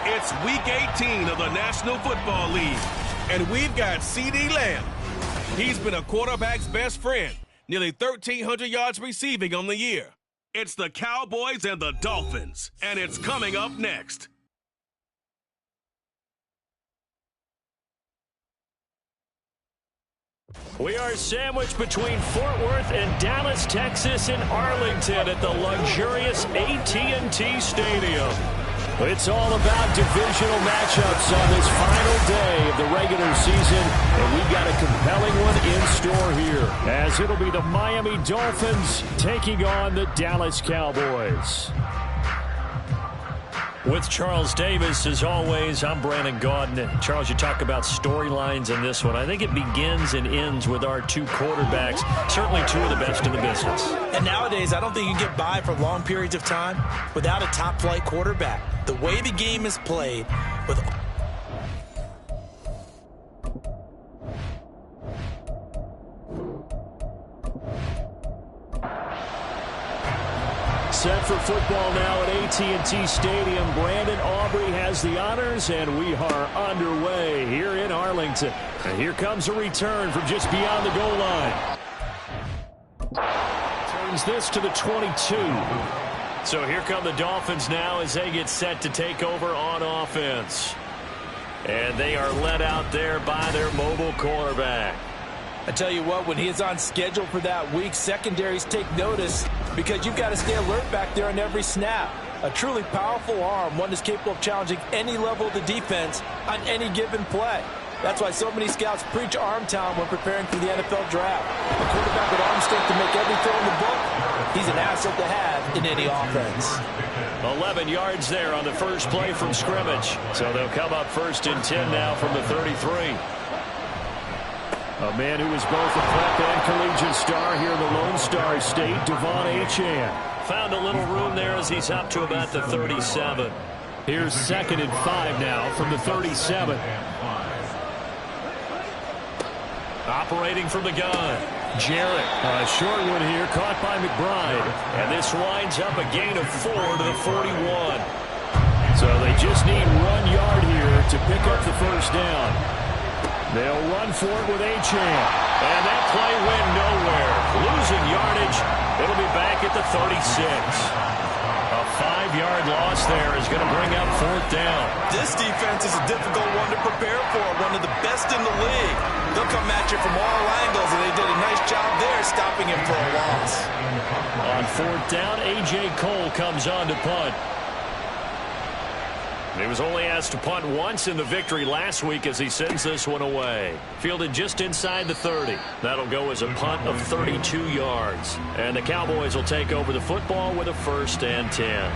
It's Week 18 of the National Football League, and we've got CeeDee Lamb. He's been a quarterback's best friend, nearly 1,300 yards receiving on the year. It's the Cowboys and the Dolphins, and it's coming up next. We are sandwiched between Fort Worth and Dallas, Texas, and Arlington at the luxurious AT&T Stadium. It's all about divisional matchups on this final day of the regular season, and we've got a compelling one in store here, as it'll be the Miami Dolphins taking on the Dallas Cowboys. With Charles Davis, as always, I'm Brandon Gaudin. Charles, you talk about storylines in this one. I think it begins and ends with our two quarterbacks, certainly two of the best in the business. And nowadays, I don't think you can get by for long periods of time without a top-flight quarterback. The way the game is played with set for football now at AT&T Stadium. Brandon Aubrey has the honors, and we are underway here in Arlington. And here comes a return from just beyond the goal line. Turns this to the 22. So here come the Dolphins now as they get set to take over on offense. And they are led out there by their mobile quarterback. I tell you what, when he is on schedule for that week, secondaries take notice because you've got to stay alert back there on every snap. A truly powerful arm, one that's capable of challenging any level of the defense on any given play. That's why so many scouts preach arm talent when preparing for the NFL draft. A quarterback with arm strength to make every throw in the book, he's an asset to have in any offense. 11 yards there on the first play from scrimmage. So they'll come up 1st and 10 now from the 33. A man who is both a prep and collegiate star here in the Lone Star State, Devon Achane. Found a little room there as he's up to about the 37. Here's 2nd and 5 now from the 37. Operating from the gun. Jarrett, a short one here, caught by McBride. And this winds up a gain of 4 to the 41. So they just need 1 yard here to pick up the first down. They'll run for it with Achane. And that play went nowhere. Losing yardage. It'll be back at the 36. A 5-yard loss there is going to bring up 4th down. This defense is a difficult one to prepare for, one of the best in the league. They'll come at you from all angles, and they did a nice job there stopping him for a loss. On 4th down, A.J. Cole comes on to punt. He was only asked to punt once in the victory last week as he sends this one away. Fielded just inside the 30. That'll go as a punt of 32 yards. And the Cowboys will take over the football with a 1st and 10.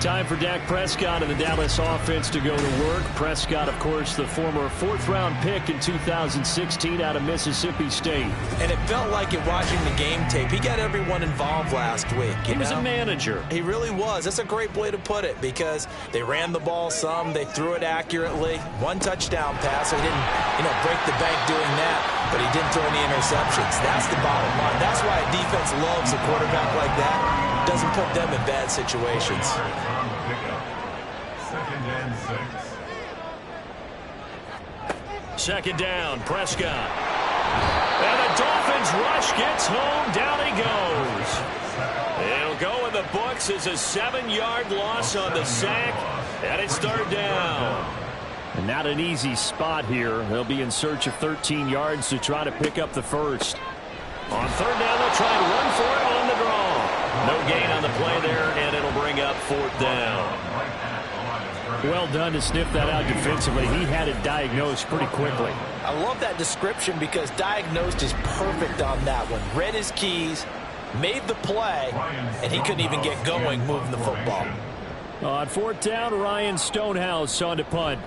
Time for Dak Prescott and the Dallas offense to go to work. Prescott, of course, the former 4th-round pick in 2016 out of Mississippi State. And it felt like it watching the game tape. He got everyone involved last week. He was a manager. He really was. That's a great way to put it because they ran the ball some. They threw it accurately. 1 touchdown pass. So he didn't, break the bank doing that, but he didn't throw any interceptions. That's the bottom line. That's why a defense loves a quarterback like that. Doesn't put them in bad situations. 2nd down, Prescott. And the Dolphins rush gets home. Down he goes. It'll go in the books as a 7-yard loss on the sack, and it's 3rd down. And not an easy spot here. They'll be in search of 13 yards to try to pick up the first. On 3rd down, they'll try and run for it on the draw. No gain on the play there, and it'll bring up 4th down. Well done to sniff that out defensively. He had it diagnosed pretty quickly. I love that description because diagnosed is perfect on that one. Read his keys, made the play, and he couldn't even get going moving the football. On 4th down, Ryan Stonehouse on to punt.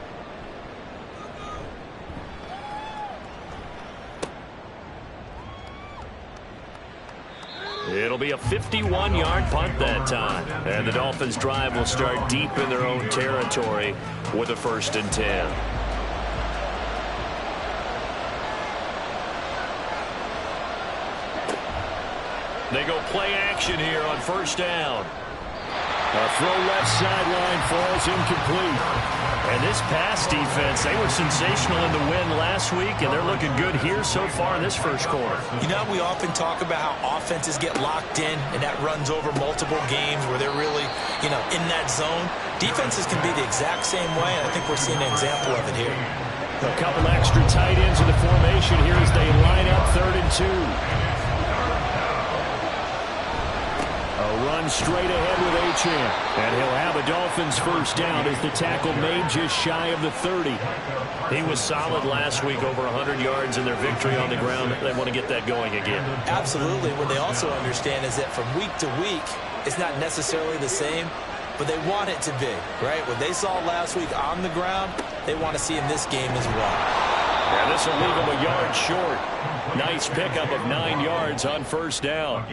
It'll be a 51-yard punt that time. And the Dolphins' drive will start deep in their own territory with a 1st and 10. They go play action here on 1st down. A throw left sideline falls incomplete. And this pass defense, they were sensational in the win last week, and they're looking good here so far in this first quarter. You know, we often talk about how offenses get locked in, and that runs over multiple games where they're really, in that zone. Defenses can be the exact same way, and I think we're seeing an example of it here. A couple extra tight ends in the formation here as they line up 3rd and 2. A run straight ahead with Achane. And he'll have a Dolphins first down as the tackle made just shy of the 30. He was solid last week, over 100 yards in their victory on the ground. They want to get that going again. Absolutely. What they also understand is that from week to week, it's not necessarily the same, but they want it to be, right? What they saw last week on the ground, they want to see in this game as well. And this will leave them a yard short. Nice pickup of 9 yards on first down.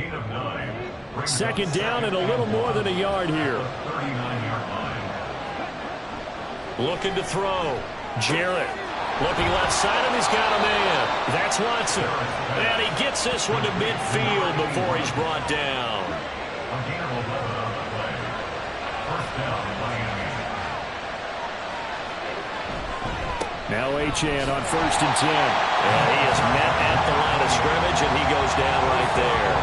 2nd down and a little more than a yard here. Looking to throw. Jarrett looking left side, and he's got a man. That's Watson. And he gets this one to midfield before he's brought down. Now Achane on 1st and 10. And he is met at the line of scrimmage, and he goes down right there.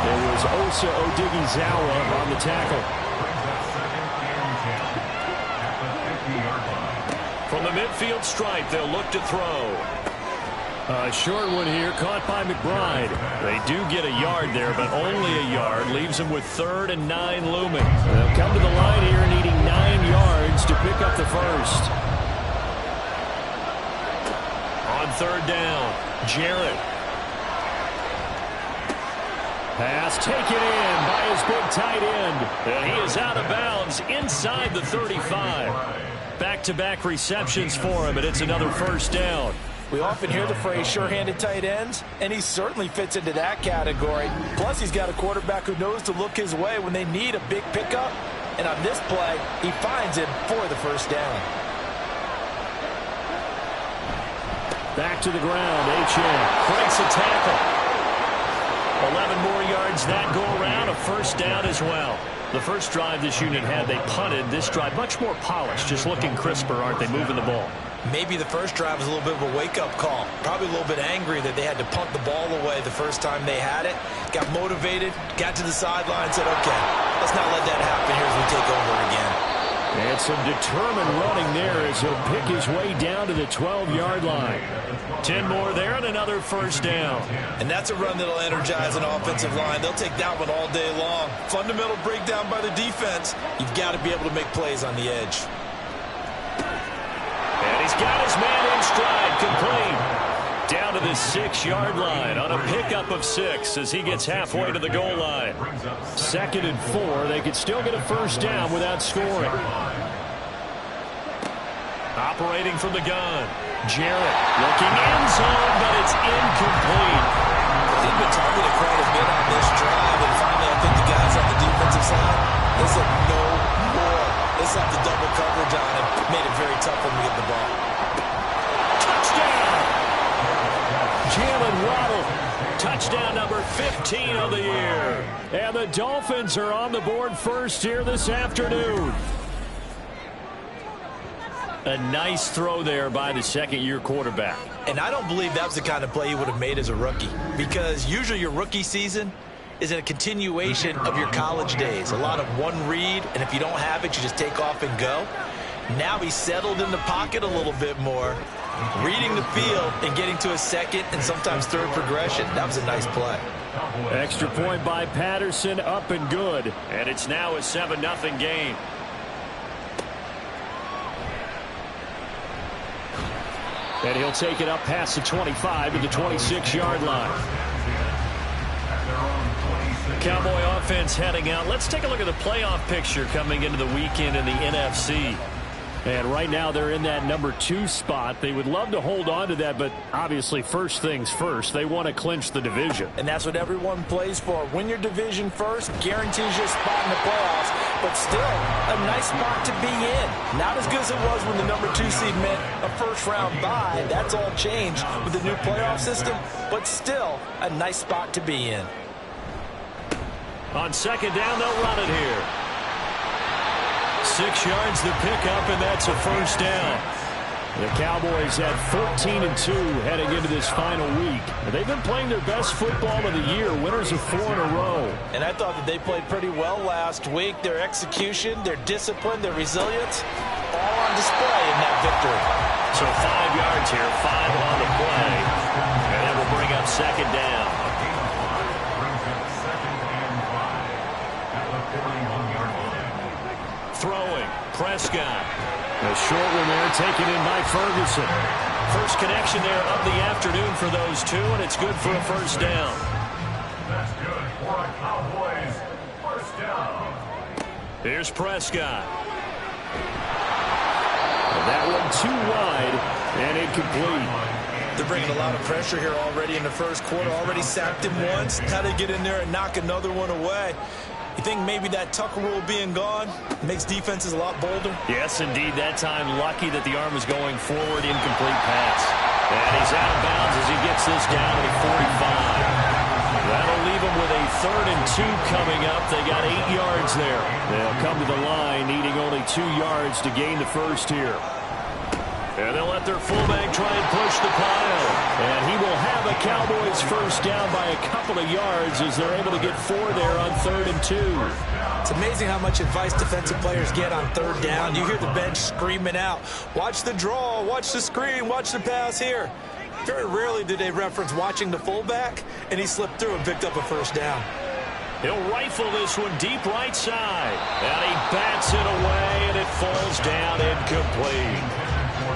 There was Osa Odighizuwa on the tackle. From the midfield stripe, they'll look to throw. A short one here, caught by McBride. They do get a yard there, but only a yard. Leaves them with 3rd and 9 looming. They'll come to the line here needing 9 yards to pick up the first. On 3rd down, Jarrett. Pass taken in by his big tight end. And he is out of bounds inside the 35. Back-to-back receptions for him, and it's another first down. We often hear the phrase sure-handed tight ends, and he certainly fits into that category. Plus, he's got a quarterback who knows to look his way when they need a big pickup. And on this play, he finds him for the first down. Back to the ground, Achane breaks a tackle. 11 more yards that go around, a first down as well. The first drive this unit had, they punted. This drive, much more polished, just looking crisper, aren't they, moving the ball? Maybe the first drive was a little bit of a wake-up call. Probably a little bit angry that they had to punt the ball away the first time they had it. Got motivated, got to the sideline, said, okay, let's not let that happen here as we take over again. And some determined running there as he'll pick his way down to the 12-yard line. 10 more there and another first down. And that's a run that'll energize an offensive line. They'll take that one all day long. Fundamental breakdown by the defense. You've got to be able to make plays on the edge. And he's got his man in stride, complete. Down to the 6-yard line on a pickup of 6 as he gets halfway to the goal line. 2nd and 4. They could still get a first down without scoring. Operating from the gun. Jarrett looking end zone, but it's incomplete. They've been targeted quite a bit on this drive, and finally I think the guys on the defensive side, they said no more. They slapped the double coverage on him, made it very tough for him to get the ball. Touchdown! Jalen Waddle, touchdown number 15 of the year. And the Dolphins are on the board first here this afternoon. A nice throw there by the 2nd-year quarterback. And I don't believe that was the kind of play he would have made as a rookie, because usually your rookie season is a continuation of your college days. A lot of one read, and if you don't have it, you just take off and go. Now he's settled in the pocket a little bit more, reading the field and getting to a 2nd and sometimes 3rd progression. That was a nice play. Extra point by Patterson, up and good. And it's now a 7-0 game. And he'll take it up past the 25 to the 26-yard line. Cowboy offense heading out. Let's take a look at the playoff picture coming into the weekend in the NFC. And right now they're in that number 2 spot. They would love to hold on to that, but obviously first things first. They want to clinch the division. And that's what everyone plays for. Win your division first, guarantees you a spot in the playoffs, but still a nice spot to be in. Not as good as it was when the number 2 seed meant a first-round bye. That's all changed with the new playoff system, but still a nice spot to be in. On 2nd down, they'll run it here. 6 yards to pick up, and that's a first down. The Cowboys at 14-2 heading into this final week. They've been playing their best football of the year, winners of 4 in a row. And I thought that they played pretty well last week. Their execution, their discipline, their resilience, all on display in that victory. So 5 yards here, 5 on the play, and that will bring up second down. Throwing, Prescott. A short one there taken in by Ferguson. First connection there of the afternoon for those two, and it's good for a first down. That's good for a Cowboys first down. Here's Prescott. And that one too wide and incomplete. They're bringing a lot of pressure here already in the first quarter. Already sacked him once. How to get in there and knock another one away. You think maybe that Tucker rule being gone makes defenses a lot bolder? Yes, indeed. That time, lucky that the arm was going forward. Incomplete pass. And he's out of bounds as he gets this down to the 45. That'll leave him with a 3rd and 2 coming up. They got 8 yards there. They'll come to the line needing only 2 yards to gain the first here. And they'll let their fullback try and push the pile. And he will have a Cowboys first down by a couple of yards as they're able to get 4 there on 3rd and 2. It's amazing how much advice defensive players get on 3rd down. You hear the bench screaming out, watch the draw, watch the screen, watch the pass here. Very rarely do they reference watching the fullback, and he slipped through and picked up a first down. He'll rifle this one deep right side. And he bats it away, and it falls down incomplete.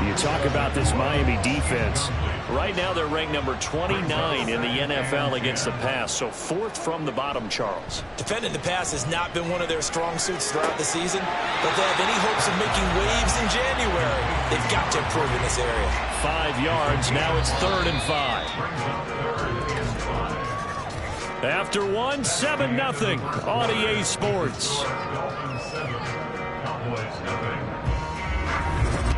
You talk about this Miami defense. Right now they're ranked number 29 in the NFL against the pass, so 4th from the bottom, Charles. Defending the pass has not been one of their strong suits throughout the season, but they have any hopes of making waves in January. They've got to improve in this area. 5 yards, now it's 3rd and 5. After one, 7-0 on EA Sports.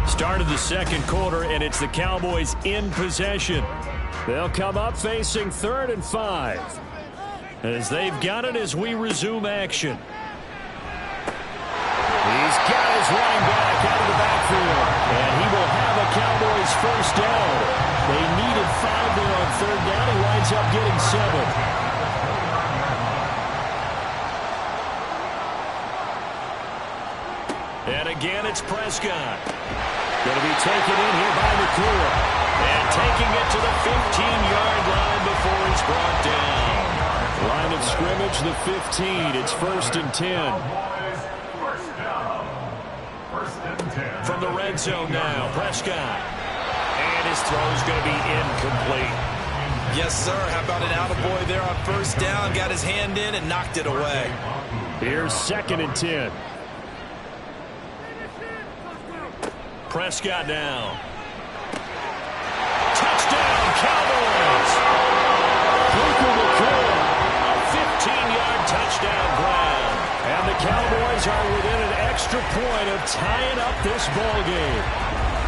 Start of the second quarter, and it's the Cowboys in possession. They'll come up facing 3rd and 5. As they've got it as we resume action. He's got his running back out of the backfield. And he will have a Cowboys first down. They needed 5 there on 3rd down. He winds up getting 7. And again, it's Prescott. Going to be taken in here by McClure. And taking it to the 15-yard line before he's brought down. Line of scrimmage, the 15. It's 1st and 10. From the red zone now, Prescott. And his throw's going to be incomplete. Yes, sir. How about an attaboy there on 1st down? Got his hand in and knocked it away. Here's 2nd and 10. Prescott now. Touchdown, Cowboys! A 15-yard touchdown grab. And the Cowboys are within an extra point of tying up this ball game.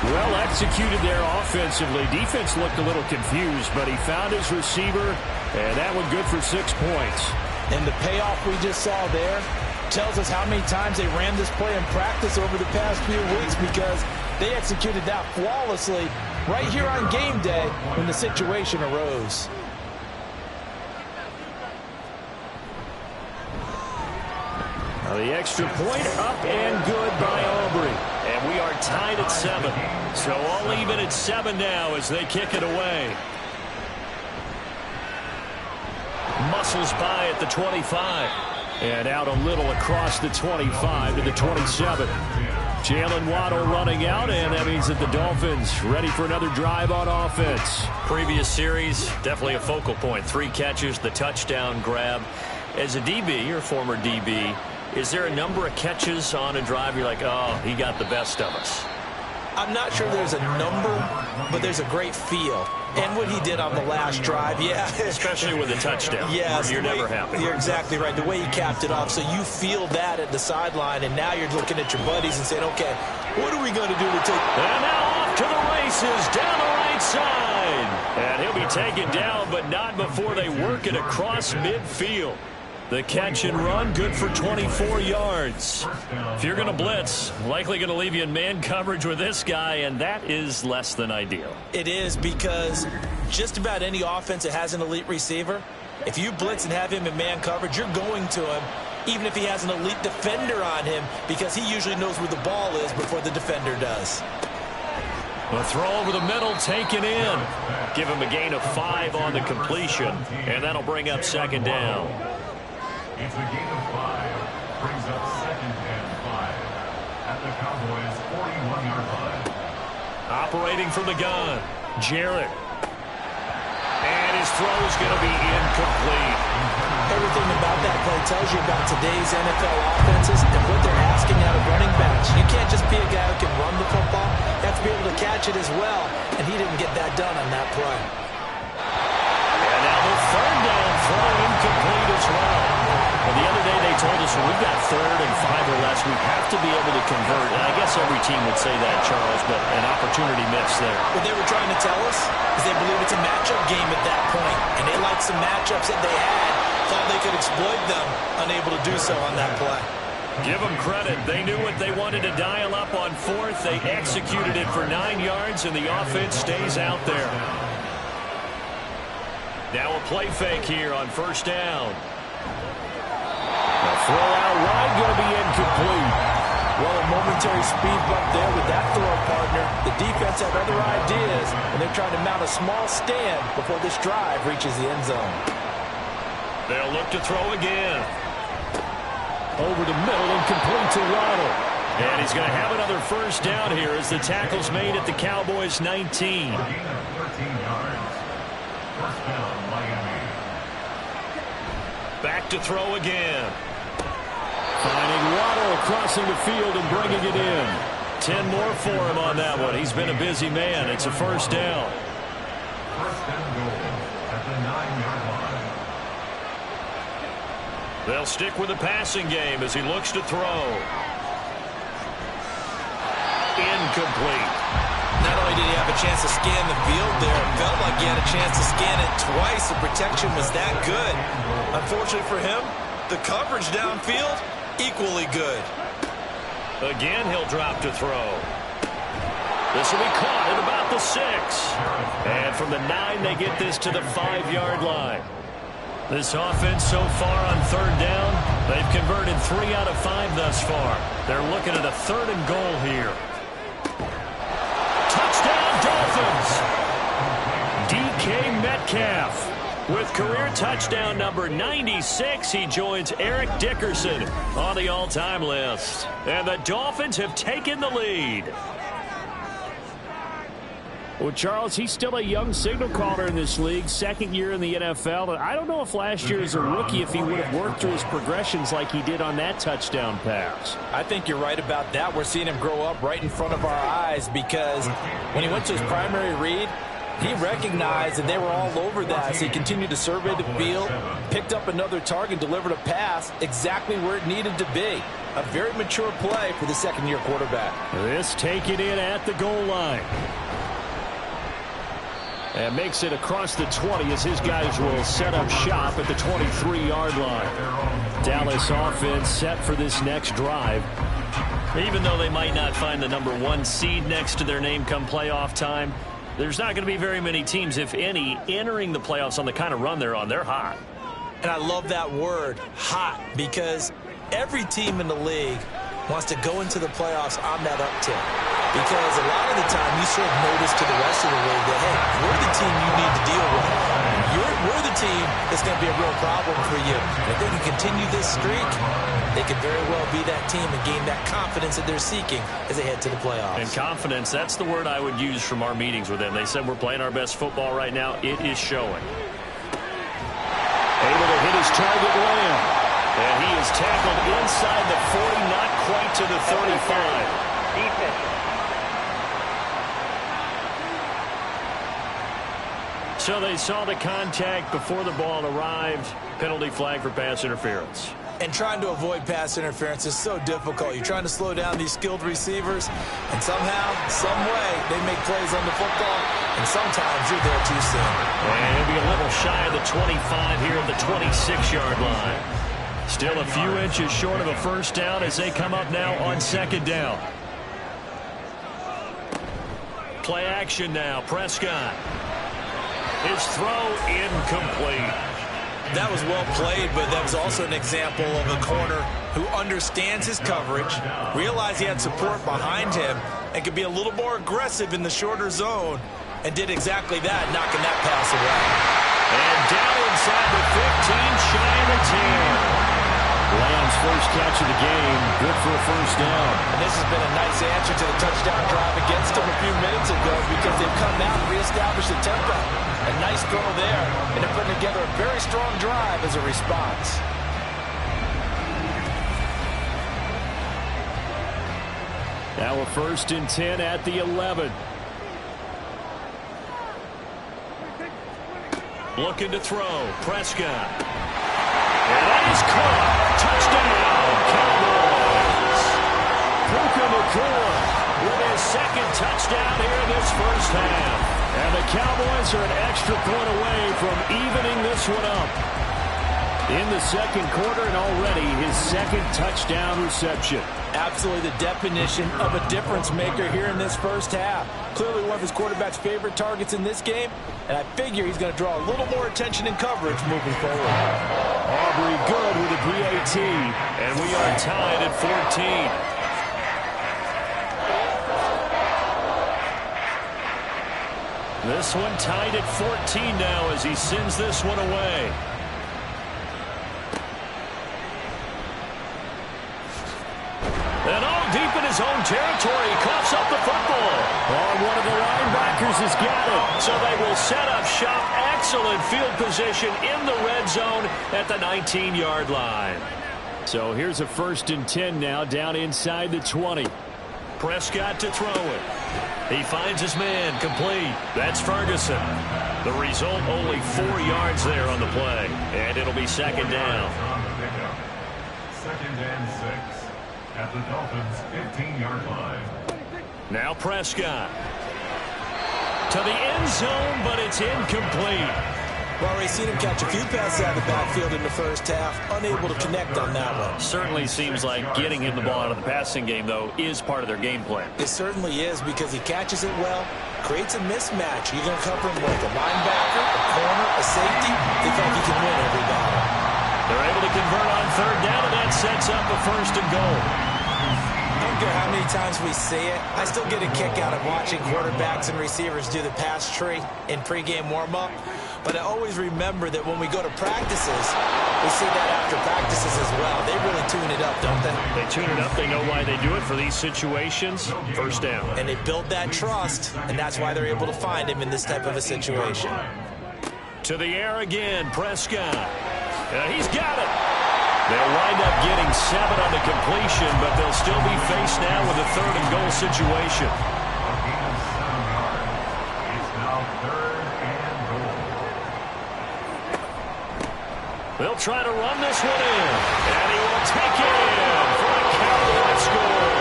Well executed there offensively. Defense looked a little confused, but he found his receiver, and that one good for 6 points. And the payoff we just saw there tells us how many times they ran this play in practice over the past few weeks, because they executed that flawlessly right here on game day when the situation arose. Now the extra point up and good by Aubrey. And we are tied at 7. So all even at 7 now as they kick it away. Muscles by at the 25. And out a little across the 25 to the 27. Jalen Waddle running out, and that means that the Dolphins ready for another drive on offense. Previous series, definitely a focal point. 3 catches, the touchdown grab. As a DB, or former DB, is there a number of catches on a drive you're like, oh, he got the best of us? I'm not sure there's a number, but there's a great feel. And what he did on the last drive, yeah. Especially with a touchdown. Yes. You're never happy. You're exactly right. The way he capped it off. So you feel that at the sideline, and now you're looking at your buddies and saying, okay, what are we going to do to take... And now off to the races down the right side. And he'll be taken down, but not before they work it across midfield. The catch and run, good for 24 yards. If you're going to blitz, likely going to leave you in man coverage with this guy, and that is less than ideal. It is, because just about any offense that has an elite receiver, if you blitz and have him in man coverage, you're going to him, even if he has an elite defender on him, because he usually knows where the ball is before the defender does. The throw over the middle, taken in. Give him a gain of 5 on the completion, and that'll bring up second down. It's a gain of 5. Brings up second and 5 at the Cowboys' 41-yard line. Operating from the gun, Jarrett. And his throw is going to be incomplete. Everything about that play tells you about today's NFL offenses and what they're asking out of running backs. You can't just be a guy who can run the football. You have to be able to catch it as well, and he didn't get that done on that play. And now the third down throw incomplete as well. Well, the other day they told us when we've got 3rd and 5 or less, we have to be able to convert. And I guess every team would say that, Charles, but an opportunity missed there. What they were trying to tell us is they believe it's a matchup game at that point, and they liked some matchups that they had, thought they could exploit them, unable to do so on that play. Give them credit. They knew what they wanted to dial up on 4th. They executed it for 9 yards, and the offense stays out there. Now a play fake here on first down. The throw out wide going to be incomplete. Well, a momentary speed bump there with that throw partner. The defense had other ideas, and they're trying to mount a small stand before this drive reaches the end zone. They'll look to throw again. Over the middle and complete to Waddle. And he's going to have another first down here as the tackle's made at the Cowboys' 19. A gain of 13 yards. First down, Miami. Back to throw again. Finding Waddle crossing the field and bringing it in. 10 more for him on that one. He's been a busy man. It's a first down. First and goal at the 9-yard line. They'll stick with the passing game as he looks to throw. Incomplete. Not only did he have a chance to scan the field there, it felt like he had a chance to scan it twice. The protection was that good. Unfortunately for him, the coverage downfield, equally good. Again, he'll drop to throw. This will be caught at about the 6. And from the 9, they get this to the 5-yard line. This offense so far on third down, they've converted 3 out of 5 thus far. They're looking at a 3rd and goal here. Touchdown, Dolphins! DK Metcalf. With career touchdown number 96, he joins Eric Dickerson on the all-time list. And the Dolphins have taken the lead. Well, Charles, he's still a young signal caller in this league, 2nd year in the NFL. And I don't know if last year as a rookie, if he would have worked through his progressions like he did on that touchdown pass. I think you're right about that. We're seeing him grow up right in front of our eyes, because when he went to his primary read, he recognized that they were all over that, so he continued to survey the field, picked up another target, delivered a pass exactly where it needed to be. A very mature play for the 2nd-year quarterback. This taken in at the goal line. And makes it across the 20 as his guys will set up shop at the 23-yard line. Dallas offense set for this next drive. Even though they might not find the number 1 seed next to their name come playoff time, there's not going to be very many teams, if any, entering the playoffs on the kind of run they're on. They're hot. And I love that word, hot, because every team in the league wants to go into the playoffs on that uptick. Because a lot of the time you serve notice to the rest of the league that, hey, we're the team you need to deal with. We're the team that's going to be a real problem for you. And if they can continue this streak, they could very well be that team and gain that confidence that they're seeking as they head to the playoffs. And confidence, that's the word I would use from our meetings with them. They said we're playing our best football right now. It is showing. Able to hit his target, Lamb. And he is tackled inside the 40, not quite to the 35. Defense. So they saw the contact before the ball arrived. Penalty flag for pass interference. And trying to avoid pass interference is so difficult. You're trying to slow down these skilled receivers, and somehow, some way, they make plays on the football, and sometimes you're there too soon. And he'll be a little shy of the 25 here at the 26-yard line. Still a few inches short of a first down as they come up now on second down. Play action now. Prescott. His throw incomplete. That was well played, but that was also an example of a corner who understands his coverage, realized he had support behind him, and could be a little more aggressive in the shorter zone, and did exactly that, knocking that pass away. And down inside the 15, shy of the 10. Lamb's first catch of the game, good for a first down. And this has been a nice answer to the touchdown drive against them a few minutes ago because they've come out and reestablished the tempo. A nice throw there, and they're putting together a very strong drive as a response. Now a 1st and 10 at the 11. Looking to throw. Prescott. And that is caught. Touchdown, Cowboys. Puka Nacua with his second touchdown here in this first half. And the Cowboys are an extra point away from evening this one up. In the second quarter and already his second touchdown reception. Absolutely the definition of a difference maker here in this first half. Clearly one of his quarterback's favorite targets in this game, and I figure he's going to draw a little more attention and coverage moving forward. Aubrey good with a PAT, and we are tied at 14. This one tied at 14 now as he sends this one away. And all deep in his own territory, he coughs up the football. Oh, one of the linebackers has got it. So they will set up shop. Excellent field position in the red zone at the 19-yard line. So here's a 1st and 10 now down inside the 20. Prescott to throw it. He finds his man complete. That's Ferguson. The result, only 4 yards there on the play. And it'll be second down. 2nd and 6 at the Dolphins' 15-yard line. Now Prescott. To the end zone, but it's incomplete. Well, we've seen him catch a few passes out of the backfield in the first half, unable to connect on that one. Certainly seems like getting him the ball out of the passing game, though, is part of their game plan. It certainly is because he catches it well, creates a mismatch. You're going to cover him like a linebacker, a corner, a safety. They feel like he can win every battle. They're able to convert on 3rd down, and that sets up a 1st and goal. I don't care how many times we see it. I still get a kick out of watching quarterbacks and receivers do the pass tree in pregame warm-up. But I always remember that when we go to practices, we see that after practices as well. They really tune it up, don't they? They tune it up. They know why they do it for these situations. 1st down. And they build that trust, and that's why they're able to find him in this type of a situation. To the air again, Prescott. He's got it. They'll wind up getting 7 on the completion, but they'll still be faced now with a 3rd and goal situation. It's now 3rd and goal. They'll try to run this one in, and he will take it in for a Cowboy score.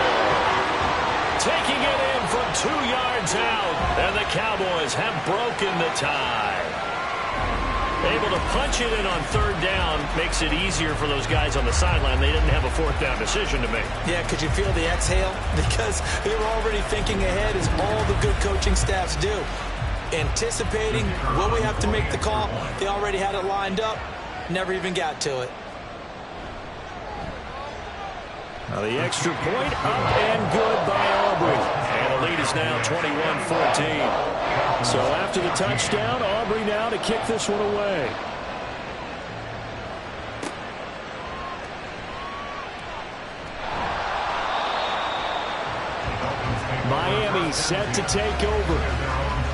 Taking it in from 2 yards out, and the Cowboys have broken the tie. Able to punch it in on 3rd down makes it easier for those guys on the sideline. They didn't have a 4th down decision to make. Yeah, could you feel the exhale? Because they were already thinking ahead, as all the good coaching staffs do. Anticipating, will we have to make the call? They already had it lined up, never even got to it. Now the extra point up and good by Aubrey. And the lead is now 21-14. So after the touchdown, Aubrey now to kick this one away. Miami set to take over.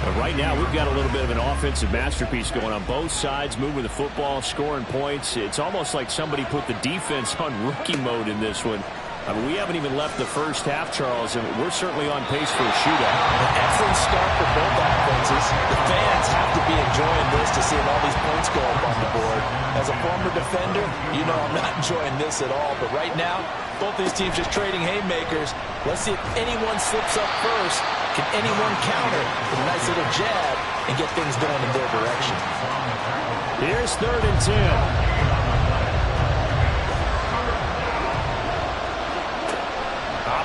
But right now, we've got a little bit of an offensive masterpiece going on both sides, moving the football, scoring points. It's almost like somebody put the defense on rookie mode in this one. I mean, we haven't even left the first half, Charles, and we're certainly on pace for a shootout. An excellent start for both offenses. The fans have to be enjoying this to see all these points go up on the board. As a former defender, you know I'm not enjoying this at all. But right now, both these teams just trading haymakers. Let's see if anyone slips up first. Can anyone counter with a nice little jab and get things going in their direction? Here's 3rd and 10.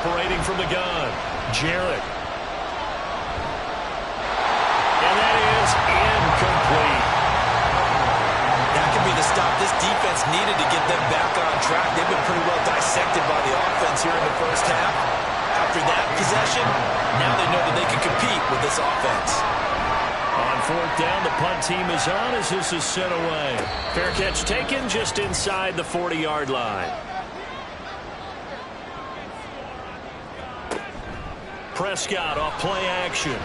operating from the gun. Jarrett. And that is incomplete. That could be the stop this defense needed to get them back on track. They've been pretty well dissected by the offense here in the first half. After that possession, now they know that they can compete with this offense. On fourth down, the punt team is on as this is sent away. Fair catch taken just inside the 40-yard line. Prescott off play action.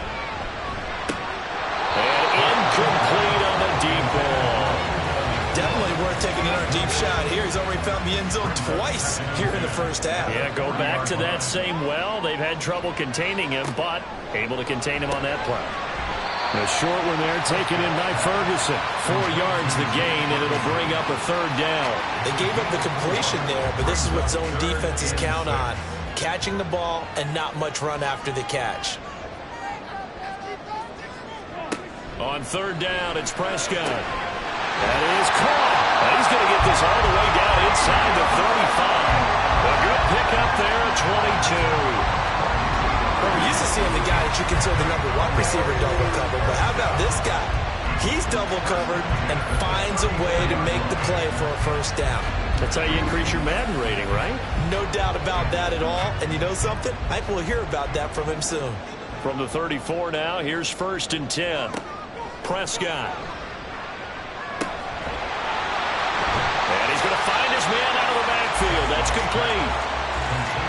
And incomplete on the deep ball. Definitely worth taking another deep shot here. He's already found the end zone twice here in the first half. Yeah, go back to that same well. They've had trouble containing him, but able to contain him on that play. A short one there taken in by Ferguson. 4 yards the gain, and it'll bring up a third down. They gave up the completion there, but this is what zone defenses count on. Catching the ball and not much run after the catch. On third down, it's Prescott. That is caught. He's going to get this all the way down inside the 35. A good pickup there at 22. Well, we're used to seeing the guy that you consider the number one receiver double covered, but how about this guy? He's double covered and finds a way to make the play for a first down. That's how you increase your Madden rating, right? No doubt about that at all. And you know something? I think we'll hear about that from him soon. From the 34 now, here's 1st and 10. Prescott. And he's going to find his man out of the backfield. That's complete.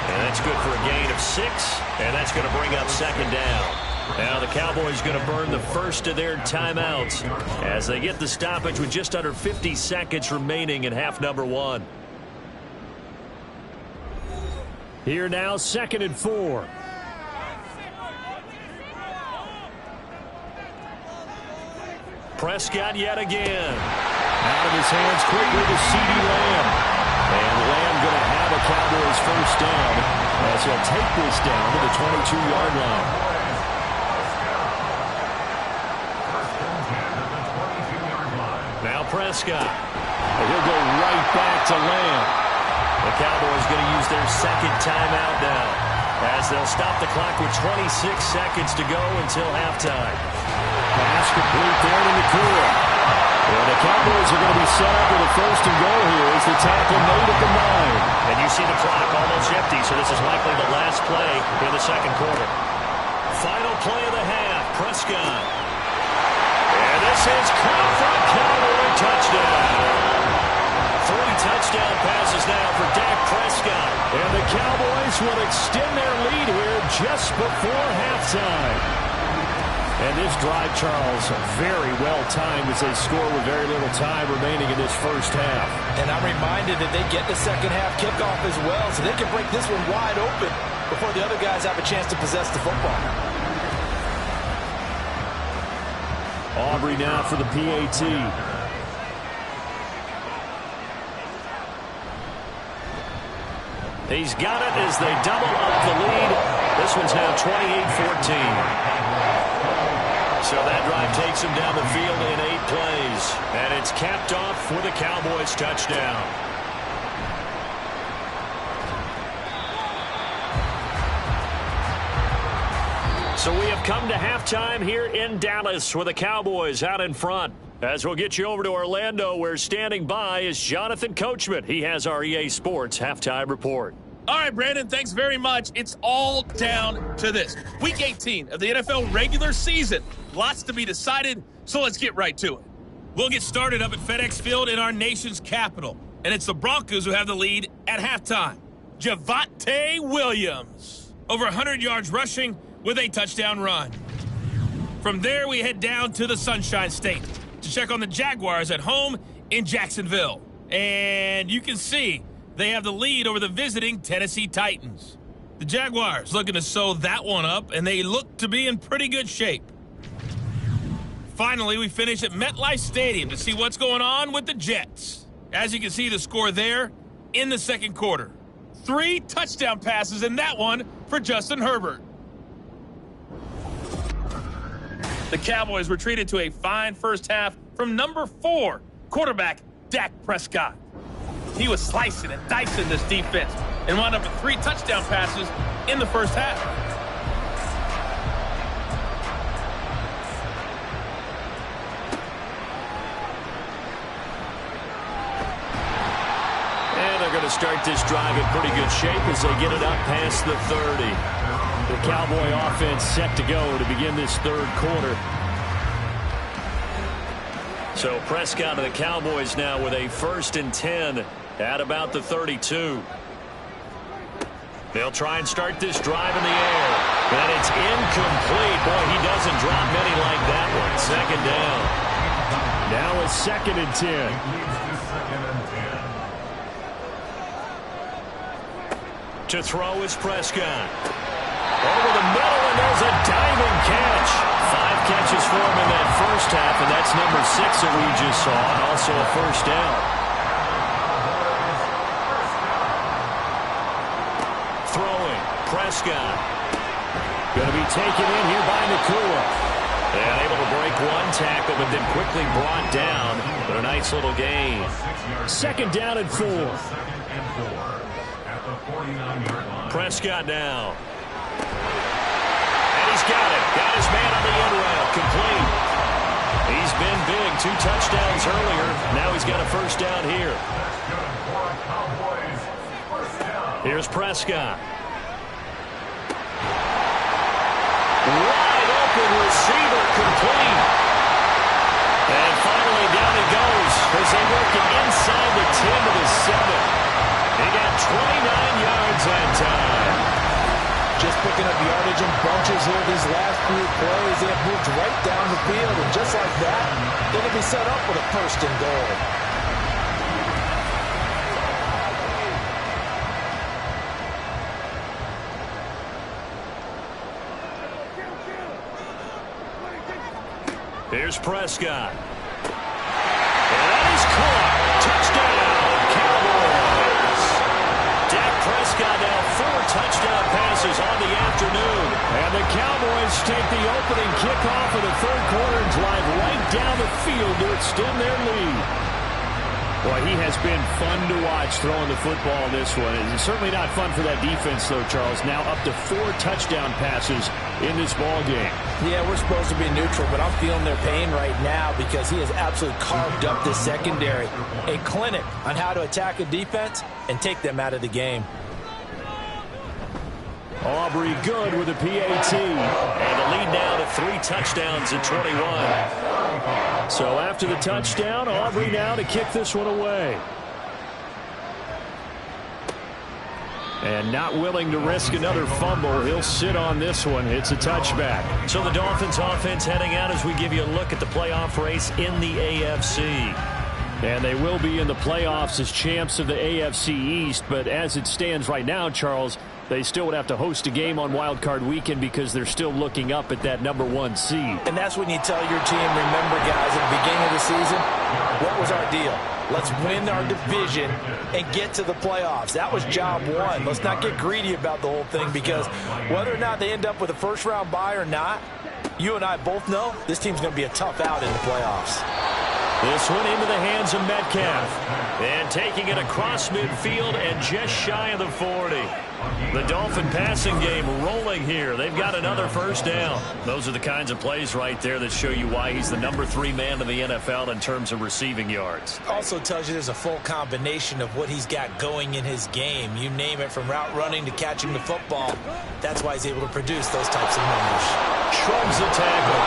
And that's good for a gain of 6. And that's going to bring up 2nd down. Now the Cowboys going to burn the first of their timeouts as they get the stoppage with just under 50 seconds remaining in half number 1. Here now, 2nd and 4. Prescott yet again. Out of his hands quickly to CeeDee Lamb. And Lamb going to have a Cowboys first down as he'll take this down to the 22-yard line. Now Prescott. And he'll go right back to Lamb. The Cowboys going to use their 2nd timeout now as they'll stop the clock with 26 seconds to go until halftime. Pass complete there to McCool. And the Cowboys are going to be set up with a 1st and goal here as the tackle made at the 9. And you see the clock almost empty, so this is likely the last play in the 2nd quarter. Final play of the half, Prescott. And this is caught for a Cowboy touchdown. 3 touchdown passes now for Dak Prescott. And the Cowboys will extend their lead here just before halftime. And this drive, Charles, very well timed as they score with very little time remaining in this first half. And I'm reminded that they get the second half kickoff as well, so they can break this one wide open before the other guys have a chance to possess the football. Aubrey now for the PAT. He's got it as they double up the lead. This one's now 28-14. So that drive takes him down the field in 8 plays. And it's capped off with a Cowboys touchdown. So we have come to halftime here in Dallas with the Cowboys out in front. As we'll get you over to Orlando, where standing by is Jonathan Coachman. He has our EA Sports halftime report. All right, Brandon, thanks very much. It's all down to this. Week 18 of the NFL regular season. Lots to be decided, so let's get right to it. We'll get started up at FedEx Field in our nation's capital. And it's the Broncos who have the lead at halftime. Javonte Williams, over 100 yards rushing with a touchdown run. From there, we head down to the Sunshine State to check on the Jaguars at home in Jacksonville. And you can see they have the lead over the visiting Tennessee Titans. The Jaguars looking to sew that one up, and they look to be in pretty good shape. Finally, we finish at MetLife Stadium to see what's going on with the Jets. As you can see, the score there in the 2nd quarter. 3 touchdown passes in that one for Justin Herbert. The Cowboys were treated to a fine first half from number 4, quarterback Dak Prescott. He was slicing and dicing this defense and wound up with 3 touchdown passes in the first half. And they're going to start this drive in pretty good shape as they get it up past the 30. The Cowboy offense set to go to begin this third quarter. So Prescott of the Cowboys now with a 1st and 10 at about the 32. They'll try and start this drive in the air. And it's incomplete. Boy, he doesn't drop many like that one. 2nd down. Now it's 2nd and 10. To throw is Prescott. Over the middle, and there's a diving catch. 5 catches for him in that first half, and that's number 6 that we just saw, and also a 1st down. Throwing, Prescott. Going to be taken in here by Nakua. And able to break one tackle, but then quickly brought down. But a nice little gain. 2nd down and 4. Prescott now. And he's got it. Got his man on the end route. Complete. He's been big. 2 touchdowns earlier. Now he's got a 1st down here. Here's Prescott. Wide open receiver, complete. And finally down he goes as they work it inside the 10 to the 7. He got 29 yards that time. Just picking up yardage in bunches here these last few plays. They have moved right down the field, and just like that, they're going to be set up with a 1st and goal. Here's Prescott. And that is caught. Touchdown, Cowboys. Dak Prescott now 4 touchdown passes on the afternoon. And the Cowboys take the opening kickoff of the third quarter and drive right down the field to extend their lead. Boy, he has been fun to watch throwing the football in this one. It's certainly not fun for that defense, though, Charles. Now up to 4 touchdown passes in this ball game. Yeah, we're supposed to be neutral, but I'm feeling their pain right now because he has absolutely carved up this secondary. A clinic on how to attack a defense and take them out of the game. Aubrey good with a PAT. And the lead now to 3 touchdowns at 21. So after the touchdown, Aubrey now to kick this one away. And not willing to risk another fumble. He'll sit on this one. It's a touchback. So the Dolphins offense heading out as we give you a look at the playoff race in the AFC. And they will be in the playoffs as champs of the AFC East. But as it stands right now, Charles, they still would have to host a game on Wild Card Weekend because they're still looking up at that number 1 seed. And that's when you tell your team, remember, guys, at the beginning of the season, what was our deal? Let's win our division and get to the playoffs. That was job 1. Let's not get greedy about the whole thing because whether or not they end up with a first-round bye or not, you and I both know this team's going to be a tough out in the playoffs. This one into the hands of Metcalf. And taking it across midfield and just shy of the 40. The Dolphin passing game rolling here. They've got another 1st down. Those are the kinds of plays right there that show you why he's the number 3 man in the NFL in terms of receiving yards. Also tells you there's a full combination of what he's got going in his game. You name it, from route running to catching the football. That's why he's able to produce those types of numbers. Shrugs the tackle.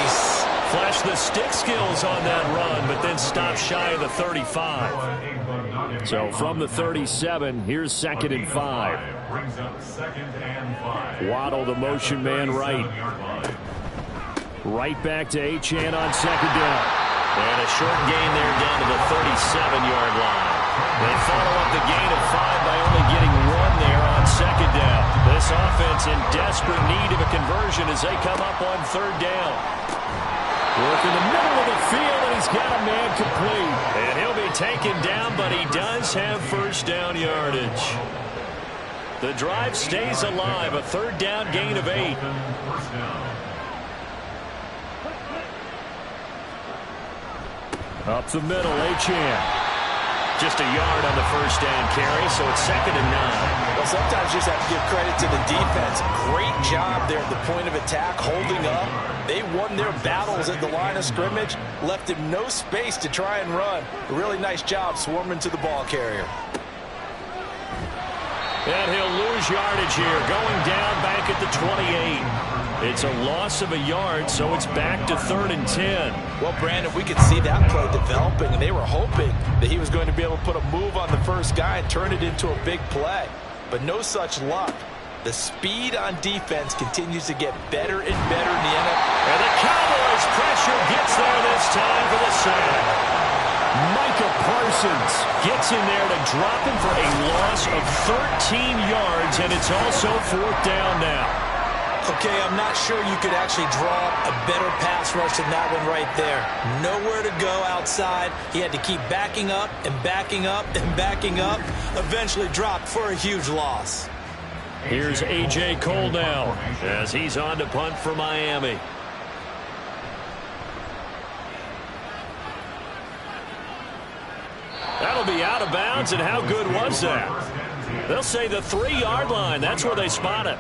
Nice. Flash the stick skills on that run, but then stop shy of the 35. So from the 37, here's 2nd and 5. Waddle, the motion man, right. Right back to Achane on 2nd down. And a short gain there down to the 37-yard line. They follow up the gain of 5 by only getting 1 there on 2nd down. This offense in desperate need of a conversion as they come up on 3rd down. Work in the middle of the field, and he's got a man complete. And he'll be taken down, but he does have 1st down yardage. The drive stays alive, a 3rd down gain of 8. Up the middle, Achane. Just a yard on the 1st down carry, so it's 2nd and 9. Well, sometimes you just have to give credit to the defense. Great job there at the point of attack, holding up. They won their battles at the line of scrimmage, left him no space to try and run. A really nice job swarming to the ball carrier. And he'll lose yardage here, going down back at the 28. It's a loss of a yard, so it's back to 3rd and 10. Well, Brandon, we could see that play developing, and they were hoping that he was going to be able to put a move on the first guy and turn it into a big play. But no such luck. The speed on defense continues to get better and better in the NFL. And the Cowboys' pressure gets there this time for the sack. Micah Parsons gets in there to drop him for a loss of 13 yards, and it's also 4th down now. Okay, I'm not sure you could actually draw a better pass rush than that one right there. Nowhere to go outside. He had to keep backing up and backing up and backing up. Eventually dropped for a huge loss. Here's A.J. Cole now as he's on to punt for Miami. That'll be out of bounds, and how good was that? They'll say the 3-yard line. That's where they spot it.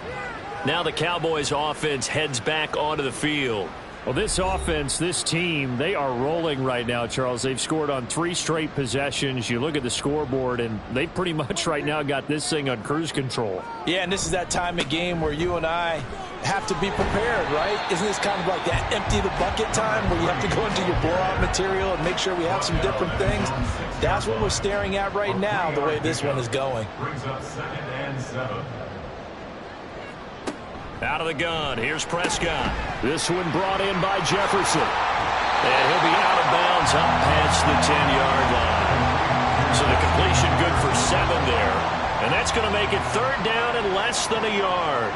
Now the Cowboys offense heads back onto the field. Well, this offense, this team, they are rolling right now, Charles. They've scored on 3 straight possessions. You look at the scoreboard, and they pretty much right now got this thing on cruise control. Yeah, and this is that time of game where you and I have to be prepared, right? Isn't this kind of like that empty the bucket time where you have to go into your blowout material and make sure we have some different things? That's what we're staring at right now, the way this one is going. Brings up 2nd and 7. Out of the gun, here's Prescott. This one brought in by Jefferson. And he'll be out of bounds up past the 10-yard line. So the completion good for 7 there. And that's going to make it 3rd down and less than a yard.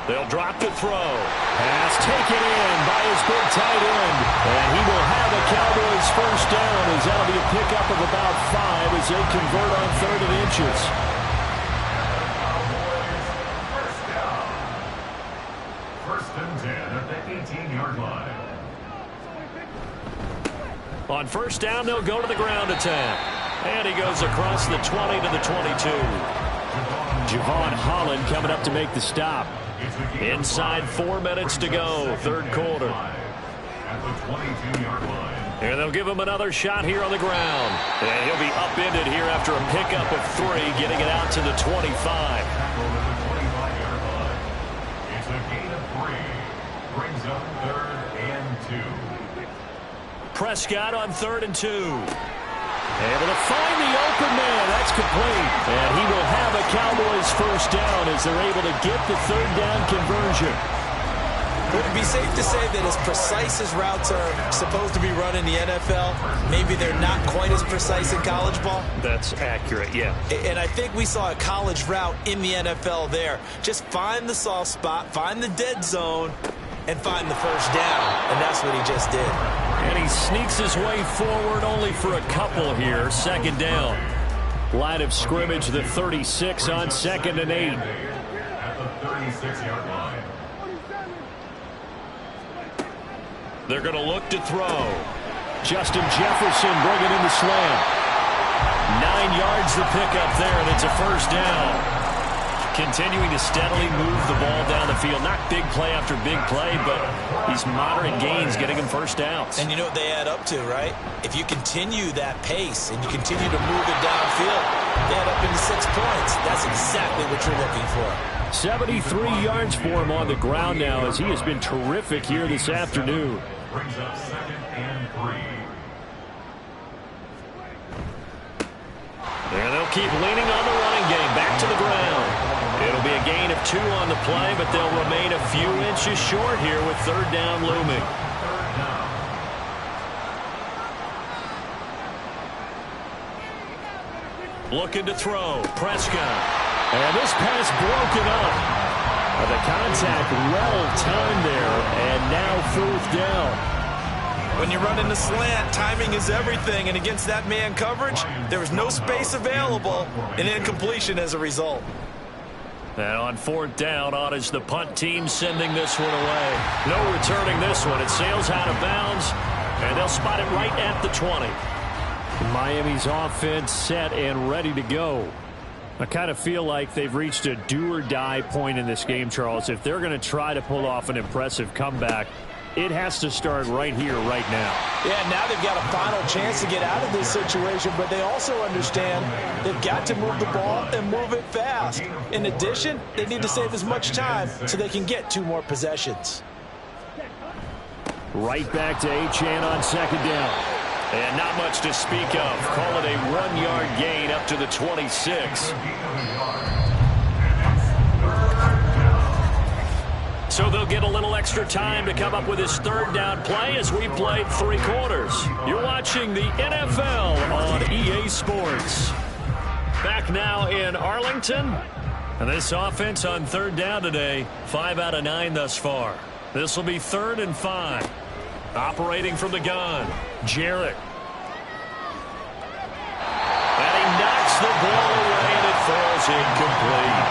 They'll drop to throw. Pass taken in by his big tight end. And he will have a Cowboys first down as that'll be a pickup of about 5 as they convert on 3rd and inches. On first down, they'll go to the ground attack. And he goes across the 20 to the 22. Javon Holland coming up to make the stop. Inside 4 minutes to go, 3rd quarter. At the 22-yard line. And they'll give him another shot here on the ground. And he'll be upended here after a pickup of 3, getting it out to the 25. Tackle at the 25-yard line. It's a gain of 3. Brings up 3rd and 2. Prescott on 3rd and 2. Able to find the open man. That's complete. And he will have a Cowboys first down as they're able to get the 3rd down conversion. Would it be safe to say that as precise as routes are supposed to be run in the NFL, maybe they're not quite as precise in college ball? That's accurate, yeah. And I think we saw a college route in the NFL there. Just find the soft spot, find the dead zone, and find the first down. And that's what he just did. And he sneaks his way forward only for a couple here. 2nd down. Line of scrimmage, the 36 on 2nd and 8. At the 36-yard line. They're going to look to throw. Justin Jefferson bringing in the slam. 9 yards the pickup there, and it's a first down. Continuing to steadily move the ball down the field. Not big play after big play, but these moderate gains getting him first downs. And you know what they add up to, right? If you continue that pace and you continue to move it downfield, they add up into 6 points. That's exactly what you're looking for. 73 yards for him on the ground now as he has been terrific here this afternoon. Brings up 2nd and 3. There they'll keep leaning on the running game. Back to the ground. It'll be a gain of 2 on the play, but they'll remain a few inches short here with 3rd down looming. Looking to throw. Prescott. And this pass broken up. The contact well timed there, and now 4th down. When you run in the slant, timing is everything, and against that man coverage, there was no space available, and incompletion as a result. And on 4th down, on is the punt team sending this one away. No returning this one. It sails out of bounds, and they'll spot it right at the 20. Miami's offense set and ready to go. I kind of feel like they've reached a do-or-die point in this game, Charles. If they're going to try to pull off an impressive comeback, it has to start right here, right now. Yeah, now they've got a final chance to get out of this situation, but they also understand they've got to move the ball and move it fast. In addition, they need to save as much time so they can get 2 more possessions. Right back to Achane on second down. And not much to speak of. Call it a 1-yard gain up to the 26. So they'll get a little extra time to come up with his third down play as we played 3 quarters. You're watching the NFL on EA Sports. Back now in Arlington. And this offense on third down today, 5 out of 9 thus far. This will be 3rd and 5. Operating from the gun, Jarrett. And he knocks the ball away, and it falls incomplete.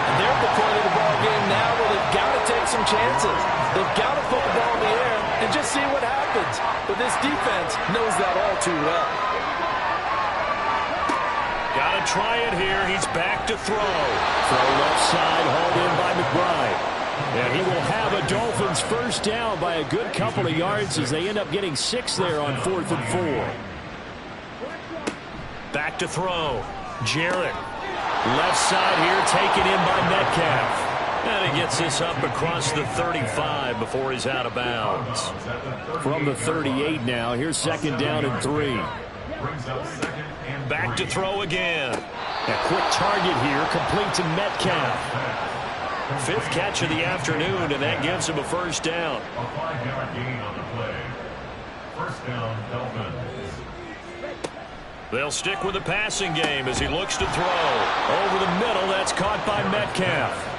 And they're at the point of the ball game now where they've got to take some chances. They've got to put the ball in the air and just see what happens. But this defense knows that all too well. Got to try it here. He's back to throw. Throw left side, hauled in by McBride. And he will have a Dolphins first down by a good couple of yards as they end up getting 6 there on 4th and 4. Back to throw. Jarrett. Left side here, taken in by Metcalf. And he gets this up across the 35 before he's out of bounds. From the 38 now, here's 2nd down and 3. Back to throw again. A quick target here, complete to Metcalf. 5th catch of the afternoon, and that gives him a first down. A 5-yard gain on the play. First down, Dolphins. They'll stick with the passing game as he looks to throw. Over the middle, that's caught by Metcalf.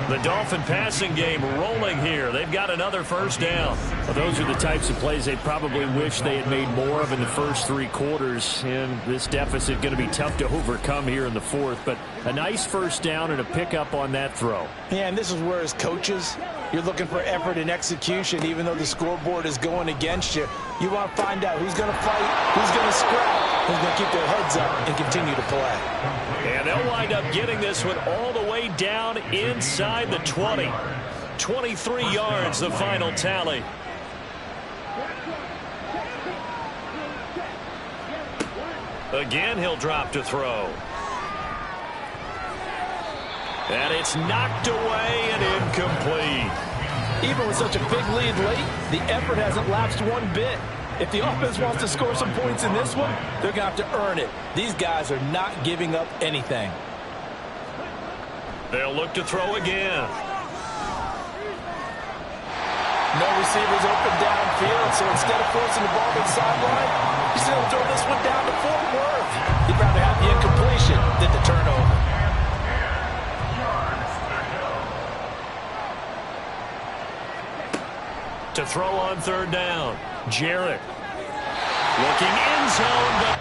The Dolphin passing game rolling here. They've got another first down. Well, those are the types of plays they probably wish they had made more of in the first 3 quarters. And this deficit going to be tough to overcome here in the 4th. But a nice first down and a pickup on that throw. Yeah, and this is where as coaches, you're looking for effort and execution. Even though the scoreboard is going against you, you want to find out who's going to fight, who's going to scrap, who's going to keep their heads up and continue to play. And they'll wind up getting this one all the way down inside the 20. 23 yards, the final tally. Again, he'll drop to throw. And it's knocked away and incomplete. Even with such a big lead late, the effort hasn't lapsed one bit. If the offense wants to score some points in this one, they're going to have to earn it. These guys are not giving up anything. They'll look to throw again. No receivers open downfield, so instead of forcing the ball to the sideline, he's going to throw this one down to Fort Worth. He'd rather have the incompletion than the turnover. To throw on 3rd down, Jarrett. Looking end zone, but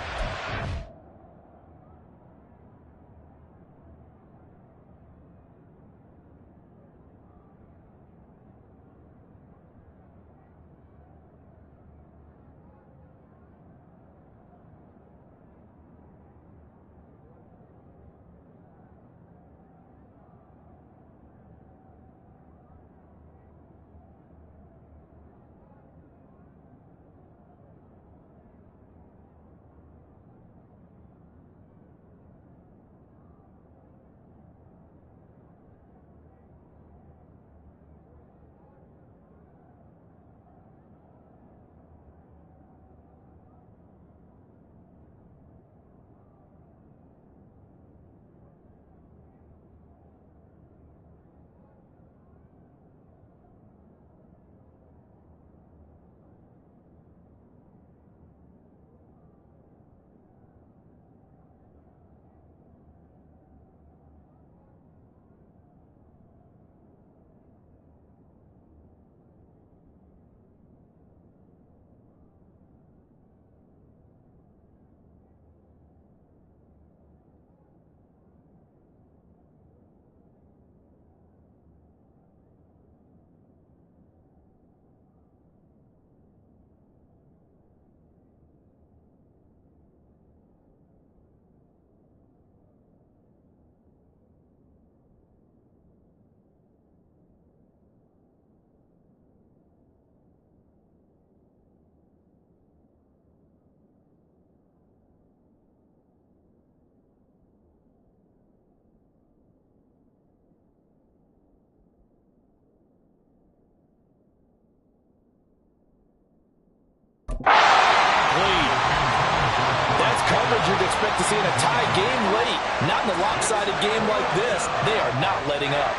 you'd expect to see in a tie game late. Not in a lopsided game like this. They are not letting up.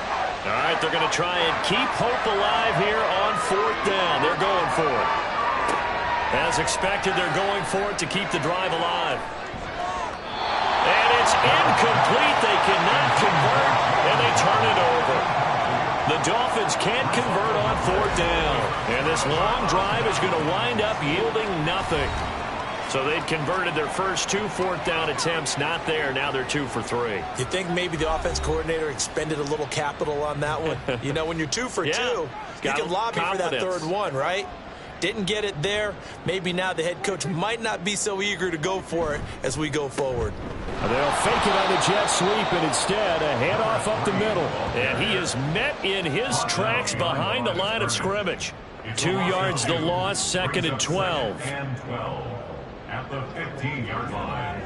All right, they're going to try and keep hope alive here on 4th down. They're going for it. As expected, they're going for it to keep the drive alive. And it's incomplete. They cannot convert, and they turn it over. The Dolphins can't convert on 4th down. And this long drive is going to wind up yielding nothing. So they'd converted their first 2 4th down attempts. Not there. Now they're 2 for 3. You think maybe the offense coordinator expended a little capital on that one? You know, when you're 2 for 2, you can lobby for that 3rd one, right? Didn't get it there. Maybe now the head coach might not be so eager to go for it as we go forward. They'll fake it on the jet sweep, and instead a handoff up the middle. And he is met in his tracks behind the line of scrimmage. 2 yards the loss, 2nd and 12. And 12 at the 15-yard line.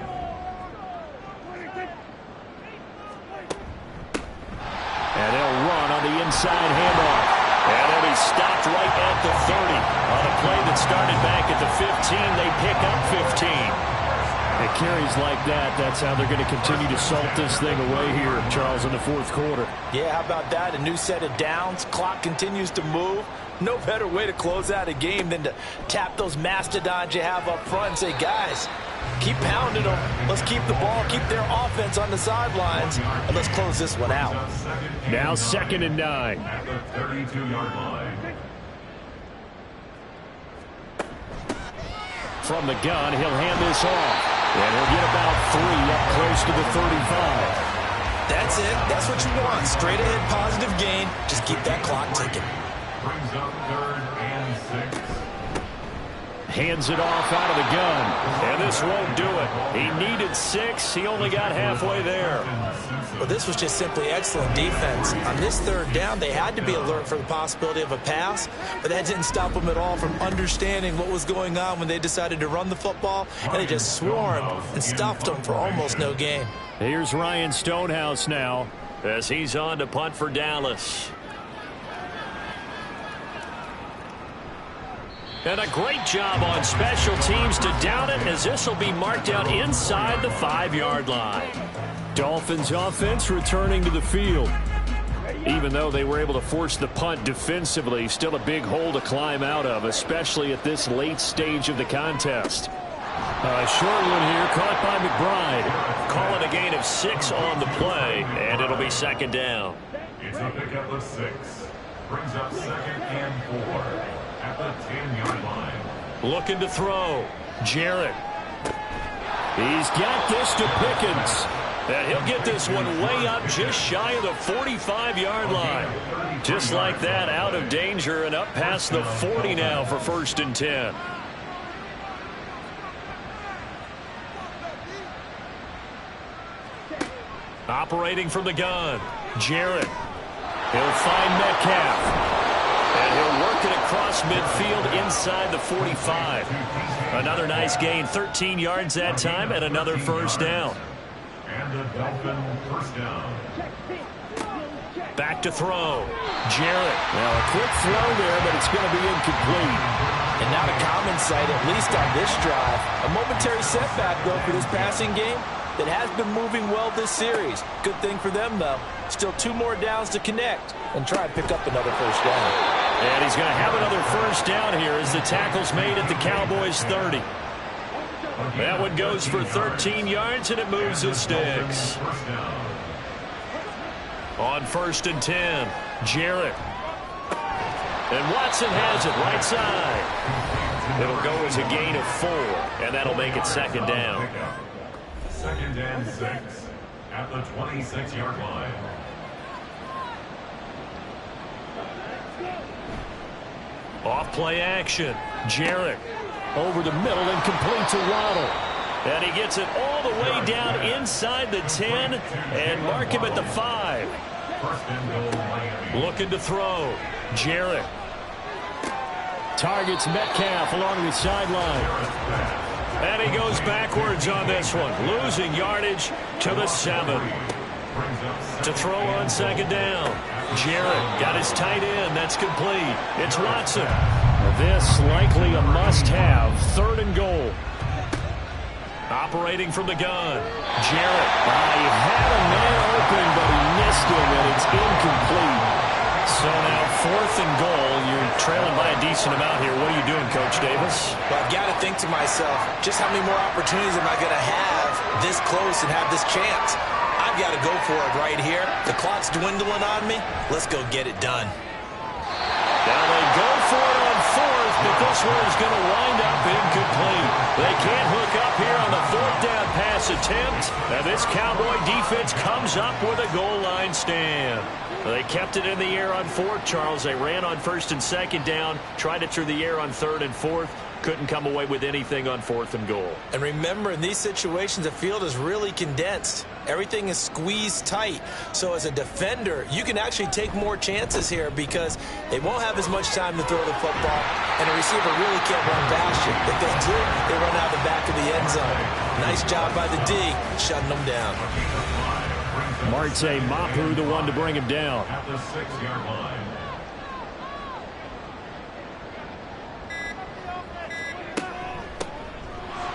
And they'll run on the inside handoff. And he'll be stopped right at the 30. On a play that started back at the 15, they pick up 15. It carries like that. That's how they're going to continue to salt this thing away here, Charles, in the 4th quarter. Yeah, how about that? A new set of downs. Clock continues to move. No better way to close out a game than to tap those mastodons you have up front and say, guys, keep pounding them. Let's keep the ball, keep their offense on the sidelines, and let's close this one out. Now 2nd and 9. At the 32-yard line. From the gun, he'll hand this off. And he'll get about 3 up close to the 35. That's it. That's what you want. Straight ahead positive gain. Just keep that clock ticking. Brings up 3rd and 6. Hands it off out of the gun. And this won't do it. He needed 6. He only got halfway there. Well, this was just simply excellent defense. On this 3rd down, they had to be alert for the possibility of a pass, but that didn't stop them at all from understanding what was going on when they decided to run the football, and they just swarmed and stuffed them for almost no gain. Here's Ryan Stonehouse now. As he's on to punt for Dallas. And a great job on special teams to down it, as this will be marked out inside the 5-yard line. Dolphins offense returning to the field. Even though they were able to force the punt defensively, still a big hole to climb out of, especially at this late stage of the contest. A short one here, caught by McBride. Call it a gain of 6 on the play, and it'll be 2nd down. It's a pickup of 6. Brings up 2nd and 4 at the 10-yard line. Looking to throw. Jarrett. He's got this to Pickens. And he'll get this one way up just shy of the 45-yard line. Just like that, out of danger and up past the 40 now for 1st and 10. Operating from the gun, Jarrett. He'll find Metcalf. And he'll work it across midfield inside the 45. Another nice gain, 13 yards that time, and another 1st down. And a Dolphin 1st down. Back to throw. Jarrett. Now a quick throw there, but it's going to be incomplete. And not a common sight, at least on this drive. A momentary setback, though, for this passing game that has been moving well this series. Good thing for them, though. Still 2 more downs to connect and try and pick up another 1st down. And he's going to have another 1st down here as the tackle's made at the Cowboys' 30. That one goes for 13 yards, and it moves the sticks. On 1st and 10, Jarrett. And Watson has it right side. It'll go as a gain of 4, and that'll make it 2nd down. 2nd and 6 at the 26-yard line. Off play action, Jarrett. Over the middle and complete to Waddle. And he gets it all the way down inside the 10 and mark him at the 5. Looking to throw. Jarrett. Targets Metcalf along the sideline. And he goes backwards on this one, losing yardage to the 7. To throw on 2nd down. Jarrett got his tight end. That's complete. It's Watson. This likely a must-have. 3rd and goal. Operating from the gun. Jarrett. He had a man open, but he missed him, and it's incomplete. So now 4th and goal. You're trailing by a decent amount here. What are you doing, Coach Davis? Well, I've got to think to myself, just how many more opportunities am I going to have this close and have this chance? I've got to go for it right here. The clock's dwindling on me. Let's go get it done. Now they go for it on 4th, but this one is going to wind up incomplete. They can't hook up here on the 4th down pass attempt. And this Cowboy defense comes up with a goal line stand. They kept it in the air on 4th, Charles. They ran on 1st and 2nd down, tried it through the air on 3rd and 4th. Couldn't come away with anything on 4th and goal. And remember, in these situations, the field is really condensed. Everything is squeezed tight. So as a defender, you can actually take more chances here because they won't have as much time to throw the football, and the receiver really can't run past you. If they do, they run out the back of the end zone. Nice job by the D, shutting them down. Marte Mapu, the one to bring him down. At the 6-yard line.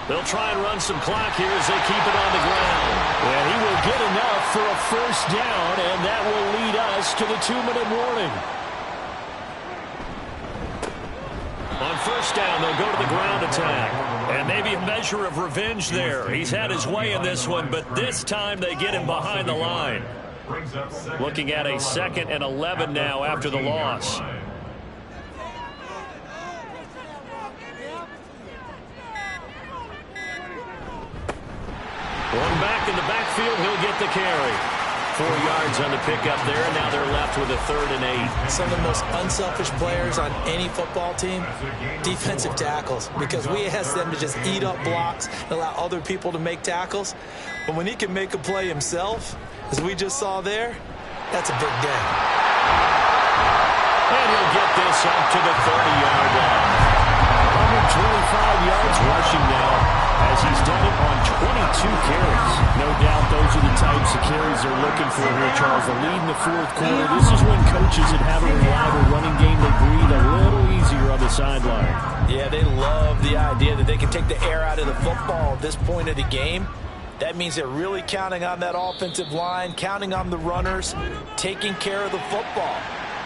They'll try and run some clock here as they keep it on the ground. And he will get enough for a 1st down, and that will lead us to the 2-minute warning. On 1st down, they'll go to the ground attack. And maybe a measure of revenge there. He's had his way in this one, but this time they get him behind the line. Looking at a 2nd and 11 now after the loss. One back in the backfield, he'll get the carry. 4 yards on the pickup there, and now they're left with a 3rd and 8. Some of the most unselfish players on any football team, defensive tackles, because we ask them to just eat up blocks and allow other people to make tackles. But when he can make a play himself, as we just saw there, that's a big day. And he'll get this up to the 30-yard line. 125 yards rushing now, as he's done it on 22 carries. No doubt those are the types of carries they're looking for here, Charles. The lead in the 4th quarter. This is when coaches that have a reliable running game, they breathe a little easier on the sideline. Yeah, they love the idea that they can take the air out of the football at this point of the game. That means they're really counting on that offensive line, counting on the runners, taking care of the football.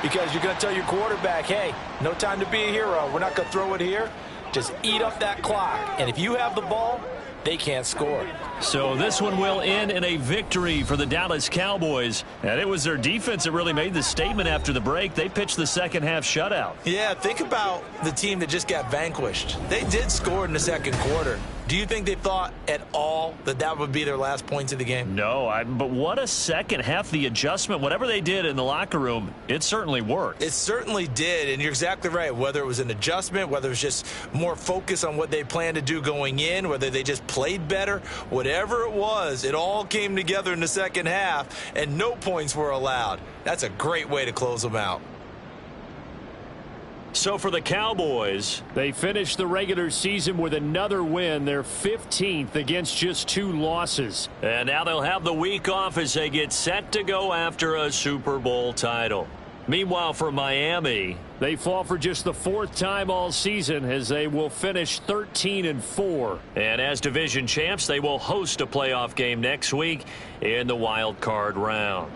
Because you're going to tell your quarterback, hey, no time to be a hero. We're not going to throw it here. Just eat up that clock. And if you have the ball, they can't score. So this one will end in a victory for the Dallas Cowboys. And it was their defense that really made the statement after the break. They pitched the second half shutout. Yeah, think about the team that just got vanquished. They did score in the 2nd quarter. Do you think they thought at all that that would be their last points of the game? No, but what a second half. The adjustment, whatever they did in the locker room, it certainly worked. It certainly did, and you're exactly right. Whether it was an adjustment, whether it was just more focus on what they planned to do going in, whether they just played better, whatever it was, it all came together in the second half, and no points were allowed. That's a great way to close them out. So for the Cowboys, they finished the regular season with another win. They're 15th against just 2 losses. And now they'll have the week off as they get set to go after a Super Bowl title. Meanwhile, for Miami, they fall for just the 4th time all season as they will finish 13-4. And as division champs, they will host a playoff game next week in the wild card round.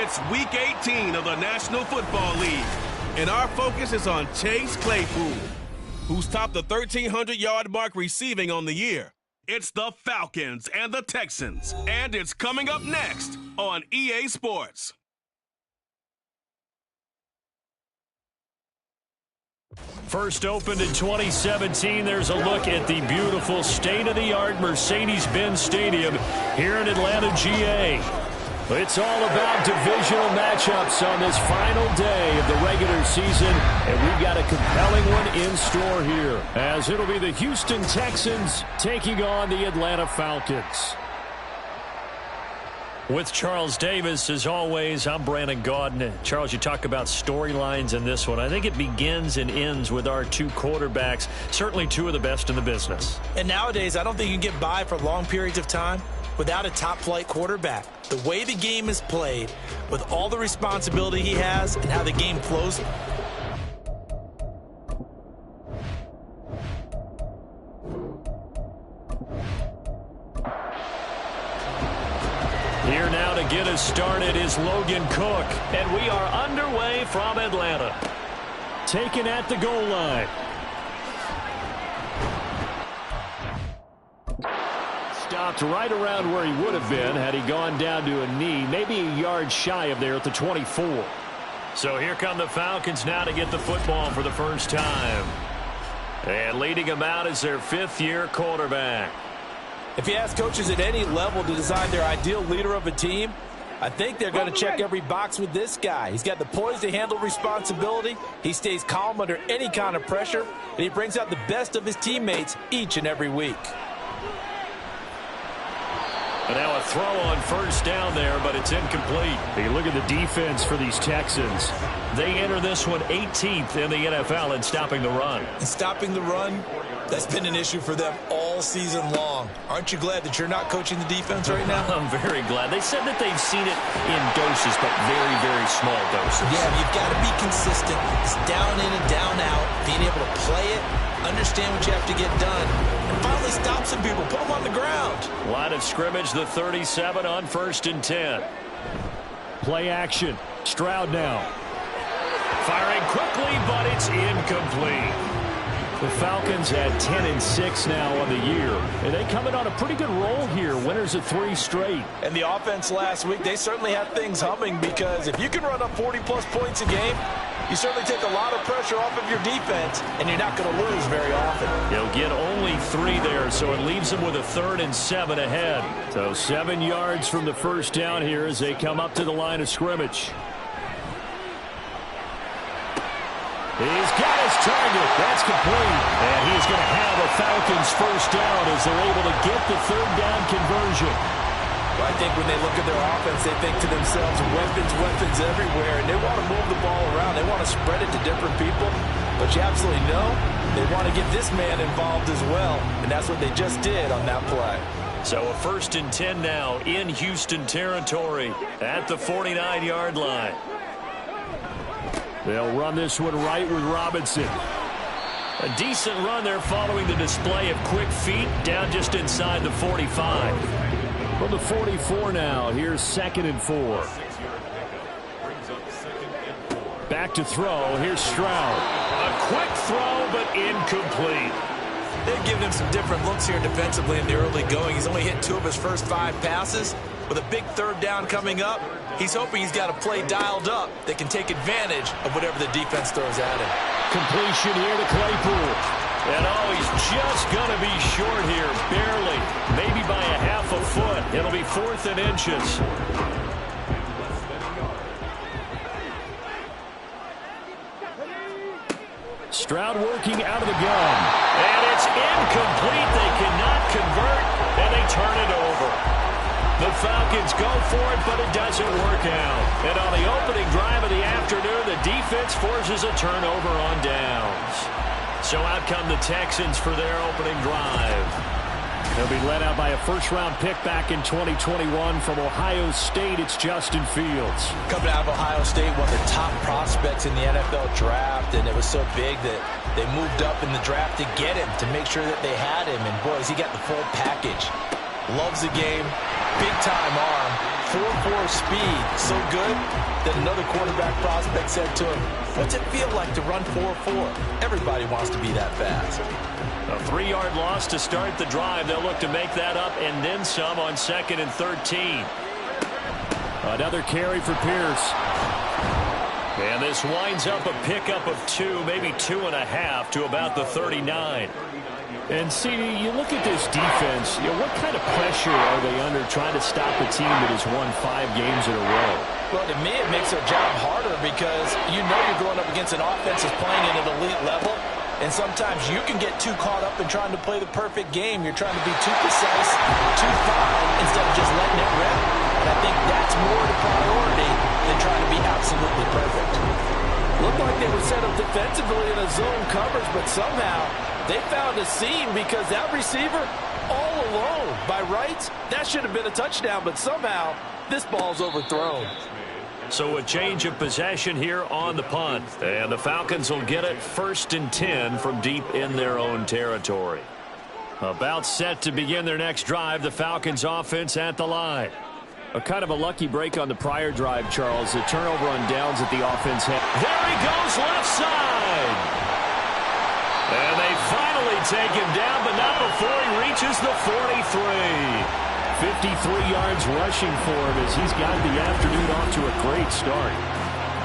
It's Week 18 of the National Football League, and our focus is on Chase Claypool, who's topped the 1,300-yard mark receiving on the year. It's the Falcons and the Texans, and it's coming up next on EA Sports. First opened in 2017, there's a look at the beautiful state-of-the-art Mercedes-Benz Stadium here in Atlanta, GA. It's all about divisional matchups on this final day of the regular season, and we've got a compelling one in store here, as it'll be the Houston Texans taking on the Atlanta Falcons. With Charles Davis, as always, I'm Brandon Gaudin. Charles, you talk about storylines in this one. I think it begins and ends with our two quarterbacks, certainly two of the best in the business. And nowadays, I don't think you can get by for long periods of time without a top-flight quarterback. The way the game is played, with all the responsibility he has and how the game flows. Here now to get us started is Logan Cook. And we are underway from Atlanta. Taken at the goal line. Stopped right around where he would have been had he gone down to a knee, maybe a yard shy of there at the 24. So here come the Falcons now to get the football for the first time. And leading them out is their fifth-year quarterback. If you ask coaches at any level to design their ideal leader of a team, I think they're going to check every box with this guy. He's got the poise to handle responsibility. He stays calm under any kind of pressure, and he brings out the best of his teammates each and every week. And now a throw on first down there, but it's incomplete. Hey, look at the defense for these Texans. They enter this one 18th in the NFL in stopping the run. And stopping the run, that's been an issue for them all season long. Aren't you glad that you're not coaching the defense right now? I'm very glad. They said that they've seen it in doses, but very, very small doses. Yeah, you've got to be consistent. It's down in and down out. Being able to play it, understand what you have to get done, and finally stop some people, put them on the ground. Line of scrimmage, the 37 on 1st and 10. Play action. Stroud now. Firing quickly, but it's incomplete. The Falcons at 10-6 now on the year. And they come in on a pretty good roll here. Winners of 3 straight. And the offense last week, they certainly have things humming, because if you can run up 40-plus points a game, you certainly take a lot of pressure off of your defense, and you're not going to lose very often. He'll get only 3 there, so it leaves him with a 3rd and 7 ahead. So 7 yards from the first down here as they come up to the line of scrimmage. He's got his target. That's complete. And he's going to have a Falcons first down as they're able to get the 3rd down conversion. Well, I think when they look at their offense, they think to themselves, weapons everywhere, and they want to move the ball around. They want to spread it to different people. But you absolutely know they want to get this man involved as well, and that's what they just did on that play. So a 1st and 10 now in Houston territory at the 49-yard line. They'll run this one right with Robinson. A decent run there following the display of quick feet down just inside the 45. From the 44 now, here's 2nd and 4. Back to throw, here's Stroud. A quick throw, but incomplete. They've given him some different looks here defensively in the early going. He's only hit 2 of his first 5 passes. With a big 3rd down coming up, he's hoping he's got a play dialed up that can take advantage of whatever the defense throws at him. Completion here to Claypool. And he's just going to be short here, barely, maybe by a half a foot. It'll be 4th and inches. Stroud working out of the gun. And it's incomplete. They cannot convert, and they turn it over. The Falcons go for it, but it doesn't work out. And on the opening drive of the afternoon, the defense forces a turnover on downs. So out come the Texans for their opening drive. They'll be led out by a first-round pick back in 2021 from Ohio State. It's Justin Fields. Coming out of Ohio State, one of the top prospects in the NFL draft, and it was so big that they moved up in the draft to get him, to make sure that they had him. And, boys, he got the full package. Loves the game. Big-time arm. 4.4 speed, so good that another quarterback prospect said to him, "What's it feel like to run 4.4? Everybody wants to be that fast." A 3-yard loss to start the drive. They'll look to make that up and then some on 2nd and 13. Another carry for Pierce. And this winds up a pickup of 2, maybe 2.5 to about the 39. And, CD, you look at this defense, what kind of pressure are they under trying to stop a team that has won 5 games in a row? Well, to me, it makes their job harder because you're going up against an offense that's playing at an elite level, and sometimes you can get too caught up in trying to play the perfect game. You're trying to be too precise, too fine, instead of just letting it rip. And I think that's more the priority than trying to be absolutely perfect. Looked like they were set up defensively in a zone coverage, but somehow they found a seam because that receiver all alone. By rights, that should have been a touchdown, but somehow this ball's overthrown. So a change of possession here on the punt. And the Falcons will get it 1st and 10 from deep in their own territory. About set to begin their next drive, the Falcons offense at the line. A kind of a lucky break on the prior drive, Charles. The turnover on downs at the offense. There he goes left side. And they finally take him down, but not before he reaches the 43. 53 yards rushing for him as he's got the afternoon off to a great start.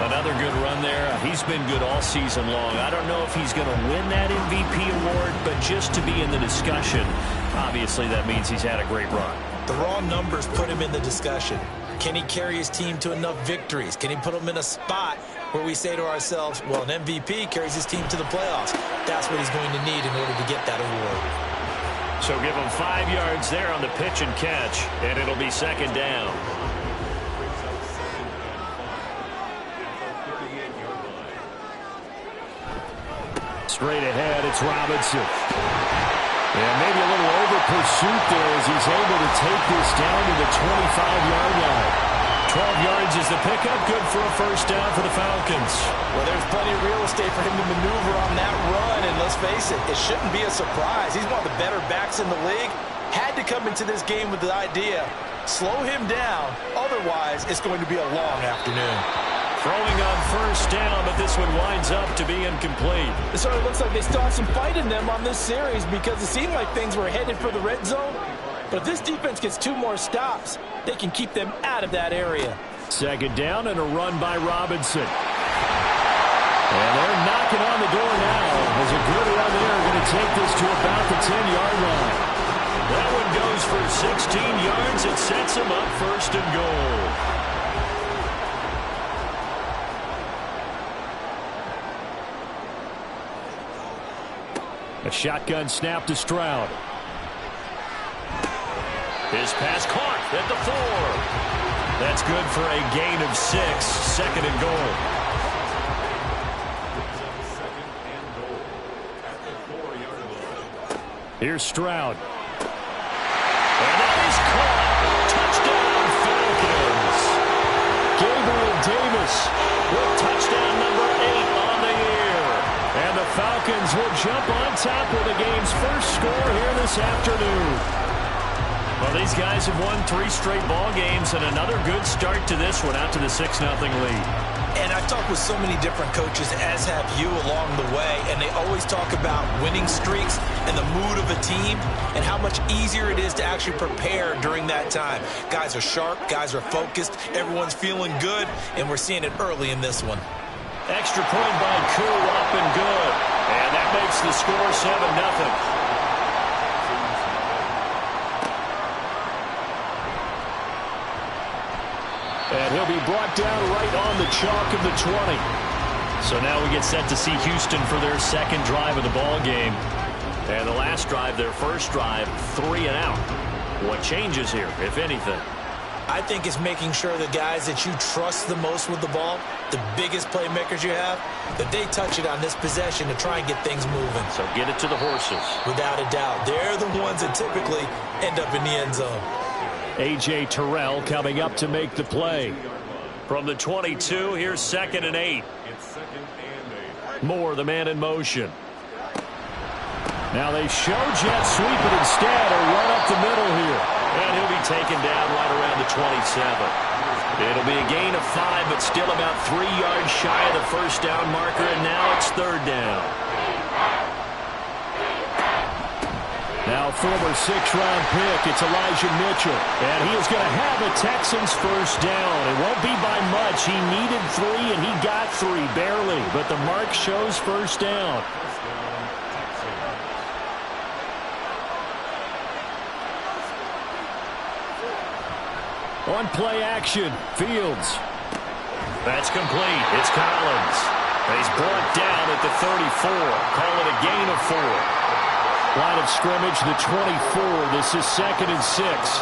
Another good run there. He's been good all season long. I don't know if he's going to win that MVP award, but just to be in the discussion, obviously that means he's had a great run. The raw numbers put him in the discussion. Can he carry his team to enough victories? Can he put them in a spot where we say to ourselves, well, an MVP carries his team to the playoffs. That's what he's going to need in order to get that award. So give him 5 yards there on the pitch and catch, and it'll be 2nd down. Straight ahead, it's Robinson. And maybe a little over pursuit there as he's able to take this down to the 25-yard line. 12 yards is the pickup, good for a 1st down for the Falcons. Well, there's plenty of real estate for him to maneuver on that run, and let's face it, it shouldn't be a surprise. He's one of the better backs in the league. Had to come into this game with the idea, slow him down, otherwise it's going to be a long afternoon. Throwing on 1st down, but this one winds up to be incomplete. It sort of looks like they still have some fight in them on this series because it seemed like things were headed for the red zone. But if this defense gets 2 more stops, they can keep them out of that area. 2nd down and a run by Robinson. And they're knocking on the door now as a good run there going to take this to about the 10-yard line. That one goes for 16 yards. It sets them up 1st and goal. A shotgun snap to Stroud. His pass caught at the 4. That's good for a gain of 6. 2nd and goal. Here's Stroud. And that is caught. Touchdown, Falcons. Gabriel Davis with touchdown number 8 on the year. And the Falcons will jump on top with the game's first score here this afternoon. Well, these guys have won 3 straight ball games and another good start to this one out to the 6-0 lead. And I've talked with so many different coaches, as have you along the way, and they always talk about winning streaks and the mood of a team and how much easier it is to actually prepare during that time. Guys are sharp, guys are focused, everyone's feeling good, and we're seeing it early in this one. Extra point by Koo, up and good. And that makes the score 7-0. And he'll be brought down right on the chalk of the 20. So now we get set to see Houston for their 2nd drive of the ball game. And the last drive, their 1st drive, 3 and out. What changes here, if anything? I think it's making sure the guys that you trust the most with the ball, the biggest playmakers you have, that they touch it on this possession to try and get things moving. So get it to the horses. Without a doubt. They're the ones that typically end up in the end zone. A.J. Terrell coming up to make the play. From the 22, here's 2nd and 8. Moore, the man in motion. Now they show jet sweep, but instead a run up the middle here. And he'll be taken down right around the 27. It'll be a gain of 5, but still about 3 yards shy of the first down marker, and now it's third down. Now former 6th-round pick, it's Elijah Mitchell. And he is going to have the Texans first down. It won't be by much. He needed 3, and he got 3, barely. But the mark shows first down. On play action, Fields. That's complete. It's Collins. He's brought down at the 34. Call it a gain of 4. Line of scrimmage, the 24. This is 2nd and 6.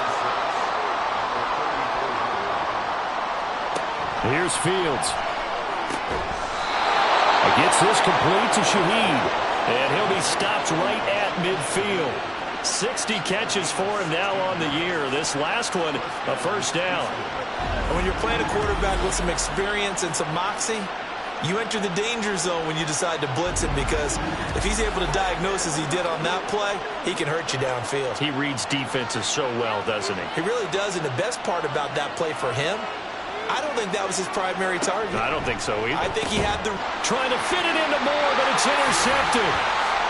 Here's Fields. He gets this complete to Shaheed. And he'll be stopped right at midfield. 60 catches for him now on the year. This last one, a first down. When you're playing a quarterback with some experience and some moxie, you enter the danger zone when you decide to blitz him, because if he's able to diagnose as he did on that play, he can hurt you downfield. He reads defenses so well, doesn't he? He really does, and the best part about that play for him, I don't think that was his primary target. I don't think so either. I think he had the... Trying to fit it into Moore, but it's intercepted.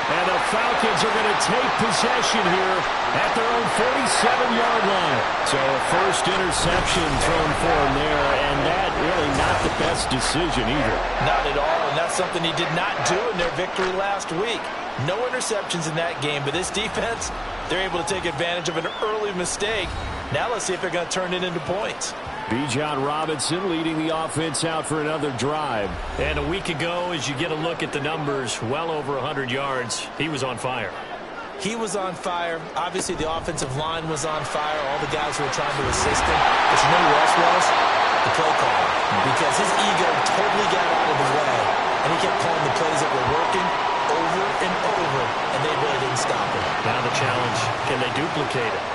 And the Falcons are going to take possession here at their own 47-yard line. So a first interception thrown for him there, and that really not the best decision either. Not at all, and that's something he did not do in their victory last week. No interceptions in that game, but this defense, they're able to take advantage of an early mistake. Now let's see if they're going to turn it into points. Bijan Robinson leading the offense out for another drive. And a week ago, as you get a look at the numbers, well over 100 yards, he was on fire. He was on fire. Obviously, the offensive line was on fire. All the guys who were trying to assist him. But you know who else was? The play caller. Because his ego totally got out of the way. And he kept calling the plays that were working over and over. And they really didn't stop him. Now the challenge, can they duplicate it?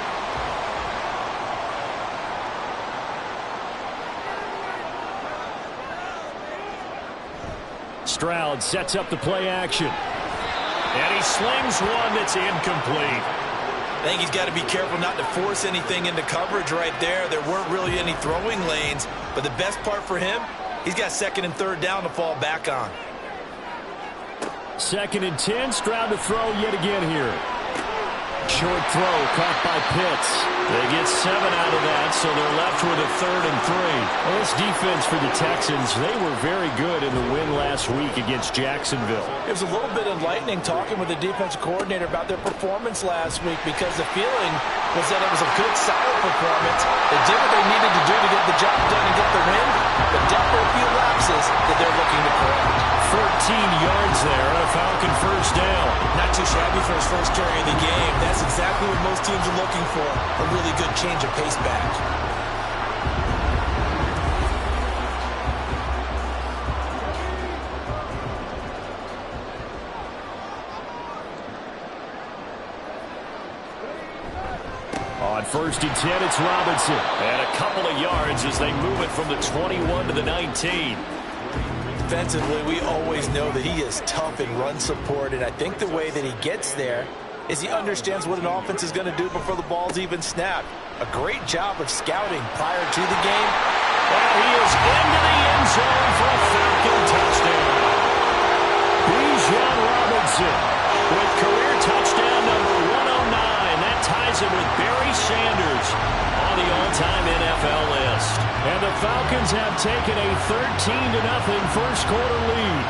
Stroud sets up the play action. And he slings one that's incomplete. I think he's got to be careful not to force anything into coverage right there. There weren't really any throwing lanes. But the best part for him, he's got 2nd and 3rd down to fall back on. 2nd and 10. Stroud to throw yet again here. Short throw caught by Pitts. They get 7 out of that, so they're left with a 3rd and 3. Well, this defense for the Texans, they were very good in the win last week against Jacksonville. It was a little bit enlightening talking with the defensive coordinator about their performance last week, because the feeling was that it was a good, solid performance. They did what they needed to do to get the job done and get the win, but definitely a few lapses that they're looking to correct. 14 yards there, a Falcon first down. Not too shabby for his first carry of the game. That's exactly what most teams are looking for, a really good change of pace back. On 1st and 10, it's Robinson. And a couple of yards as they move it from the 21 to the 19. Defensively, we always know that he is tough in run support, and I think the way that he gets there is he understands what an offense is going to do before the ball's even snapped. A great job of scouting prior to the game. And he is into the end zone for a Falcon touchdown. Bijan Robinson with career touchdown number 109. That ties him with Barry Sanders on the all-time NFL list. And the Falcons have taken a 13-0 first quarter lead.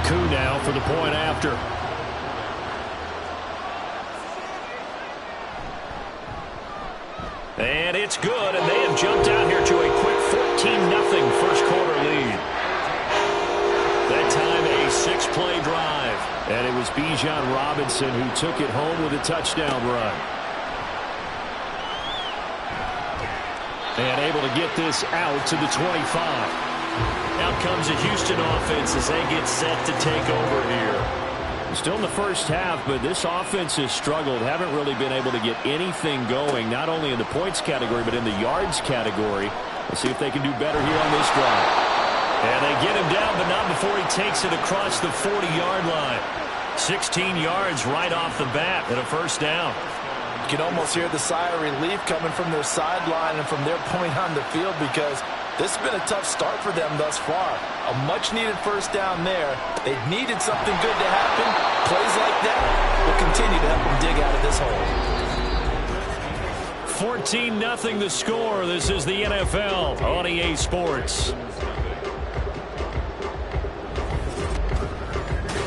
Koo now for the point after. And it's good, and they have jumped out here to a quick 14-0 first quarter lead. That time a 6-play drive. And it was Bijan Robinson who took it home with a touchdown run. And able to get this out to the 25. Out comes the Houston offense as they get set to take over here. Still in the first half, but this offense has struggled. Haven't really been able to get anything going, not only in the points category, but in the yards category. Let's see if they can do better here on this drive. And they get him down, but not before he takes it across the 40-yard line. 16 yards right off the bat and a first down. You can almost hear the sigh of relief coming from their sideline and from their point on the field, because this has been a tough start for them thus far. A much-needed first down there. They needed something good to happen. Plays like that will continue to help them dig out of this hole. 14-0 the score. This is the NFL on EA Sports.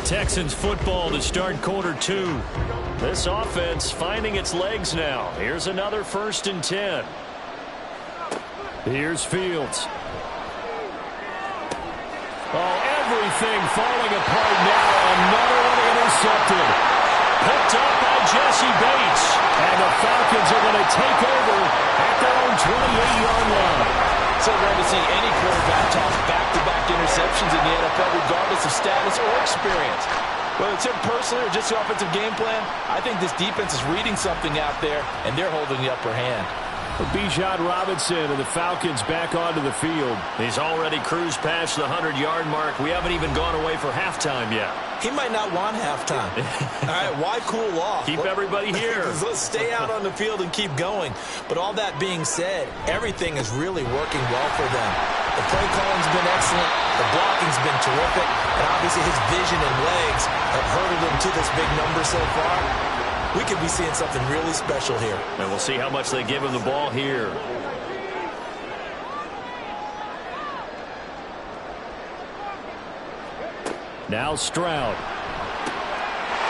Texans football to start quarter 2. This offense finding its legs now. Here's another 1st and 10. Here's Fields. Oh, everything falling apart now. Another one intercepted. Picked up by Jesse Bates. And the Falcons are going to take over at their own 28-yard line. So rare to see any quarterback toss back-to-back interceptions in the NFL, regardless of status or experience. Whether it's him personally or just the offensive game plan, I think this defense is reading something out there, and they're holding the upper hand. Bijan Robinson and the Falcons back onto the field. He's already cruised past the 100-yard mark. We haven't even gone away for halftime yet. He might not want halftime. All right, why cool off? Keep everybody here. Let's stay out on the field and keep going. But all that being said, everything is really working well for them. The play calling's been excellent. The blocking's been terrific. And obviously his vision and legs have herded him to this big number so far. We could be seeing something really special here. And we'll see how much they give him the ball here. Now Stroud.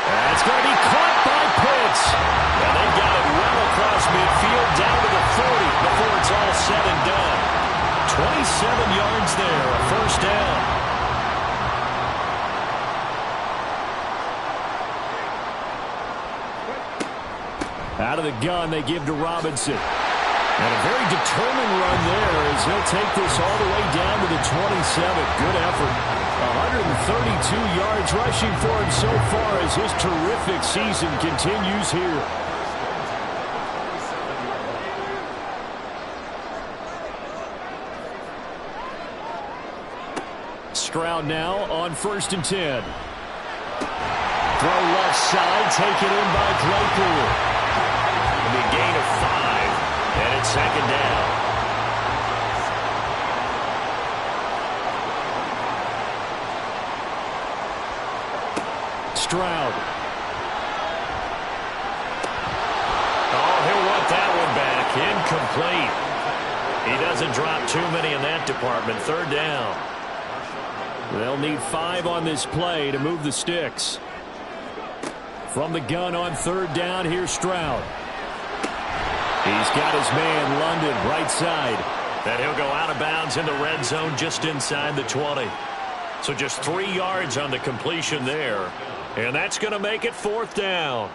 That's going to be caught by Pitts. And they got it well across midfield down to the 40 before it's all said and done. 27 yards there, a first down. Out of the gun, they give to Robinson. And a very determined run there as he'll take this all the way down to the 27. Good effort. 132 yards rushing for him so far as his terrific season continues here. Stroud now on 1st and 10. Throw left side, taken in by Claypool. A gain of 5, and it's 2nd down. Stroud. Oh, he'll want that one back. Incomplete. He doesn't drop too many in that department. 3rd down. They'll need 5 on this play to move the sticks. From the gun on 3rd down, here's Stroud. He's got his man, London, right side. And he'll go out of bounds in the red zone just inside the 20. So just 3 yards on the completion there. And that's going to make it 4th down.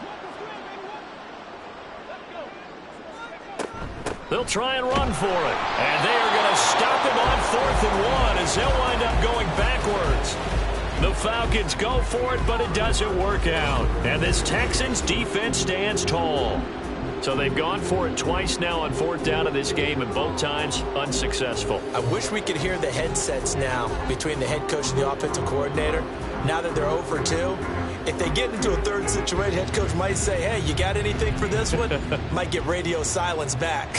They'll try and run for it. And they are going to stop him on 4th and 1 as they'll wind up going backwards. The Falcons go for it, but it doesn't work out. And this Texans defense stands tall. So they've gone for it twice now on 4th down in this game, and both times unsuccessful. I wish we could hear the headsets now between the head coach and the offensive coordinator. Now that they're 0 for 2, if they get into a 3rd situation, head coach might say, hey, you got anything for this one? Might get radio silence back.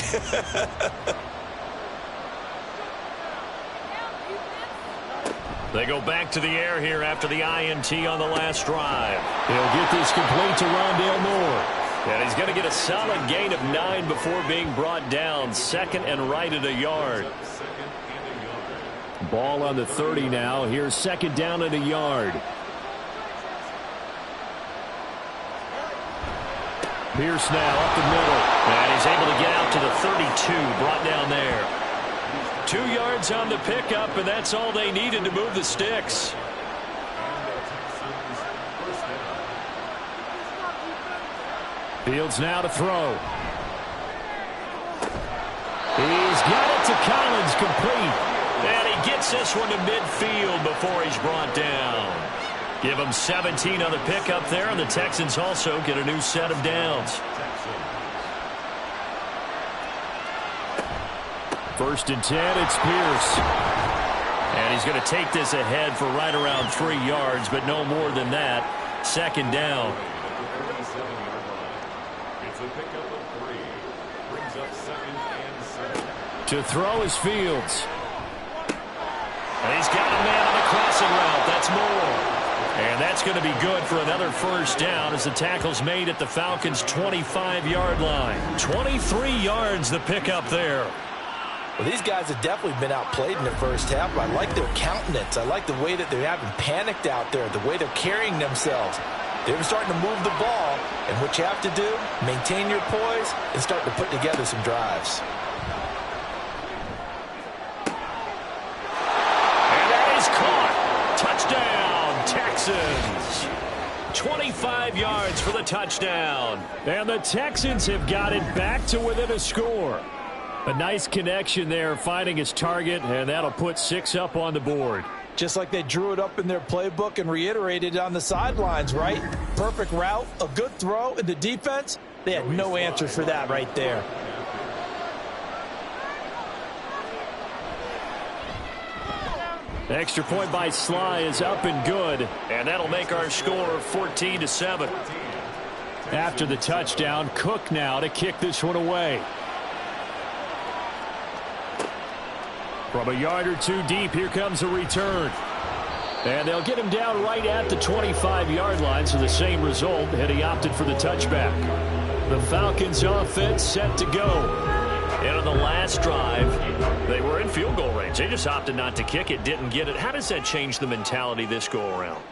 They go back to the air here after the INT on the last drive. He'll get this complete to Rondale Moore. And he's going to get a solid gain of 9 before being brought down. 2nd and right at a yard. Ball on the 30 now. Here's 2nd down at a yard. Pierce now up the middle. And he's able to get out to the 32. Brought down there. 2 yards on the pickup, and that's all they needed to move the sticks. Fields now to throw. He's got it to Collins, complete. And he gets this one to midfield before he's brought down. Give him 17 on the pickup there, and the Texans also get a new set of downs. 1st and 10, it's Pierce. And he's going to take this ahead for right around 3 yards, but no more than that. Second down. It's a pickup of 3. Brings up 2nd and 7. To throw is Fields. And he's got a man on the crossing route. That's Moore. And that's going to be good for another first down as the tackle's made at the Falcons' 25-yard line. 23 yards the pickup there. Well, these guys have definitely been outplayed in the first half. I like their countenance. I like the way that they're having panicked out there, the way they're carrying themselves. They're starting to move the ball, and what you have to do, maintain your poise and start to put together some drives. And that is caught. Touchdown, Texans. 25 yards for the touchdown. And the Texans have got it back to within a score. A nice connection there, finding his target, and that'll put 6 up on the board. Just like they drew it up in their playbook and reiterated on the sidelines, right? Perfect route, a good throw, and the defense, they had no answer for that right there. Extra point by Sly is up and good, and that'll make our score 14-7. After the touchdown, Cook now to kick this one away. From a yard or 2 deep, here comes a return. And they'll get him down right at the 25-yard line, so the same result, and he opted for the touchback. The Falcons offense set to go. And on the last drive, they were in field goal range. They just opted not to kick it, didn't get it. How does that change the mentality this go-around?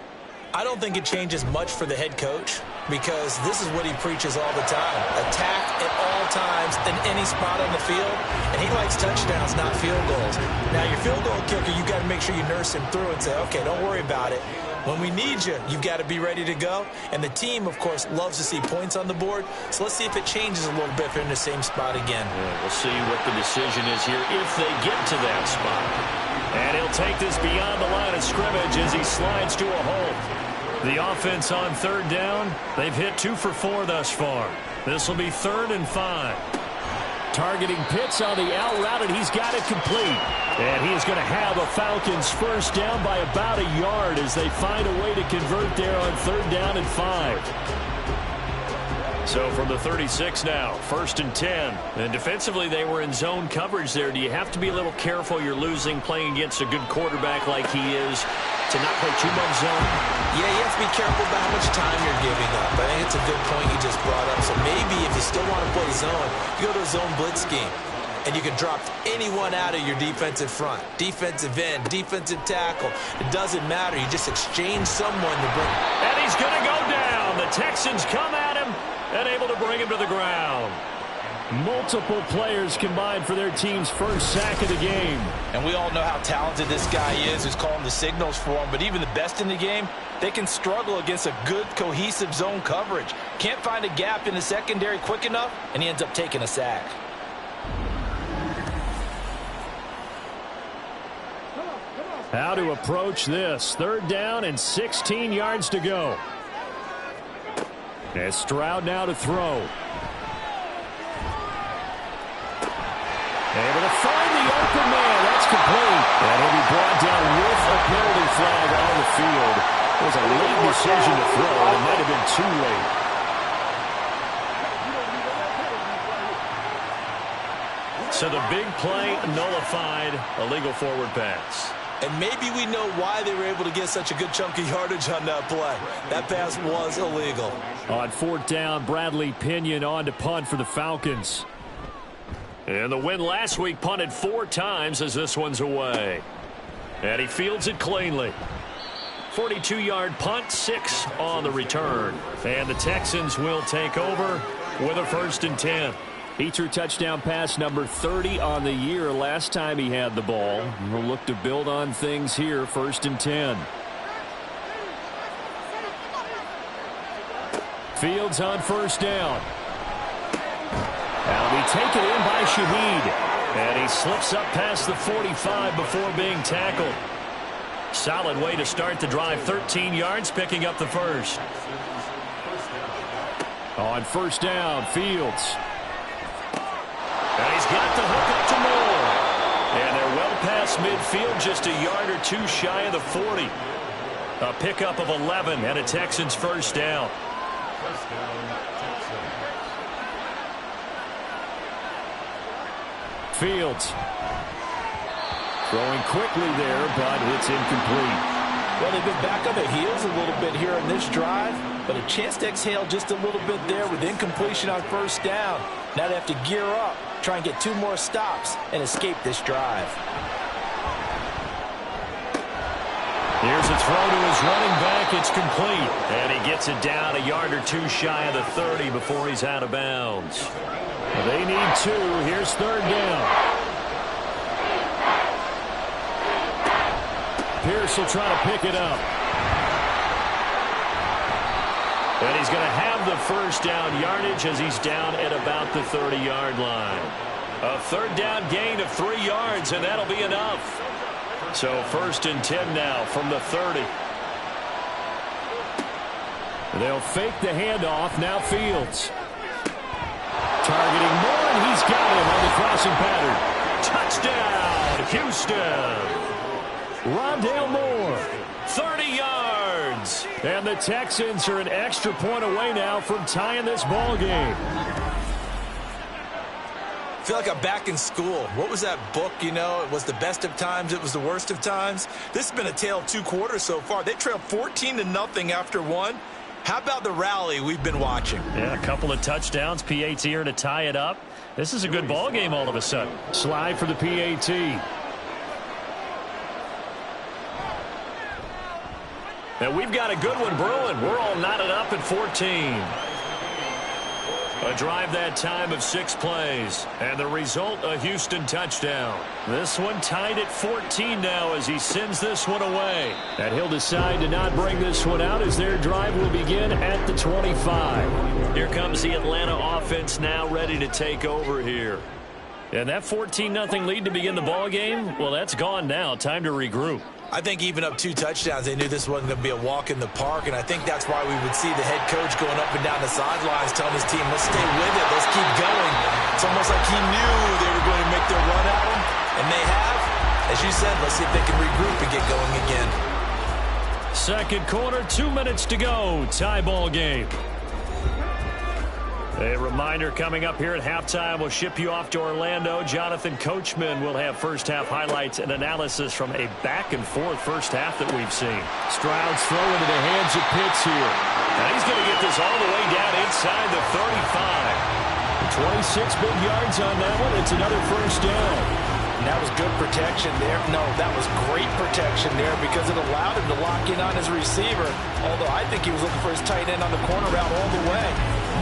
I don't think it changes much for the head coach because this is what he preaches all the time. Attack at all times in any spot on the field, and he likes touchdowns, not field goals. Now, your field goal kicker, you got to make sure you nurse him through and say, okay, don't worry about it. When we need you, you've got to be ready to go. And the team, of course, loves to see points on the board. So let's see if it changes a little bit if they're in the same spot again. Yeah, we'll see what the decision is here if they get to that spot. And he'll take this beyond the line of scrimmage as he slides to a hole. The offense on third down, they've hit 2 for 4 thus far. This will be 3rd and 5. Targeting Pitts on the out route, and he's got it complete. And he is going to have a Falcons first down by about a yard as they find a way to convert there on 3rd down and 5. So from the 36 now, 1st and 10. And defensively, they were in zone coverage there. Do you have to be a little careful you're losing playing against a good quarterback like he is to not play too much zone? Yeah, you have to be careful about how much time you're giving up. I think it's a good point you just brought up. So maybe if you still want to play zone, you go to a zone blitz scheme. And you can drop anyone out of your defensive front. Defensive end, defensive tackle. It doesn't matter. You just exchange someone to bring. And he's going to go down. The Texans come at him and able to bring him to the ground. Multiple players combined for their team's first sack of the game. And we all know how talented this guy is who's calling the signals for him. But even the best in the game, they can struggle against a good, cohesive zone coverage. Can't find a gap in the secondary quick enough, and he ends up taking a sack. How to approach this. 3rd down and 16 yards to go. As Stroud now to throw. Able to find the open man. That's complete. And he'll be brought down with a penalty flag on the field. It was a late decision to throw, and it might have been too late. So the big play nullified, a legal forward pass. And maybe we know why they were able to get such a good chunk of yardage on that play. That pass was illegal. On 4th down, Bradley Pinion on to punt for the Falcons. And the win last week punted 4 times as this one's away. And he fields it cleanly. 42-yard punt, 6 on the return. And the Texans will take over with a 1st and 10. He threw touchdown pass number 30 on the year last time he had the ball. We'll look to build on things here, 1st and 10. Fields on 1st down. That'll be taken in by Shaheed. And he slips up past the 45 before being tackled. Solid way to start the drive, 13 yards, picking up the first. On 1st down, Fields. And he's got the hook up to Moore. And they're well past across midfield, just a yard or two shy of the 40. A pickup of 11 and a Texans first down. Fields throwing quickly there, but it's incomplete. Well, they've been back on their heels a little bit here in this drive, but a chance to exhale just a little bit there with incompletion on first down. Now they have to gear up, try and get 2 more stops, and escape this drive. Here's a throw to his running back. It's complete. And he gets it down a yard or two shy of the 30 before he's out of bounds. They need 2. Here's third down. Pierce will try to pick it up. And he's going to have the first down yardage as he's down at about the 30-yard line. A third down gain of 3 yards, and that'll be enough. So first and 10 now from the 30. They'll fake the handoff. Now Fields. Targeting Moore, and he's got him on the crossing pattern. Touchdown, Houston. Rondale Moore. 30 yards. And the Texans are an extra point away now from tying this ball game. I feel like I'm back in school. What was that book, you know? It was the best of times. It was the worst of times. This has been a tale of 2 quarters so far. They trailed 14-0 after 1. How about the rally we've been watching? Yeah, a couple of touchdowns. PAT here to tie it up. This is a good ball game all of a sudden. Slide for the PAT. And we've got a good one brewing. We're all knotted up at 14. A drive that time of 6 plays. And the result, a Houston touchdown. This one tied at 14 now as he sends this one away. And he'll decide to not bring this one out as their drive will begin at the 25. Here comes the Atlanta offense now ready to take over here. And that 14-0 lead to begin the ball game, well, that's gone now. Time to regroup. I think even up 2 touchdowns, they knew this wasn't going to be a walk in the park, and I think that's why we would see the head coach going up and down the sidelines telling his team, let's stay with it, let's keep going. It's almost like he knew they were going to make their run at him, and they have. As you said, let's see if they can regroup and get going again. Second quarter, 2 minutes to go. Tie ball game. A reminder coming up here at halftime. We'll ship you off to Orlando. Jonathan Coachman will have first-half highlights and analysis from a back-and-forth first half that we've seen. Stroud's throw into the hands of Pitts here. And he's going to get this all the way down inside the 35. 26 big yards on that one. It's another first down. And that was good protection there. No, that was great protection there because it allowed him to lock in on his receiver. Although I think he was looking for his tight end on the corner route all the way.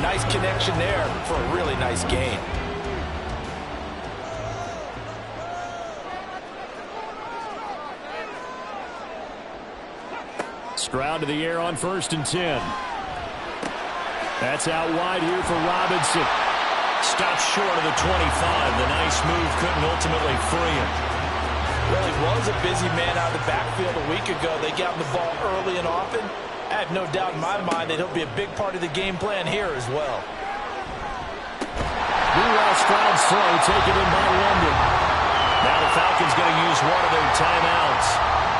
Nice connection there for a really nice gain. Stroud to the air on 1st and 10. That's out wide here for Robinson. Stopped short of the 25. The nice move couldn't ultimately free him. Well, he was a busy man out of the backfield a week ago. They got him the ball early and often. I have no doubt in my mind that he'll be a big part of the game plan here as well. Meanwhile, Stroud's throw taken in by London. Now the Falcons going to use one of their timeouts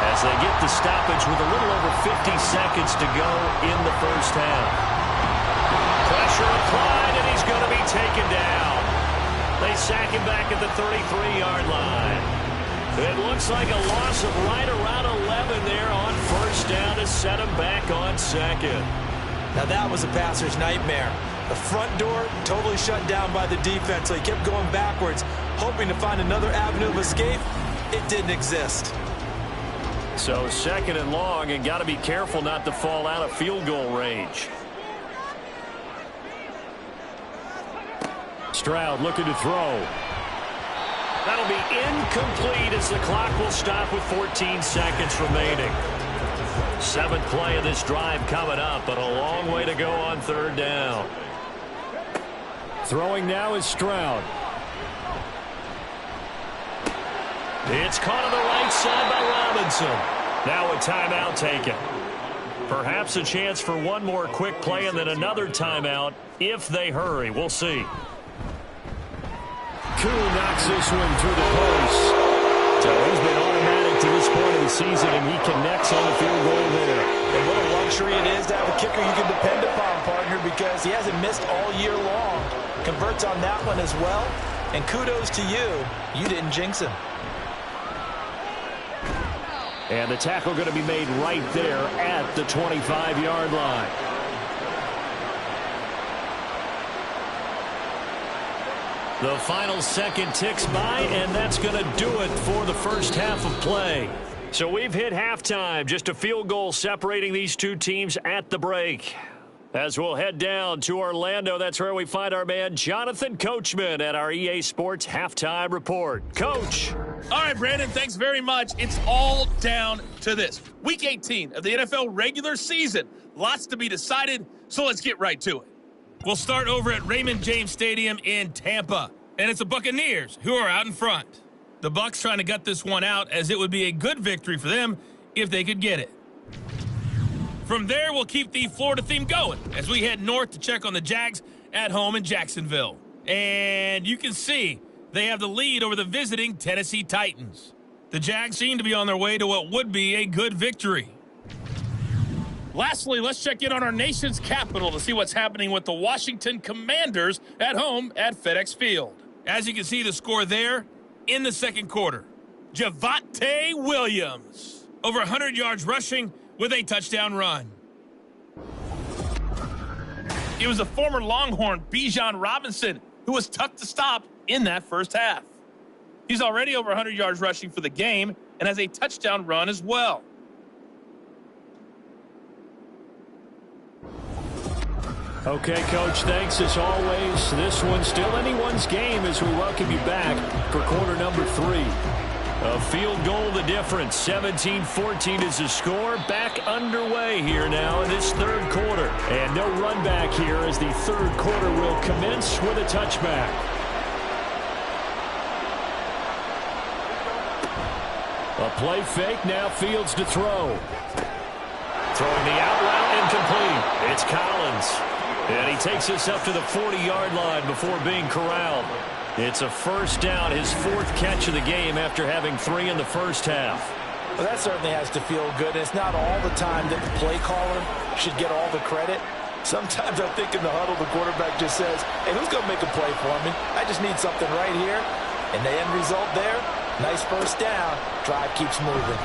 as they get the stoppage with a little over 50 seconds to go in the first half. Pressure applied, and he's going to be taken down. They sack him back at the 33-yard line. It looks like a loss of right around 11 there on first down to set him back on second. Now that was a passer's nightmare. The front door totally shut down by the defense, so he kept going backwards, hoping to find another avenue of escape. It didn't exist. So second and long, and got to be careful not to fall out of field goal range. Stroud looking to throw. That'll be incomplete as the clock will stop with 14 seconds remaining. 7th play of this drive coming up, but a long way to go on third down. Throwing now is Stroud. It's caught on the right side by Robinson. Now a timeout taken. Perhaps a chance for one more quick play and then another timeout if they hurry. We'll see. Koo knocks this one through the post. So he's been automatic to this point of the season, and he connects on the field goal there. And what a luxury it is to have a kicker you can depend upon, partner, because he hasn't missed all year long. Converts on that one as well. And kudos to you. You didn't jinx him. And the tackle going to be made right there at the 25-yard line. The final second ticks by, and that's going to do it for the first half of play. So we've hit halftime, just a field goal separating these two teams at the break. As we'll head down to Orlando, that's where we find our man Jonathan Coachman at our EA Sports Halftime Report. Coach. All right, Brandon, thanks very much. It's all down to this. Week 18 of the NFL regular season. Lots to be decided, so let's get right to it. We'll start over at Raymond James Stadium in Tampa, and it's the Buccaneers who are out in front. The Bucs trying to gut this one out, as it would be a good victory for them if they could get it. From there, we'll keep the Florida theme going as we head north to check on the Jags at home in Jacksonville. And you can see they have the lead over the visiting Tennessee Titans. The Jags seem to be on their way to what would be a good victory. Lastly, let's check in on our nation's capital to see what's happening with the Washington Commanders at home at FedEx Field. As you can see the score there in the second quarter. Javonte Williams, over 100 yards rushing with a touchdown run. It was a former Longhorn, Bijan Robinson, who was tough to stop in that first half. He's already over 100 yards rushing for the game and has a touchdown run as well. Okay, Coach, thanks as always. This one's still anyone's game as we welcome you back for quarter number 3. A field goal the difference. 17-14 is the score. Back underway here now in this third quarter. And no run back here as the third quarter will commence with a touchback. A play fake, now Fields to throw. Throwing the out route incomplete. It's Collins. And he takes us up to the 40-yard line before being corralled. It's a first down, his 4th catch of the game after having 3 in the first half. Well, that certainly has to feel good. It's not all the time that the play caller should get all the credit. Sometimes I think in the huddle, the quarterback just says, hey, who's going to make a play for me? I just need something right here. And the end result there, nice first down. Drive keeps moving.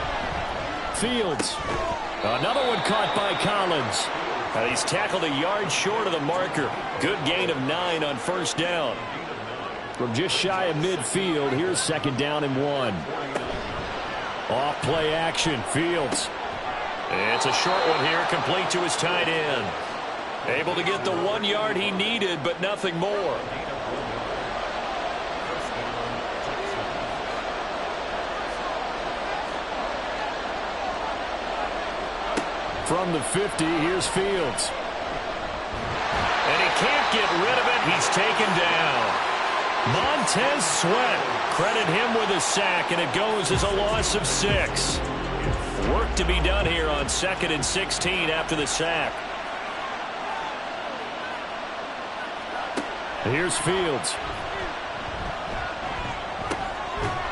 Fields. Another one caught by Collins. He's tackled a yard short of the marker. Good gain of 9 on first down. From just shy of midfield, here's second down and 1. Off play action, Fields. It's a short one here, complete to his tight end. Able to get the 1 yard he needed, but nothing more. From the 50, here's Fields. And he can't get rid of it. He's taken down. Montez Sweat. Credit him with a sack, and it goes as a loss of 6. Work to be done here on 2nd and 16 after the sack. Here's Fields.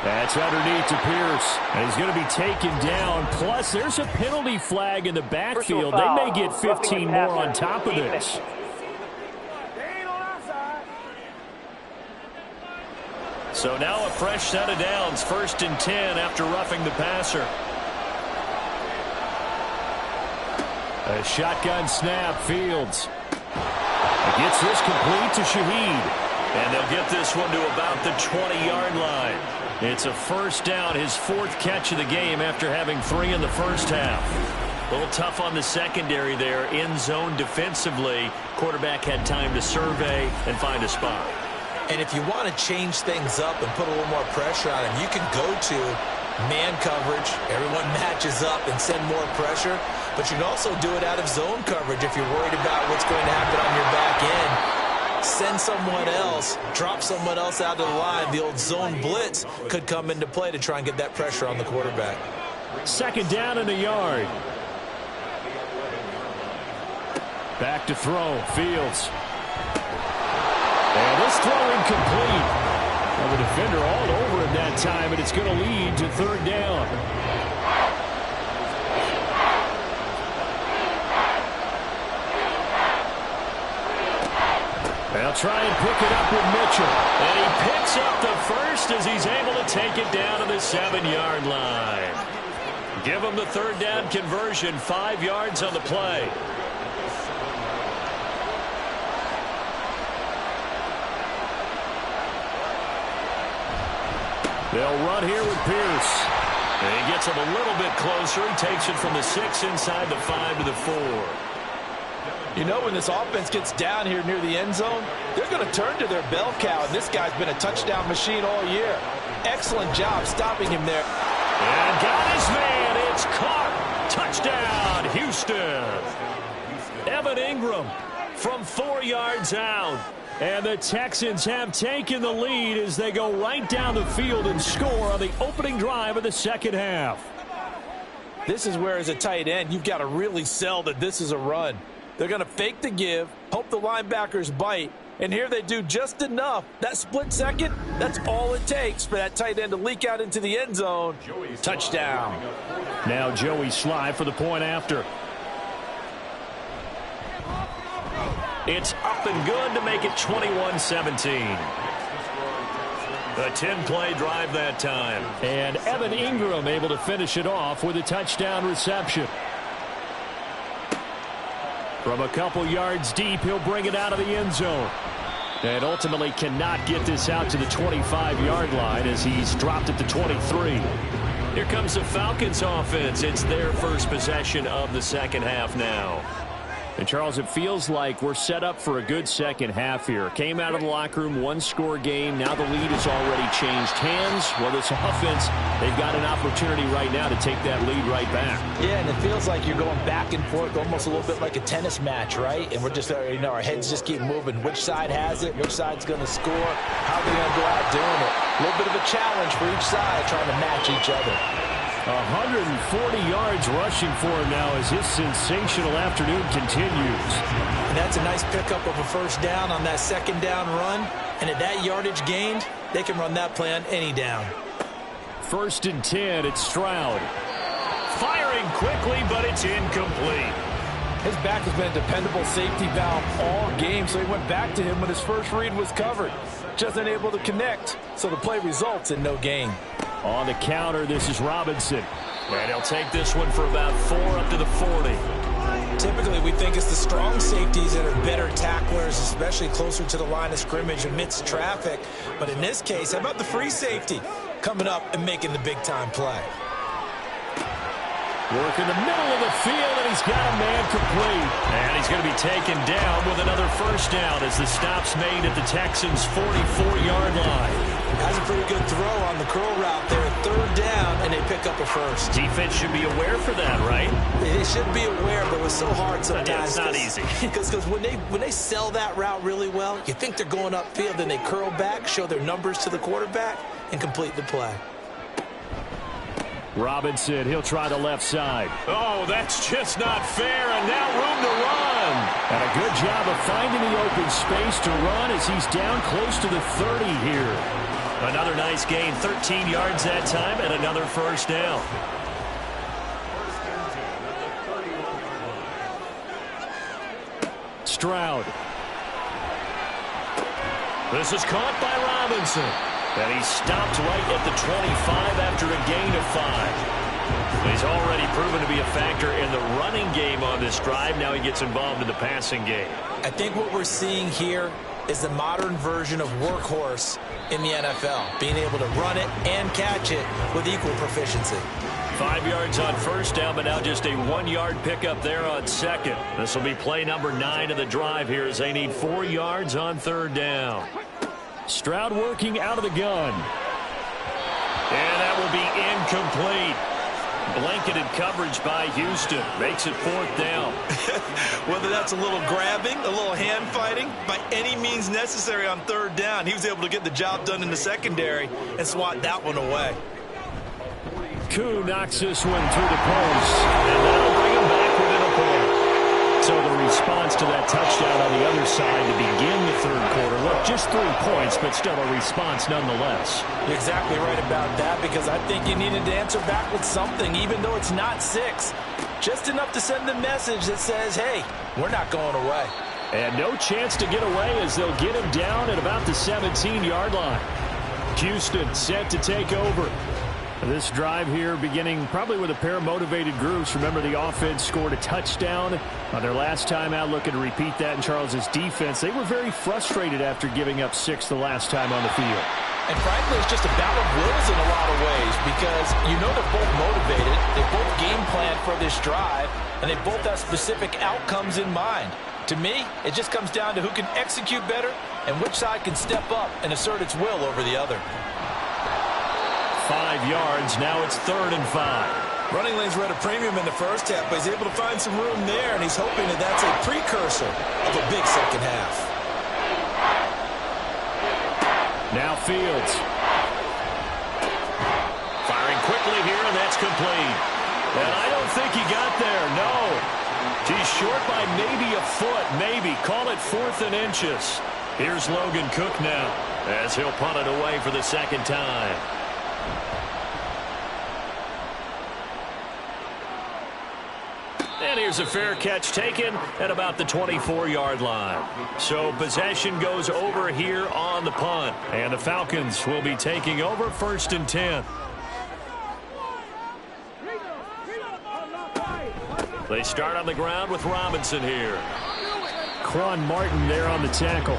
That's underneath to Pierce. And he's going to be taken down. Plus, there's a penalty flag in the backfield. They may get 15 more on top of this. So now a fresh set of downs. 1st and 10 after roughing the passer. A shotgun snap. Fields. Gets this complete to Shaheed. And they'll get this one to about the 20-yard line. It's a first down, his 4th catch of the game after having 3 in the first half. A little tough on the secondary there, in zone defensively. Quarterback had time to survey and find a spot. And if you want to change things up and put a little more pressure on him, you can go to man coverage. Everyone matches up and send more pressure. But you can also do it out of zone coverage if you're worried about what's going to happen on your back end. Send someone else, drop someone else out of the line. The old zone blitz could come into play to try and get that pressure on the quarterback. Second down and a yard. Back to throw, Fields. And this throw incomplete. Well, the defender all over him that time, and it's going to lead to third down. They'll try and pick it up with Mitchell. And he picks up the first as he's able to take it down to the 7-yard line. Give him the third down conversion, 5 yards on the play. They'll run here with Pierce. And he gets him a little bit closer. He takes it from the 6 inside the 5 to the 4. You know, when this offense gets down here near the end zone, they're going to turn to their bell cow, and this guy's been a touchdown machine all year. Excellent job stopping him there. And got his man. It's caught. Touchdown, Houston. Evan Ingram from 4 yards out. And the Texans have taken the lead as they go right down the field and score on the opening drive of the second half. This is where, as a tight end, you've got to really sell that this is a run. They're going to fake the give, hope the linebackers bite, and here they do just enough. That split second, that's all it takes for that tight end to leak out into the end zone. Touchdown. Now Joey Sly for the point after. It's up and good to make it 21-17. A 10-play drive that time. And Evan Ingram able to finish it off with a touchdown reception. From a couple yards deep, he'll bring it out of the end zone. And ultimately cannot get this out to the 25-yard line as he's dropped it to 23. Here comes the Falcons offense. It's their first possession of the second half now. And, Charles, it feels like we're set up for a good second half here. Came out of the locker room, one-score game. Now the lead has already changed hands. Well, this offense, they've got an opportunity right now to take that lead right back. Yeah, and it feels like you're going back and forth, almost a little bit like a tennis match, right? And we're just, our heads just keep moving. Which side has it? Which side's going to score? How are they going to go out doing it? A little bit of a challenge for each side, trying to match each other. 140 yards rushing for him now as his sensational afternoon continues. And that's a nice pickup of a first down on that second down run. And at that yardage gained, they can run that play on any down. 1st and 10, it's Stroud. Firing quickly, but it's incomplete. His back has been a dependable safety valve all game, so he went back to him when his first read was covered. Just unable to connect, so the play results in no gain. On the counter, this is Robinson. And he'll take this one for about 4 up to the 40. Typically, we think it's the strong safeties that are better tacklers, especially closer to the line of scrimmage amidst traffic. But in this case, how about the free safety coming up and making the big-time play? Work in the middle of the field, and he's got a man complete. And he's going to be taken down with another first down as the stop's made at the Texans' 44-yard line. That's a pretty good throw on the curl route there. 3rd down, and they pick up a first. Defense should be aware for that, right? They should be aware, but it was so hard sometimes. Yeah, it's not easy. Because when they sell that route really well, you think they're going upfield, then they curl back, show their numbers to the quarterback, and complete the play. Robinson, he'll try the left side. Oh, that's just not fair, and now room to run. And a good job of finding the open space to run as he's down close to the 30 here. Another nice gain, 13 yards that time, and another first down. Stroud. This is caught by Robinson. And he stopped right at the 25 after a gain of 5. He's already proven to be a factor in the running game on this drive. Now he gets involved in the passing game. I think what we're seeing here is the modern version of workhorse in the NFL, being able to run it and catch it with equal proficiency. 5 yards on first down, but now just a 1-yard pickup there on second. This will be play number 9 of the drive here as they need 4 yards on 3rd down. Stroud working out of the gun. And that will be incomplete. Blanketed coverage by Houston. Makes it 4th down. Whether that's a little grabbing, a little hand fighting, by any means necessary on 3rd down, he was able to get the job done in the secondary and swat that one away. Koo knocks this one through the post. And that'll bring him back within a point. So the response to that touchdown on the other side to begin the third quarter. Look, just 3 points, but still a response nonetheless. You're exactly right about that, because I think you needed to answer back with something, even though it's not 6. Just enough to send the message that says, hey, we're not going away. And no chance to get away as they'll get him down at about the 17-yard line. Houston set to take over. This drive here beginning probably with a pair of motivated groups. Remember, the offense scored a touchdown on their last time out. Looking to repeat that in Charles's defense. They were very frustrated after giving up 6 the last time on the field. And frankly, it's just a battle of wills in a lot of ways, because you know they're both motivated, they both game plan for this drive, and they both have specific outcomes in mind. To me, it just comes down to who can execute better and which side can step up and assert its will over the other. 5 yards, now it's 3rd and 5. Running lanes were at a premium in the first half, but he's able to find some room there, and he's hoping that that's a precursor of a big second half. Now Fields. Firing quickly here, and that's complete. And I don't think he got there, no. He's short by maybe a foot, maybe. Call it 4th and inches. Here's Logan Cook now, as he'll punt it away for the second time. And here's a fair catch taken at about the 24-yard line. So possession goes over here on the punt. And the Falcons will be taking over 1st and 10. They start on the ground with Robinson here. Quan Martin there on the tackle.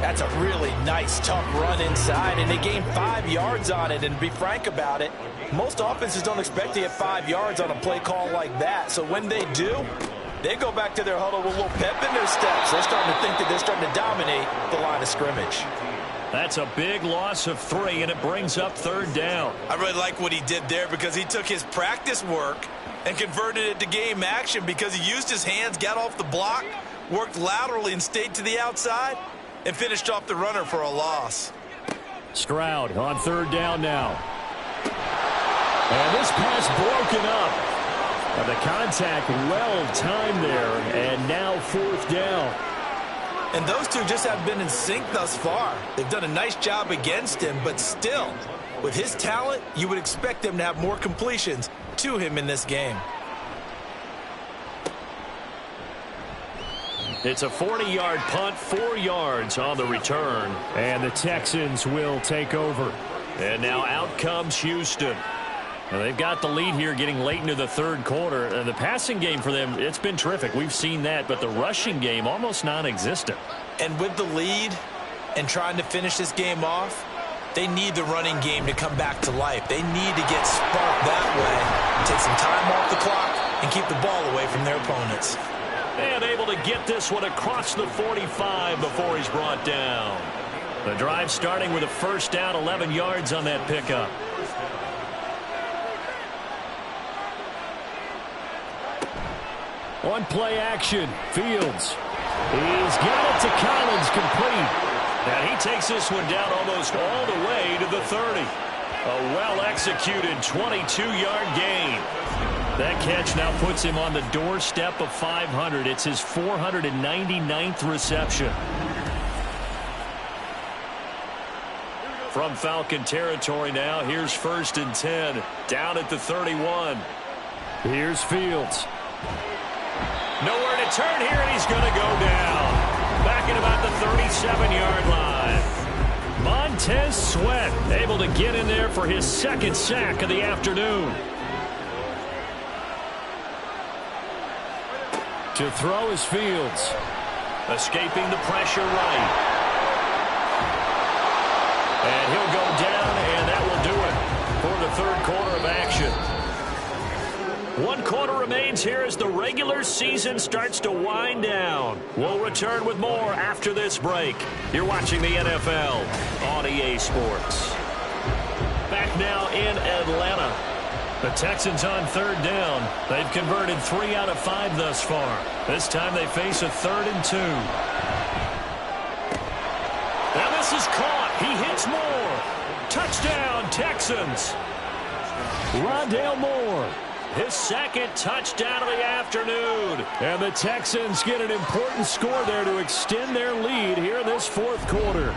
That's a really nice, tough run inside, and they gained 5 yards on it. And to be frank about it, most offenses don't expect to get 5 yards on a play call like that. So when they do, they go back to their huddle with a little pep in their steps. They're starting to think that they're starting to dominate the line of scrimmage. That's a big loss of 3, and it brings up 3rd down. I really like what he did there, because he took his practice work and converted it to game action, because he used his hands, got off the block, worked laterally and stayed to the outside, and finished off the runner for a loss. Stroud on 3rd down now. And this pass broken up. And the contact well timed there, and now 4th down. And those two just have been in sync thus far. They've done a nice job against him, but still, with his talent, you would expect them to have more completions to him in this game. It's a 40-yard punt, 4 yards on the return. And the Texans will take over. And now out comes Houston. Now they've got the lead here getting late into the 3rd quarter. And the passing game for them, it's been terrific. We've seen that, but the rushing game almost non-existent. And with the lead and trying to finish this game off, they need the running game to come back to life. They need to get sparked that way, take some time off the clock, and keep the ball away from their opponents. And able to get this one across the 45 before he's brought down. The drive starting with a 1st down, 11 yards on that pickup. On play action, Fields. He's got it to Collins, complete. And he takes this one down almost all the way to the 30. A well-executed 22-yard gain. That catch now puts him on the doorstep of 500. It's his 499th reception. From Falcon territory now, here's 1st and 10. Down at the 31. Here's Fields. Nowhere to turn here, and he's going to go down. Back at about the 37-yard line. Montez Sweat able to get in there for his 2nd sack of the afternoon. To throw is Fields. Escaping the pressure right. And he'll go down, and that will do it for the 3rd quarter of action. 1 quarter remains here as the regular season starts to wind down. We'll return with more after this break. You're watching the NFL on EA Sports. Back now in Atlanta. The Texans on 3rd down. They've converted 3 out of 5 thus far. This time they face a 3rd and 2. Now this is caught. He hits Moore. Touchdown, Texans. Rondale Moore his second touchdown of the afternoon. And the Texans get an important score there to extend their lead here in this fourth quarter.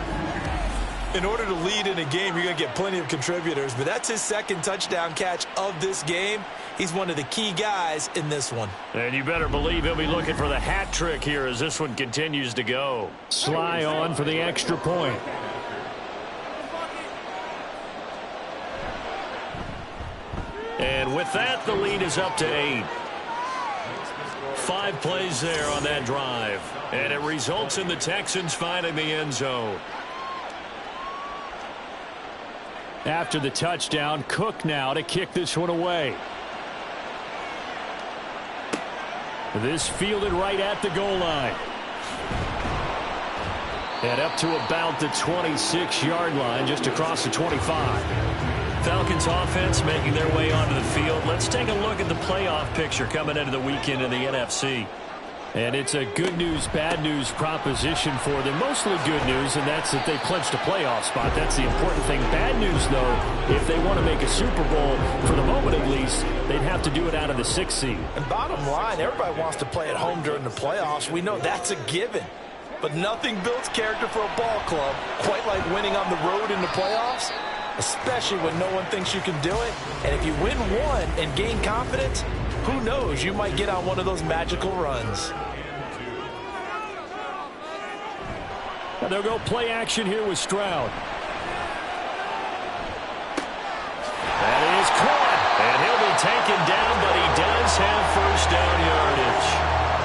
In order to lead in a game, you're going to get plenty of contributors, but that's his second touchdown catch of this game. He's one of the key guys in this one. And you better believe he'll be looking for the hat trick here as this one continues to go. Sly on for the extra point. And with that, the lead is up to 8. 5 plays there on that drive. And it results in the Texans finding the end zone. After the touchdown, Cook now to kick this one away. This fielded right at the goal line. And up to about the 26-yard line, just across the 25. Falcons offense making their way onto the field. Let's take a look at the playoff picture coming into the weekend in the NFC. And it's a good news, bad news proposition for them. Mostly good news, and that's that they clinched a playoff spot. That's the important thing. Bad news, though, if they want to make a Super Bowl, for the moment at least, they'd have to do it out of the 6th seed. And bottom line, everybody wants to play at home during the playoffs. We know that's a given. But nothing builds character for a ball club quite like winning on the road in the playoffs, especially when no one thinks you can do it. And if you win one and gain confidence, who knows, you might get on one of those magical runs. And they'll go play action here with Stroud. That is caught. And he'll be taken down, but he does have first down yardage.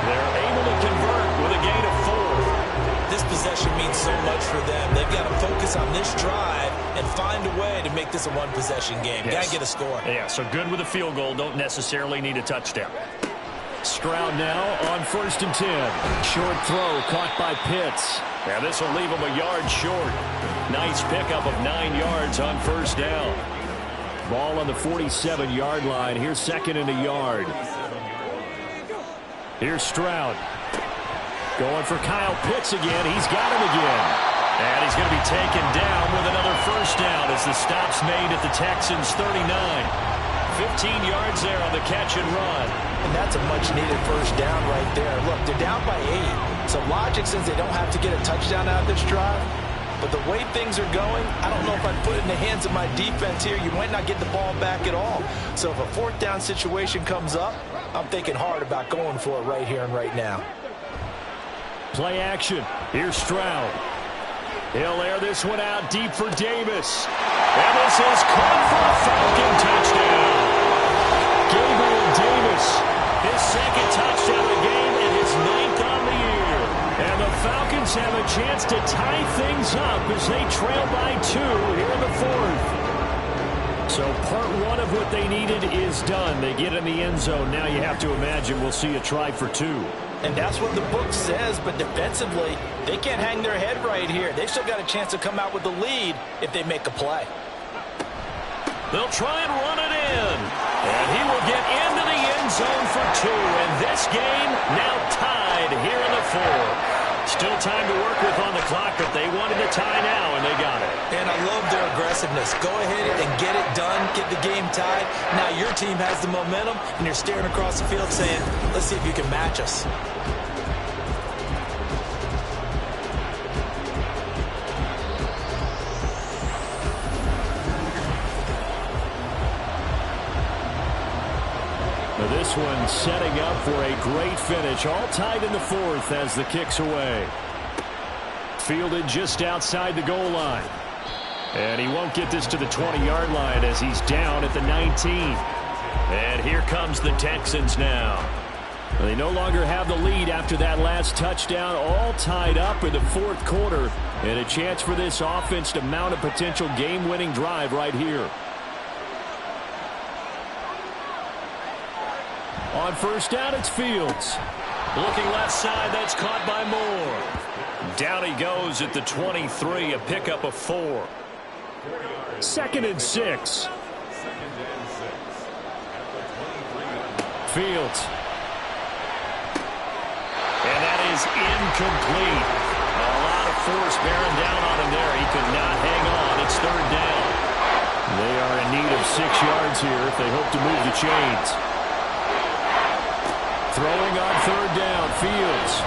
They're able to convert with a gain of 4. This possession means so much for them. They've got to focus on this drive and find a way to make this a one-possession game. Yes. Got to get a score. Yeah, so good with a field goal. Don't necessarily need a touchdown. Stroud now on 1st and 10. Short throw caught by Pitts. Now this will leave him a yard short. Nice pickup of 9 yards on first down. Ball on the 47-yard line. Here's 2nd and a yard. Here's Stroud. Going for Kyle Pitts again. He's got him again. And he's going to be taken down with another first down as the stop's made at the Texans' 39. 15 yards there on the catch and run. And that's a much-needed first down right there. Look, they're down by 8. So logic says they don't have to get a touchdown out of this drive. But the way things are going, I don't know if I'd put it in the hands of my defense here. You might not get the ball back at all. So if a 4th down situation comes up, I'm thinking hard about going for it right here and right now. Play action. Here's Stroud. He'll air this one out deep for Davis. And this is caught for a Falcon touchdown. Gabriel Davis. His 2nd touchdown of the game and his 9th on the year. And the Falcons have a chance to tie things up as they trail by 2 here in the 4th. So part 1 of what they needed is done. They get in the end zone. Now you have to imagine we'll see a try for 2. And that's what the book says, but defensively, they can't hang their head right here. They've still got a chance to come out with the lead if they make a play. They'll try and run it in. And he will get into the end zone for 2. And this game now tied here in the 4th. Still time to work with on the clock, but they wanted to tie now, and they got it. And I love their aggressiveness. Go ahead and get it done, get the game tied. Now your team has the momentum, and you're staring across the field saying, let's see if you can match us. This one setting up for a great finish. All tied in the 4th as the kick's away. Fielded just outside the goal line. And he won't get this to the 20-yard line as he's down at the 19. And here comes the Texans now. They no longer have the lead after that last touchdown. All tied up in the 4th quarter. And a chance for this offense to mount a potential game-winning drive right here. On first down, it's Fields. Looking left side, that's caught by Moore. Down he goes at the 23, a pickup of 4. 2nd and 6. Fields. And that is incomplete. A lot of force bearing down on him there. He could not hang on. It's 3rd down. They are in need of 6 yards here if they hope to move the chains. Throwing on third down, Fields.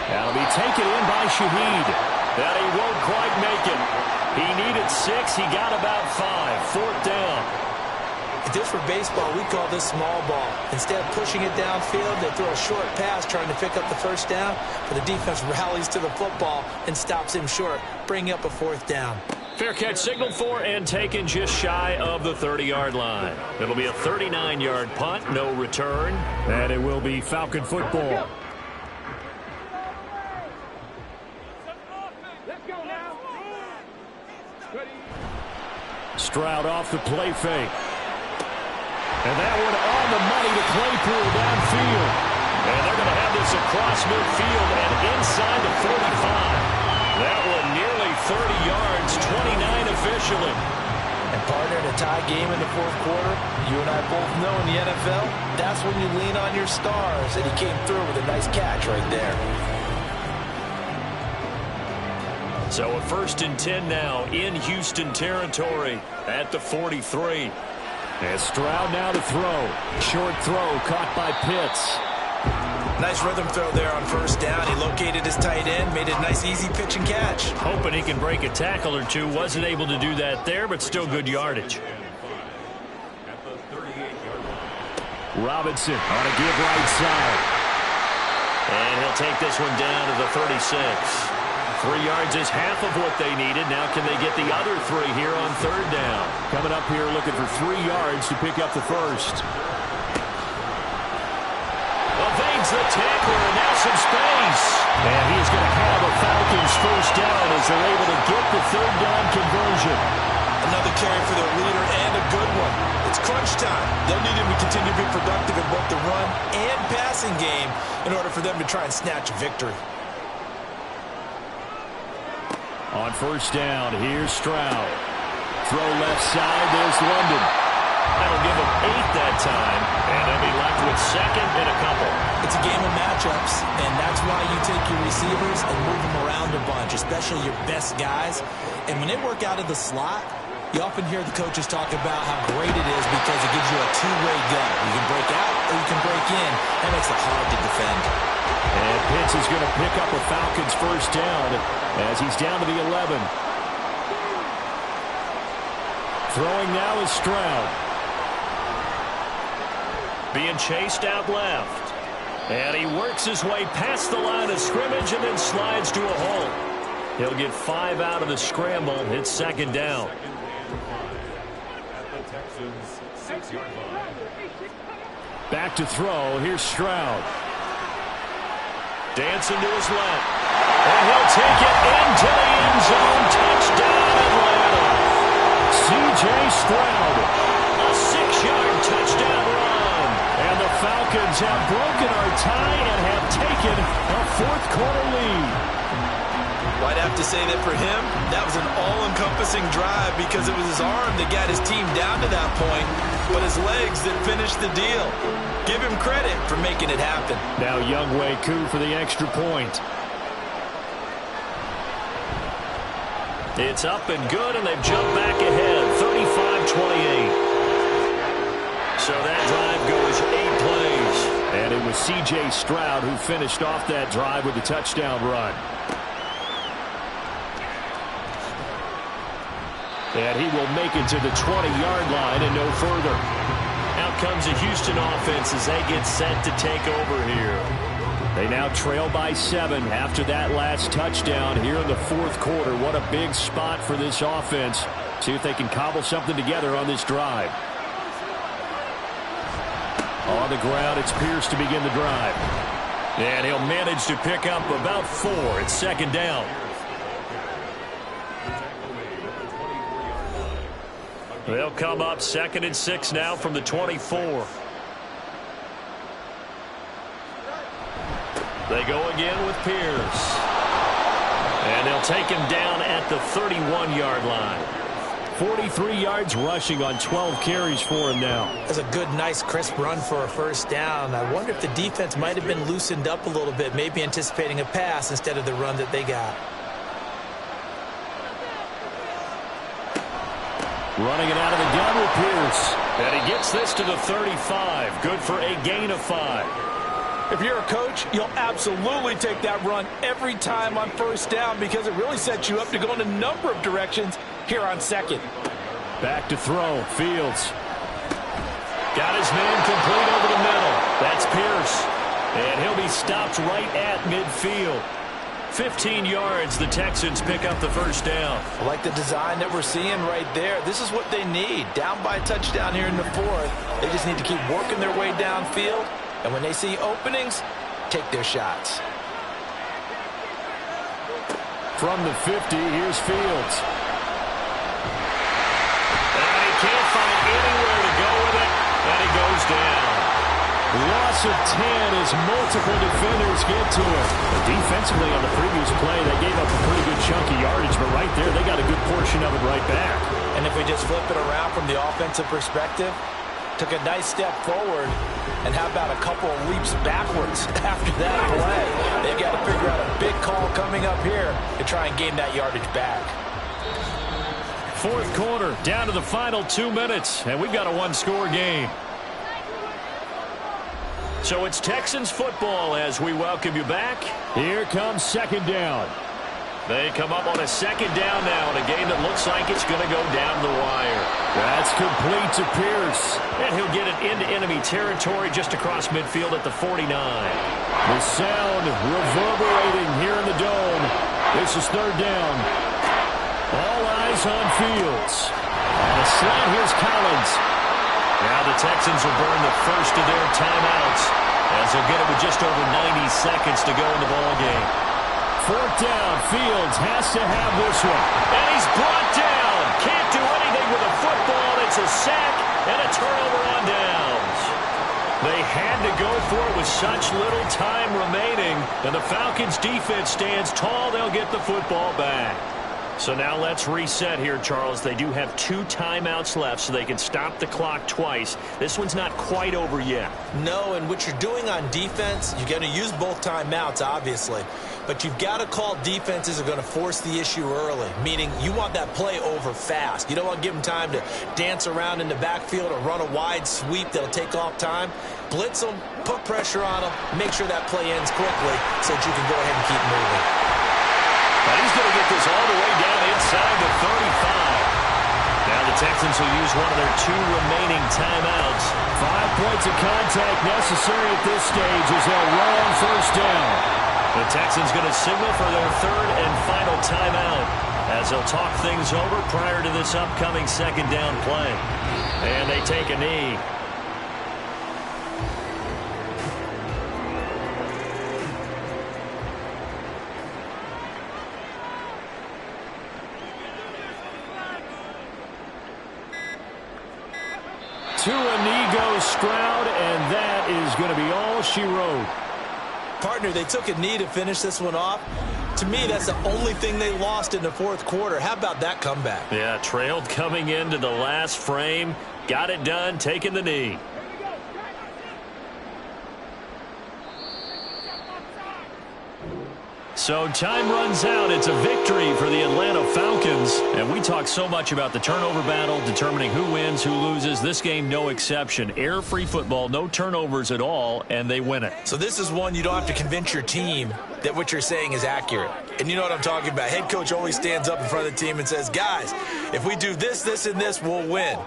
That'll be taken in by Shaheed. That he won't quite make it. He needed 6. He got about 5. Fourth down. If this were baseball, we call this small ball. Instead of pushing it downfield, they throw a short pass trying to pick up the first down, but the defense rallies to the football and stops him short, bringing up a fourth down. Fair catch signaled for and taken just shy of the 30-yard line. It'll be a 39-yard punt, no return. And it will be Falcon football. Stroud off the play fake. And that one on the money to Claypool downfield. And they're going to have this across midfield and inside the 45. That one nearly 30 yards, 29 officially. And partner, in a tie game in the fourth quarter, you and I both know in the NFL, that's when you lean on your stars. And he came through with a nice catch right there. So a 1st and 10 now in Houston territory at the 43. And Stroud now to throw. Short throw caught by Pitts. Nice rhythm throw there on first down. He located his tight end, made a nice easy pitch and catch. Hoping he can break a tackle or two. Wasn't able to do that there, but still good yardage. Robinson on a give right side. And he'll take this one down to the 36. 3 yards is half of what they needed. Now can they get the other 3 here on third down? Coming up here looking for 3 yards to pick up the first. Evades the tackler and now some space. And he's going to have a Falcons first down as they're able to get the third down conversion. Another carry for their leader and a good one. It's crunch time. They'll need him to continue to be productive in both the run and passing game in order for them to try and snatch a victory. On first down, here's Stroud. Throw left side, there's London. That'll give him 8 that time, and they'll be left with second and a couple. It's a game of matchups, and that's why you take your receivers and move them around a bunch, especially your best guys. And when they work out of the slot, you often hear the coaches talk about how great it is because it gives you a two-way gun. You can break out or you can break in. That makes it hard to defend. And Pitts is going to pick up a Falcons first down as he's down to the 11. Throwing now is Stroud. Being chased out left. And he works his way past the line of scrimmage and then slides to a hole. He'll get 5 out of the scramble. It's second down. Back to throw. Here's Stroud. Dancing to his left. And he'll take it into the end zone. Touchdown, Atlanta. C.J. Stroud. A 6-yard touchdown run. And the Falcons have broken our tie and have taken a fourth quarter lead. Well, I'd have to say that for him, that was an all-encompassing drive because it was his arm that got his team down to that point, but his legs that finished the deal. Give him credit for making it happen. Now Younghoe Koo for the extra point. It's up and good, and they've jumped back ahead, 35-28. So that drive goes 8 plays. And it was C.J. Stroud who finished off that drive with the touchdown run. And he will make it to the 20-yard line and no further. Out comes the Houston offense as they get set to take over here. They now trail by 7 after that last touchdown here in the fourth quarter. What a big spot for this offense. See if they can cobble something together on this drive. On the ground, it's Pierce to begin the drive. And he'll manage to pick up about 4. It's second down. They'll come up 2nd and 6 now from the 24. They go again with Pierce. And they'll take him down at the 31-yard line. 43 yards rushing on 12 carries for him now. That's a good, nice, crisp run for a first down. I wonder if the defense might have been loosened up a little bit, maybe anticipating a pass instead of the run that they got. Running it out of the gun with Pierce. And he gets this to the 35. Good for a gain of 5. If you're a coach, you'll absolutely take that run every time on first down because it really sets you up to go in a number of directions here on second. Back to throw. Fields. Got his man complete over the middle. That's Pierce. And he'll be stopped right at midfield. 15 yards, the Texans pick up the first down. I like the design that we're seeing right there. This is what they need. Down by a touchdown here in the fourth. They just need to keep working their way downfield. And when they see openings, take their shots. From the 50, here's Fields. And he can't find anywhere to go with it. And he goes down. Loss of 10 as multiple defenders get to it. But defensively on the previous play, they gave up a pretty good chunk of yardage, but right there, they got a good portion of it right back. And if we just flip it around from the offensive perspective, took a nice step forward, and how about a couple of leaps backwards after that play? They've got to figure out a big call coming up here to try and gain that yardage back. Fourth quarter, down to the final 2 minutes, and we've got a one-score game. So it's Texans football as we welcome you back. Here comes second down. They come up on a second down now in a game that looks like it's going to go down the wire. That's complete to Pierce. And he'll get it into enemy territory just across midfield at the 49. The sound reverberating here in the dome. This is third down. All eyes on Fields. On a slant, here's Collins. Now the Texans will burn the first of their timeouts as they'll get it with just over 90 seconds to go in the ballgame. Fourth down, Fields has to have this one. And he's brought down. Can't do anything with a football. It's a sack and a turnover on downs. They had to go for it with such little time remaining. And the Falcons defense stands tall. They'll get the football back. So now let's reset here, Charles. They do have 2 timeouts left, so they can stop the clock twice. This one's not quite over yet. No, and what you're doing on defense, you're going to use both timeouts, obviously. But you've got to call defenses that are going to force the issue early, meaning you want that play over fast. You don't want to give them time to dance around in the backfield or run a wide sweep that'll take off time. Blitz them, put pressure on them, make sure that play ends quickly so that you can go ahead and keep moving. But he's going to get this all the way down inside the 35. Now the Texans will use one of their 2 remaining timeouts. 5 points of contact necessary at this stage as they'll run on first down. The Texans going to signal for their 3rd and final timeout as they'll talk things over prior to this upcoming second down play. And they take a knee. To a knee goes Stroud, and that is going to be all she wrote. Partner, they took a knee to finish this one off. To me, that's the only thing they lost in the fourth quarter. How about that comeback? Yeah, trailed coming into the last frame. Got it done, taking the knee. So time runs out. It's a victory for the Atlanta Falcons. And we talk so much about the turnover battle, determining who wins, who loses. This game, no exception. Error-free football, no turnovers at all, and they win it. So this is one you don't have to convince your team that what you're saying is accurate. And you know what I'm talking about. Head coach always stands up in front of the team and says, guys, if we do this, this, and this, we'll win.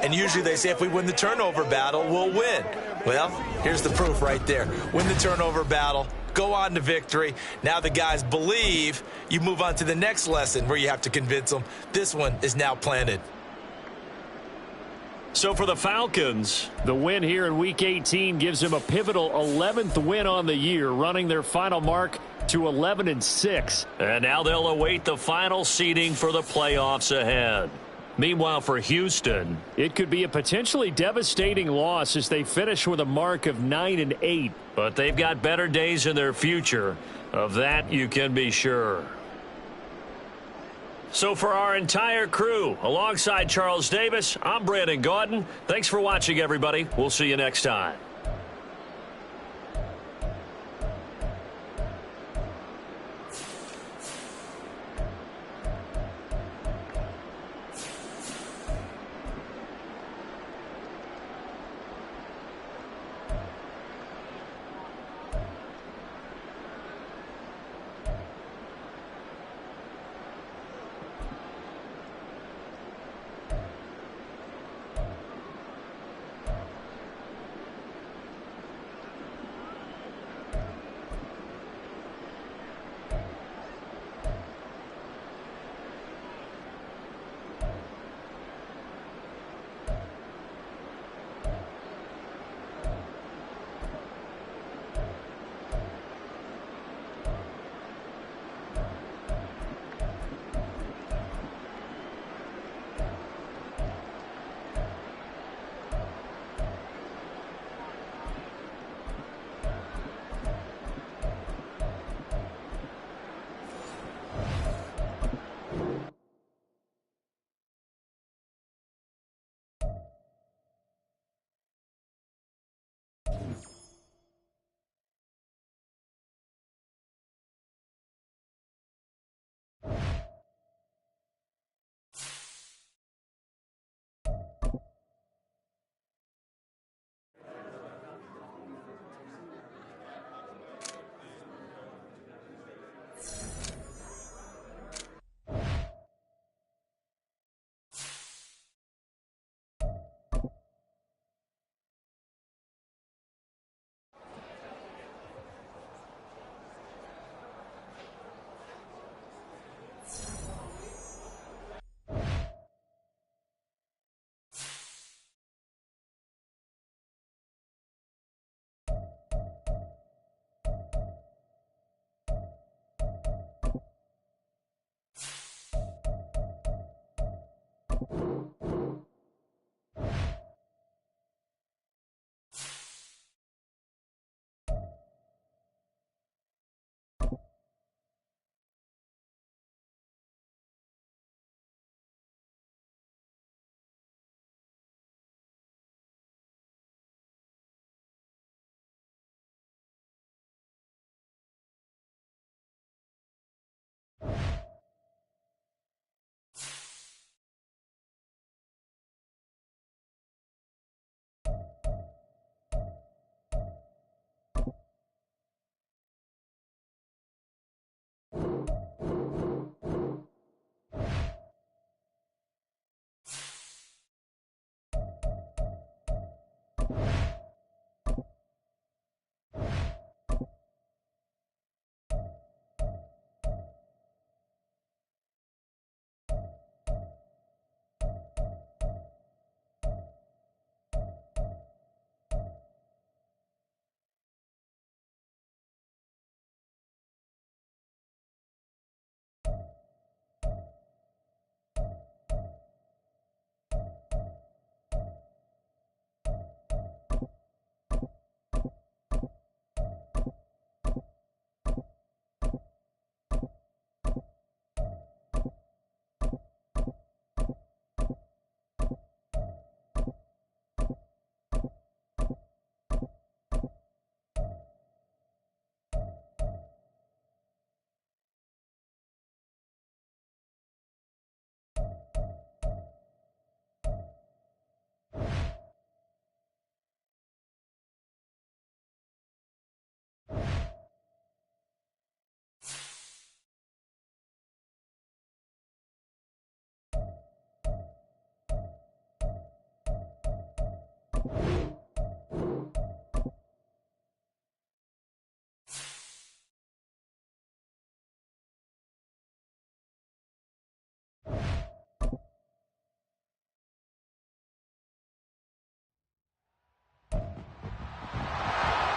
And usually they say if we win the turnover battle, we'll win. Well, here's the proof right there. Win the turnover battle. Go on to victory. Now the guys believe. You move on to the next lesson where you have to convince them. This one is now planted. So for the Falcons, the win here in Week 18 gives them a pivotal 11th win on the year, running their final mark to 11-6. And now they'll await the final seeding for the playoffs ahead. Meanwhile, for Houston, it could be a potentially devastating loss as they finish with a mark of 9-8. But they've got better days in their future. Of that, you can be sure. So for our entire crew, alongside Charles Davis, I'm Brandon Gaudin. Thanks for watching, everybody. We'll see you next time.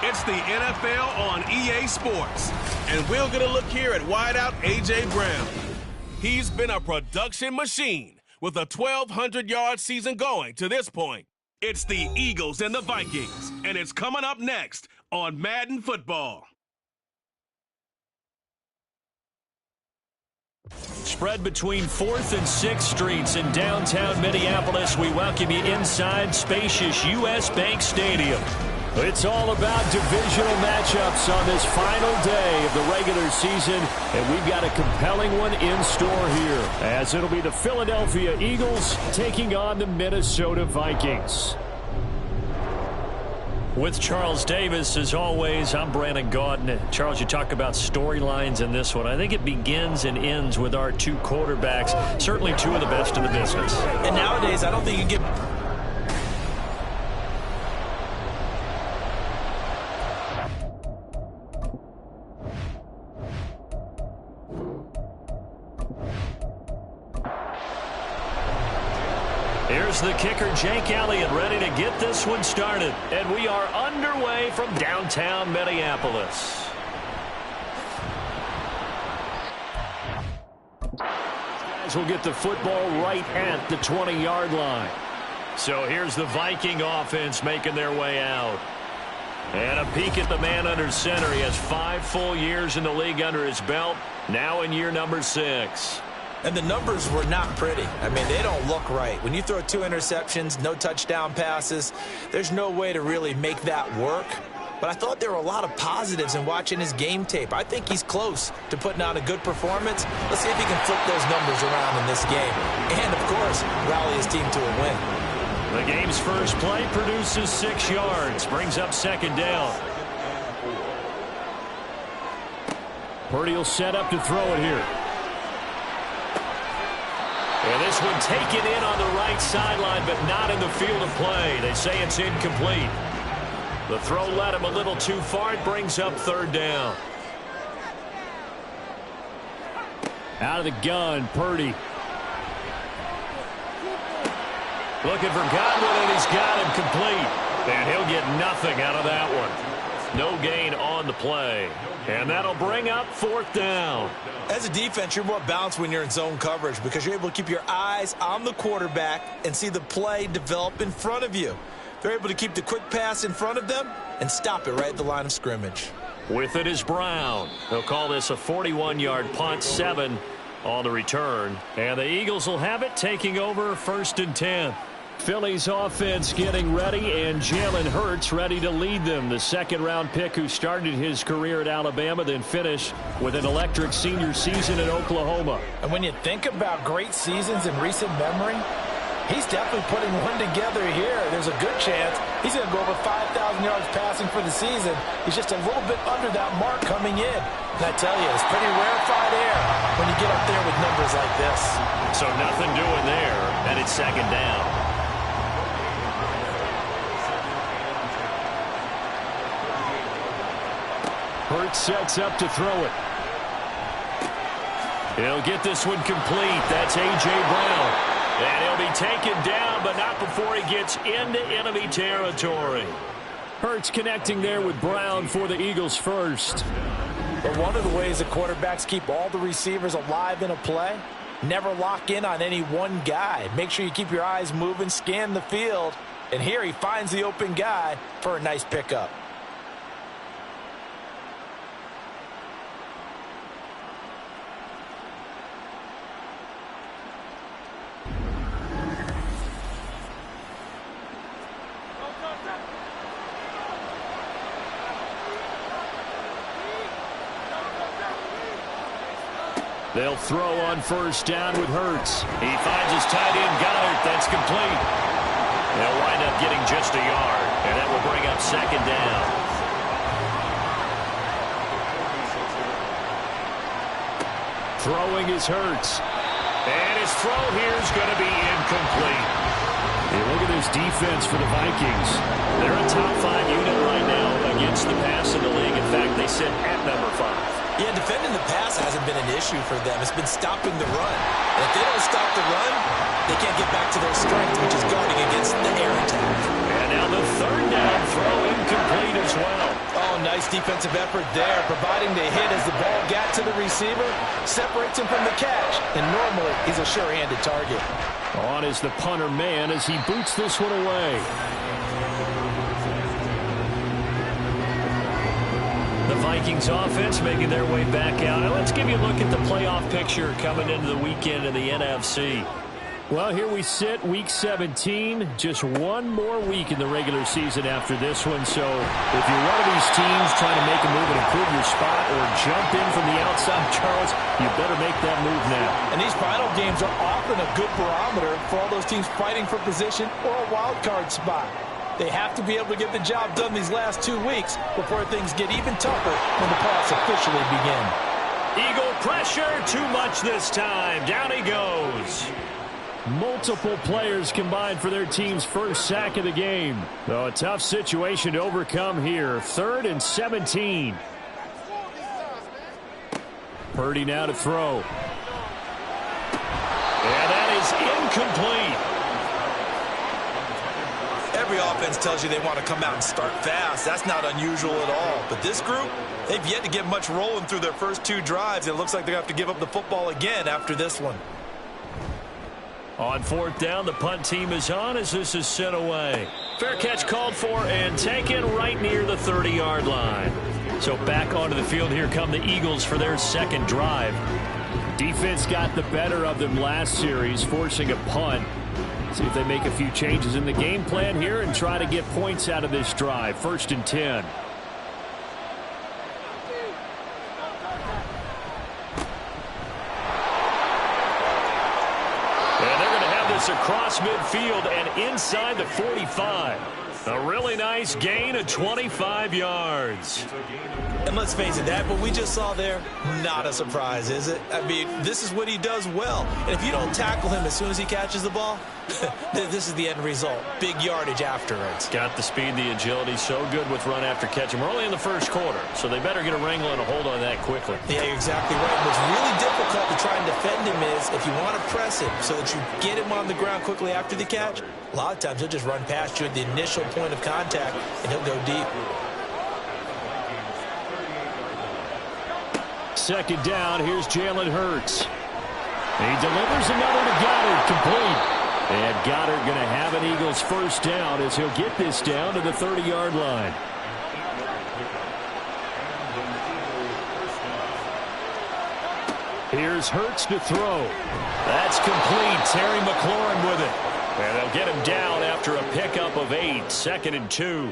It's the NFL on EA Sports, and we'll get a look here at wideout A.J. Brown. He's been a production machine with a 1,200-yard season going to this point. It's the Eagles and the Vikings, and it's coming up next on Madden Football. Spread between 4th and 6th Streets in downtown Minneapolis. We welcome you inside spacious U.S. Bank Stadium. It's all about divisional matchups on this final day of the regular season, and we've got a compelling one in store here, as it'll be the Philadelphia Eagles taking on the Minnesota Vikings. With Charles Davis, as always, I'm Brandon Gaudin. Charles, you talk about storylines in this one. I think it begins and ends with our two quarterbacks, certainly two of the best in the business. And nowadays, I don't think you can get... Here's the kicker, Jake Elliott, ready to get this one started. And we are underway from downtown Minneapolis. These guys will get the football right at the 20-yard line. So here's the Viking offense making their way out. And a peek at the man under center. He has 5 full years in the league under his belt, now in year number 6. And the numbers were not pretty. I mean, they don't look right. When you throw 2 interceptions, no touchdown passes, there's no way to really make that work. But I thought there were a lot of positives in watching his game tape. I think he's close to putting on a good performance. Let's see if he can flip those numbers around in this game. And, of course, rally his team to a win. The game's first play produces 6 yards, brings up 2nd down. Purdy will set up to throw it here. And this one taken in on the right sideline, but not in the field of play. They say it's incomplete. The throw led him a little too far. It brings up 3rd down. Out of the gun, Purdy. Looking for Godwin, and he's got him complete. And he'll get nothing out of that one. No gain on the play. And that'll bring up 4th down. As a defense, you're more balanced when you're in zone coverage because you're able to keep your eyes on the quarterback and see the play develop in front of you. They're able to keep the quick pass in front of them and stop it right at the line of scrimmage. With it is Brown. They'll call this a 41-yard punt, 7 on the return. And the Eagles will have it, taking over 1st and 10. Philly's offense getting ready, and Jalen Hurts ready to lead them. The 2nd-round pick who started his career at Alabama, then finished with an electric senior season in Oklahoma. And when you think about great seasons in recent memory, he's definitely putting one together here. There's a good chance he's going to go over 5,000 yards passing for the season. He's just a little bit under that mark coming in. And I tell you, it's pretty rarefied air when you get up there with numbers like this. So nothing doing there, and it's 2nd down. Hurts sets up to throw it. He'll get this one complete. That's A.J. Brown. And he'll be taken down, but not before he gets into enemy territory. Hurts connecting there with Brown for the Eagles first. But one of the ways the quarterbacks keep all the receivers alive in a play, never lock in on any one guy. Make sure you keep your eyes moving, scan the field. And here he finds the open guy for a nice pickup. They'll throw on 1st down with Hurts. He finds his tight end, Goddard. That's complete. They'll wind up getting just a yard, and that will bring up 2nd down. Throwing is Hurts. And his throw here is going to be incomplete. Hey, look at this defense for the Vikings. They're a top 5 unit right now against the pass in the league. In fact, they sit at number 5. Yeah, defending the pass hasn't been an issue for them. It's been stopping the run. And if they don't stop the run, they can't get back to their strength, which is guarding against the air attack. And now the third down throw incomplete as well. Oh, nice defensive effort there, providing the hit as the ball got to the receiver, separates him from the catch. And normally, he's a sure-handed target. On is the punter man as he boots this one away. The Vikings offense making their way back out. Now let's give you a look at the playoff picture coming into the weekend in the NFC. Well, here we sit, Week 17. Just one more week in the regular season after this one. So if you're one of these teams trying to make a move and improve your spot or jump in from the outside, Charles, you better make that move now. And these final games are often a good barometer for all those teams fighting for position or a wild card spot. They have to be able to get the job done these last 2 weeks before things get even tougher when the playoffs officially begin. Eagle pressure, too much this time. Down he goes. Multiple players combined for their team's first sack of the game. So a tough situation to overcome here. 3rd and 17. Purdy now to throw. And that is incomplete. Every offense tells you they want to come out and start fast. That's not unusual at all. But this group, they've yet to get much rolling through their first 2 drives. It looks like they're going to have to give up the football again after this one. On 4th down, the punt team is on as this is sent away. Fair catch called for and taken right near the 30-yard line. So back onto the field, here come the Eagles for their second drive. Defense got the better of them last series, forcing a punt. See if they make a few changes in the game plan here and try to get points out of this drive. 1st and 10. Across midfield and inside the 45. A really nice gain of 25 yards. And let's face it, that what we just saw there, not a surprise, is it? I mean, this is what he does well. And if you don't tackle him as soon as he catches the ball, this is the end result. Big yardage afterwards. Got the speed, the agility, so good with run after catch. And we're only in the first quarter, so they better get a wrangle and a hold on that quickly. Yeah, you're exactly right. What's really difficult to try and defend him is if you want to press him so that you get him on the ground quickly after the catch, a lot of times he'll just run past you at the initial point of contact, and he'll go deep. 2nd down, here's Jalen Hurts. He delivers another to Goddard, complete. And Goddard going to have an Eagles first down as he'll get this down to the 30-yard line. Here's Hurts to throw. That's complete. Terry McLaurin with it. And they'll get him down after a pickup of 8. 2nd and 2.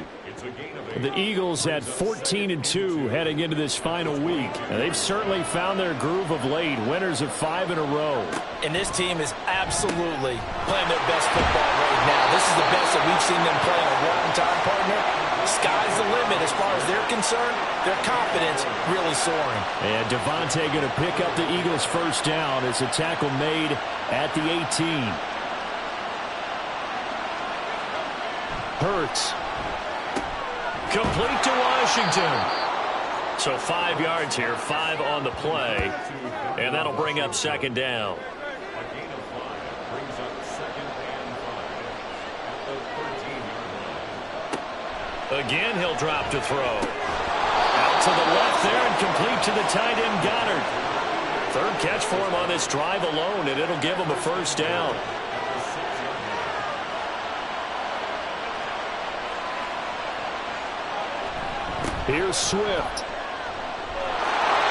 The Eagles at 14-2 heading into this final week. And they've certainly found their groove of late. Winners of 5 in a row. And this team is absolutely playing their best football right now. This is the best that we've seen them play in a long time, partner. Sky's the limit as far as they're concerned. Their confidence really soaring. And Devontae going to pick up the Eagles first down as a tackle made at the 18. Hurts. Complete to Washington. So 5 yards here, 5 on the play. And that'll bring up 2nd down. Again, he'll drop to throw. Out to the left there and complete to the tight end Goddard. 3rd catch for him on this drive alone, and it'll give him a first down. Here's Swift.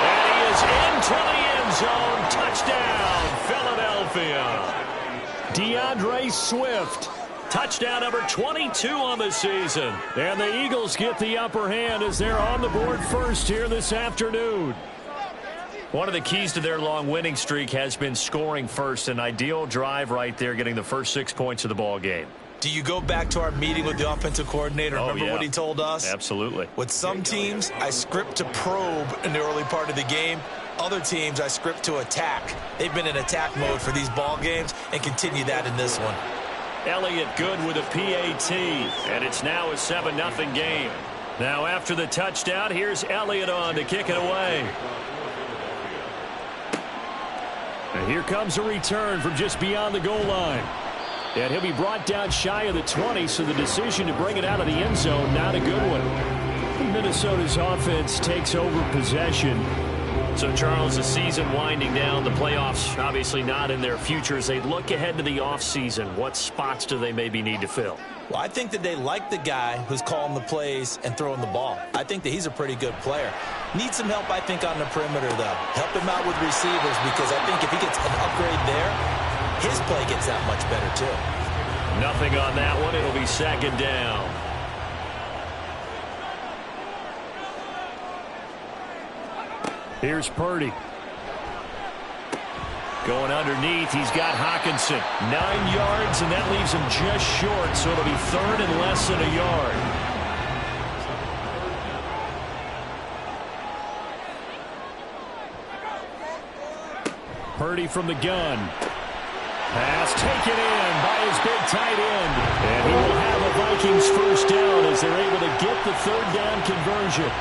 And he is into the end zone. Touchdown, Philadelphia. DeAndre Swift. Touchdown number 22 on the season. And the Eagles get the upper hand as they're on the board first here this afternoon. One of the keys to their long winning streak has been scoring first. An ideal drive right there, getting the first 6 points of the ball game. Do you go back to our meeting with the offensive coordinator? Remember what he told us? Absolutely. With some teams, I script to probe in the early part of the game. Other teams, I script to attack. They've been in attack mode for these ball games and continue that in this one. Elliott good with a PAT, and it's now a 7-0 game. Now after the touchdown, here's Elliott on to kick it away. And here comes a return from just beyond the goal line. And he'll be brought down shy of the 20, so the decision to bring it out of the end zone, not a good one. Minnesota's offense takes over possession. So, Charles, the season winding down, the playoffs obviously not in their future. As they look ahead to the offseason, what spots do they maybe need to fill? Well, I think that they like the guy who's calling the plays and throwing the ball. I think that he's a pretty good player. Needs some help, I think, on the perimeter, though. Help him out with receivers, because I think if he gets an upgrade there, his play gets that much better, too. Nothing on that one. It'll be second down. Here's Purdy. Going underneath, he's got Hockenson. 9 yards, and that leaves him just short, so it'll be third and less than a yard. Purdy from the gun. Pass taken in by his big tight end. And he will have a Vikings first down as they're able to get the third down conversion.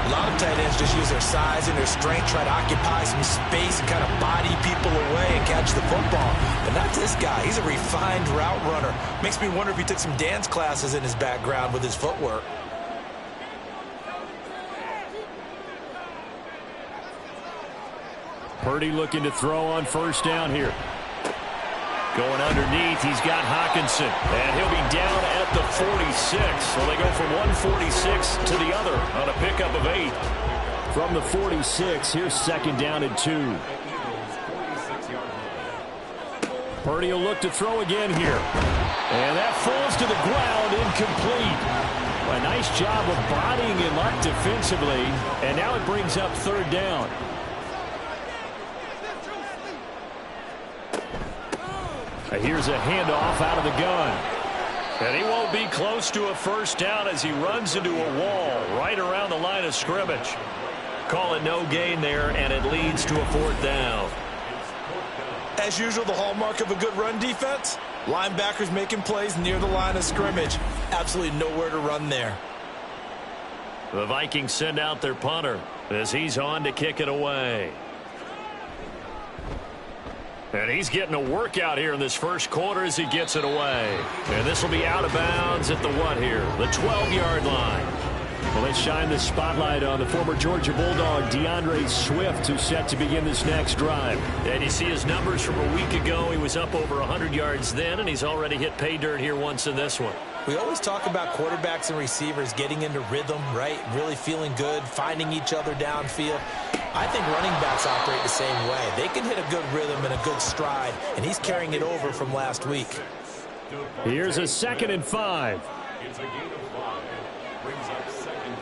A lot of tight ends just use their size and their strength, try to occupy some space and kind of body people away and catch the football. But not this guy. He's a refined route runner. Makes me wonder if he took some dance classes in his background with his footwork. Purdy looking to throw on first down here. Going underneath, he's got Hockenson. And he'll be down at the 46. So they go from 146 to the other on a pickup of 8. From the 46, here's second down and 2. Purdy will look to throw again here. And that falls to the ground, incomplete. A nice job of bodying him up defensively. And now it brings up third down. Here's a handoff out of the gun. And he won't be close to a first down as he runs into a wall right around the line of scrimmage. Call it no gain there, and it leads to a fourth down. As usual, the hallmark of a good run defense, linebackers making plays near the line of scrimmage. Absolutely nowhere to run there. The Vikings send out their punter as he's on to kick it away. And he's getting a workout here in this first quarter as he gets it away. And this will be out of bounds at the what here? The 12-yard line. Well, let's shine the spotlight on the former Georgia Bulldog, DeAndre Swift, who's set to begin this next drive. And you see his numbers from a week ago. He was up over 100 yards then, and he's already hit pay dirt here once in this one. We always talk about quarterbacks and receivers getting into rhythm, right? Really feeling good, finding each other downfield. I think running backs operate the same way. They can hit a good rhythm and a good stride, and he's carrying it over from last week. Here's a 2nd and 5. It's a gain of 5. Brings up 2nd and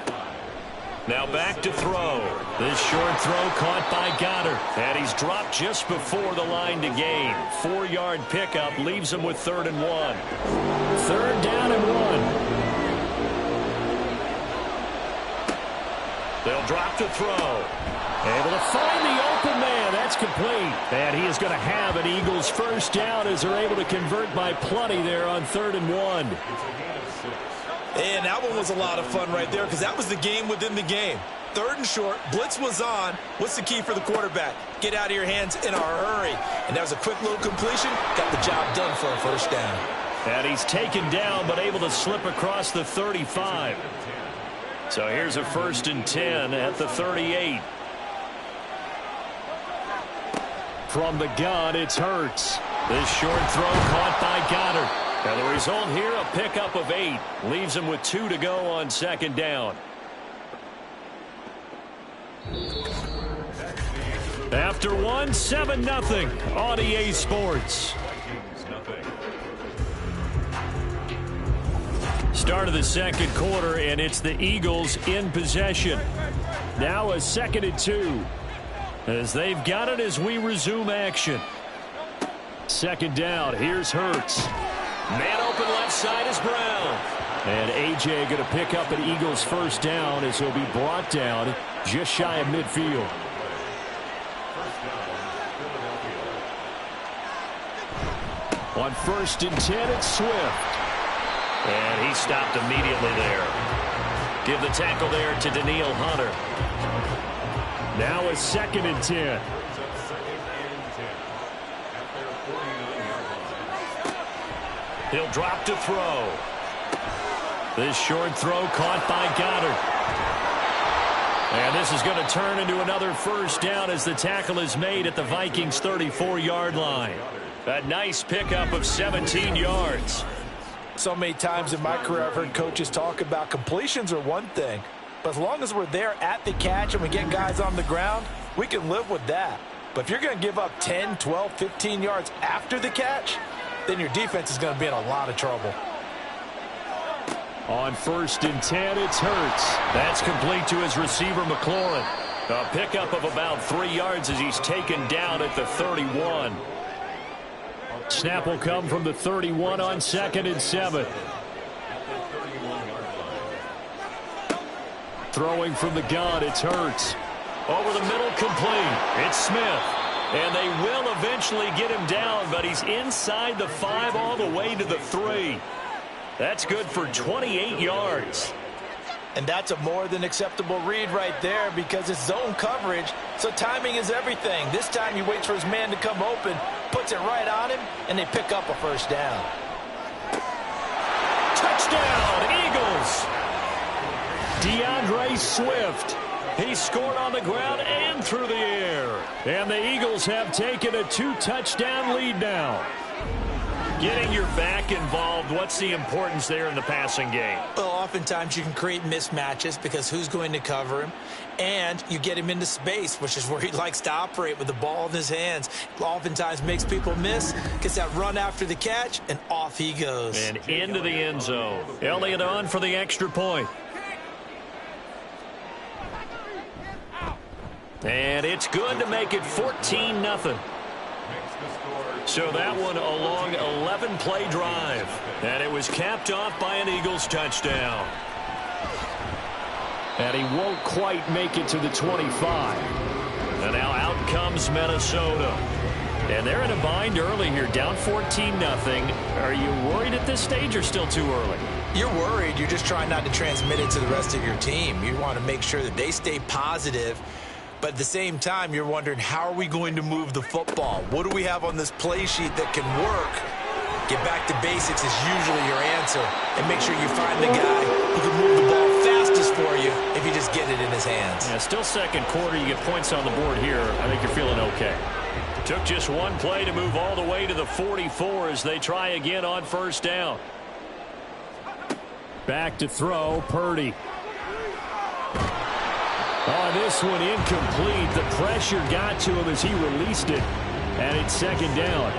5. Now back to throw. This short throw caught by Goddard. And he's dropped just before the line to gain. 4-yard pickup leaves him with 3rd and 1. 3rd down and 1. They'll drop to throw. Able to find the open man. That's complete. And he is going to have an Eagles first down as they're able to convert by plenty there on 3rd and 1. And that one was a lot of fun right there because that was the game within the game. 3rd and short, blitz was on. What's the key for the quarterback? Get out of your hands in a hurry. And that was a quick little completion. Got the job done for a first down. And he's taken down but able to slip across the 35. So here's a 1st and 10 at the 38. From the gun, it's Hurts. This short throw caught by Goddard. And the result here, a pickup of 8. Leaves him with 2 to go on 2nd down. After 1, 7-0 on EA Sports. Start of the second quarter, and it's the Eagles in possession. Now a 2nd and 2. As they've got it as we resume action. 2nd down, here's Hurts. Man open left side is Brown. And A.J. going to pick up an Eagles first down as he'll be brought down just shy of midfield. On 1st and 10, it's Swift. And he stopped immediately there. Give the tackle there to Daniil Hunter. Now a 2nd and 10. He'll drop to throw. This short throw caught by Goddard. And this is going to turn into another first down as the tackle is made at the Vikings' 34-yard line. A nice pickup of 17 yards. So many times in my career I've heard coaches talk about completions are one thing, but as long as we're there at the catch and we get guys on the ground, we can live with that. But if you're going to give up 10, 12, 15 yards after the catch, then your defense is going to be in a lot of trouble. On 1st and 10, it's Hurts. That's complete to his receiver, McLaurin. A pickup of about 3 yards as he's taken down at the 31. Snap will come from the 31 on 2nd and 7. Throwing from the gun, it's Hurts. Over the middle, complete. It's Smith. And they will eventually get him down, but he's inside the 5 all the way to the 3. That's good for 28 yards. And that's a more than acceptable read right there because it's zone coverage, so timing is everything. This time he waits for his man to come open, puts it right on him, and they pick up a first down. Touchdown, Eagles! DeAndre Swift. He scored on the ground and through the air. And the Eagles have taken a 2-touchdown lead now. Getting your back involved, what's the importance there in the passing game? Well, oftentimes you can create mismatches because who's going to cover him? And you get him into space, which is where he likes to operate with the ball in his hands. Oftentimes makes people miss, gets that run after the catch, and off he goes. And into the end zone. Elliott on for the extra point. And it's good to make it 14-0. So that one a long 11-play drive. And it was capped off by an Eagles touchdown. And he won't quite make it to the 25. And now out comes Minnesota. And they're in a bind early here, down 14-0. Are you worried at this stage or still too early? You're worried. You're just trying not to transmit it to the rest of your team. You want to make sure that they stay positive. But at the same time, you're wondering, how are we going to move the football? What do we have on this play sheet that can work? Get back to basics is usually your answer. And make sure you find the guy who can move the ball fastest for you if you just get it in his hands. Yeah, still second quarter. You get points on the board here. I think you're feeling okay. Took just one play to move all the way to the 44 as they try again on first down. Back to throw, Purdy. Oh, this one incomplete. The pressure got to him as he released it. And it's second down.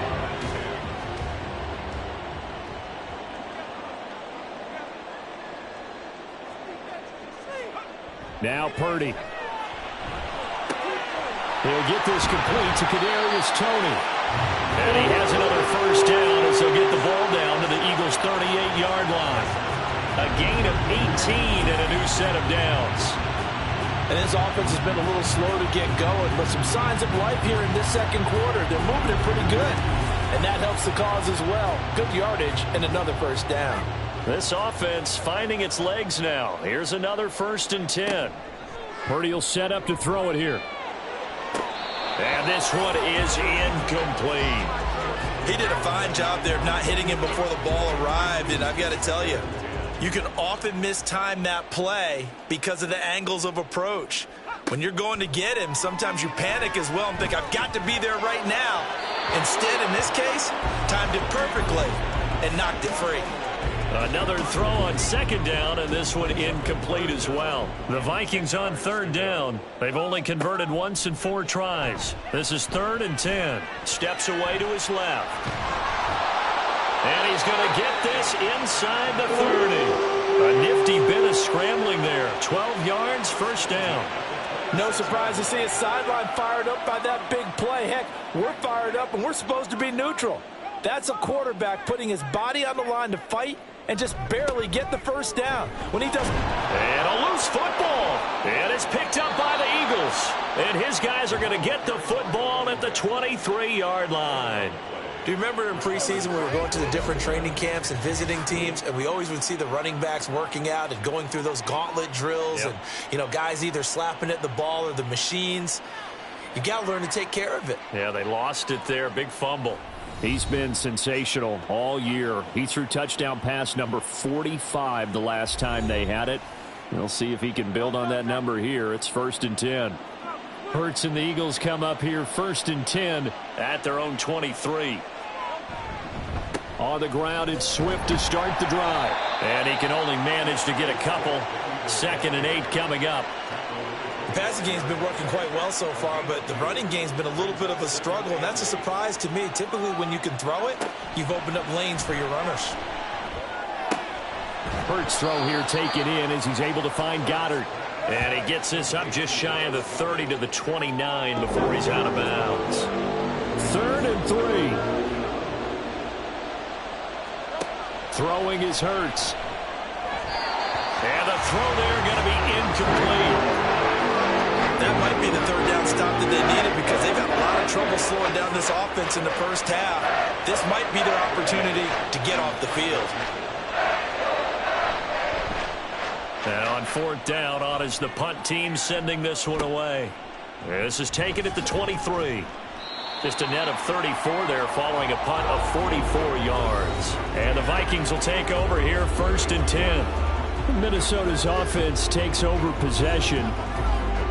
Now Purdy. He'll get this complete to Kadarius Toney. And he has another first down as they'll get the ball down to the Eagles' 38-yard line. A gain of 18 and a new set of downs. And his offense has been a little slow to get going, but some signs of life here in this second quarter. They're moving it pretty good, and that helps the cause as well. Good yardage and another first down. This offense finding its legs now. Here's another 1st and 10. Purdy will set up to throw it here. And this one is incomplete. He did a fine job there of not hitting him before the ball arrived, and I've got to tell you, you can often mistime that play because of the angles of approach. When you're going to get him, sometimes you panic as well and think, I've got to be there right now. Instead, in this case, timed it perfectly and knocked it free. Another throw on second down, and this one incomplete as well. The Vikings on third down. They've only converted once in 4 tries. This is 3rd and 10. Steps away to his left. And he's going to get this inside the 30. A nifty bit of scrambling there. 12 yards, first down. No surprise to see his sideline fired up by that big play. Heck, we're fired up, and we're supposed to be neutral. That's a quarterback putting his body on the line to fight and just barely get the first down. When he does... And a loose football. And it's picked up by the Eagles. And his guys are going to get the football at the 23-yard line. Do you remember in preseason we were going to the different training camps and visiting teams, and we always would see the running backs working out and going through those gauntlet drills, and, you know, guys either slapping at the ball or the machines. You got to learn to take care of it. Yeah, they lost it there. Big fumble. He's been sensational all year. He threw touchdown pass number 45 the last time they had it. We'll see if he can build on that number here. It's 1st and 10. Hurts and the Eagles come up here 1st and 10 at their own 23. On the ground, it's Swift to start the drive. And he can only manage to get a couple. 2nd and 8 coming up. The passing game's been working quite well so far, but the running game's been a little bit of a struggle, and that's a surprise to me. Typically, when you can throw it, you've opened up lanes for your runners. Hurts throw here taken in as he's able to find Goddard. And he gets this up just shy of the 30 to the 29 before he's out of bounds. 3rd and 3. Throwing is Hurts. And the throw there going to be incomplete. That might be the 3rd down stop that they needed because they've had a lot of trouble slowing down this offense in the first half. This might be their opportunity to get off the field. And on 4th down, on is the punt team sending this one away. This is taken at the 23. Just a net of 34 there following a punt of 44 yards. And the Vikings will take over here 1st and 10. Minnesota's offense takes over possession.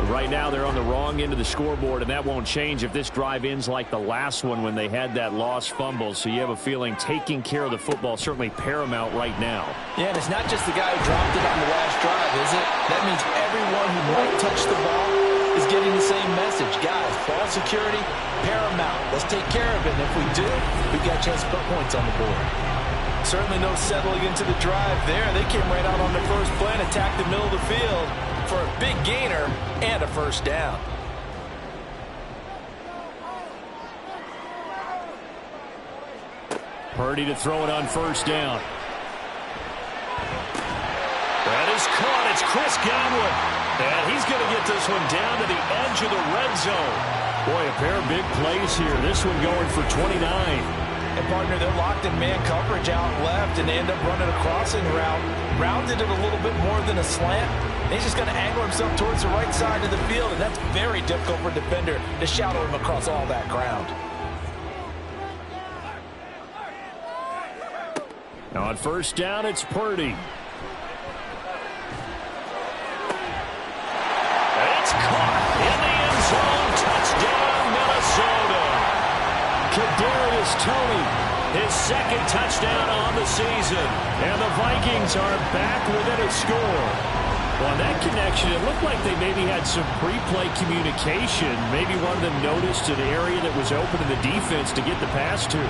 Right now they're on the wrong end of the scoreboard, and that won't change if this drive ends like the last one when they had that lost fumble. So you have a feeling taking care of the football certainly paramount right now. Yeah, and it's not just the guy who dropped it on the last drive, is it? That means everyone who might touch the ball is getting the same message. Guys, ball security, paramount. Let's take care of it, and if we do, we've got a chance to put points on the board. Certainly no settling into the drive there. They came right out on the first play and attacked the middle of the field for a big gainer and a 1st down. Purdy to throw it on 1st down. That is caught. It's Chris Godwin. And he's going to get this one down to the edge of the red zone. Boy, a pair of big plays here. This one going for 29. And, partner, they're locked in man coverage out left, and they end up running a crossing route. Rounded it a little bit more than a slant. And he's just going to angle himself towards the right side of the field, and that's very difficult for a defender to shadow him across all that ground. Now on 1st down, it's Purdy. It's caught in the end zone. Touchdown, Minnesota. Kadarius Toney, his 2nd touchdown on the season. And the Vikings are back within a score. Well, on that connection, it looked like they maybe had some pre-play communication. Maybe one of them noticed an area that was open in the defense to get the pass to.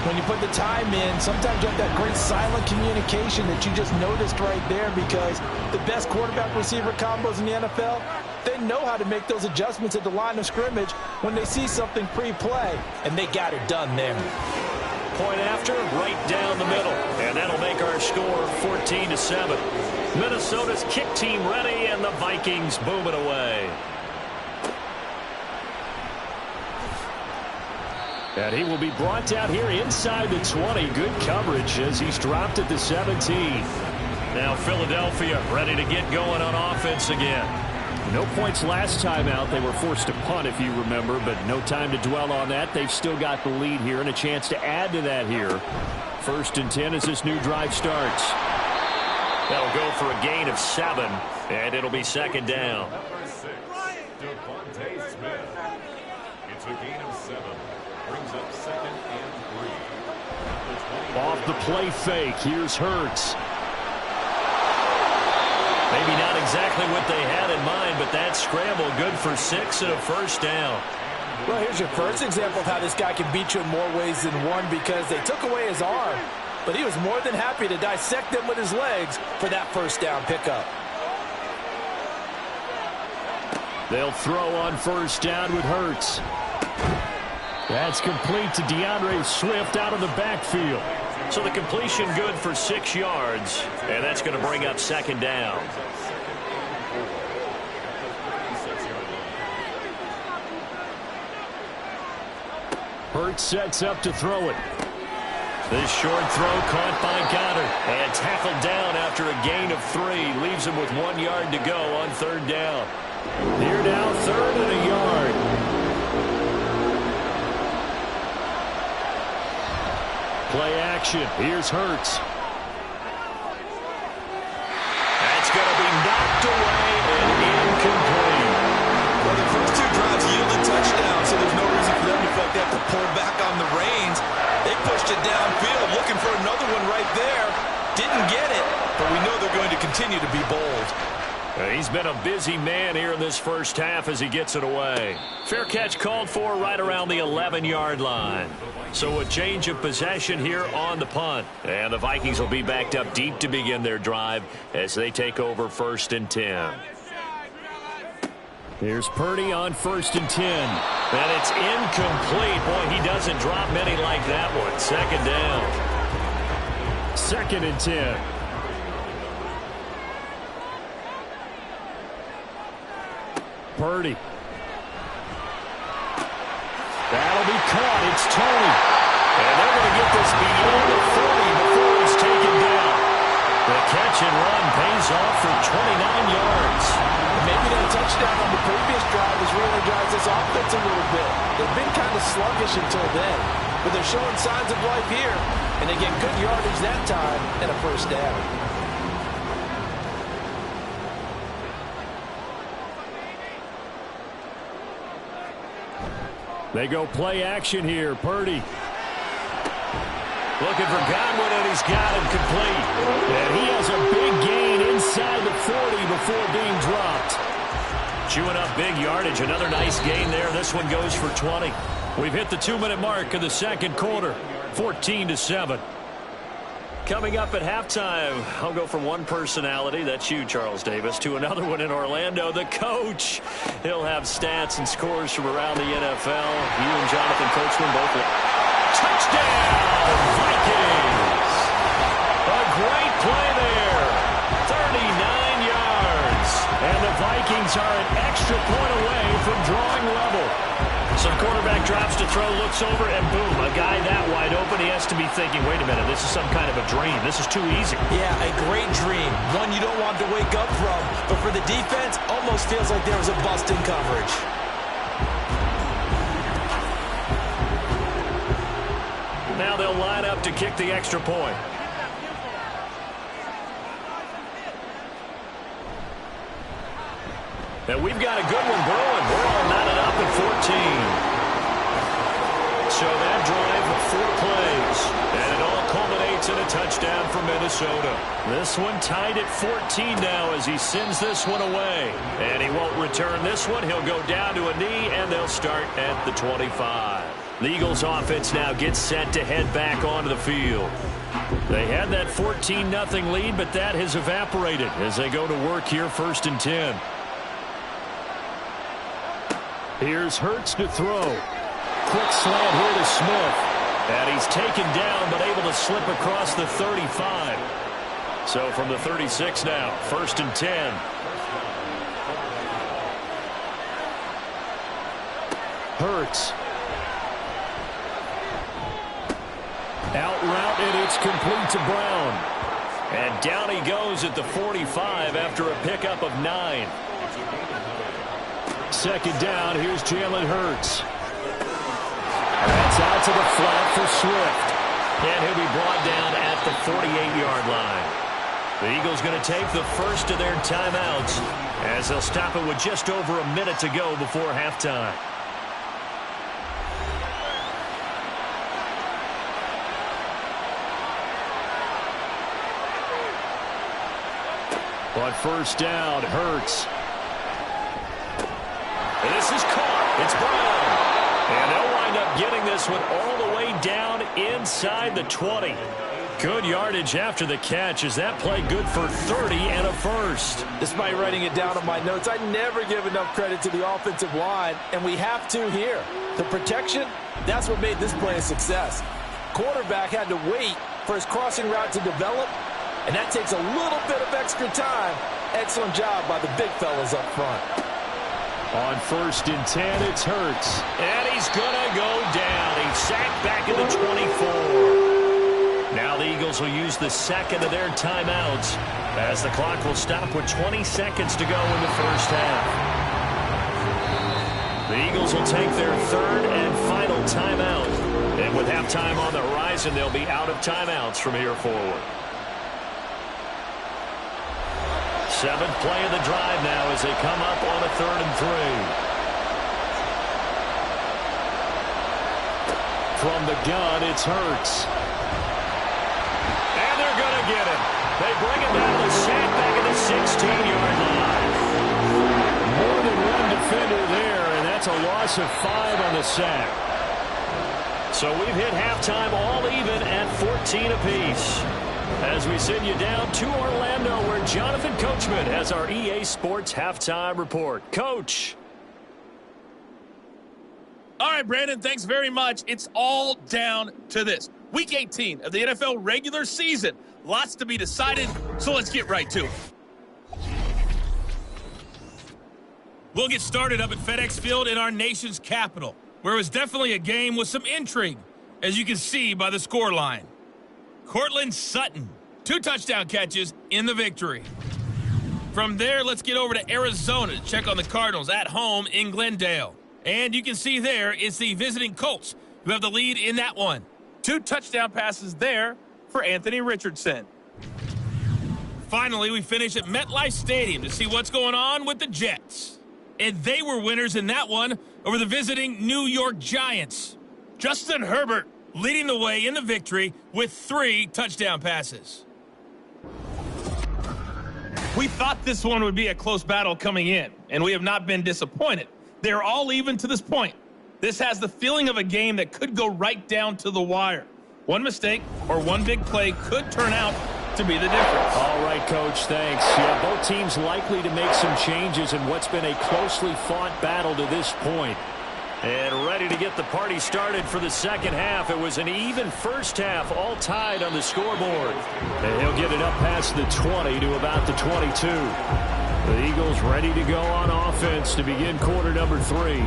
When you put the time in, sometimes you have that great silent communication that you just noticed right there, because the best quarterback-receiver combos in the NFL, they know how to make those adjustments at the line of scrimmage when they see something pre-play, and they got it done there. Point after, right down the middle. And that'll make our score 14-7. Minnesota's kick team ready, and the Vikings boom it away. And he will be brought down here inside the 20. Good coverage as he's dropped at the 17. Now Philadelphia ready to get going on offense again. No points last time out. They were forced to punt, if you remember, but no time to dwell on that. They've still got the lead here and a chance to add to that here. 1st and 10 as this new drive starts. That'll go for a gain of 7, and it'll be 2nd down. Number 6, Devontae Smith. It's a gain of 7. Brings up 2nd and 3. Off the play fake, here's Hurts. Maybe not exactly what they had in mind, but that scramble good for 6 and a 1st down. Well, here's your first example of how this guy can beat you in more ways than one, because they took away his arm, but he was more than happy to dissect them with his legs for that 1st down pickup. They'll throw on 1st down with Hurts. That's complete to DeAndre Swift out of the backfield. So the completion good for 6 yards, and that's going to bring up 2nd down. Hurts sets up to throw it. This short throw caught by Goddard and tackled down after a gain of 3. Leaves him with 1 yard to go on 3rd down. Near now, 3rd and a yard. Play action. Here's Hurts. That's going to be knocked away and incomplete. Well, the first 2 drives yielded touchdowns, so there's no reason for them to feel like they have to pull back on the reins. They pushed it downfield, looking for another one right there. Didn't get it, but we know they're going to continue to be bold. He's been a busy man here in this first half as he gets it away. Fair catch called for right around the 11-yard line. So a change of possession here on the punt. And the Vikings will be backed up deep to begin their drive as they take over 1st and 10. Here's Purdy on 1st and 10. And it's incomplete. Boy, he doesn't drop many like that one. 2nd down. 2nd and 10. Purdy. That'll be caught. It's Tony. And they're going to get this beyond the 40 before he's taken down. The catch and run pays off for 29 yards. Maybe that touchdown on the previous drive has re-energized this offense a little bit. They've been kind of sluggish until then, but they're showing signs of life here, and they get good yardage that time and a 1st down. They go play action here. Purdy. Looking for Godwin, and he's got him complete. And he has a big gain inside the 40 before being dropped. Chewing up big yardage. Another nice gain there. This one goes for 20. We've hit the 2-minute mark of the 2nd quarter. 14-7. Coming up at halftime, I'll go from one personality, that's you, Charles Davis, to another one in Orlando, the coach. He'll have stats and scores from around the NFL. You and Jonathan Coachman both. Touchdown, Vikings! A great play there. 39 yards. And the Vikings are an extra point away from drawing level. So the quarterback drops to throw, looks over, and boom, a guy that wide open. He has to be thinking, wait a minute, this is some kind of a dream. This is too easy. Yeah, a great dream. One you don't want to wake up from. But for the defense, almost feels like there was a bust in coverage. Now they'll line up to kick the extra point. And we've got a good one brewing. We're all knotted up at 14. So that drive with 4 plays. And it all culminates in a touchdown for Minnesota. This one tied at 14 now as he sends this one away. And he won't return this one. He'll go down to a knee, and they'll start at the 25. The Eagles offense now gets set to head back onto the field. They had that 14-0 lead, but that has evaporated as they go to work here 1st and 10. Here's Hurts to throw. Quick slant here to Smith. And he's taken down, but able to slip across the 35. So from the 36 now, 1st and 10. Hurts. Out route, and it's complete to Brown. And down he goes at the 45 after a pickup of 9. 2nd down, here's Jalen Hurts. That's out to the flat for Swift. And he'll be brought down at the 48-yard line. The Eagles going to take the first of their timeouts as they'll stop it with just over a minute to go before halftime. On 1st down, Hurts. And this is caught. It's Brown. And they'll wind up getting this one all the way down inside the 20. Good yardage after the catch. Is that play good for 30 and a first? Despite writing it down on my notes, I never give enough credit to the offensive line, and we have to here. The protection, that's what made this play a success. Quarterback had to wait for his crossing route to develop, and that takes a little bit of extra time. Excellent job by the big fellas up front. On 1st and 10, it's Hurts. And he's going to go down. He's sacked back at the 24. Now the Eagles will use the second of their timeouts as the clock will stop with 20 seconds to go in the first half. The Eagles will take their third and final timeout. And with halftime on the horizon, they'll be out of timeouts from here forward. 7th play of the drive now as they come up on a 3rd and 3. From the gun, it's Hurts. And they're going to get him. They bring him down to sack back at the 16-yard line. More than one defender there, and that's a loss of 5 on the sack. So we've hit halftime all even at 14 apiece. As we send you down to Orlando, where Jonathan Coachman has our EA Sports halftime report. Coach. All right, Brandon, thanks very much. It's all down to this. Week 18 of the NFL regular season. Lots to be decided, so let's get right to it. We'll get started up at FedEx Field in our nation's capital, where it was definitely a game with some intrigue, as you can see by the scoreline. Cortland Sutton, 2 touchdown catches in the victory. From there, let's get over to Arizona to check on the Cardinals at home in Glendale. And you can see there it's the visiting Colts who have the lead in that one. 2 touchdown passes there for Anthony Richardson. Finally, we finish at MetLife Stadium to see what's going on with the Jets. And they were winners in that one over the visiting New York Giants. Justin Herbert leading the way in the victory with 3 touchdown passes. We thought this one would be a close battle coming in, and we have not been disappointed. They're all even to this point. This has the feeling of a game that could go right down to the wire. One mistake or one big play could turn out to be the difference. All right, Coach, thanks. Yeah, both teams likely to make some changes in what's been a closely fought battle to this point. And ready to get the party started for the second half. It was an even first half, all tied on the scoreboard. And he'll get it up past the 20 to about the 22. The Eagles ready to go on offense to begin quarter number 3.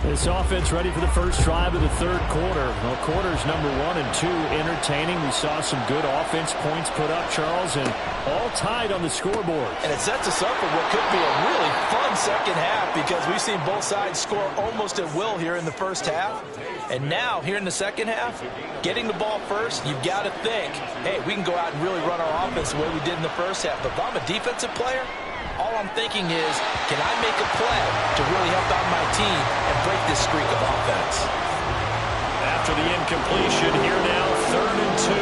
This offense ready for the first drive of the third quarter. Well, quarters number 1 and 2 entertaining. We saw some good offense points put up, Charles, and all tied on the scoreboard. And it sets us up for what could be a really fun second half because we've seen both sides score almost at will here in the first half. And now, here in the second half, getting the ball first, you've got to think, hey, we can go out and really run our offense the way we did in the first half. But if I'm a defensive player, all I'm thinking is, can I make a play to really help out my team and break this streak of offense? After the incompletion, here now, 3rd and 2.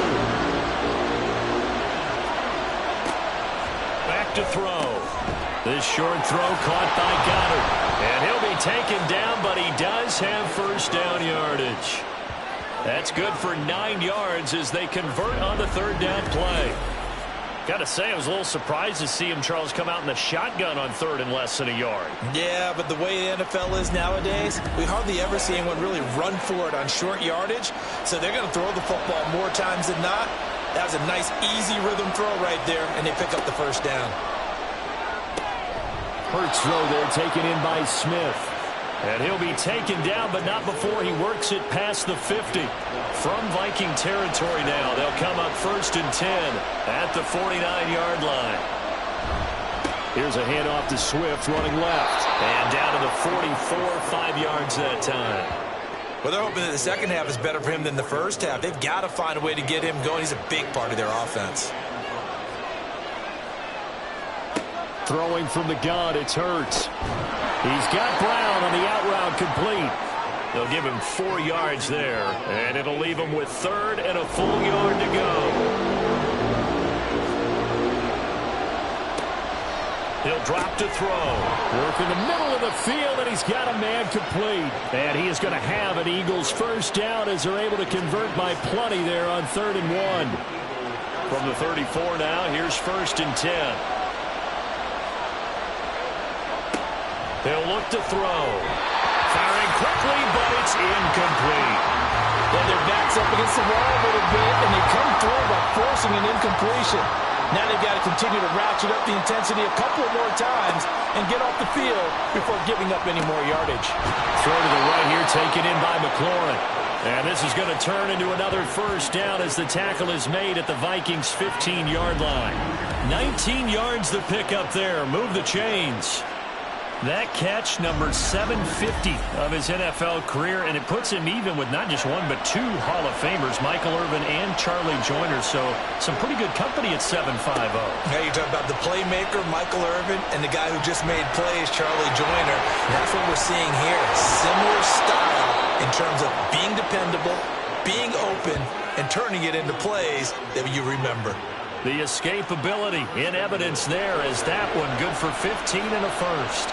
Back to throw. This short throw caught by Goddard. And he'll be taken down, but he does have first down yardage. That's good for 9 yards as they convert on the 3rd down play. Got to say, I was a little surprised to see him, Charles, come out in the shotgun on 3rd and less than a yard. Yeah, but the way the NFL is nowadays, we hardly ever see anyone really run for it on short yardage. So they're going to throw the football more times than not. That was a nice, easy rhythm throw right there, and they pick up the first down. Hurts throw there taken in by Smith. And he'll be taken down, but not before he works it past the 50. From Viking territory now, they'll come up 1st and 10 at the 49-yard line. Here's a handoff to Swift running left. And down to the 44, 5 yards that time. Well, they're hoping that the second half is better for him than the first half. They've got to find a way to get him going. He's a big part of their offense. Throwing from the gun, it's Hurts. He's got Brown on the out route complete. They'll give him 4 yards there, and it'll leave him with 3rd and a full yard to go. He'll drop to throw. Work in the middle of the field, and he's got a man complete. And he is going to have an Eagles first down as they're able to convert by plenty there on 3rd and 1. From the 34 now, here's 1st and 10. He'll look to throw. Firing quickly, but it's incomplete. Yeah, their back's up against the wall a little bit, and they come through by forcing an incompletion. Now they've got to continue to ratchet up the intensity a couple more times and get off the field before giving up any more yardage. Throw to the right here, taken in by McLaurin. And this is going to turn into another first down as the tackle is made at the Vikings' 15-yard line. 19 yards the pick up there. Move the chains. That catch, number 750 of his NFL career, and it puts him even with not just one but two Hall of Famers, Michael Irvin and Charlie Joyner. So some pretty good company at 750. Yeah, you talk about the playmaker, Michael Irvin, and the guy who just made plays, Charlie Joyner. That's what we're seeing here. Similar style in terms of being dependable, being open, and turning it into plays that you remember. The escapability in evidence there as that one good for 15 and a first.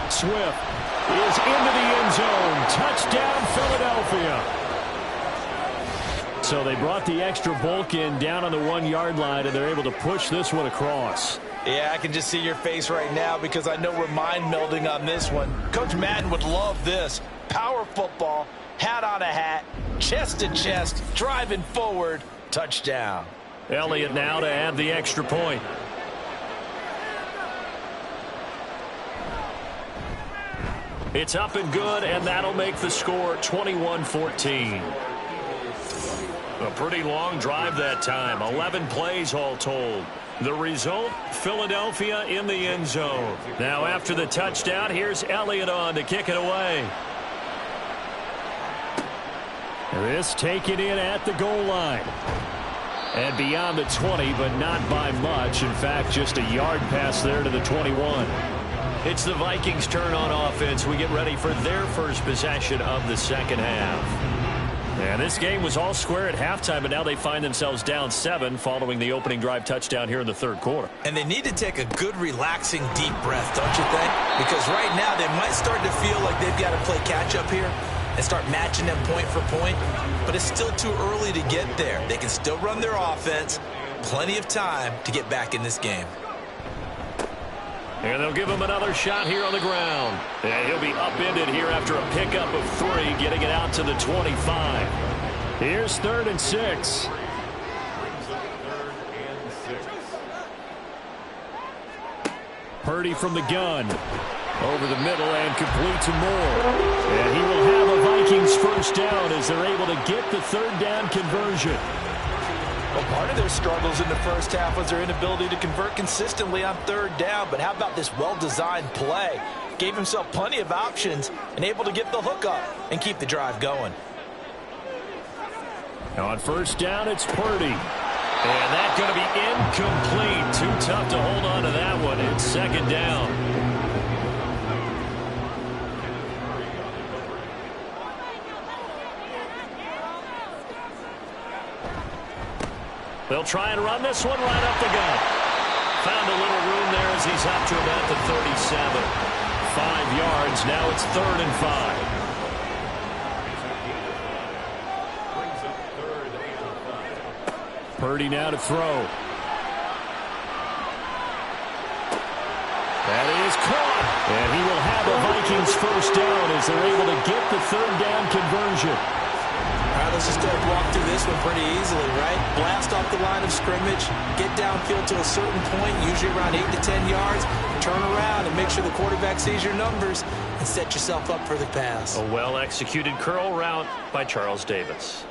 Swift is into the end zone. Touchdown, Philadelphia. So they brought the extra bulk in down on the 1-yard line, and they're able to push this one across. Yeah, I can just see your face right now because I know we're mind melding on this one. Coach Madden would love this. Power football, hat on a hat, chest to chest, driving forward, touchdown. Elliott now to add the extra point. It's up and good, and that'll make the score 21-14. A pretty long drive that time. 11 plays all told. The result, Philadelphia in the end zone. Now after the touchdown, here's Elliott on to kick it away. This taken in at the goal line. And beyond the 20, but not by much. In fact, just a yard pass there to the 21. It's the Vikings' turn on offense. We get ready for their first possession of the second half. And this game was all square at halftime, but now they find themselves down 7 following the opening drive touchdown here in the third quarter. And they need to take a good, relaxing, deep breath, don't you think? Because right now they might start to feel like they've got to play catch-up here and start matching them point for point. But it's still too early to get there. They can still run their offense. Plenty of time to get back in this game. And they'll give him another shot here on the ground. And he'll be upended here after a pickup of 3, getting it out to the 25. Here's 3rd and 6. Purdy from the gun. Over the middle and complete to Moore. And he will have a Vikings first down as they're able to get the 3rd down conversion. Well, part of their struggles in the first half was their inability to convert consistently on 3rd down. But how about this well-designed play? Gave himself plenty of options and able to get the hook up and keep the drive going. Now on 1st down, it's Purdy. And that's going to be incomplete. Too tough to hold on to that one. It's 2nd down. They'll try and run this one right up the gut. Found a little room there as he's up to about the 37. 5 yards. Now it's 3rd and 5. Purdy now to throw. That is caught. And he will have a Vikings first down as they're able to get the 3rd down conversion. All right, let's just go walk through this one pretty easily, right? Blast off the line of scrimmage, get downfield to a certain point, usually around 8 to 10 yards, turn around and make sure the quarterback sees your numbers and set yourself up for the pass. A well-executed curl route by Charles Davis.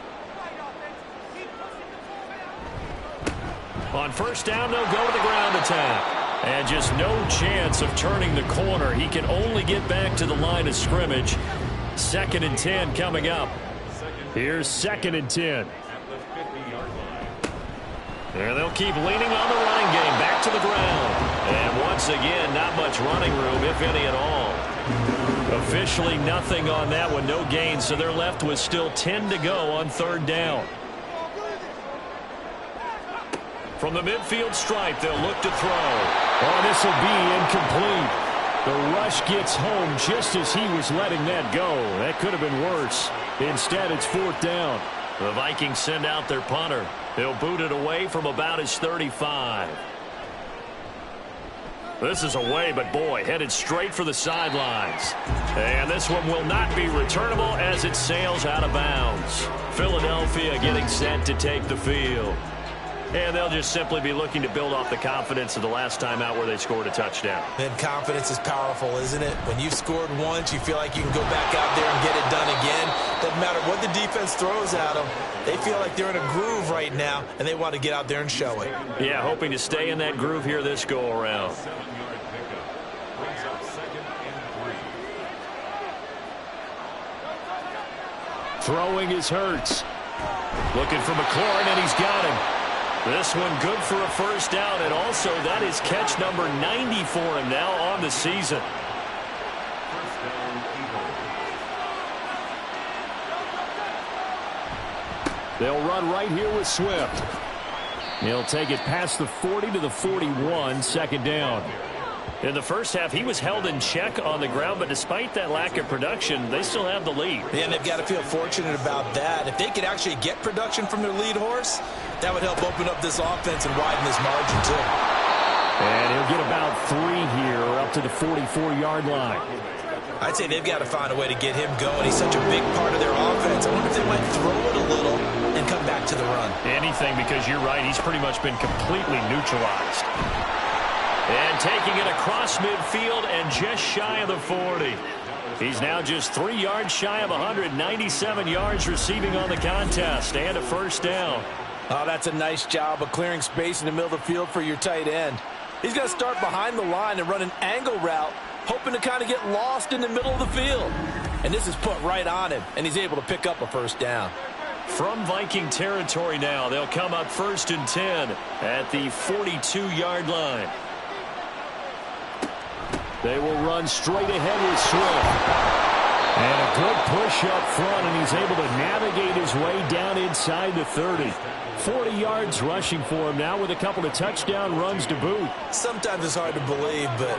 On 1st down, they'll go to the ground attack. And just no chance of turning the corner. He can only get back to the line of scrimmage. 2nd and 10 coming up. Here's 2nd and 10. And they'll keep leaning on the running game back to the ground. And once again, not much running room, if any at all. Officially nothing on that one, no gain, so they're left with still 10 to go on 3rd down. From the midfield stripe, they'll look to throw. Oh, this will be incomplete. The rush gets home just as he was letting that go. That could have been worse. Instead, it's 4th down. The Vikings send out their punter. He'll boot it away from about his 35. This is away, but boy, headed straight for the sidelines. And this one will not be returnable as it sails out of bounds. Philadelphia getting set to take the field. And they'll just simply be looking to build off the confidence of the last time out where they scored a touchdown. And confidence is powerful, isn't it? When you've scored once, you feel like you can go back out there and get it done again. Doesn't matter what the defense throws at them. They feel like they're in a groove right now, and they want to get out there and show it. Yeah, hoping to stay in that groove here this go-around. Throwing is Hurts. Looking for McLaurin, and he's got him. This one good for a first down, and also that is catch number 90 for him now on the season. They'll run right here with Swift. He'll take it past the 40 to the 41, second down. In the first half, he was held in check on the ground, but despite that lack of production, they still have the lead. Yeah, and they've got to feel fortunate about that. If they could actually get production from their lead horse, that would help open up this offense and widen this margin, too. And he'll get about 3 here, up to the 44-yard line. I'd say they've got to find a way to get him going. He's such a big part of their offense. I wonder if they might throw it a little and come back to the run. Anything, because you're right, he's pretty much been completely neutralized. And taking it across midfield and just shy of the 40. He's now just 3 yards shy of 197 yards receiving on the contest and a first down. Oh, that's a nice job of clearing space in the middle of the field for your tight end. He's going to start behind the line and run an angle route, hoping to kind of get lost in the middle of the field. And this is put right on him, and he's able to pick up a first down. From Viking territory now, they'll come up 1st and 10 at the 42-yard line. They will run straight ahead with Swift. And a good push up front, and he's able to navigate his way down inside the 30. 40 yards rushing for him now with a couple of touchdown runs to boot. Sometimes it's hard to believe, but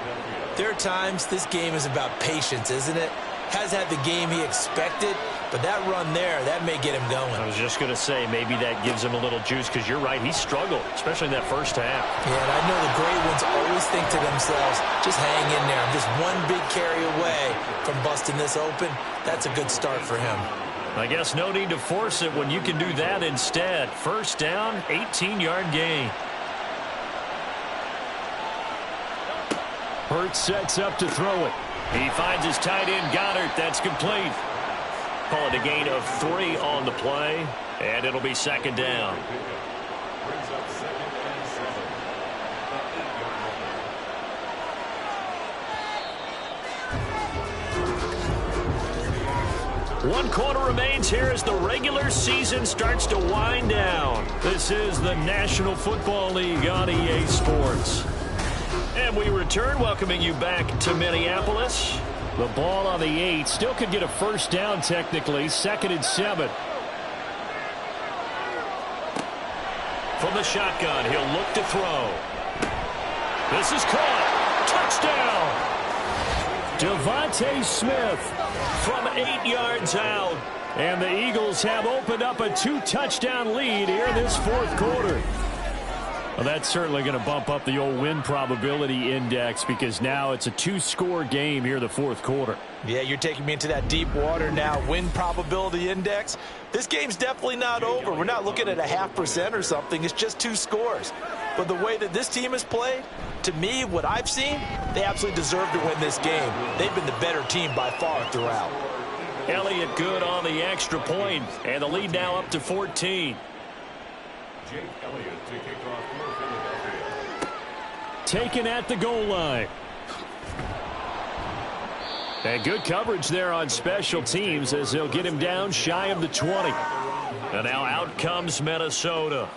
there are times this game is about patience, isn't it? Has had the game he expected, but that run there, that may get him going. I was just going to say, maybe that gives him a little juice, because you're right, he struggled, especially in that first half. Yeah, and I know the great ones always think to themselves, just hang in there. I'm just one big carry away from busting this open. That's a good start for him. I guess no need to force it when you can do that instead. First down, 18-yard gain. Hurts sets up to throw it. He finds his tight end, Goddard. That's complete. Call it a gain of 3 on the play, and it'll be second down. One quarter remains here as the regular season starts to wind down. This is the National Football League on EA Sports. And we return, welcoming you back to Minneapolis. The ball on the 8. Still could get a first down technically. 2nd and 7. From the shotgun, he'll look to throw. This is caught. Touchdown. Devontae Smith from 8 yards out. And the Eagles have opened up a 2-touchdown lead here in this 4th quarter. Well, that's certainly going to bump up the old win probability index, because now it's a 2-score game here in the 4th quarter. Yeah, you're taking me into that deep water now. Win probability index. This game's definitely not over. We're not looking at a 0.5% or something. It's just 2 scores. But the way that this team has played, to me, what I've seen, they absolutely deserve to win this game. They've been the better team by far throughout. Elliott good on the extra point, and the lead now up to 14. Jake Elliott to kick off for Philadelphia. Taken at the goal line. And good coverage there on special teams as they'll get him down shy of the 20. And now out comes Minnesota.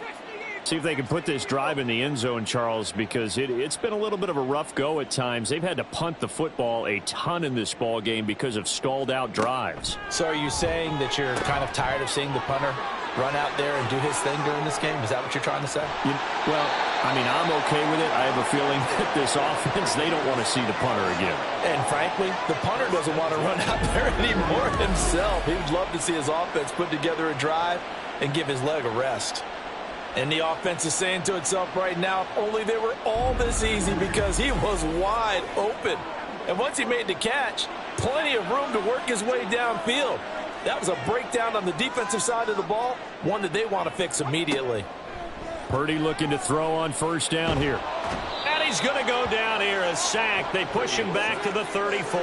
See if they can put this drive in the end zone, Charles, because it's been a little bit of a rough go at times. They've had to punt the football a ton in this ball game because of stalled out drives. So are you saying that you're kind of tired of seeing the punter run out there and do his thing during this game? Is that what you're trying to say? Well, I mean, I'm okay with it. I have a feeling that this offense, they don't want to see the punter again. And frankly, the punter doesn't want to run out there anymore himself. He would love to see his offense put together a drive and give his leg a rest. And the offense is saying to itself right now, if only they were all this easy, because he was wide open. And once he made the catch, plenty of room to work his way downfield. That was a breakdown on the defensive side of the ball, one that they want to fix immediately. Purdy looking to throw on first down here. And he's going to go down here, a sack. They push him back to the 34.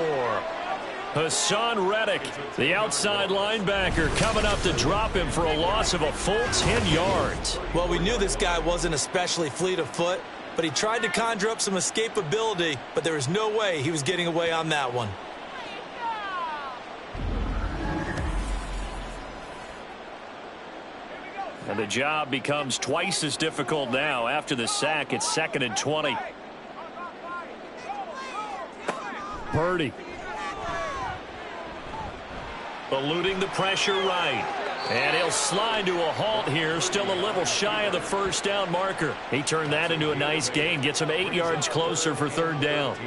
Hassan Reddick, the outside linebacker, coming up to drop him for a loss of a full 10 yards. Well, we knew this guy wasn't especially fleet of foot, but he tried to conjure up some escapability, but there was no way he was getting away on that one. And the job becomes twice as difficult now. After the sack, it's 2nd and 20. Purdy. Eluding the pressure right. And he'll slide to a halt here, still a little shy of the first down marker. He turned that into a nice gain, gets him 8 yards closer for 3rd down.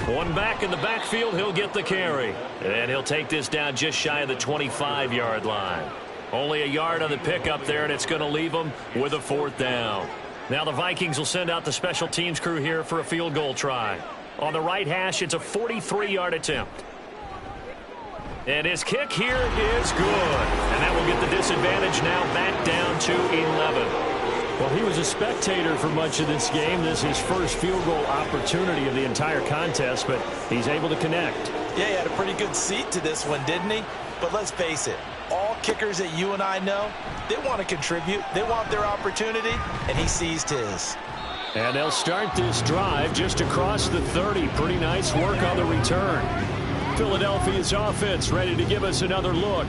One back in the backfield, he'll get the carry. And he'll take this down just shy of the 25-yard line. Only a yard on the pickup there, and it's going to leave him with a 4th down. Now the Vikings will send out the special teams crew here for a field goal try. On the right hash, it's a 43-yard attempt. And his kick here is good. And that will get the disadvantage now back down to 11. Well, he was a spectator for much of this game. This is his first field goal opportunity of the entire contest, but he's able to connect. Yeah, he had a pretty good seat to this one, didn't he? But let's face it, all kickers that you and I know, they want to contribute. They want their opportunity, and he seized his. And they'll start this drive just across the 30. Pretty nice work on the return. Philadelphia's offense ready to give us another look.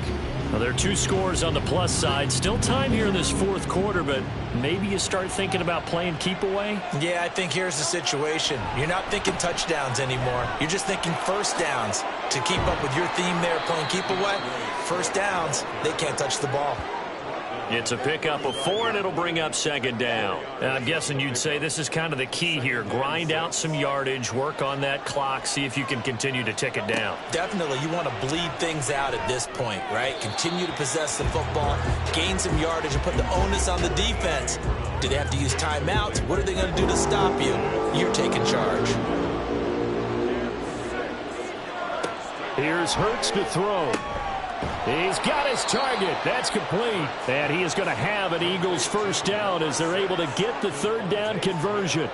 Well, there are 2 scores on the plus side. Still time here in this 4th quarter, but maybe you start thinking about playing keep away? Yeah, I think here's the situation. You're not thinking touchdowns anymore. You're just thinking first downs. To keep up with your theme there, playing keep away, first downs, they can't touch the ball. It's a pickup of 4, and it'll bring up 2nd down. And I'm guessing you'd say this is kind of the key here. Grind out some yardage, work on that clock, see if you can continue to tick it down. Definitely, you want to bleed things out at this point, right? Continue to possess the football, gain some yardage, and put the onus on the defense. Do they have to use timeouts? What are they going to do to stop you? You're taking charge. Here's Hurts to throw. He's got his target. That's complete. And he is going to have an Eagles first down as they're able to get the 3rd down conversion.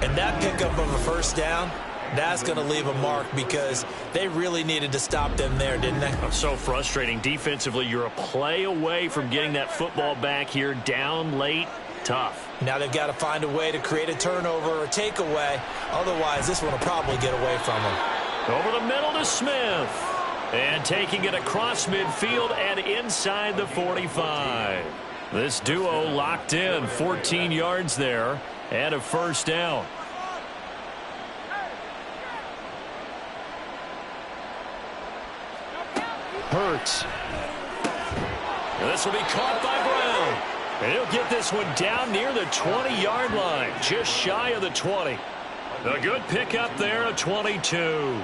And that pickup of a first down, that's going to leave a mark because they really needed to stop them there, didn't they? So frustrating. Defensively, you're a play away from getting that football back here down late. Tough. Now they've got to find a way to create a turnover or a takeaway. Otherwise, this one will probably get away from them. Over the middle to Smith. And taking it across midfield and inside the 45. This duo locked in, 14 yards there, and a first down. Hurts. This will be caught by Brown. And he'll get this one down near the 20-yard line, just shy of the 20. A good pickup there, a 22.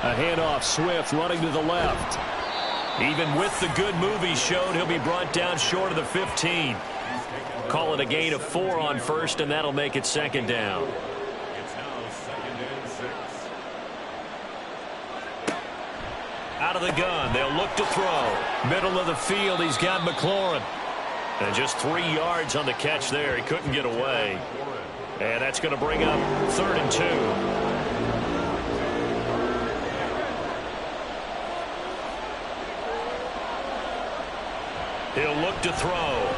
A handoff, Swift running to the left. Even with the good move he showed, he'll be brought down short of the 15. Call it a gain of 4 on first, and that'll make it 2nd down. It's now 2nd and 6. Out of the gun, they'll look to throw. Middle of the field, he's got McLaurin. And just 3 yards on the catch there. He couldn't get away. And that's going to bring up 3rd and 2. He'll look to throw.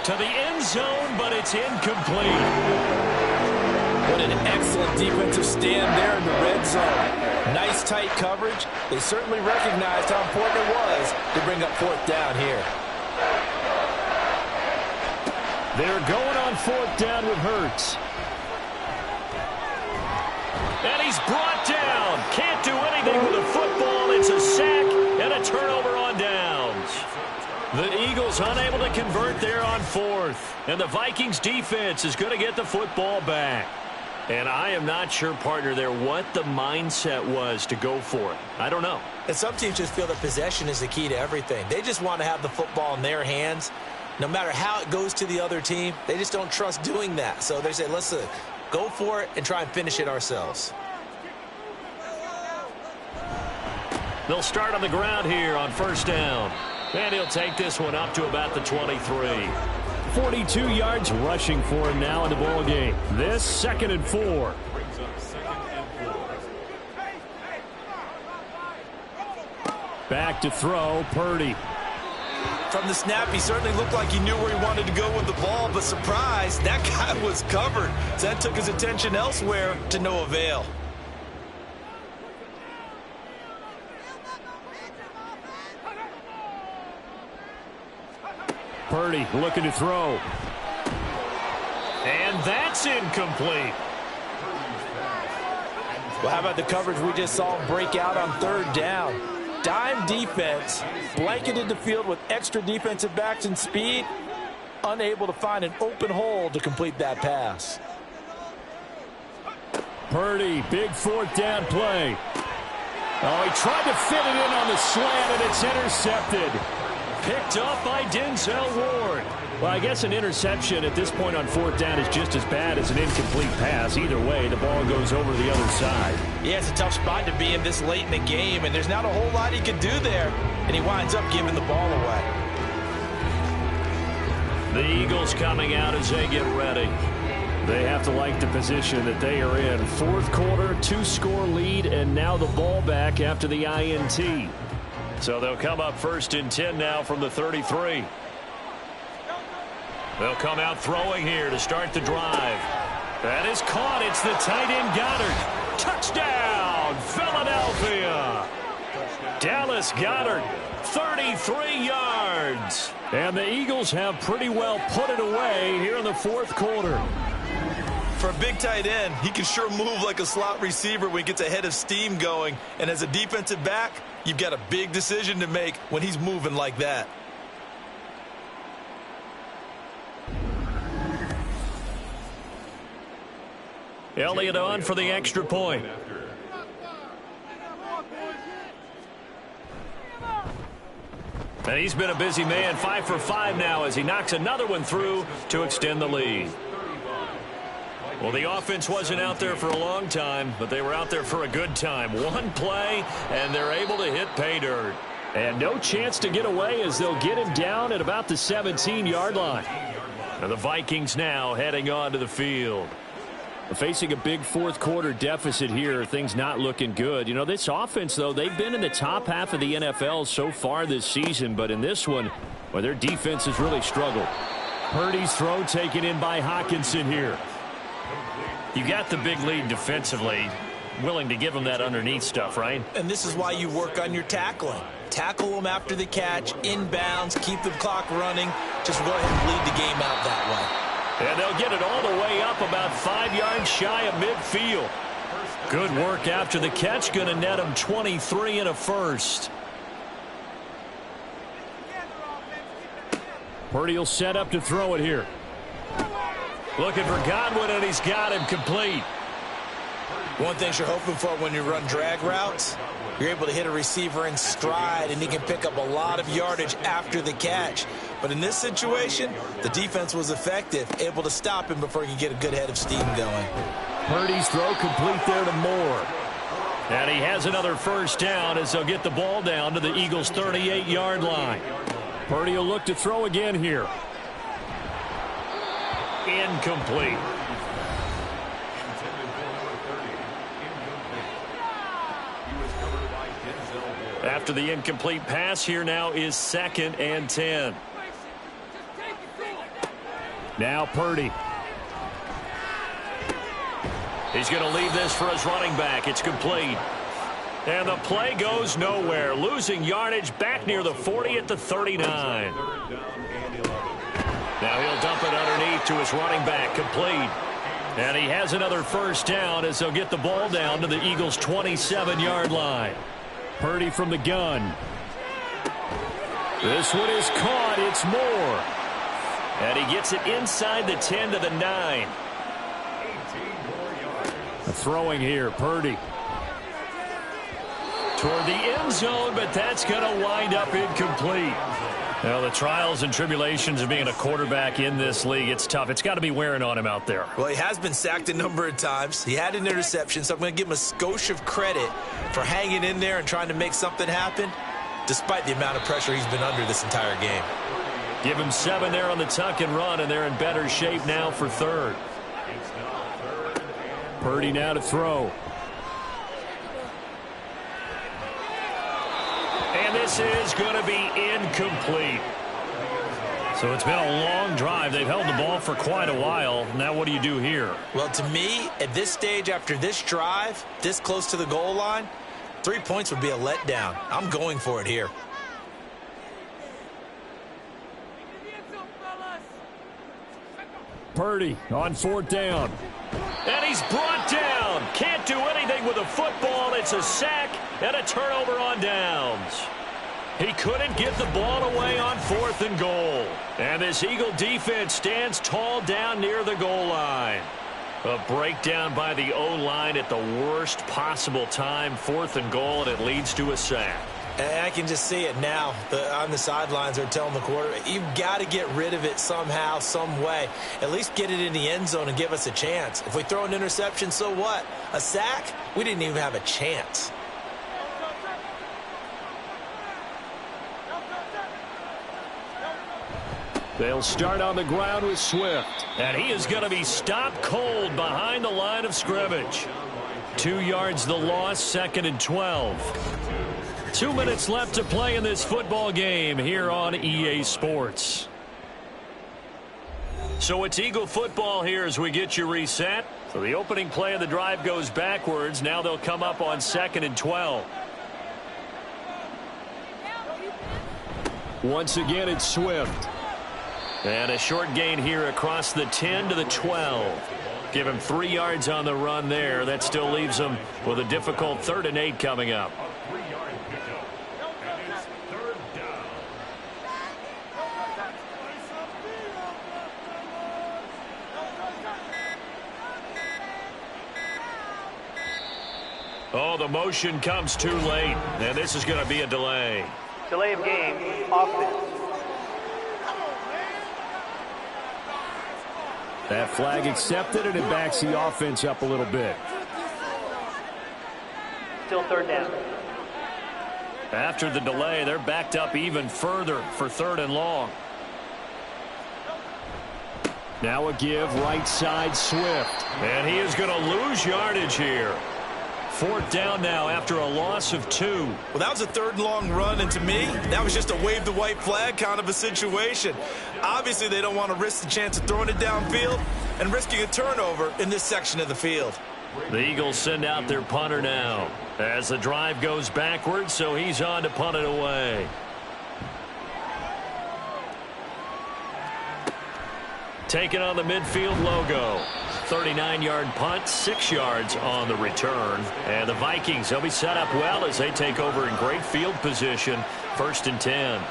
To the end zone, but it's incomplete. What an excellent defensive stand there in the red zone. Nice tight coverage. They certainly recognized how important it was to bring up 4th down here. They're going on 4th down with Hurts. And he's brought down. Can't do anything with a football. It's a sack and a turnover on downs. The Eagles unable to convert there on fourth. And the Vikings defense is going to get the football back. And I am not sure, partner, there what the mindset was to go for it. I don't know. And some teams just feel that possession is the key to everything. They just want to have the football in their hands. No matter how it goes to the other team, they just don't trust doing that. So they say, let's go for it and try and finish it ourselves. They'll start on the ground here on first down. And he'll take this one up to about the 23. 42 yards rushing for him now in the ball game. This 2nd and 4. Back to throw, Purdy. From the snap, he certainly looked like he knew where he wanted to go with the ball, but surprise, that guy was covered. So that took his attention elsewhere to no avail. Purdy looking to throw. And that's incomplete. Well, how about the coverage we just saw break out on 3rd down? Dime defense, blanketed the field with extra defensive backs and speed, unable to find an open hole to complete that pass. Purdy, big 4th down play. Oh, he tried to fit it in on the slant, and it's intercepted. Picked up by Denzel Ward. Well, I guess an interception at this point on 4th down is just as bad as an incomplete pass. Either way, the ball goes over the other side. Yeah, it's a tough spot to be in this late in the game, and there's not a whole lot he can do there, and he winds up giving the ball away. The Eagles coming out as they get ready. They have to like the position that they are in. 4th quarter, 2-score lead, and now the ball back after the INT. So they'll come up 1st and 10 now from the 33. They'll come out throwing here to start the drive. That is caught. It's the tight end Goddard. Touchdown, Philadelphia. Dallas Goddard, 33 yards. And the Eagles have pretty well put it away here in the 4th quarter. For a big tight end, he can sure move like a slot receiver when he gets a head of steam going. And as a defensive back, you've got a big decision to make when he's moving like that. Elliott on for the extra point. And he's been a busy man, 5 for 5 now as he knocks another one through to extend the lead. Well, the offense wasn't out there for a long time, but they were out there for a good time. One play, and they're able to hit pay dirt. And no chance to get away as they'll get him down at about the 17-yard line. And the Vikings now heading onto the field. Facing a big 4th quarter deficit here, things not looking good. You know, this offense, though, they've been in the top half of the NFL so far this season, but in this one, well, their defense has really struggled. Purdy's throw taken in by Hockenson here. You got the big lead defensively, willing to give them that underneath stuff, right? And this is why you work on your tackling. Tackle them after the catch, inbounds, keep the clock running. Just go ahead and bleed the game out that way. And they'll get it all the way up about 5 yards shy of midfield. Good work after the catch, going to net them 23 and a first. Purdy will set up to throw it here. Looking for Godwin, and he's got him complete. One thing you're hoping for when you run drag routes, you're able to hit a receiver in stride, and he can pick up a lot of yardage after the catch. But in this situation, the defense was effective, able to stop him before he could get a good head of steam going. Purdy's throw complete there to Moore. And he has another first down as they'll get the ball down to the Eagles' 38-yard line. Purdy will look to throw again here. Incomplete. After the incomplete pass, here now is 2nd and 10. Now Purdy. He's going to leave this for his running back. It's complete. And the play goes nowhere. Losing yardage back near the 40 at the 39. Now he'll dump it underneath to his running back. Complete. And he has another first down as they'll get the ball down to the Eagles' 27-yard line. Purdy from the gun. This one is caught. It's Moore. And he gets it inside the 10 to the 9. Throwing here, Purdy. Toward the end zone, but that's going to wind up incomplete. Well, the trials and tribulations of being a quarterback in this league, it's tough. It's got to be wearing on him out there. Well, he has been sacked a number of times. He had an interception, so I'm going to give him a skosh of credit for hanging in there and trying to make something happen, despite the amount of pressure he's been under this entire game. Give him 7 there on the tuck and run, and they're in better shape now for third. Purdy now to throw. And this is going to be incomplete. So it's been a long drive. They've held the ball for quite a while. Now what do you do here? Well, to me, at this stage, after this drive, this close to the goal line, 3 points would be a letdown. I'm going for it here. Purdy on 4th down. And he's brought down. Can't do anything with a football. It's a sack and a turnover on downs. He couldn't get the ball away on 4th and goal. And this Eagle defense stands tall down near the goal line. A breakdown by the O-line at the worst possible time. 4th and goal, and it leads to a sack. And I can just see it now. On the sidelines, they're telling the quarterback, you've got to get rid of it somehow, some way. At least get it in the end zone and give us a chance. If we throw an interception, so what? A sack? We didn't even have a chance. They'll start on the ground with Swift. And he is going to be stopped cold behind the line of scrimmage. 2 yards the loss, 2nd and 12. 2 minutes left to play in this football game here on EA Sports. So it's Eagle football here as we get you reset. So the opening play of the drive goes backwards. Now they'll come up on 2nd and 12. Once again, it's Swift. And a short gain here across the 10 to the 12. Give him 3 yards on the run there. That still leaves him with a difficult 3rd and 8 coming up. Oh, the motion comes too late, and this is going to be a delay. Delay of game, offense. That flag accepted, and it backs the offense up a little bit. Still 3rd down. After the delay, they're backed up even further for 3rd and long. Now a give, right side, Swift. And he is going to lose yardage here. 4th down now after a loss of 2. Well, that was a 3rd and long run, and to me, that was just a wave the white flag kind of a situation. Obviously, they don't want to risk the chance of throwing it downfield and risking a turnover in this section of the field. The Eagles send out their punter now as the drive goes backwards, so he's on to punt it away. Taking on the midfield logo. 39-yard punt, 6 yards on the return. And the Vikings, they'll be set up well as they take over in great field position. 1st and 10.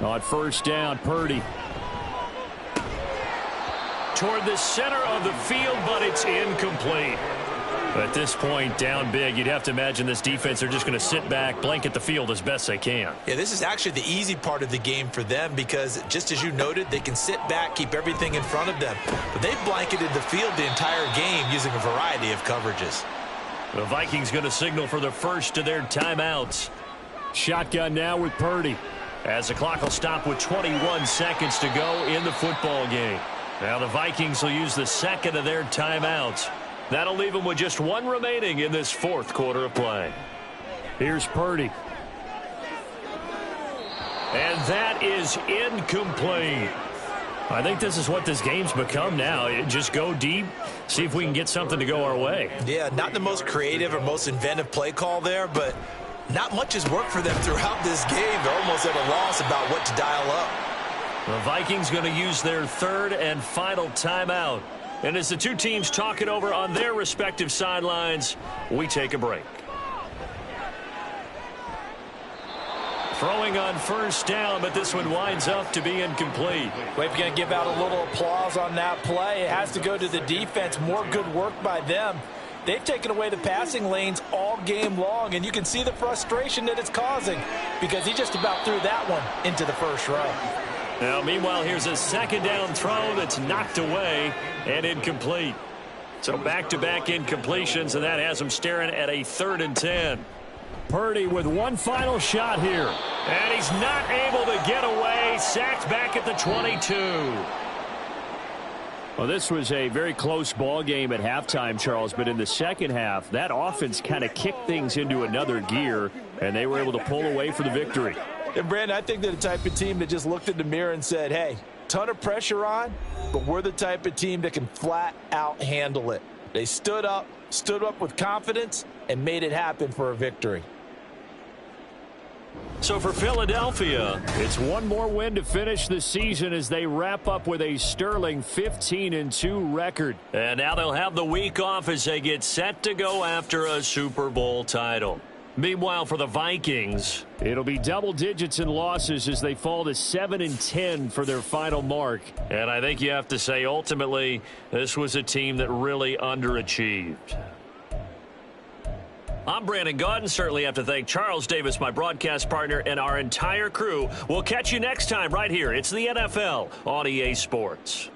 On 1st down, Purdy. Toward the center of the field, but it's incomplete. At this point, down big, you'd have to imagine this defense, they're just going to sit back, blanket the field as best they can. Yeah, this is actually the easy part of the game for them because, just as you noted, they can sit back, keep everything in front of them. But they've blanketed the field the entire game using a variety of coverages. The Vikings going to signal for the first of their timeouts. Shotgun now with Purdy. As the clock will stop with 21 seconds to go in the football game. Now the Vikings will use the 2nd of their timeouts. That'll leave them with just 1 remaining in this 4th quarter of play. Here's Purdy. And that is incomplete. I think this is what this game's become now. Just go deep, see if we can get something to go our way. Yeah, not the most creative or most inventive play call there, but not much has worked for them throughout this game. They're almost at a loss about what to dial up. The Vikings going to use their third and final timeout. And as the two teams talk it over on their respective sidelines, we take a break. Throwing on first down, but this one winds up to be incomplete. We're going to give out a little applause on that play. It has to go to the defense. More good work by them. They've taken away the passing lanes all game long, and you can see the frustration that it's causing because he just about threw that one into the first row. Now, meanwhile, here's a second down throw that's knocked away and incomplete. So back-to-back incompletions, and that has them staring at a 3rd and 10. Purdy with one final shot here. And he's not able to get away. Sacked back at the 22. Well, this was a very close ball game at halftime, Charles, but in the second half, that offense kind of kicked things into another gear, and they were able to pull away for the victory. And, Brandon, I think they're the type of team that just looked in the mirror and said, hey, ton of pressure on, but we're the type of team that can flat out handle it. They stood up with confidence, and made it happen for a victory. So for Philadelphia, it's one more win to finish the season as they wrap up with a sterling 15-2 record. And now they'll have the week off as they get set to go after a Super Bowl title. Meanwhile, for the Vikings, it'll be double digits in losses as they fall to 7-10 for their final mark. And I think you have to say, ultimately, this was a team that really underachieved. I'm Brandon Gaudin. Certainly have to thank Charles Davis, my broadcast partner, and our entire crew. We'll catch you next time right here. It's the NFL on EA Sports.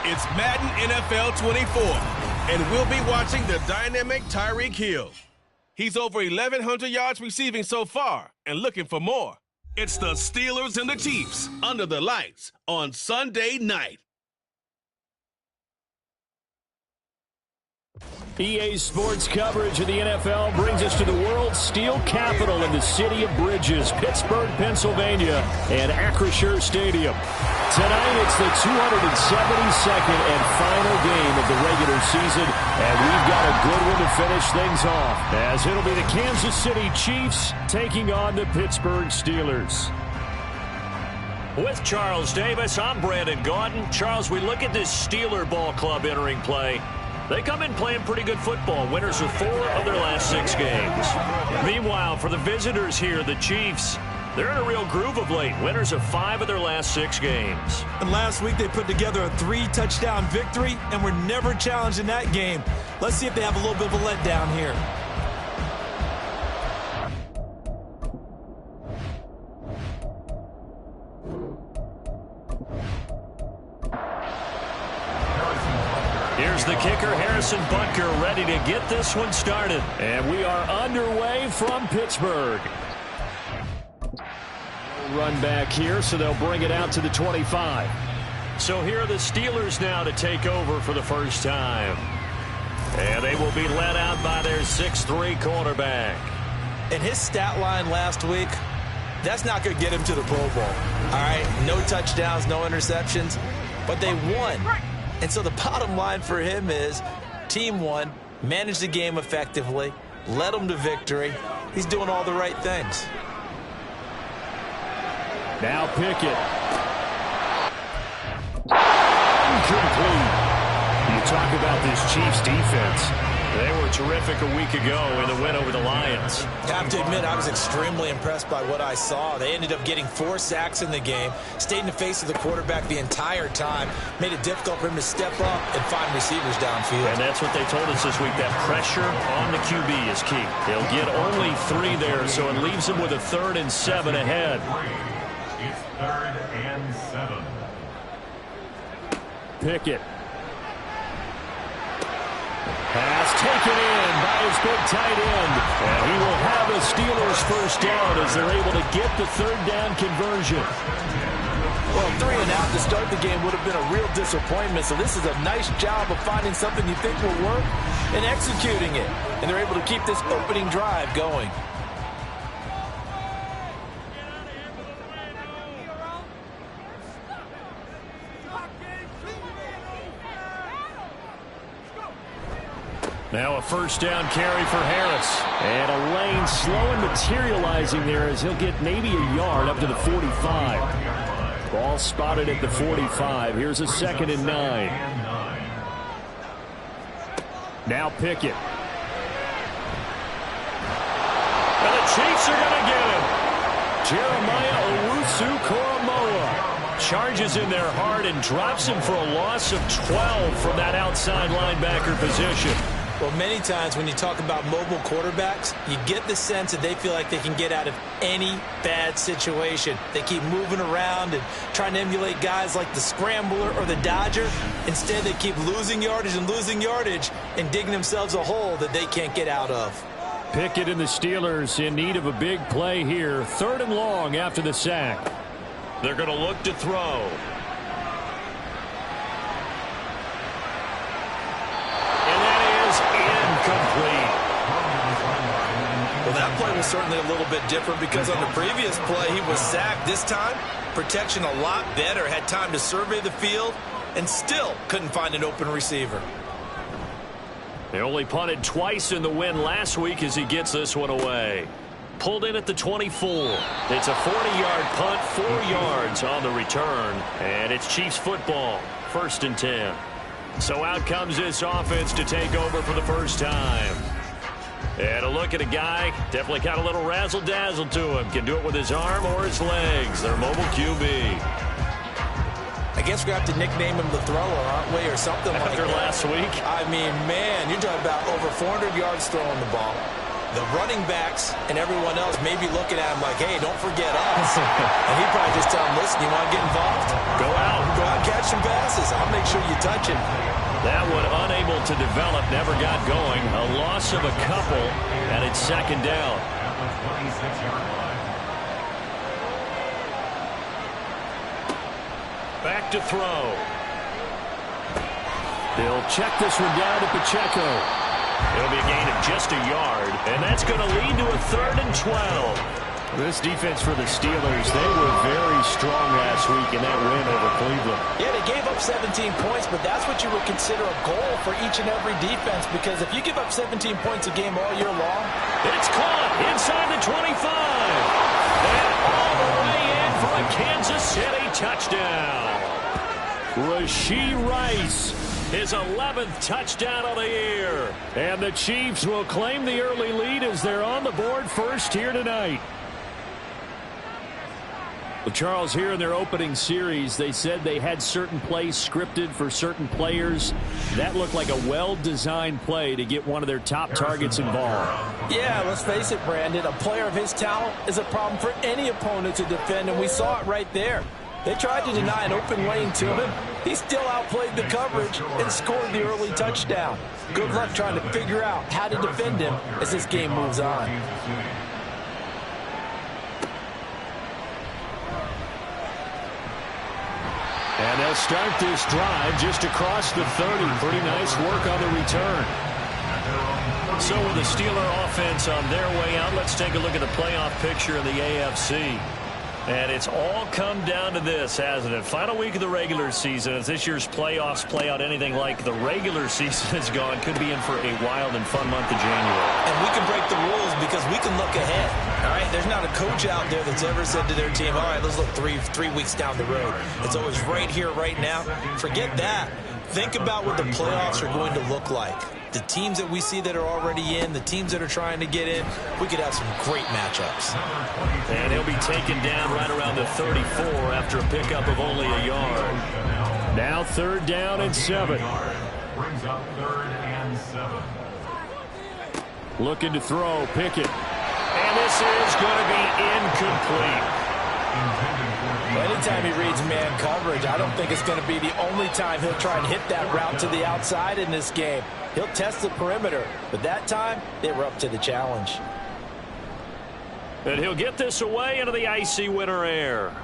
It's Madden NFL 24, and we'll be watching the dynamic Tyreek Hill. He's over 1,100 yards receiving so far and looking for more. It's the Steelers and the Chiefs under the lights on Sunday night. EA Sports coverage of the NFL brings us to the world's steel capital in the city of bridges, Pittsburgh, Pennsylvania, and Acrisure Stadium. Tonight, it's the 272nd and final game of the regular season, and we've got a good one to finish things off, as it'll be the Kansas City Chiefs taking on the Pittsburgh Steelers. With Charles Davis, I'm Brandon Gaudin. Charles, we look at this Steeler ball club entering play. They come in playing pretty good football, winners of 4 of their last 6 games. Meanwhile, for the visitors here, the Chiefs, they're in a real groove of late, winners of 5 of their last 6 games. And last week they put together a 3-touchdown victory and were never challenged in that game. Let's see if they have a little bit of a letdown here. Here's the kicker, Harrison Butker, ready to get this one started. And we are underway from Pittsburgh. Run back here, so they'll bring it out to the 25. So here are the Steelers now to take over for the first time. And they will be led out by their 6'3" quarterback. And his stat line last week, that's not going to get him to the Pro Bowl. All right, no touchdowns, no interceptions, but they won. And so the bottom line for him is team won, managed the game effectively, led them to victory. He's doing all the right things. Now Pickett. Incomplete. You talk about this Chiefs defense. They were terrific a week ago in the win over the Lions. I have to admit, I was extremely impressed by what I saw. They ended up getting 4 sacks in the game, stayed in the face of the quarterback the entire time, made it difficult for him to step up and find receivers downfield. And that's what they told us this week, that pressure on the QB is key. They'll get only 3 there, so it leaves them with a 3rd and 7 ahead. It's 3rd and 7. Pickett. Pass taken in by his big tight end. And he will have a Steelers first down as they're able to get the 3rd down conversion. Well, 3 and out to start the game would have been a real disappointment. So this is a nice job of finding something you think will work and executing it. And they're able to keep this opening drive going. Now a first down carry for Harris. And a lane slow and materializing there as he'll get maybe a yard up to the 45. Ball spotted at the 45. Here's a 2nd and 9. Now Pickett. And the Chiefs are going to get him. Jeremiah Owusu-Koramoah charges in there hard and drops him for a loss of 12 from that outside linebacker position. Well, many times when you talk about mobile quarterbacks, you get the sense that they feel like they can get out of any bad situation. They keep moving around and trying to emulate guys like the Scrambler or the Dodger. Instead, they keep losing yardage and digging themselves a hole that they can't get out of. Pickett and the Steelers in need of a big play here. 3rd and long after the sack. They're going to look to throw. Incomplete. Well, that play was certainly a little bit different because on the previous play, he was sacked. This time, protection a lot better. Had time to survey the field and still couldn't find an open receiver. They only punted twice in the win last week as he gets this one away. Pulled in at the 24. It's a 40-yard punt, 4 yards on the return. And it's Chiefs football, 1st and 10. So out comes this offense to take over for the first time. And a look at a guy, definitely got a little razzle-dazzle to him. Can do it with his arm or his legs. Their mobile QB. I guess we're going to have to nickname him the thrower, aren't we, or something like that. After last week. I mean, man, you're talking about over 400 yards throwing the ball. The running backs and everyone else may be looking at him like, hey, don't forget us. And he'd probably just tell him, listen, you want to get involved? Go out and catch some passes. I'll make sure you touch it. That one unable to develop, never got going. A loss of a couple, and it's second down. At the 26-yard line. Back to throw. They'll check this one down to Pacheco. It'll be a gain of just a yard, and that's going to lead to a 3rd and 12. This defense for the Steelers, they were very strong last week in that win over Cleveland. Yeah, they gave up 17 points, but that's what you would consider a goal for each and every defense, because if you give up 17 points a game all year long. It's caught inside the 25. And all the way in for a Kansas City touchdown. Rashee Rice, his 11th touchdown of the year. And the Chiefs will claim the early lead as they're on the board first here tonight. Well, Charles, here in their opening series, they said they had certain plays scripted for certain players. That looked like a well-designed play to get one of their top targets involved. Yeah, let's face it, Brandon. A player of his talent is a problem for any opponent to defend, and we saw it right there. They tried to deny an open lane to him. He still outplayed the coverage and scored the early touchdown. Good luck trying to figure out how to defend him as this game moves on. And they'll start this drive just across the 30. Pretty nice work on the return. So with the Steeler offense on their way out, let's take a look at the playoff picture in the AFC. And it's all come down to this, hasn't it? Final week of the regular season. As this year's playoffs play out anything like the regular season has gone, could be in for a wild and fun month of January. And we can break the rules because we can look ahead. All right, there's not a coach out there that's ever said to their team, all right, let's look three weeks down the road. It's always right here, right now. Forget that. Think about what the playoffs are going to look like. The teams that we see that are already in, the teams that are trying to get in, we could have some great matchups. And he'll be taken down right around the 34 after a pickup of only a yard. Now 3rd down and 7. Brings up 3rd and 7. Looking to throw, Pickett. And this is going to be incomplete. Anytime he reads man coverage, I don't think it's going to be the only time he'll try and hit that route to the outside in this game. He'll test the perimeter, but that time, they were up to the challenge. And he'll get this away into the icy winter air.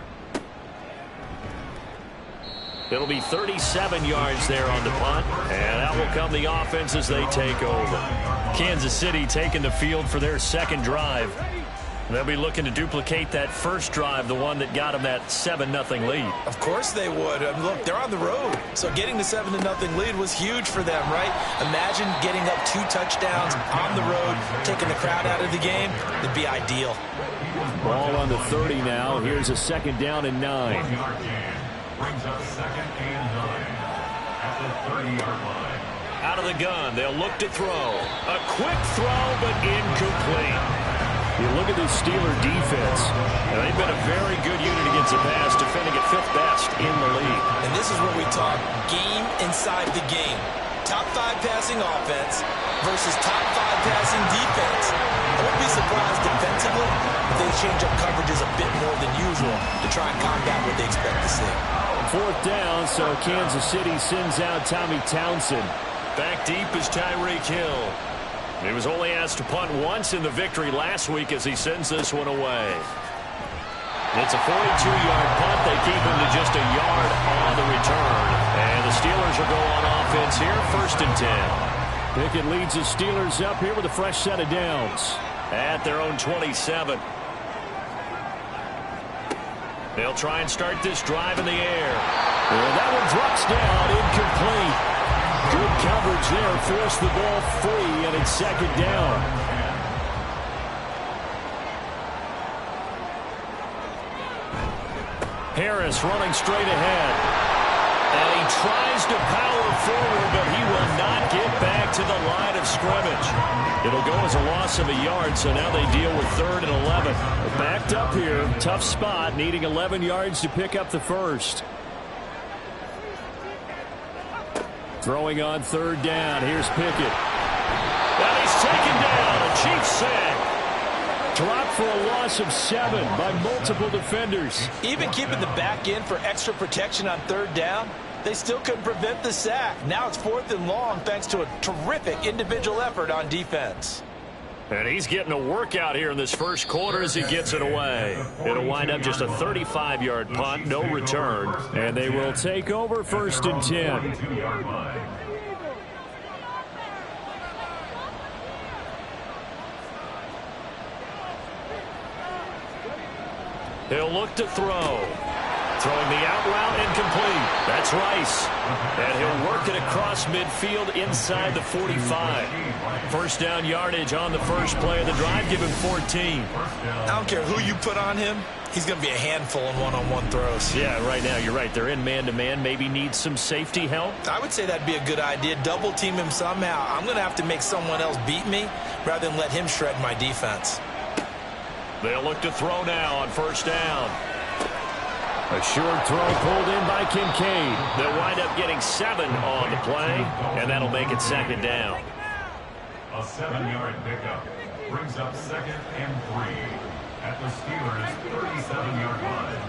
It'll be 37 yards there on the punt, and out will come the offense as they take over. Kansas City taking the field for their second drive. They'll be looking to duplicate that first drive, the one that got them that 7-0 lead. Of course they would. Look, they're on the road, so getting the 7-0 lead was huge for them, right? Imagine getting up 2 touchdowns on the road, taking the crowd out of the game. It'd be ideal. Ball on the 30 now. Here's a 2nd down and 9. Brings up 2nd and 9 at the 30-yard line. Out of the gun, they'll look to throw. A quick throw, but incomplete. You look at this Steeler defense, and they've been a very good unit against the pass, defending at 5th best in the league. And this is where we talk game inside the game. Top 5 passing offense versus top 5 passing defense. I wouldn't be surprised defensively if they change up coverages a bit more than usual to try and combat what they expect to see. 4th down, so Kansas City sends out Tommy Townsend. Back deep is Tyreek Hill. He was only asked to punt once in the victory last week as he sends this one away. It's a 42-yard punt. They keep him to just a yard on the return. And the Steelers will go on offense here, 1st and 10. Pickett leads the Steelers up here with a fresh set of downs at their own 27. They'll try and start this drive in the air. And that one drops down, incomplete. Good coverage there, forced the ball free, and it's 2nd down. Harris running straight ahead. And he tries to power forward, but he will not get back to the line of scrimmage. It'll go as a loss of a yard, so now they deal with 3rd and 11. They're backed up here, tough spot, needing 11 yards to pick up the first. Throwing on 3rd down. Here's Pickett. And he's taken down. A Chiefs sack. Dropped for a loss of 7 by multiple defenders. Even keeping the back end for extra protection on third down, they still couldn't prevent the sack. Now it's 4th and long thanks to a terrific individual effort on defense. And he's getting a workout here in this first quarter as he gets it away. It'll wind up just a 35-yard punt, no return. And they will take over 1st and 10. He'll look to throw. Throwing the out route incomplete. That's Rice. And he'll work it across midfield inside the 45. First down yardage on the first play of the drive. Give him 14. I don't care who you put on him. He's going to be a handful in one-on-one throws. Yeah, right now you're right. They're in man-to-man. Maybe needs some safety help. I would say that'd be a good idea. Double team him somehow. I'm going to have to make someone else beat me rather than let him shred my defense. They'll look to throw now on first down. A short throw pulled in by Kincaid. They'll wind up getting 7 on the play, and that'll make it 2nd down. A 7-yard pickup brings up 2nd and 3 at the Steelers' 37-yard line.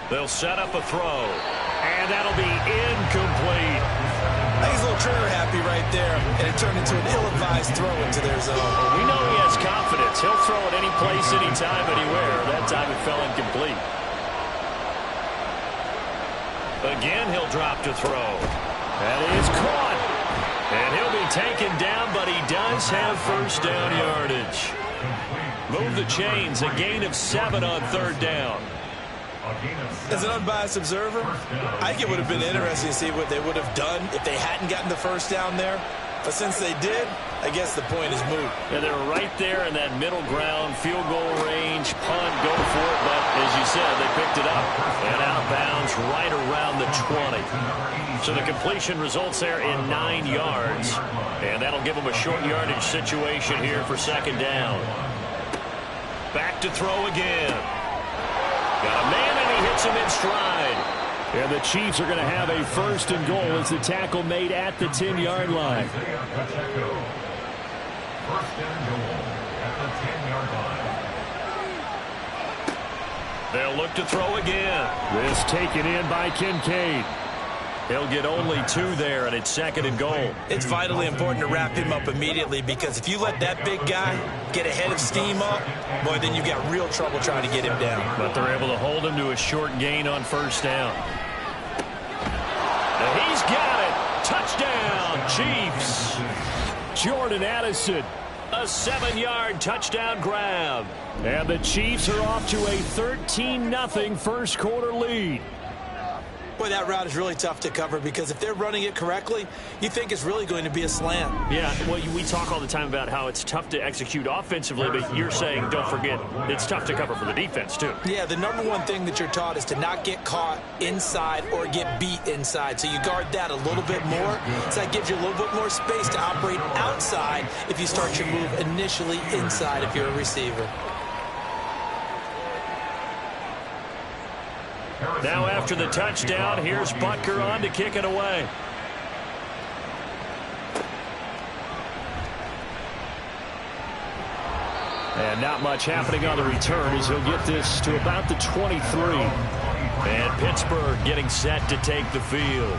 They'll set up a throw, and that'll be incomplete. I think he's a little trigger happy right there, and it turned into an ill-advised throw into their zone. We know he has confidence. He'll throw it any place, anytime, anywhere. That time it fell incomplete. Again, he'll drop to throw. That is caught. And he'll be taken down, but he does have first down yardage. Move the chains, a gain of 7 on third down. As an unbiased observer, I think it would have been interesting to see what they would have done if they hadn't gotten the first down there. But since they did, I guess the point is moot. Yeah, they were right there in that middle ground, field goal range, punt, go for it. But as you said, they picked it up and out of bounds right around the 20. So the completion results there in 9 yards. And that'll give them a short yardage situation here for 2nd down. Back to throw again. Got a man, and he hits him in stride. And the Chiefs are going to have a 1st and goal as the tackle made at the 10-yard line. 1st and goal at the 10-yard line. They'll look to throw again. This taken in by Kincaid. He'll get only 2 there, and it's 2nd and goal. It's vitally important to wrap him up immediately, because if you let that big guy get a head of steam up, boy, then you've got real trouble trying to get him down. But they're able to hold him to a short gain on first down. And he's got it. Touchdown, Chiefs. Jordan Addison. A 7-yard touchdown grab. And the Chiefs are off to a 13-0 first quarter lead. Boy, that route is really tough to cover, because if they're running it correctly, you think it's really going to be a slant. Yeah, well, we talk all the time about how it's tough to execute offensively, but you're saying, don't forget, it's tough to cover for the defense, too. Yeah, the number one thing that you're taught is to not get caught inside or get beat inside. So you guard that a little bit more. So that gives you a little bit more space to operate outside if you start your move initially inside if you're a receiver. Now after the touchdown, here's Butker on to kick it away. And not much happening on the return as he'll get this to about the 23. And Pittsburgh getting set to take the field.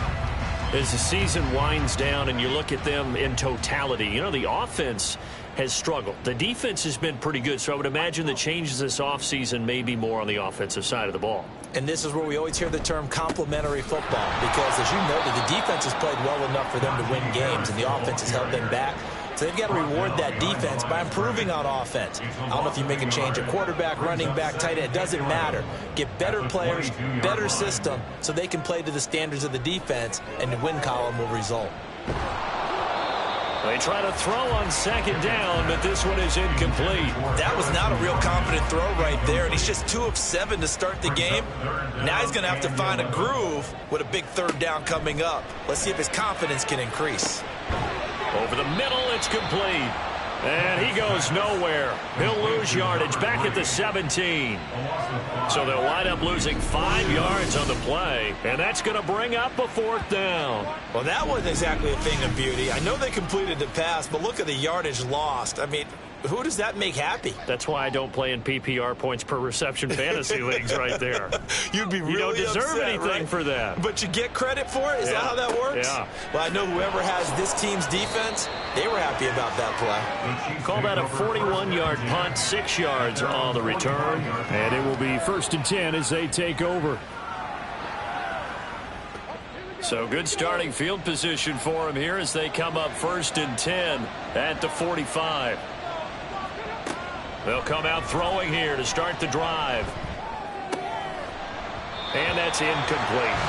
As the season winds down and you look at them in totality, you know, the offense has struggled. The defense has been pretty good, so I would imagine the changes this offseason may be more on the offensive side of the ball. And this is where we always hear the term complementary football, because as you noted, the defense has played well enough for them to win games, and the offense has held them back. So they've got to reward that defense by improving on offense. I don't know if you make a change at quarterback, running back, tight end. It doesn't matter. Get better players, better system, so they can play to the standards of the defense, and the win column will result. They try to throw on 2nd down, but this one is incomplete. That was not a real confident throw right there, and he's just 2 of 7 to start the game. Now he's going to have to find a groove with a big 3rd down coming up. Let's see if his confidence can increase. Over the middle, it's complete. And he He goes nowhere. He'll lose yardage back at the 17. So they'll wind up losing 5 yards on the play, and that's going to bring up a 4th down. Well, that wasn't exactly a thing of beauty. I know they completed the pass, but look at the yardage lost. I mean, who does that make happy? That's why I don't play in PPR points per reception fantasy leagues right there. You'd be really upset. You don't deserve anything right? for that. But you get credit for it? Is that how that works? Yeah. Well, I know whoever has this team's defense, they were happy about that play. Call that a 41-yard punt, 6 yards on the return. And it will be 1st and 10 as they take over. So good starting field position for him here as they come up 1st and 10 at the 45. They'll come out throwing here to start the drive. And that's incomplete.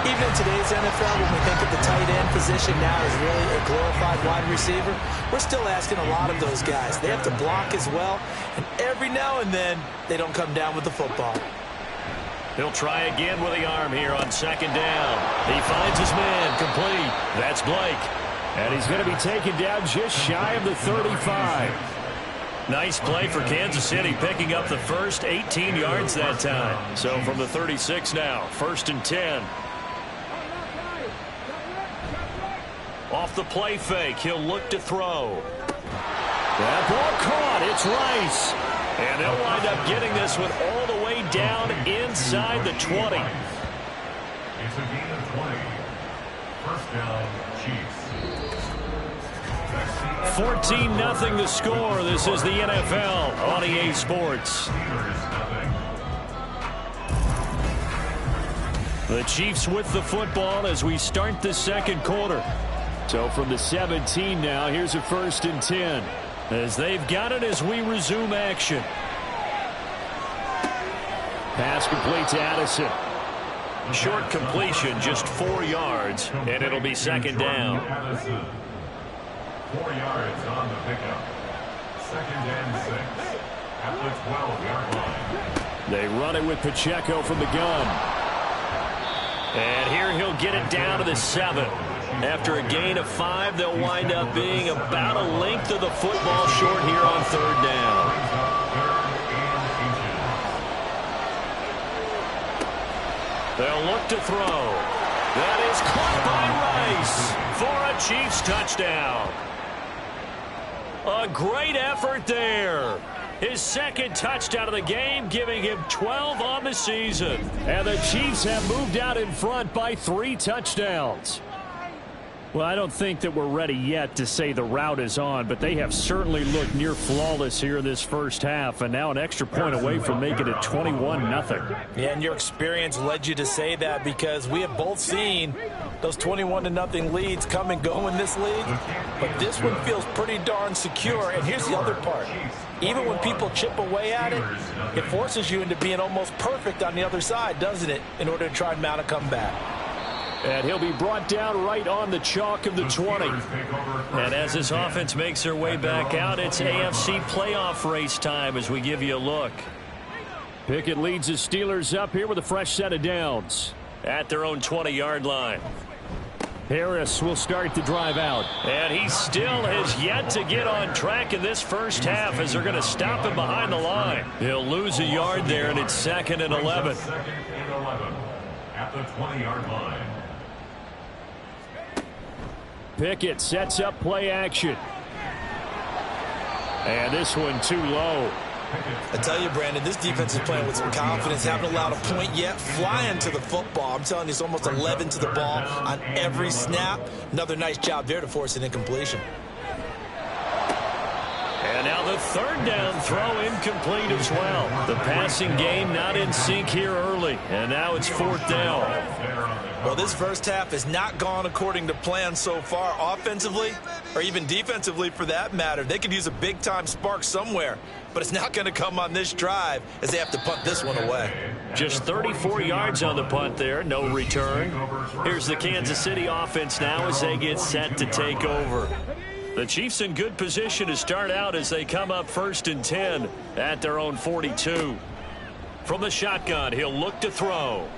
Even in today's NFL, when we think of the tight end position now as really a glorified wide receiver, we're still asking a lot of those guys. They have to block as well, and every now and then, they don't come down with the football. He'll try again with the arm here on 2nd down. He finds his man complete. That's Blake. And he's going to be taken down just shy of the 35. Nice play for Kansas City, picking up the first 18 yards that time. So from the 36 now, 1st and 10. Off the play fake, he'll look to throw. That ball caught. It's Rice. And they'll wind up getting this one all the way down inside the 20. It's a gain of 20. 1st down, Chiefs. 14-0 the score. This is the NFL on EA Sports. The Chiefs with the football as we start the 2nd quarter. So from the 17 now, here's a 1st and 10. As they've got it as we resume action. Pass complete to Addison. Short completion, just 4 yards, and it'll be 2nd down. 4 yards on the pickup. 2nd and 6 at the 12-yard line. They run it with Pacheco from the gun. And here he'll get it down to the 7. After a gain of 5, they'll wind up being about a length of the football short here on 3rd down. They'll look to throw. That is caught by Rice for a Chiefs touchdown. A great effort there. His 2nd touchdown of the game, giving him 12 on the season. And the Chiefs have moved out in front by 3 touchdowns. Well, I don't think that we're ready yet to say the route is on, but they have certainly looked near flawless here in this 1st half, and now an extra point away from making it 21-0. Yeah, and your experience led you to say that because we have both seen those 21-0 leads come and go in this league, but this one feels pretty darn secure. And here's the other part. Even when people chip away at it, it forces you into being almost perfect on the other side, doesn't it, in order to try and mount a comeback. And he'll be brought down right on the chalk of the 20. And as this offense makes their way back out, it's AFC playoff race time as we give you a look. Pickett leads the Steelers up here with a fresh set of downs. At their own 20-yard line. Harris will start the drive out. And he still has yet to get on track in this 1st half as they're going to stop him behind the line. He'll lose a yard there, and it's 2nd and 11. 2nd and 11 at the 20-yard line. Pickett sets up play action. And this one too low. I tell you, Brandon, this defense is playing with some confidence. Haven't allowed a point yet. Flying to the football. I'm telling you, it's almost 11 to the ball on every snap. Another nice job there to force an incompletion. And now the 3rd down throw incomplete as well. The passing game not in sync here early. And now it's 4th down. Well, this 1st half has not gone according to plan so far offensively or even defensively for that matter. They could use a big-time spark somewhere, but it's not going to come on this drive as they have to punt this one away. Just 34 yards on the punt there, no return. Here's the Kansas City offense now as they get set to take over. The Chiefs in good position to start out as they come up 1st and 10 at their own 42. From the shotgun, he'll look to throw.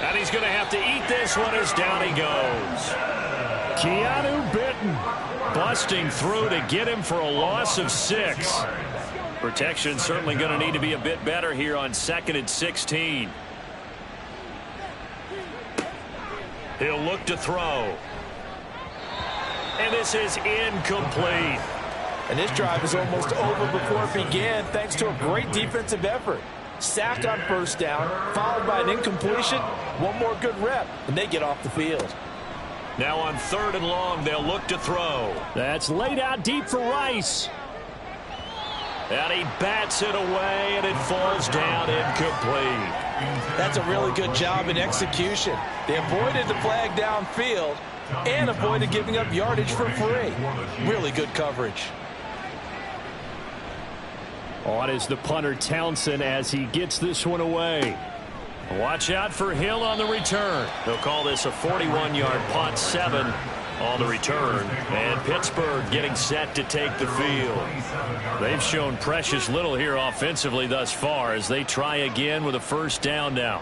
And he's going to have to eat this one as down he goes. Keanu Bitten busting through to get him for a loss of 6. Protection certainly going to need to be a bit better here on 2nd and 16. He'll look to throw. And this is incomplete. And this drive is almost over before it began thanks to a great defensive effort. Sacked on 1st down, followed by an incompletion. One more good rep, and they get off the field. Now on 3rd and long, they'll look to throw. That's laid out deep for Rice. And he bats it away, and it falls down incomplete. That's a really good job in execution. They avoided the flag downfield and avoided giving up yardage for free. Really good coverage. On is the punter Townsend as he gets this one away. Watch out for Hill on the return. They'll call this a 41-yard punt, 7 on the return. And Pittsburgh getting set to take the field. They've shown precious little here offensively thus far as they try again with a 1st down now.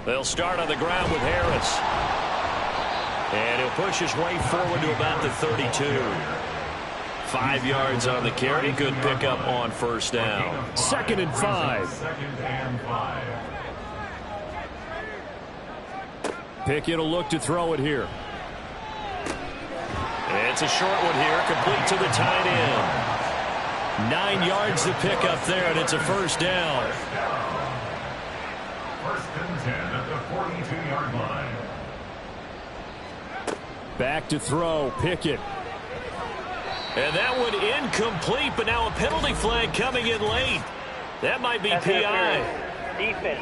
They'll start on the ground with Harris. And he'll push his way forward to about the 32. 5 yards on the carry. Good pickup on 1st down. 2nd and 5. Pickett will look to throw it here. It's a short one here, complete to the tight end. 9 yards to pick up there, and it's a 1st down. 1st and 10 at the 42-yard line. Back to throw, Pickett. And that one incomplete, but now a penalty flag coming in late. That might be PI. Defense.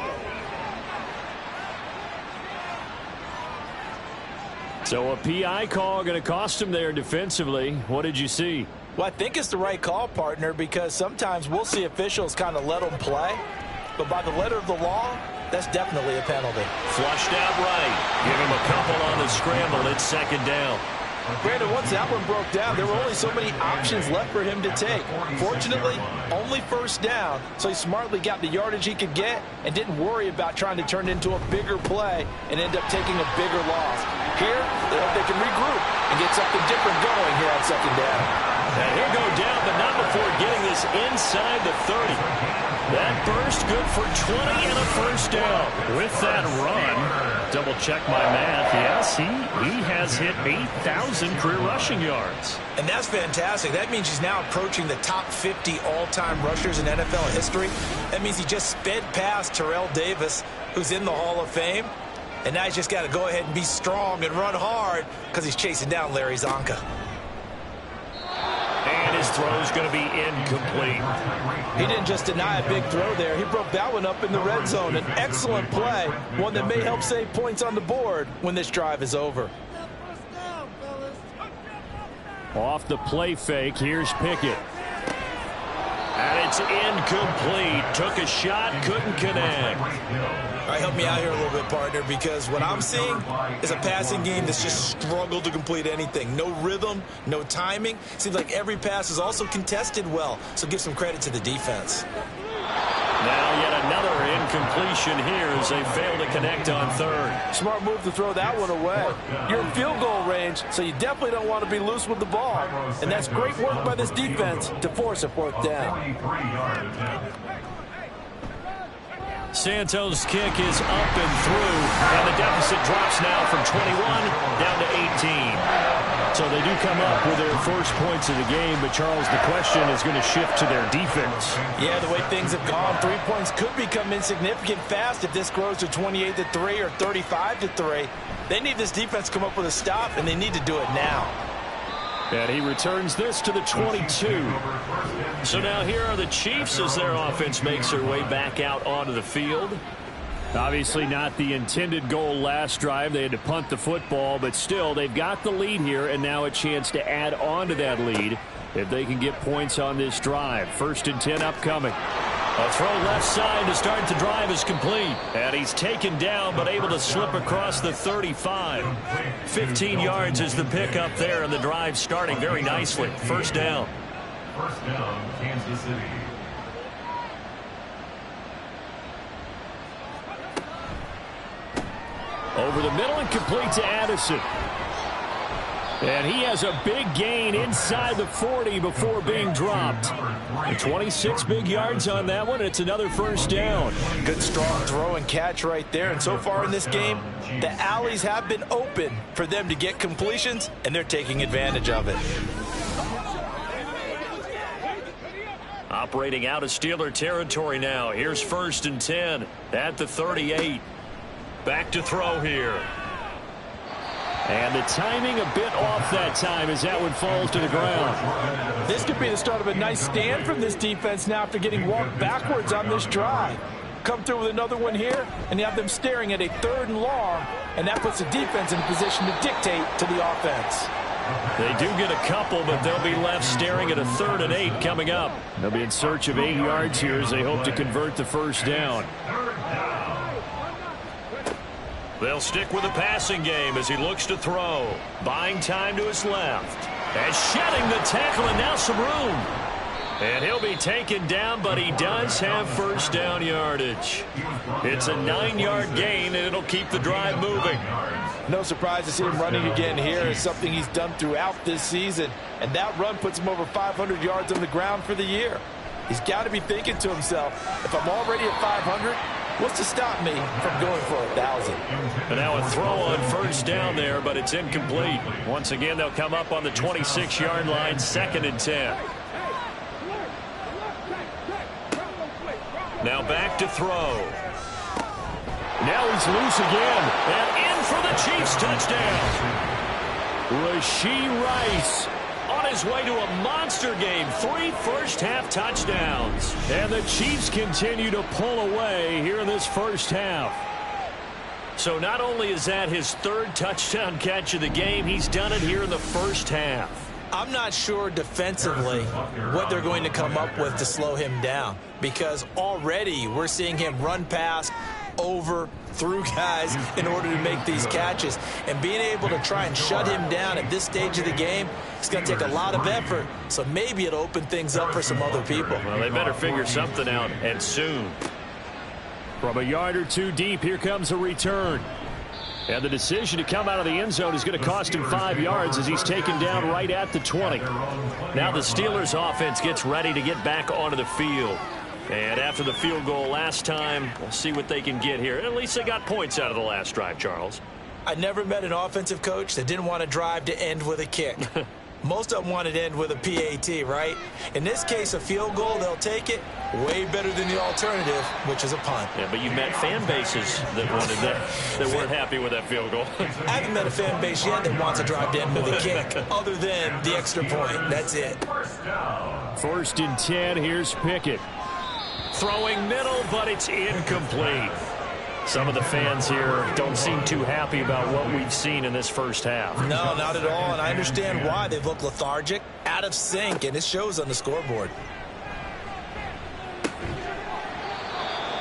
So a PI call going to cost him there defensively. What did you see? Well, I think it's the right call, partner, because sometimes we'll see officials kind of let them play. But by the letter of the law, that's definitely a penalty. Flushed out right. Give him a couple on the scramble. It's 2nd down. Brandon, once that one broke down, there were only so many options left for him to take. Fortunately, only 1st down, so he smartly got the yardage he could get and didn't worry about trying to turn it into a bigger play and end up taking a bigger loss. Here, they hope they can regroup and get something different going here on 2nd down. And he'll go down, but not before getting this inside the 30. That burst good for 20 and a 1st down. With that run, double check my math. Yes, he has hit 8,000 career rushing yards. And that's fantastic. That means he's now approaching the top 50 all-time rushers in NFL history. That means he just sped past Terrell Davis, who's in the Hall of Fame. And now he's just got to go ahead and be strong and run hard because he's chasing down Larry Zonka. And his throw's going to be incomplete. He didn't just deny a big throw there. He broke that one up in the red zone. An excellent play, one that may help save points on the board when this drive is over. Off the play fake, here's Pickett. And it's incomplete. Took a shot, couldn't connect. All right, help me out here a little bit, partner, because what I'm seeing is a passing game that's just struggled to complete anything. No rhythm, no timing. Seems like every pass is also contested well, so give some credit to the defense. Now yet another incompletion here as they fail to connect on 3rd. Smart move to throw that one away. You're in field goal range, so you definitely don't want to be loose with the ball. And that's great work by this defense to force a 4th down. Santos' kick is up and through, and the deficit drops now from 21 down to 18. So they do come up with their first points of the game, but Charles, the question is going to shift to their defense. Yeah, the way things have gone, 3 points could become insignificant fast if this grows to 28-3 or 35-3. They need this defense to come up with a stop, and they need to do it now. And he returns this to the 22. So now here are the Chiefs as their offense makes their way back out onto the field. Obviously not the intended goal last drive. They had to punt the football, but still they've got the lead here and now a chance to add on to that lead if they can get points on this drive. 1st and 10 upcoming. A throw left side to start the drive is complete. And he's taken down but able to slip across the 35. 15 yards is the pickup there, and the drive starting very nicely. 1st down. 1st down, Kansas City. Over the middle and complete to Addison. And he has a big gain inside the 40 before being dropped. 26 big yards on that one. It's another first down. Good strong throw and catch right there. And so far in this game, the alleys have been open for them to get completions, and they're taking advantage of it. Operating out of Steeler territory now. Here's 1st and 10 at the 38. Back to throw here. And the timing a bit off that time as that one falls to the ground. This could be the start of a nice stand from this defense now after getting walked backwards on this drive. Come through with another one here, and you have them staring at a 3rd and long, and that puts the defense in a position to dictate to the offense. They do get a couple, but they'll be left staring at a 3rd and 8 coming up. They'll be in search of 8 yards here as they hope to convert the first down. They'll stick with the passing game as he looks to throw. Buying time to his left. And shedding the tackle, and now some room. And he'll be taken down, but he does have first down yardage. It's a 9-yard gain, and it'll keep the drive moving. No surprise to see him running again here. It's something he's done throughout this season. And that run puts him over 500 yards on the ground for the year. He's got to be thinking to himself, if I'm already at 500, what's to stop me from going for 1,000? And now a throw on first down there, but it's incomplete. Once again, they'll come up on the 26-yard line, 2nd and 10. Now back to throw. Now he's loose again. And in for the Chiefs touchdown. Rashee Rice on his way to a monster game. 3 first-half touchdowns. And the Chiefs continue to pull away here in this first half. So not only is that his 3rd touchdown catch of the game, he's done it here in the first half. I'm not sure defensively what they're going to come up with to slow him down, because already we're seeing him run past, over, through guys in order to make these catches. And being able to try and shut him down at this stage of the game, it's going to take a lot of effort. So maybe it'll open things up for some other people. Well, they better figure something out, and soon. From a yard or 2 deep, here comes a return. And the decision to come out of the end zone is going to cost him 5 yards as he's taken down right at the 20. Now the Steelers offense gets ready to get back onto the field. And after the field goal last time, we'll see what they can get here. At least they got points out of the last drive, Charles. I never met an offensive coach that didn't want a drive to end with a kick. Most of them wanted to end with a PAT, right? In this case, a field goal, they'll take it. Way better than the alternative, which is a punt. Yeah, but you've met fan bases that wanted that weren't happy with that field goal. I haven't met a fan base yet that wants a drive to end with a kick, other than the extra point. That's it. 1st and 10, here's Pickett. Throwing middle, but it's incomplete. Some of the fans here don't seem too happy about what we've seen in this first half. No, not at all, and I understand why. They've looked lethargic, out of sync, and it shows on the scoreboard.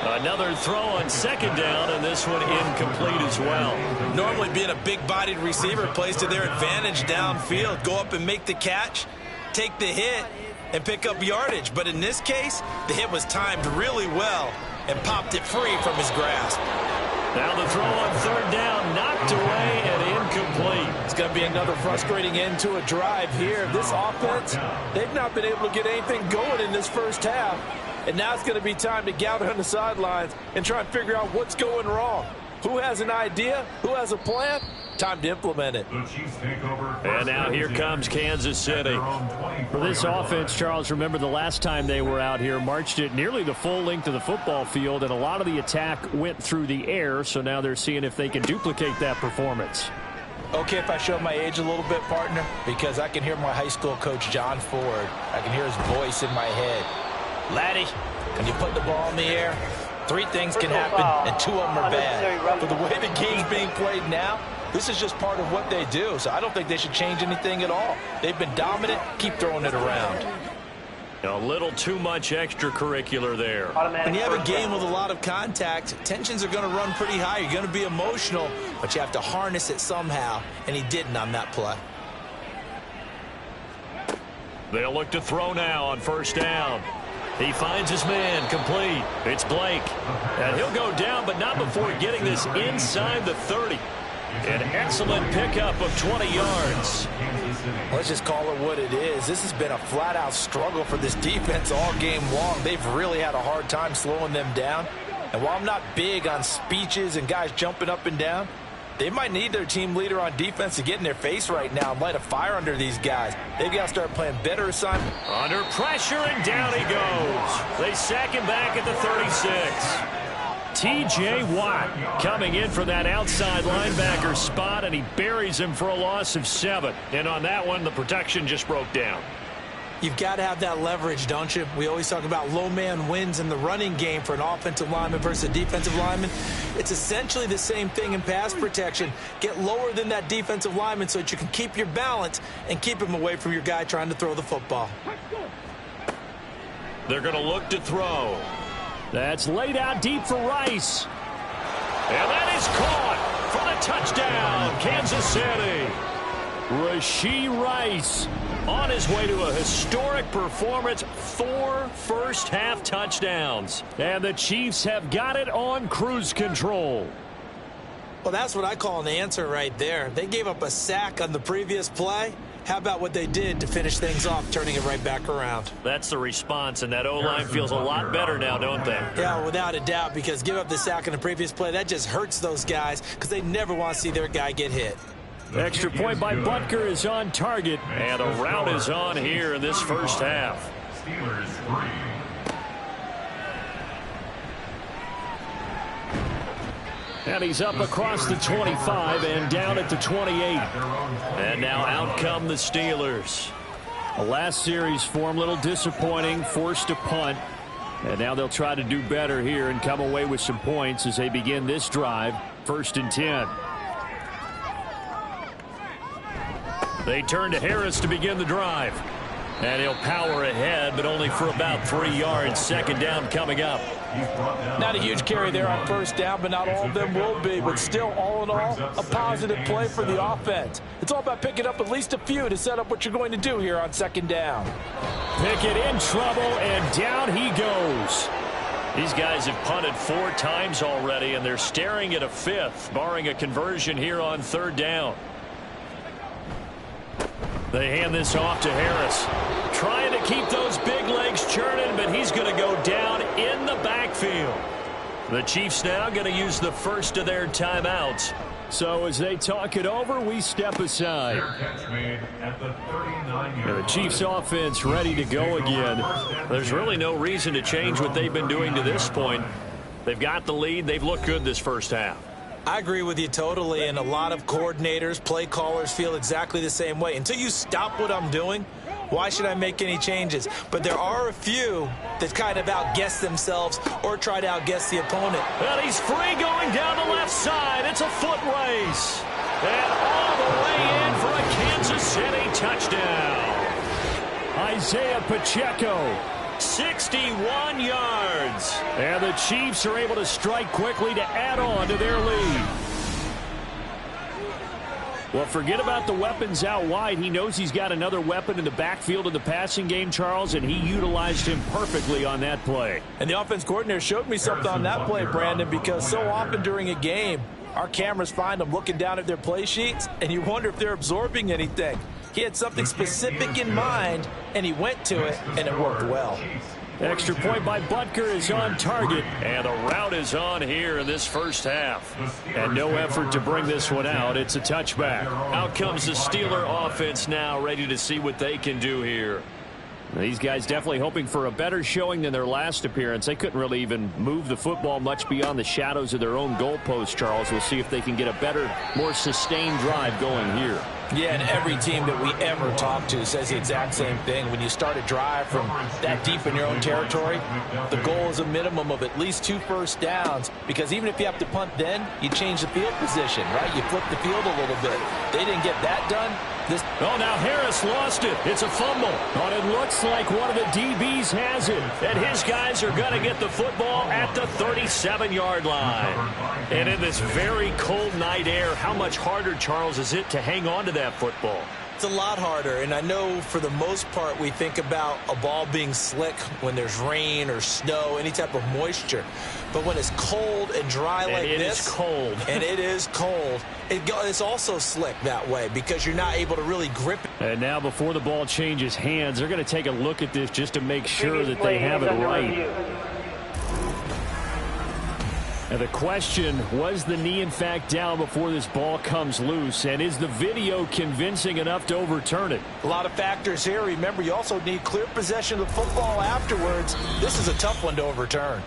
Another throw on 2nd down, and this one incomplete as well. Normally being a big-bodied receiver plays to their advantage downfield. Go up and make the catch, take the hit, and pick up yardage. But in this case, the hit was timed really well and popped it free from his grasp. Now the throw on 3rd down, knocked away and incomplete. It's going to be another frustrating end to a drive here. This offense, they've not been able to get anything going in this first half. And now it's going to be time to gather on the sidelines and try and figure out what's going wrong. Who has an idea? Who has a plan? Time to implement it. And now here comes Kansas City. For this offense, Charles, remember the last time they were out here, marched it nearly the full length of the football field, and a lot of the attack went through the air, so now they're seeing if they can duplicate that performance. Okay, if I show my age a little bit, partner, because I can hear my high school coach, John Ford. I can hear his voice in my head. Laddie, when you put the ball in the air, 3 things can happen, and 2 of them are bad. But the way the game's being played now, this is just part of what they do, so I don't think they should change anything at all. They've been dominant. Keep throwing it around. A little too much extracurricular there. When you have a game with a lot of contact, tensions are going to run pretty high. You're going to be emotional, but you have to harness it somehow, and he didn't on that play. They'll look to throw now on 1st down. He finds his man, complete. It's Blake. And he'll go down, but not before getting this inside the 30. An excellent pickup of 20 yards. Let's just call it what it is. This has been a flat-out struggle for this defense all game long. They've really had a hard time slowing them down. And while I'm not big on speeches and guys jumping up and down, they might need their team leader on defense to get in their face right now and light a fire under these guys. They've got to start playing better assignment. Under pressure, and down he goes. They sack him back at the 36. T.J. Watt coming in for that outside linebacker spot, and he buries him for a loss of 7. And on that one, the protection just broke down. You've got to have that leverage, don't you? We always talk about low man wins in the running game for an offensive lineman versus a defensive lineman. It's essentially the same thing in pass protection. Get lower than that defensive lineman so that you can keep your balance and keep him away from your guy trying to throw the football. They're going to look to throw. That's laid out deep for Rice. And that is caught for the touchdown, Kansas City. Rashee Rice on his way to a historic performance, 4 first-half touchdowns. And the Chiefs have got it on cruise control. Well, that's what I call an answer right there. They gave up a sack on the previous play. How about what they did to finish things off, turning it right back around? That's the response, and that O-line feels a lot better now, don't they? Yeah, without a doubt, because give up the sack on the previous play, that just hurts those guys because they never want to see their guy get hit. Extra point by Butker is on target. And a route is on here in this first half. Steelers 3. And he's up across the 25 and down at the 28. And now out come the Steelers. The last series for him, a little disappointing, forced a punt. And now they'll try to do better here and come away with some points as they begin this drive, 1st and 10. They turn to Harris to begin the drive. And he'll power ahead, but only for about 3 yards. 2nd down coming up. Not a huge carry there on 1st down, but not all of them will be. But still, all in all, a positive play for the offense. It's all about picking up at least a few to set up what you're going to do here on 2nd down. Pickett in trouble, and down he goes. These guys have punted 4 times already, and they're staring at a 5th, barring a conversion here on 3rd down. They hand this off to Harris. Trying to keep those big legs churning, but he's going to go down in the backfield. The Chiefs now going to use the first of their timeouts. So as they talk it over, we step aside. And the Chiefs offense ready to go again. There's really no reason to change what they've been doing to this point. They've got the lead. They've looked good this first half. I agree with you totally, and a lot of coordinators, play callers feel exactly the same way. Until you stop what I'm doing, why should I make any changes? But there are a few that kind of outguess themselves or try to outguess the opponent. Well, he's free going down the left side. It's a foot race. And all the way in for a Kansas City touchdown. Isaiah Pacheco. 61 yards. And the Chiefs are able to strike quickly to add on to their lead. Well, forget about the weapons out wide. He knows he's got another weapon in the backfield of the passing game, Charles, and he utilized him perfectly on that play. And the offense coordinator showed me something on that play, Brandon, because so often during a game, our cameras find them looking down at their play sheets, and you wonder if they're absorbing anything. He had something specific in mind, and he went to it, and it worked well. Extra point by Butker is on target. And a route is on here in this first half. And no effort to bring this one out. It's a touchback. Out comes the Steeler offense now, ready to see what they can do here. These guys definitely hoping for a better showing than their last appearance. They couldn't really even move the football much beyond the shadows of their own goalpost, Charles. We'll see if they can get a better, more sustained drive going here. Yeah, and every team that we ever talk to says the exact same thing. When you start a drive from that deep in your own territory, the goal is a minimum of at least 2 first downs, because even if you have to punt then, you change the field position, right? You flip the field a little bit. They didn't get that done. Oh, now Harris lost it. It's a fumble. But it looks like one of the DBs has it. And his guys are going to get the football at the 37-yard line. And in this very cold night air, how much harder, Charles, is it to hang on to that football? It's a lot harder, and I know for the most part we think about a ball being slick when there's rain or snow, any type of moisture. But when it's cold and dry like this, it is cold. and it is cold, it's also slick that way because you're not able to really grip it. And now before the ball changes hands, they're going to take a look at this just to make sure that they have it right. And the question, was the knee in fact down before this ball comes loose? And is the video convincing enough to overturn it? A lot of factors here. Remember, you also need clear possession of the football afterwards. This is a tough one to overturn.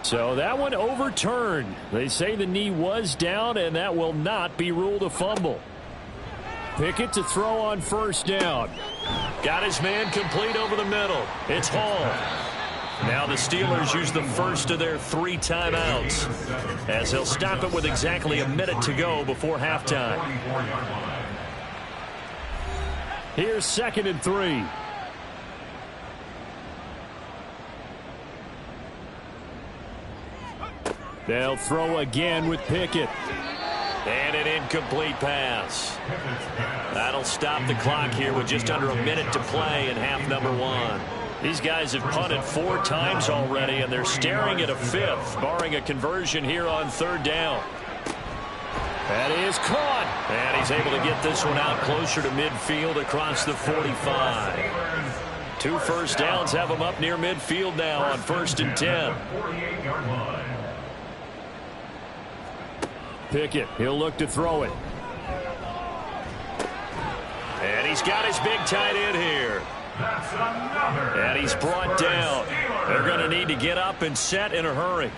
So that one overturned. They say the knee was down, and that will not be ruled a fumble. Pickett to throw on first down. Got his man complete over the middle. It's Hall. Now the Steelers use the first of their 3 timeouts as they'll stop it with exactly a minute to go before halftime. Here's 2nd and 3. They'll throw again with Pickett. And an incomplete pass. That'll stop the clock here with just under a minute to play in half number 1. These guys have punted 4 times already, and they're staring at a 5th, barring a conversion here on 3rd down. That is caught. And he's able to get this one out closer to midfield across the 45. 2 first downs have him up near midfield now on 1st and 10. Pickett, he'll look to throw it. And he's got his big tight end here. And he's brought down. They're going to need to get up and set in a hurry.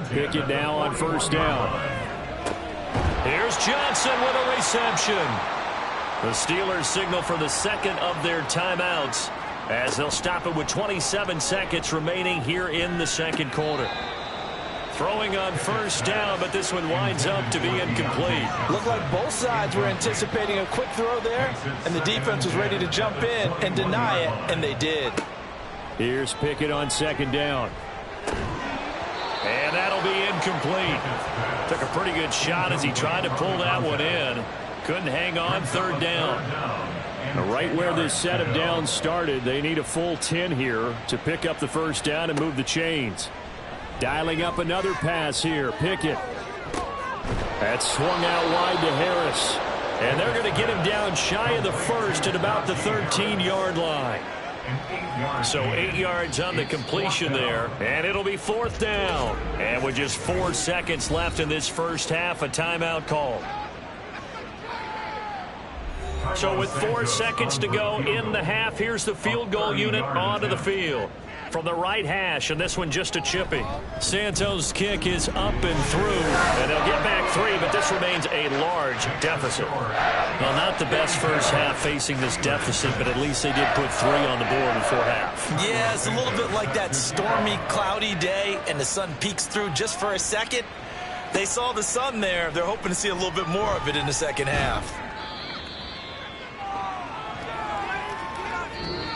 Pickett now on 1st down. Here's Johnson with a reception. The Steelers signal for the second of their timeouts as they'll stop it with 27 seconds remaining here in the 2nd quarter. Throwing on 1st down, but this one winds up to be incomplete. Looked like both sides were anticipating a quick throw there, and the defense was ready to jump in and deny it, and they did. Here's Pickett on 2nd down. And that'll be incomplete. Took a pretty good shot as he tried to pull that one in. Couldn't hang on 3rd down. Right where this set of downs started, they need a full 10 here to pick up the 1st down and move the chains. Dialing up another pass here. Pickett. That's swung out wide to Harris. And they're going to get him down shy of the 1st at about the 13-yard line. So 8 yards on the completion there. And it'll be 4th down. And with just 4 seconds left in this first half, a timeout call. So with 4 seconds to go in the half, here's the field goal unit onto the field. From the right hash, and this one just a chippy. Santos' kick is up and through, and they'll get back 3, but this remains a large deficit. Well, not the best first half facing this deficit, but at least they did put 3 on the board before half. Yeah, it's a little bit like that stormy, cloudy day, and the sun peeks through just for a second. They saw the sun there. They're hoping to see a little bit more of it in the second half.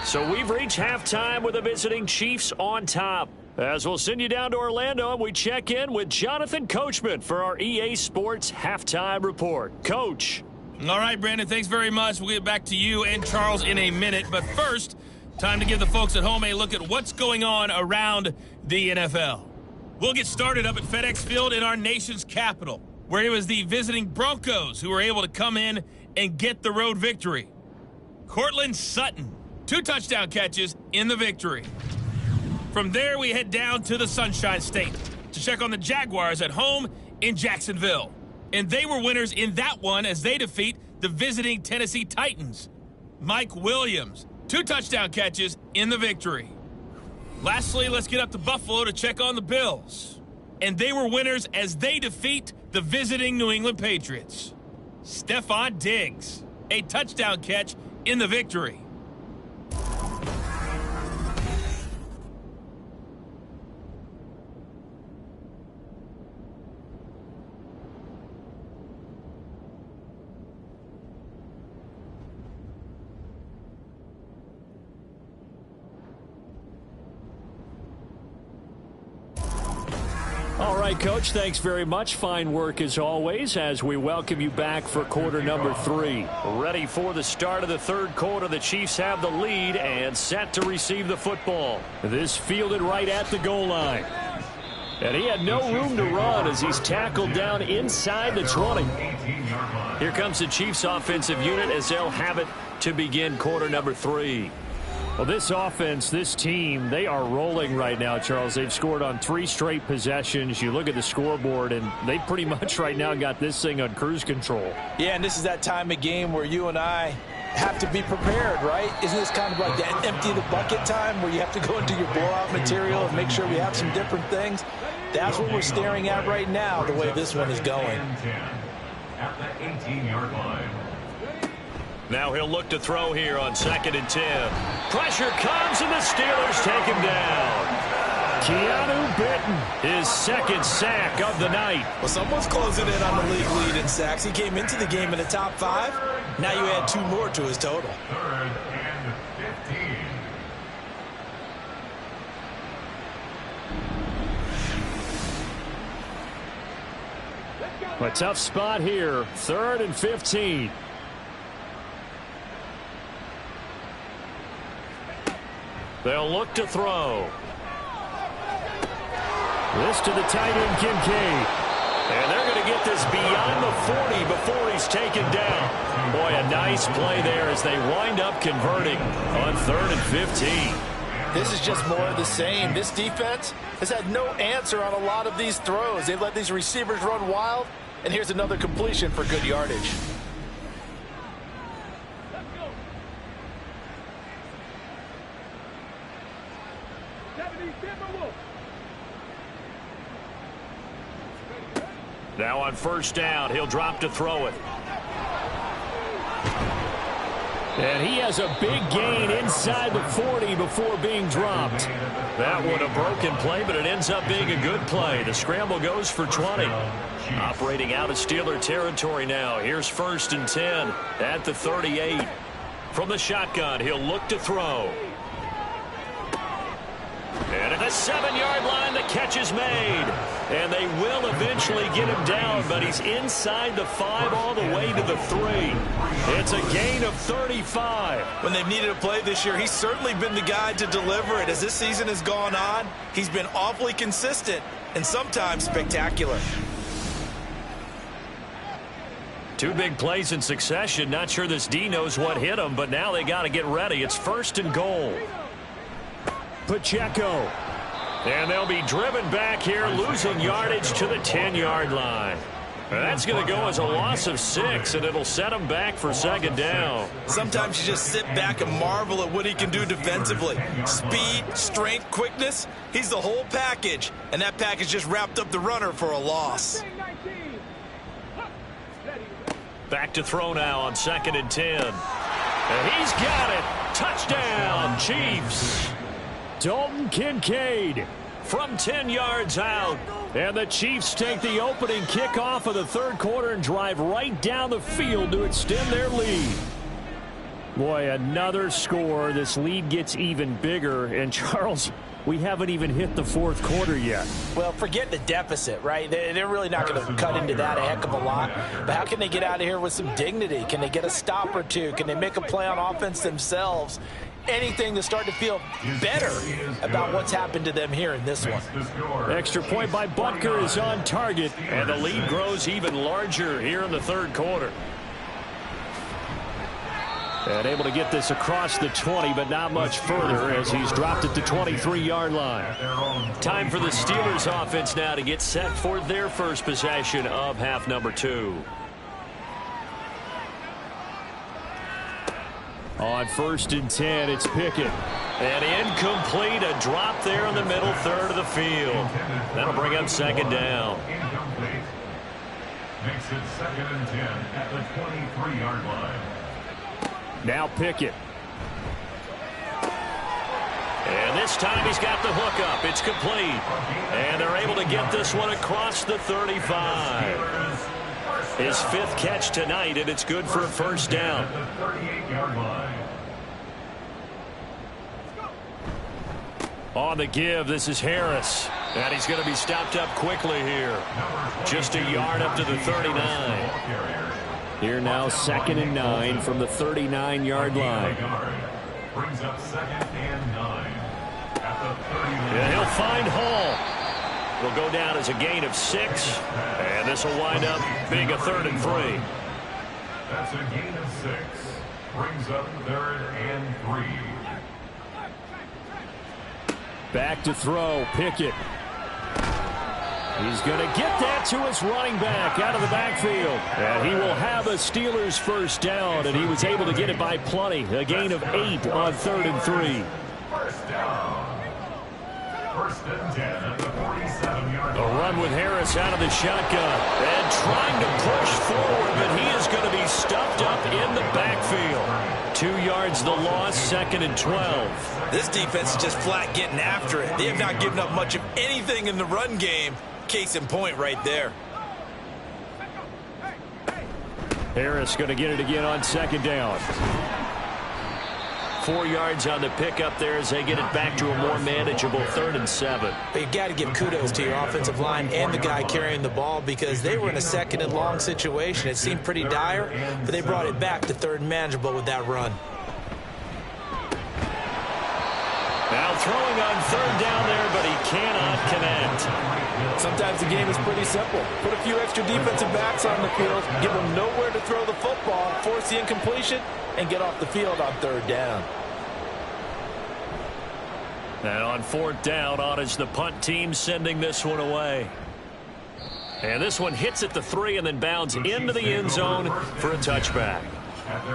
So we've reached halftime with the visiting Chiefs on top. As we'll send you down to Orlando, and we check in with Jonathan Coachman for our EA Sports Halftime Report. Coach. All right, Brandon, thanks very much. We'll get back to you and Charles in a minute. But first, time to give the folks at home a look at what's going on around the NFL. We'll get started up at FedEx Field in our nation's capital, where it was the visiting Broncos who were able to come in and get the road victory. Cortland Sutton, 2 touchdown catches in the victory. From there, we head down to the Sunshine State to check on the Jaguars at home in Jacksonville. And they were winners in that one as they defeat the visiting Tennessee Titans. Mike Williams, 2 touchdown catches in the victory. Lastly, let's get up to Buffalo to check on the Bills. And they were winners as they defeat the visiting New England Patriots. Stephon Diggs, a touchdown catch in the victory. All right, right, Coach. Thanks very much. Fine work as always as we welcome you back for quarter number 3. Ready for the start of the third quarter. The Chiefs have the lead and set to receive the football. This fielded right at the goal line. And he had no room to run as he's tackled down inside the 20. Here comes the Chiefs offensive unit as they'll have it to begin quarter number 3. Well, this offense, this team, they are rolling right now, Charles. They've scored on 3 straight possessions. You look at the scoreboard, and they pretty much right now got this thing on cruise control. Yeah, and this is that time of game where you and I have to be prepared, right? Isn't this kind of like that empty the bucket time where you have to go into your blowout material and make sure we have some different things? That's what we're staring at right now, the way this one is going. At the 18-yard line. Now he'll look to throw here on 2nd and 10. Pressure comes, and the Steelers take him down. Keanu Benton, his 2nd sack of the night. Well, someone's closing in on the league lead in sacks. He came into the game in the top 5. Now you add 2 more to his total. 3rd and 15. A tough spot here. 3rd and 15. They'll look to throw. This to the tight end, Kincaid. And they're going to get this beyond the 40 before he's taken down. Boy, a nice play there as they wind up converting on 3rd and 15. This is just more of the same. This defense has had no answer on a lot of these throws. They've let these receivers run wild, and here's another completion for good yardage. Now on 1st down, he'll drop to throw it. And he has a big gain inside the 40 before being dropped. That one a broken play, but it ends up being a good play. The scramble goes for 20. Operating out of Steeler territory now. Here's 1st and 10 at the 38. From the shotgun, he'll look to throw. And at the 7-yard line, the catch is made. And they will eventually get him down, but he's inside the 5 all the way to the 3. It's a gain of 35. When they've needed a play this year, he's certainly been the guy to deliver it. As this season has gone on, he's been awfully consistent and sometimes spectacular. 2 big plays in succession. Not sure this D knows what hit him, but now they got to get ready. It's 1st and goal. Pacheco. And they'll be driven back here, losing yardage to the 10-yard line. That's going to go as a loss of 6, and it'll set him back for 2nd down. Sometimes you just sit back and marvel at what he can do defensively. Speed, strength, quickness, he's the whole package. And that package just wrapped up the runner for a loss. Back to throw now on 2nd and 10. And he's got it. Touchdown, Chiefs. Dalton Kincaid from 10 yards out. And the Chiefs take the opening kickoff of the 3rd quarter and drive right down the field to extend their lead. Boy, another score. This lead gets even bigger. And, Charles, we haven't even hit the 4th quarter yet. Well, forget the deficit, right? They're really not going to cut into that a heck of a lot. But how can they get out of here with some dignity? Can they get a stop or 2? Can they make a play on offense themselves? Anything to start to feel better about what's happened to them here in this one. Extra point by Butker is on target. And the lead grows even larger here in the 3rd quarter. And able to get this across the 20, but not much further as he's dropped at the 23-yard line. Time for the Steelers offense now to get set for their first possession of half number 2. On 1st and 10, it's Pickett. And incomplete, a drop there in the middle 3rd of the field. That'll bring up 2nd down. Incomplete. Makes it 2nd and 10 at the 23-yard line. Now Pickett. And this time he's got the hook up. It's complete. And they're able to get this one across the 35. His 5th catch tonight, and it's good for a 1st down. The 38-yard line. On the give, this is Harris. And he's going to be stopped up quickly here. Just a yard up to the 39. Here now, 2nd and 9 from the 39-yard line. Brings up 2nd and 9 at the 39. And he'll find Hall. It'll go down as a gain of 6. And this will wind up being a 3rd and 3. That's a gain of 6. Brings up 3rd and 3. Back to throw, Pickett. He's going to get that to his running back out of the backfield. And he will have a Steelers first down, and he was able to get it by plenty. A gain of 8 on 3rd and 3. First down. 1st and 10 at the 47-yard line. A run with Harris out of the shotgun. And trying to push forward, but he is going to be stuffed up in the backfield. 2 yards the loss, 2nd and 12. This defense is just flat getting after it. They have not given up much of anything in the run game. Case in point right there. Harris going to get it again on 2nd down. 4 yards on the pickup there as they get it back to a more manageable 3rd and 7. But you've got to give kudos to your offensive line and the guy carrying the ball because they were in a 2nd and long situation. It seemed pretty dire, but they brought it back to 3rd and manageable with that run. Now throwing on 3rd down there, but he cannot connect. Sometimes the game is pretty simple. Put a few extra defensive backs on the field, give them nowhere to throw the football, force the incompletion, and get off the field on 3rd down. And on 4th down, on is the punt team sending this one away. And this one hits at the 3 and then bounds into the end zone for a touchback.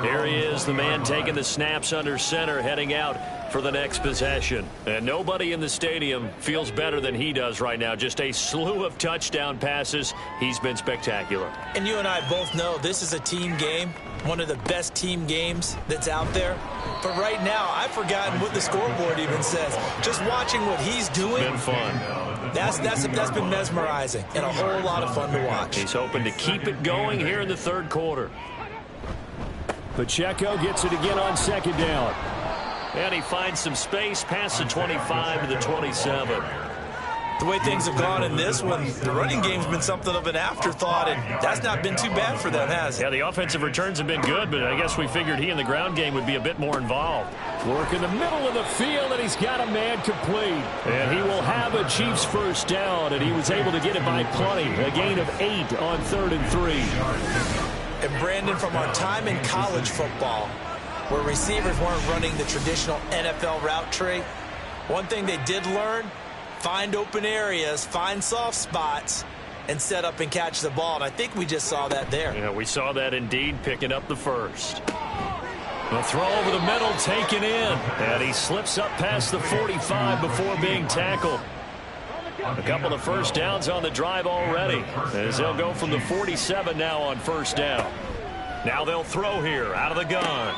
Here he is, the man taking the snaps under center, heading out for the next possession. And nobody in the stadium feels better than he does right now. Just a slew of touchdown passes. He's been spectacular. And you and I both know this is a team game, one of the best team games that's out there. But right now, I've forgotten what the scoreboard even says. Just watching what he's doing. Been fun. That's been mesmerizing and a whole lot of fun to watch. He's hoping to keep it going here in the 3rd quarter. Pacheco gets it again on 2nd down. And he finds some space past the 25 to the 27. The way things have gone in this one, the running game's been something of an afterthought, and that's not been too bad for them, has it? Yeah, the offensive returns have been good, but I guess we figured he in the ground game would be a bit more involved. Work in the middle of the field, and he's got a man complete. And he will have a Chiefs first down, and he was able to get it by plenty. A gain of 8 on 3rd and 3. And Brandon, from our time in college football, where receivers weren't running the traditional NFL route tree, one thing they did learn, find open areas, find soft spots, and set up and catch the ball. And I think we just saw that there. Yeah, we saw that indeed, picking up the first. The throw over the middle, taken in. And he slips up past the 45 before being tackled. A couple of first downs on the drive already, as they'll go from the 47 now on 1st down. Now they'll throw here out of the gun.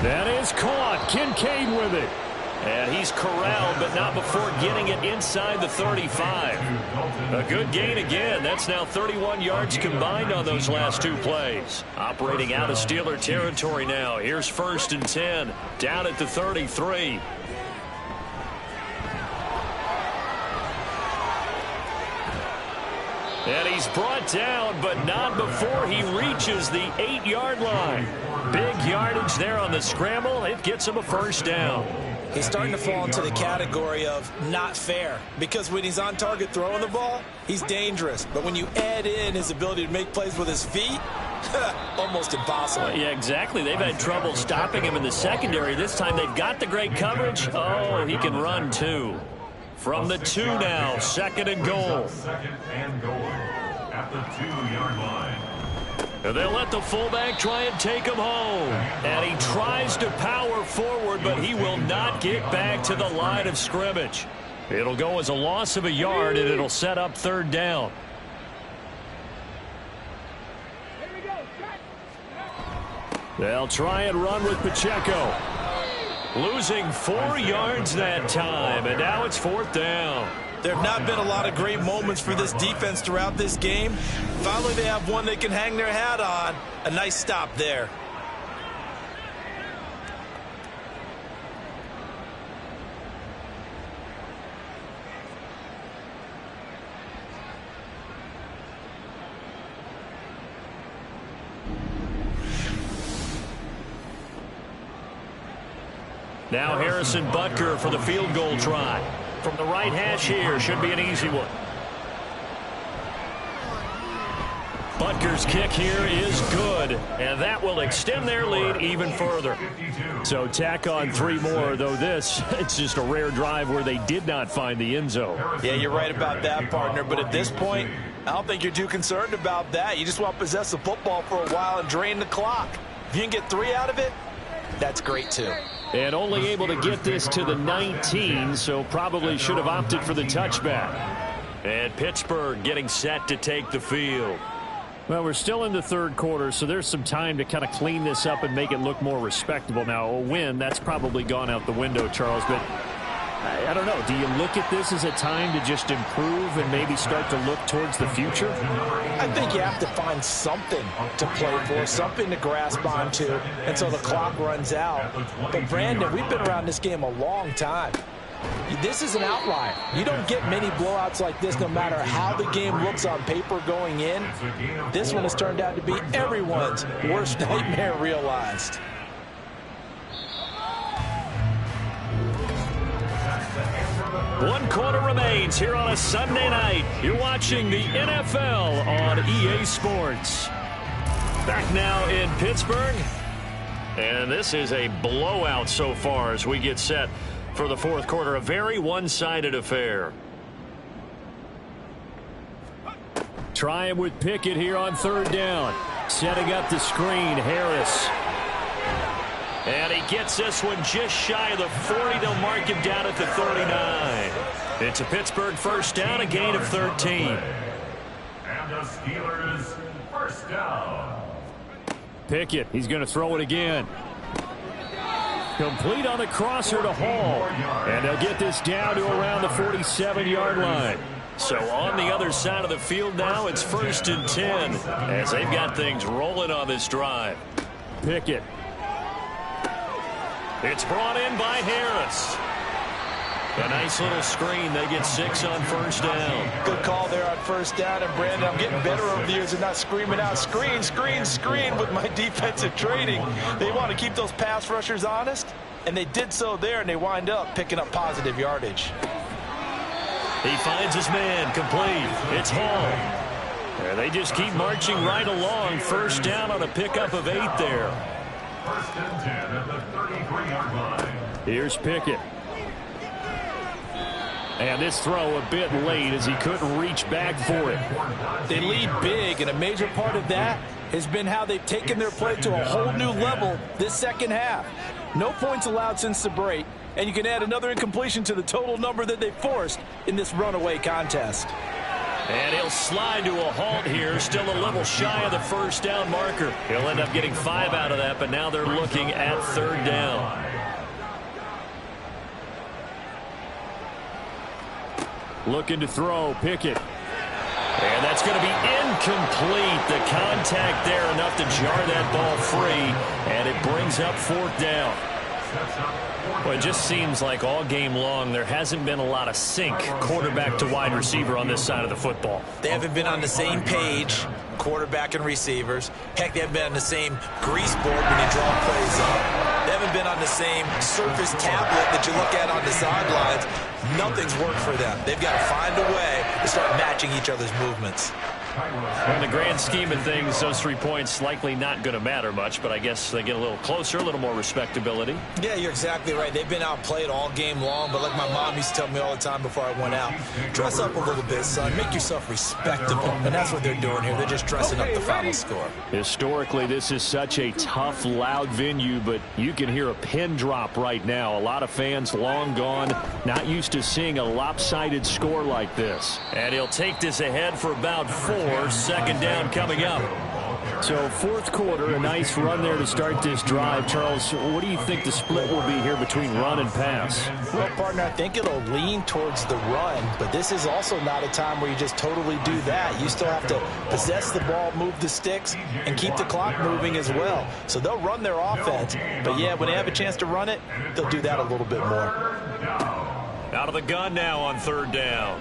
That is caught. Kincaid with it. And he's corralled, but not before getting it inside the 35. A good gain again. That's now 31 yards combined on those last 2 plays. Operating out of Steeler territory now. Here's 1st and 10, down at the 33. And he's brought down, but not before he reaches the 8-yard line. Big yardage there on the scramble. It gets him a first down. He's starting to fall into the category of not fair, because when he's on target throwing the ball, he's dangerous. But when you add in his ability to make plays with his feet, almost impossible. Yeah, exactly. They've had trouble stopping him in the secondary. This time they've got the great coverage. Oh, he can run too. From the 2 now, 2nd and goal. 2nd and goal at the 2-yard line. And they'll let the fullback try and take him home. And he tries to power forward, but he will not get back to the line of scrimmage. It'll go as a loss of a yard, and it'll set up 3rd down. They'll try and run with Pacheco. Losing 4 yards that time, and now it's 4th down. There have not been a lot of great moments for this defense throughout this game. Finally, they have one they can hang their hat on. A nice stop there. Now Harrison Butker for the field goal try. From the right hash here, should be an easy one. Butker's kick here is good, and that will extend their lead even further. So tack on 3 more, though this, it's just a rare drive where they did not find the end zone. Yeah, you're right about that, partner, but at this point, I don't think you're too concerned about that. You just want to possess the football for a while and drain the clock. If you can get 3 out of it, that's great too. And only able to get this to the 19, so probably should have opted for the touchback. And Pittsburgh getting set to take the field. Well, we're still in the third quarter, so there's some time to kind of clean this up and make it look more respectable. Now, a win, that's probably gone out the window, Charles, but I don't know. Do you look at this as a time to just improve and maybe start to look towards the future? I think you have to find something to play for, something to grasp onto until the clock runs out. But, Brandon, we've been around this game a long time. This is an outlier. You don't get many blowouts like this no matter how the game looks on paper going in. This one has turned out to be everyone's worst nightmare realized. One quarter remains here on a Sunday night. You're watching the NFL on EA Sports. Back now in Pittsburgh. And this is a blowout so far as we get set for the fourth quarter. A very one-sided affair. Trying with Pickett here on third down. Setting up the screen, Harris. And he gets this one just shy of the 40. They'll mark him down at the 39. It's a Pittsburgh first down, a gain of 13. And the Steelers first down. Pickett, he's going to throw it again. Complete on the crosser to Hall. And they'll get this down to around the 47-yard line. So on the other side of the field now, it's 1st and 10 as they've got things rolling on this drive. Pickett. It's brought in by Harris. A nice little screen. They get 6 on first down. Good call there on first down. And, Brandon, I'm getting better over the years of not screaming out, screen, screen, screen with my defensive training. They want to keep those pass rushers honest, and they did so there, and they wind up picking up positive yardage. He finds his man, complete. It's Hall. And they just keep marching right along. First down on a pickup of 8 there. 1st and 10 at the 33-yard line. Here's Pickett. And this throw a bit late as he couldn't reach back for it. They lead big, and a major part of that has been how they've taken their play to a whole new level this second half. No points allowed since the break, and you can add another incompletion to the total number that they forced in this runaway contest. And he'll slide to a halt here, still a little shy of the first down marker. He'll end up getting 5 out of that, but now they're looking at third down. Looking to throw, Pickett. And that's going to be incomplete. The contact there enough to jar that ball free, and it brings up 4th down. Well, it just seems like all game long there hasn't been a lot of sync quarterback to wide receiver on this side of the football. They haven't been on the same page, quarterback and receivers. Heck, they haven't been on the same grease board when you draw plays up. They haven't been on the same surface tablet that you look at on the sidelines. Nothing's worked for them. They've got to find a way to start matching each other's movements. In the grand scheme of things, those 3 points likely not going to matter much, but I guess they get a little closer, a little more respectability. Yeah, you're exactly right. They've been outplayed all game long, but like my mom used to tell me all the time before I went out, dress up a little bit, son. Make yourself respectable. And that's what they're doing here. They're just dressing up the final score. Historically, this is such a tough, loud venue, but you can hear a pin drop right now. A lot of fans long gone, not used to seeing a lopsided score like this. And he'll take this ahead for about 4. 2nd down coming up. So 4th quarter, a nice run there to start this drive. Charles, what do you think the split will be here between run and pass? Well, partner, I think it'll lean towards the run, but this is also not a time where you just totally do that. You still have to possess the ball, move the sticks, and keep the clock moving as well. So they'll run their offense, but yeah, when they have a chance to run it, they'll do that a little bit more. Out of the gun now on 3rd down.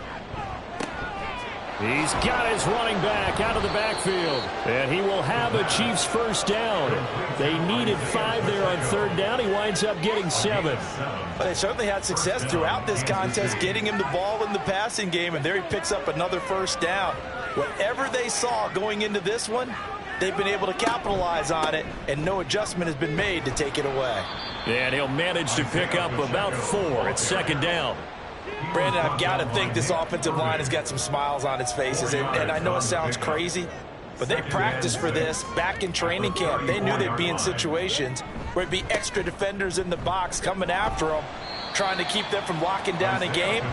He's got his running back out of the backfield. And he will have a Chiefs first down. They needed 5 there on third down. He winds up getting 7. But they certainly had success throughout this contest, getting him the ball in the passing game, and there he picks up another first down. Whatever they saw going into this one, they've been able to capitalize on it, and no adjustment has been made to take it away. And he'll manage to pick up about 4 at second down. Brandon, I've got to think this offensive line has got some smiles on its faces, and I know it sounds crazy, but they practiced for this back in training camp. They knew they'd be in situations where it'd be extra defenders in the box coming after them, trying to keep them from locking down a game.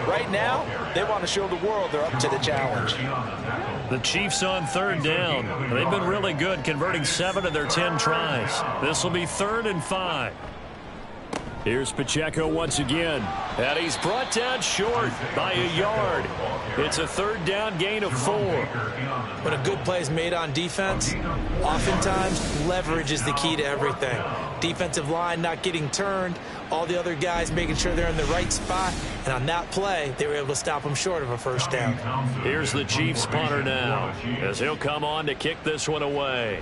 Right now, they want to show the world they're up to the challenge. The Chiefs on third down. They've been really good, converting 7 of their 10 tries. This will be 3rd and 5. Here's Pacheco once again. And he's brought down short by a yard. It's a 3rd down gain of 4. When a good play is made on defense, oftentimes leverage is the key to everything. Defensive line not getting turned, all the other guys making sure they're in the right spot, and on that play, they were able to stop them short of a first down. Here's the Chiefs punter now, as he'll come on to kick this one away.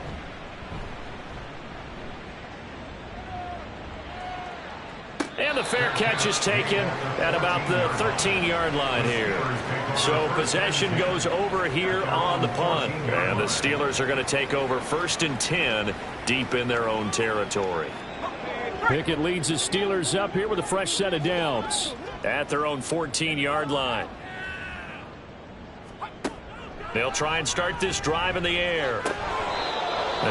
And the fair catch is taken at about the 13-yard line here. So possession goes over here on the punt. And the Steelers are going to take over 1st and 10 deep in their own territory. Pickett leads the Steelers up here with a fresh set of downs at their own 14-yard line. They'll try and start this drive in the air.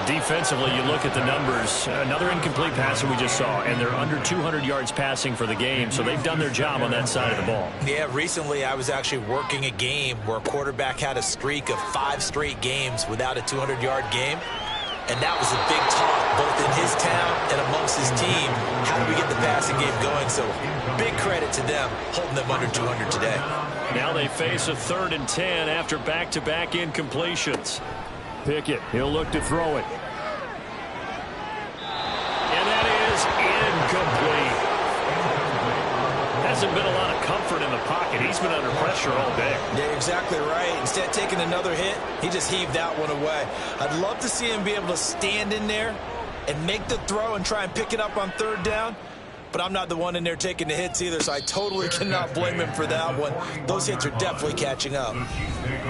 Defensively, you look at the numbers. Another incomplete pass that we just saw, and they're under 200 yards passing for the game, so they've done their job on that side of the ball. Yeah, recently I was actually working a game where a quarterback had a streak of 5 straight games without a 200-yard game, and that was a big talk both in his town and amongst his team. How do we get the passing game going? So big credit to them holding them under 200 today. Now they face a 3rd and 10 after back-to-back incompletions. Pickett, he'll look to throw it. And that is incomplete. Hasn't been a lot of comfort in the pocket. He's been under pressure all day. Yeah, exactly right. Instead of taking another hit, he just heaved that one away. I'd love to see him be able to stand in there and make the throw and try and pick it up on 3rd down. But I'm not the one in there taking the hits either, so I totally cannot blame him for that one. Those hits are definitely catching up.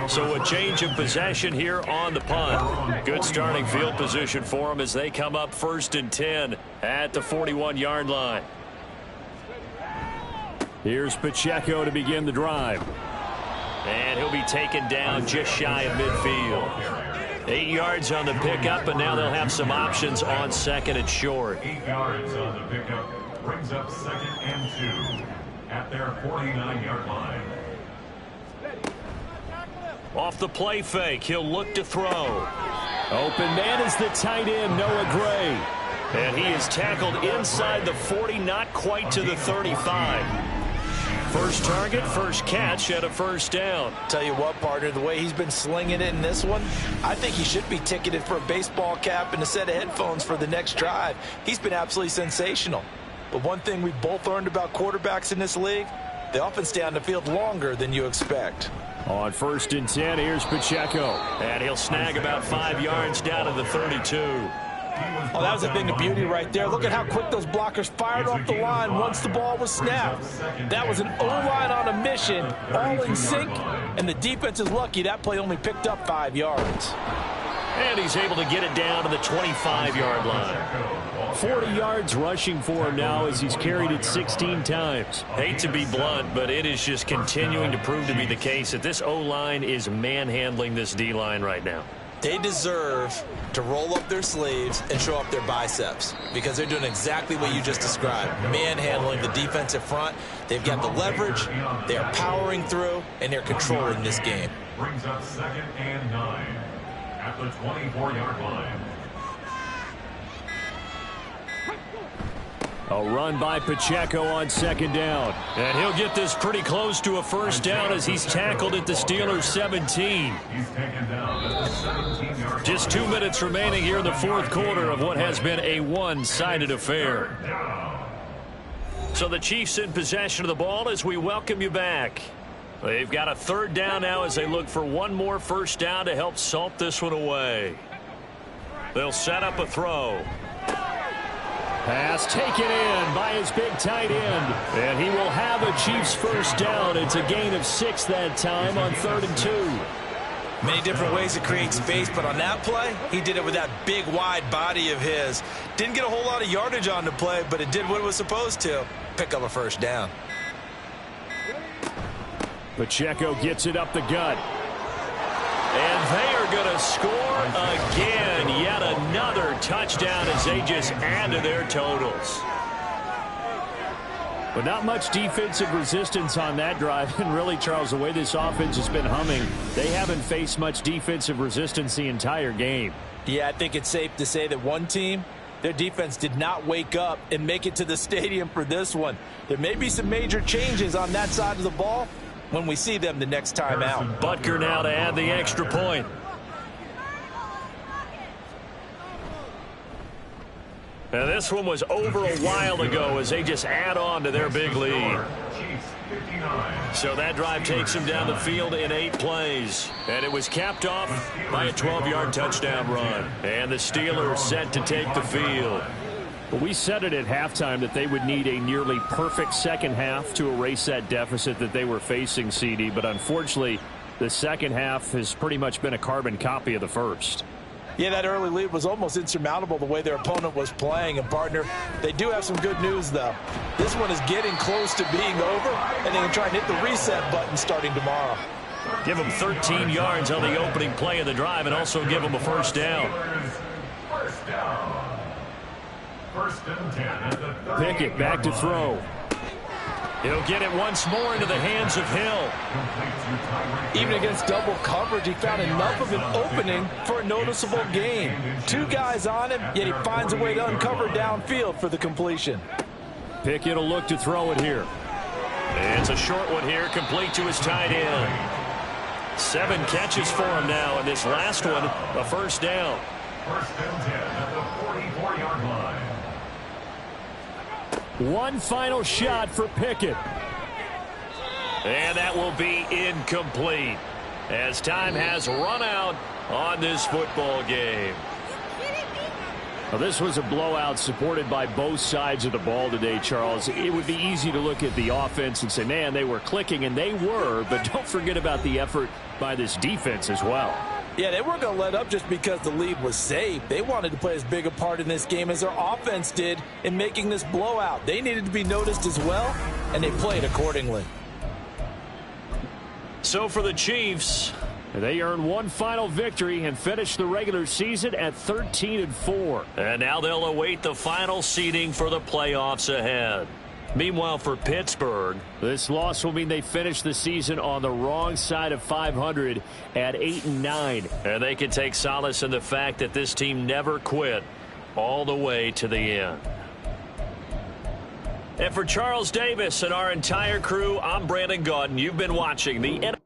So a change of possession here on the punt. Good starting field position for them as they come up 1st and 10 at the 41-yard line. Here's Pacheco to begin the drive. And he'll be taken down just shy of midfield. 8 yards on the pickup, and now they'll have some options on 2nd and short. 8 yards on the pickup. Brings up 2nd and 2 at their 49-yard line. Off the play fake, he'll look to throw. Open man is the tight end, Noah Gray. And he is tackled inside the 40, not quite to the 35. First target, first catch at a first down. Tell you what, partner, the way he's been slinging it in this one, I think he should be ticketed for a baseball cap and a set of headphones for the next drive. He's been absolutely sensational. But one thing we both learned about quarterbacks in this league, they often stay on the field longer than you expect. On 1st and 10, here's Pacheco. And he'll snag about 5 yards down to the 32. Oh, that was a thing of beauty right there. Look at how quick those blockers fired off the line once the ball was snapped. That was an O-line on a mission, all in sync, and the defense is lucky that play only picked up 5 yards. And he's able to get it down to the 25-yard line. 40 yards rushing for him now as he's carried it 16 times. Hate to be blunt, but it is just continuing to prove to be the case that this O-line is manhandling this D-line right now. They deserve to roll up their sleeves and show up their biceps because they're doing exactly what you just described, manhandling the defensive front. They've got the leverage, they're powering through, and they're controlling this game. Brings up 2nd and 9 at the 24-yard line. A run by Pacheco on 2nd down. And he'll get this pretty close to a first down as he's tackled at the Steelers' 17. He's taken down at the 17-yard. Just 2 minutes remaining here in the 4th quarter of what has been a one-sided affair. So the Chiefs in possession of the ball as we welcome you back. They've got a third down now as they look for one more first down to help salt this one away. They'll set up a throw. Pass taken in by his big tight end. And he will have a Chiefs first down. It's a gain of 6 that time on 3rd and 2. Many different ways to create space, but on that play, he did it with that big, wide body of his. Didn't get a whole lot of yardage on the play, but it did what it was supposed to. Pick up a first down. Pacheco gets it up the gut. And they are going to score again. Yet another touchdown as they just add to their totals. But not much defensive resistance on that drive. And really, Charles, the way this offense has been humming, they haven't faced much defensive resistance the entire game. Yeah, I think it's safe to say that one team, their defense did not wake up and make it to the stadium for this one. There may be some major changes on that side of the ball when we see them the next time out. Butker now to add the extra point. Now this one was over a while ago as they just add on to their big lead. So that drive takes them down the field in 8 plays. And it was capped off by a 12-yard touchdown run. And the Steelers set to take the field. Well, we said it at halftime that they would need a nearly perfect second half to erase that deficit that they were facing, CD. But unfortunately, the second half has pretty much been a carbon copy of the first. Yeah, that early lead was almost insurmountable the way their opponent was playing. And, partner, they do have some good news, though. This one is getting close to being over, and they can try and hit the reset button starting tomorrow. Give them 13 yards on the opening play of the drive and also give them a first down. First down. First and 10 at the 30. Pickett back to throw. He'll get it once more into the hands of Hill. Even against double coverage, he found enough of an opening for a noticeable gain. 2 guys on him, yet he finds a way to uncover downfield for the completion. Pickett will look to throw it here. It's a short one here, complete to his tight end. 7 catches for him now, and this last one, a first down. First and 10 at the 44-yard line. One final shot for Pickett. And that will be incomplete as time has run out on this football game. Well, this was a blowout supported by both sides of the ball today, Charles. It would be easy to look at the offense and say, man, they were clicking, and they were, but don't forget about the effort by this defense as well. Yeah, they weren't going to let up just because the lead was safe. They wanted to play as big a part in this game as their offense did in making this blowout. They needed to be noticed as well, and they played accordingly. So for the Chiefs, they earn one final victory and finish the regular season at 13-4. And now they'll await the final seeding for the playoffs ahead. Meanwhile, for Pittsburgh, this loss will mean they finish the season on the wrong side of 500 at 8-9. And they can take solace in the fact that this team never quit all the way to the end. And for Charles Davis and our entire crew, I'm Brandon Gaudin. You've been watching the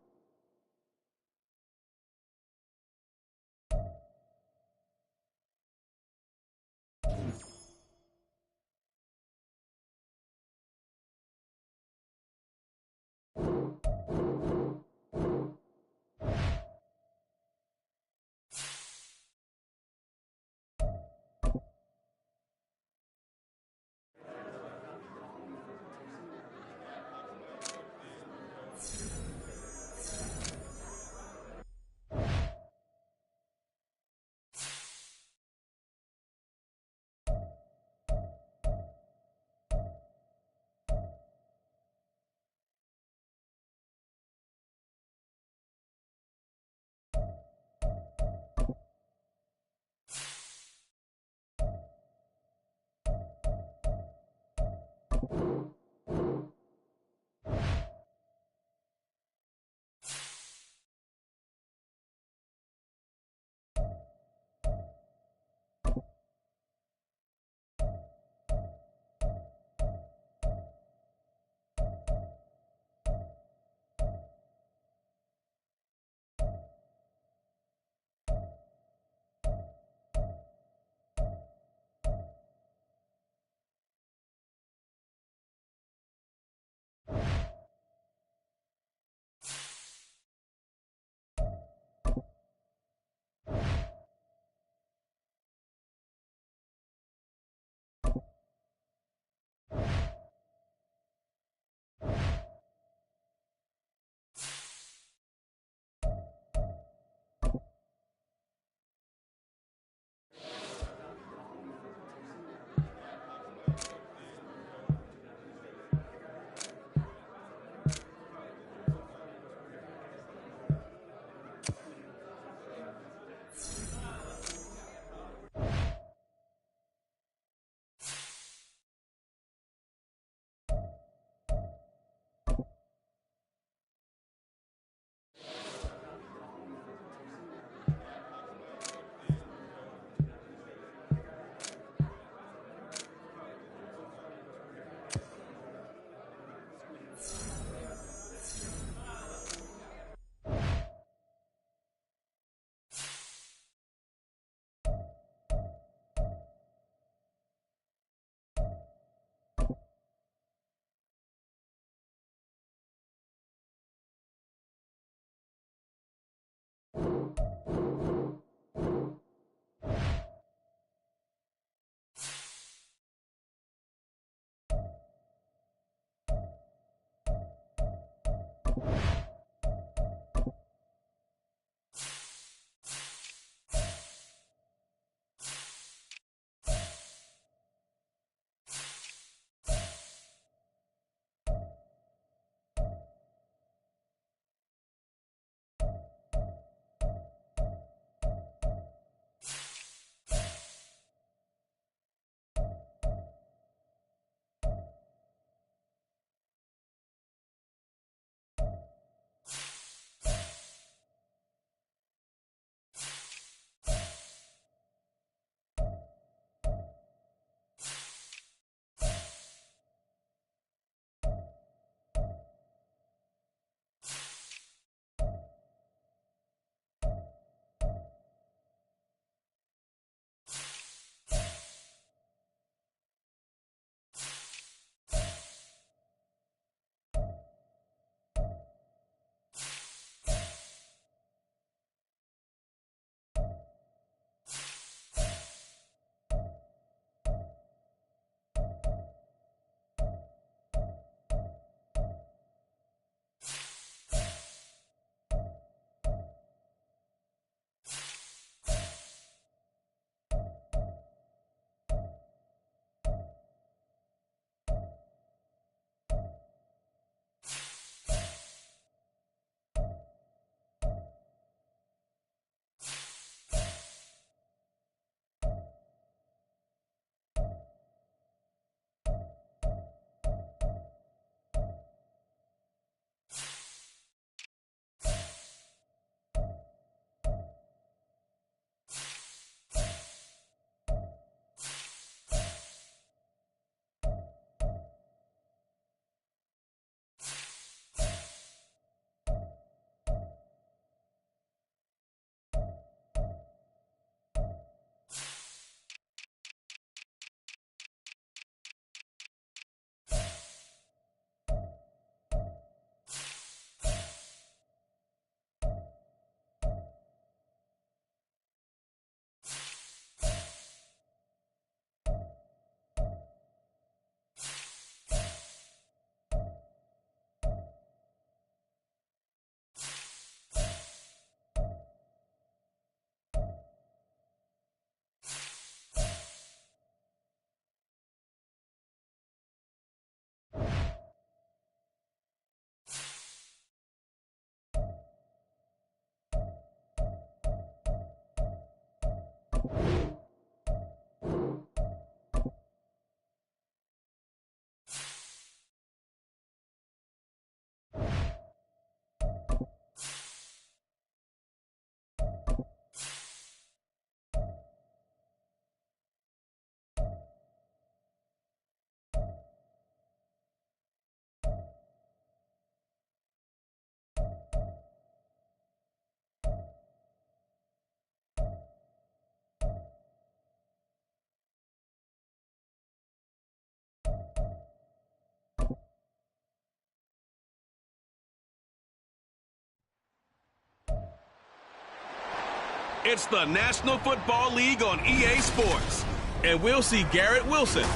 It's the National Football League on EA Sports. And we'll see Garrett Wilson.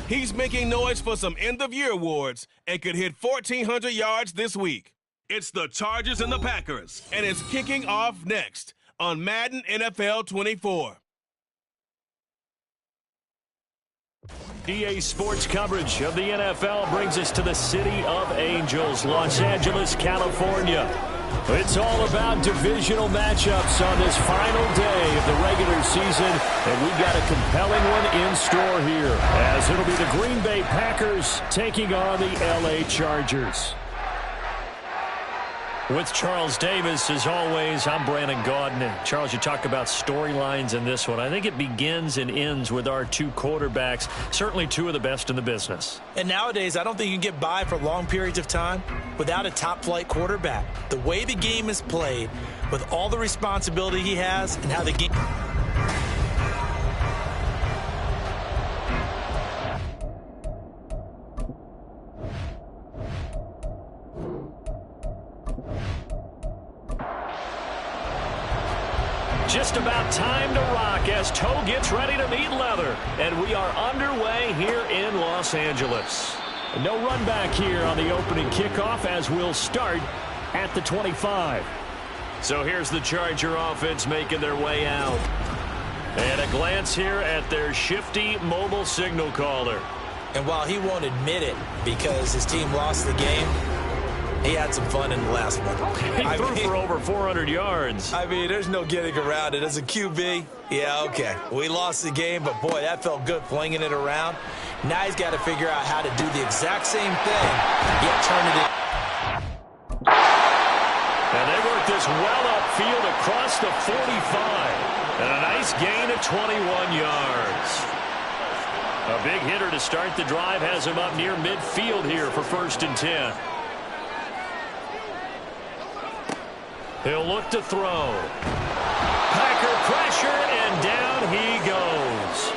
He's making noise for some end-of-year awards and could hit 1,400 yards this week. It's the Chargers and the Packers, and it's kicking off next on Madden NFL 24. EA Sports coverage of the NFL brings us to the City of Angels, Los Angeles, California. It's all about divisional matchups on this final day of the regular season, and we've got a compelling one in store here, as it'll be the Green Bay Packers taking on the LA Chargers. With Charles Davis, as always, I'm Brandon Gaudin. And Charles, you talk about storylines in this one. I think it begins and ends with our two quarterbacks, certainly two of the best in the business. And nowadays, I don't think you can get by for long periods of time without a top-flight quarterback. The way the game is played, with all the responsibility he has, and how the game... Just about time to rock as toe gets ready to meet leather. And we are underway here in Los Angeles. No run back here on the opening kickoff as we'll start at the 25. So here's the Charger offense making their way out. And a glance here at their shifty mobile signal caller. And while he won't admit it because his team lost the game, he had some fun in the last one. He threw for over 400 yards. I mean, there's no getting around it. As a QB, yeah, okay. We lost the game, but, boy, that felt good flinging it around. Now he's got to figure out how to do the exact same thing, yet turn it in. And they work this well upfield across the 45. And a nice gain of 21 yards. A big hitter to start the drive has him up near midfield here for 1st and 10. He'll look to throw. Packer pressure, and down he goes.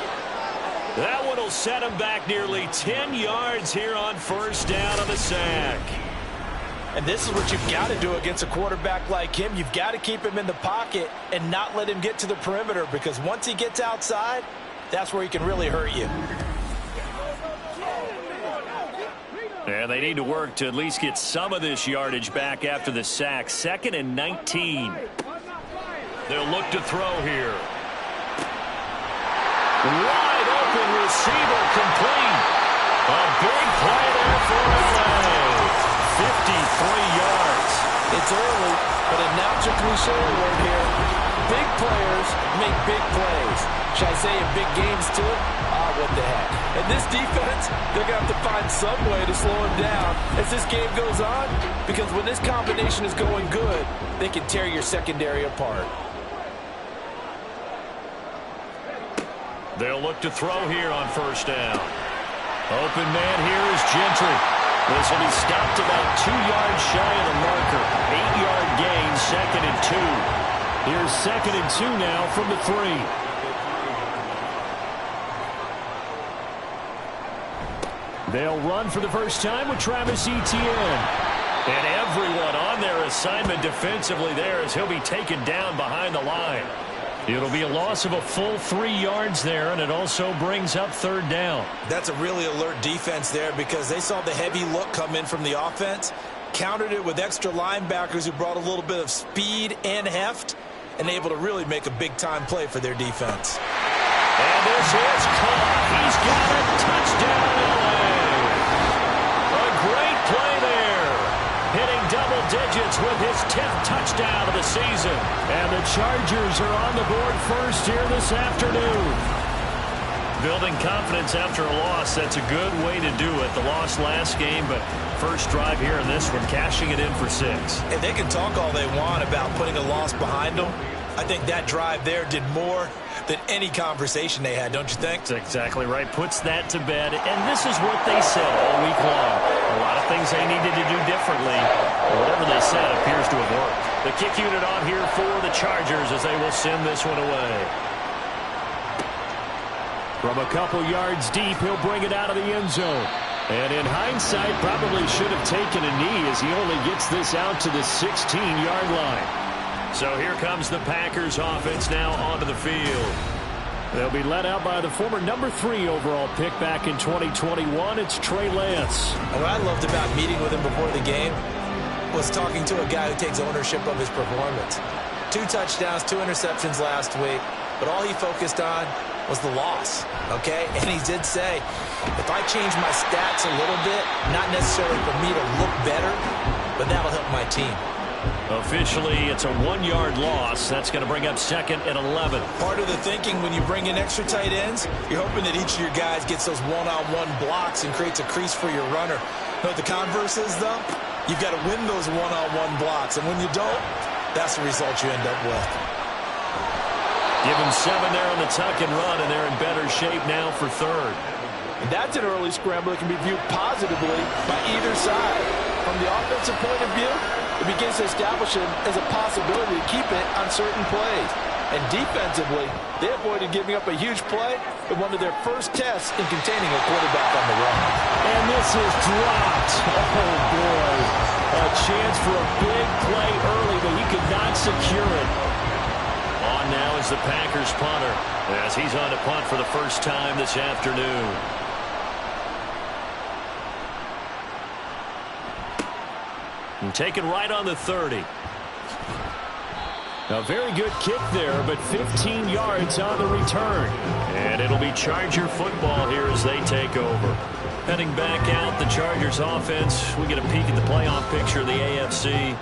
That one will set him back nearly 10 yards here on 1st down on the sack. And this is what you've got to do against a quarterback like him. You've got to keep him in the pocket and not let him get to the perimeter, because once he gets outside, that's where he can really hurt you. And they need to work to at least get some of this yardage back after the sack. 2nd and 19. They'll look to throw here. Wide open receiver complete. A big play there for LA. 53 yards. It's early, but announce a cliche word here. Big players make big plays. Should I say in big games too? What the heck. And this defense, they're going to have to find some way to slow him down as this game goes on, because when this combination is going good, they can tear your secondary apart. They'll look to throw here on 1st down. Open man here is Gentry. This will be stopped about 2 yards shy of the marker. 8-yard gain, 2nd and 2. Here's 2nd and 2 now from the 3. They'll run for the first time with Travis Etienne. And everyone on their assignment defensively there as he'll be taken down behind the line. It'll be a loss of a full 3 yards there, and it also brings up 3rd down. That's a really alert defense there, because they saw the heavy look come in from the offense, countered it with extra linebackers who brought a little bit of speed and heft, and able to really make a big-time play for their defense. And this is caught. He's got a touchdown, LA. Great play there. Hitting double digits with his 10th touchdown of the season. And the Chargers are on the board first here this afternoon. Building confidence after a loss, that's a good way to do it. The loss last game, but first drive here in this one, cashing it in for 6. And they can talk all they want about putting a loss behind them. I think that drive there did more than any conversation they had, don't you think? That's exactly right. Puts that to bed, and this is what they said all week long. A lot of things they needed to do differently. Whatever they said appears to have worked. The kick unit on here for the Chargers as they will send this one away. From a couple yards deep, he'll bring it out of the end zone. And in hindsight, probably should have taken a knee as he only gets this out to the 16-yard line. So here comes the Packers offense now onto the field. They'll be led out by the former number 3 overall pick back in 2021. It's Trey Lance. What I loved about meeting with him before the game was talking to a guy who takes ownership of his performance. 2 touchdowns, 2 interceptions last week, but all he focused on was the loss, okay? And he did say, if I change my stats a little bit, not necessarily for me to look better, but that'll help my team. Officially, it's a 1-yard loss. That's going to bring up 2nd and 11. Part of the thinking when you bring in extra tight ends, you're hoping that each of your guys gets those one-on-one blocks and creates a crease for your runner. You know what the converse is, though? You've got to win those one-on-one blocks, and when you don't, that's the result you end up with. Give him 7 there on the tuck and run, and they're in better shape now for 3rd. And that's an early scramble that can be viewed positively by either side. From the offensive point of view, it begins to establish it as a possibility to keep it on certain plays. And defensively, they avoided giving up a huge play in one of their first tests in containing a quarterback on the run. And this is dropped. Oh, boy. A chance for a big play early, but he could not secure it. On now is the Packers punter as he's on to punt for the first time this afternoon. And taken right on the 30. A very good kick there, but 15 yards on the return. And it'll be Charger football here as they take over. Heading back out, the Chargers offense. We get a peek at the playoff picture of the AFC.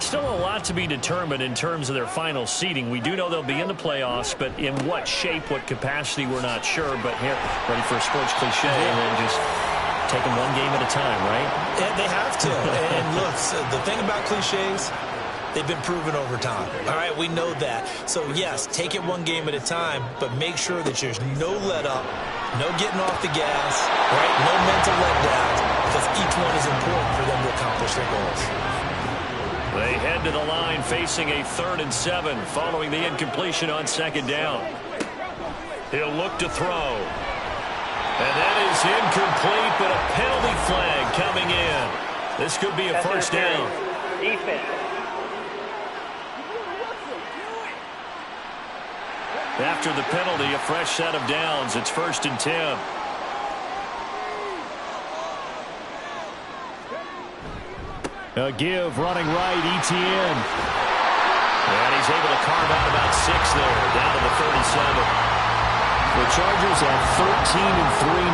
Still a lot to be determined in terms of their final seeding. We do know they'll be in the playoffs, but in what shape, what capacity, we're not sure. But here, ready for a sports cliche, and then just take them one game at a time, right? Yeah, they have to. And look, the thing about cliches, they've been proven over time. All right, we know that. So, yes, take it one game at a time, but make sure that there's no let up, no getting off the gas, right? No mental letdowns, because each one is important for them to accomplish their goals. They head to the line facing a 3rd and 7 following the incompletion on 2nd down. He'll look to throw. And that is incomplete, but a penalty flag coming in. This could be a first down. Defense. After the penalty, a fresh set of downs. It's 1st and 10. A give, running right, ETN. And he's able to carve out about 6 there, down to the 37. The Chargers at 13-3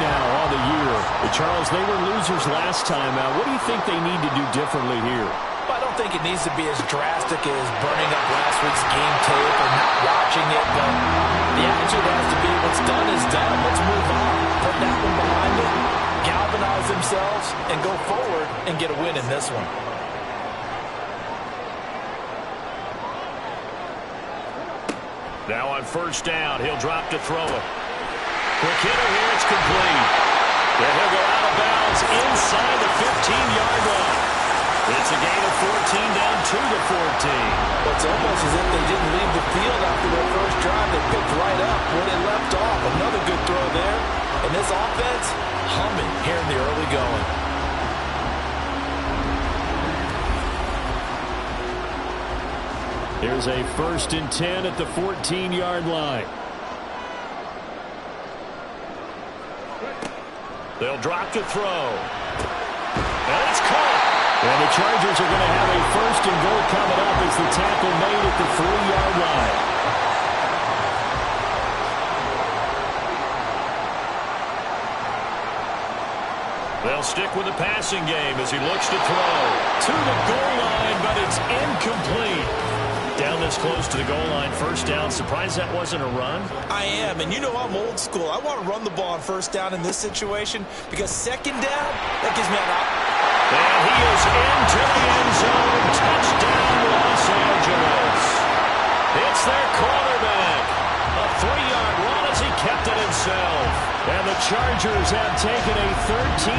now on the year. But Charles, they were losers last time out. What do you think they need to do differently here? I don't think it needs to be as drastic as burning up last week's game tape or not watching it, but the attitude has to be what's done is done. Let's move on. Put that one behind them, galvanize themselves, and go forward and get a win in this one. Now on 1st down, he'll drop to throw it. Quick hitter here, it's complete. And he'll go out of bounds inside the 15-yard line. It's a gain of 14 down to the 14. Well, it's almost as if they didn't leave the field after their first drive. They picked right up where they left off. Another good throw there. And this offense humming here in the early going. Here's a 1st and 10 at the 14-yard line. They'll drop to throw. And it's caught. And the Chargers are going to have a 1st and goal coming up as the tackle made at the 3-yard line. They'll stick with the passing game as he looks to throw. To the goal line, but it's incomplete. down this close to the goal line. First down. Surprised that wasn't a run? I am, and you know I'm old school. I want to run the ball on first down in this situation because second down, that gives me an out. And he is into the end zone. Touchdown, Los Angeles. It's their quarterback. A 3-yard run as he kept it himself. And the Chargers have taken a 13-0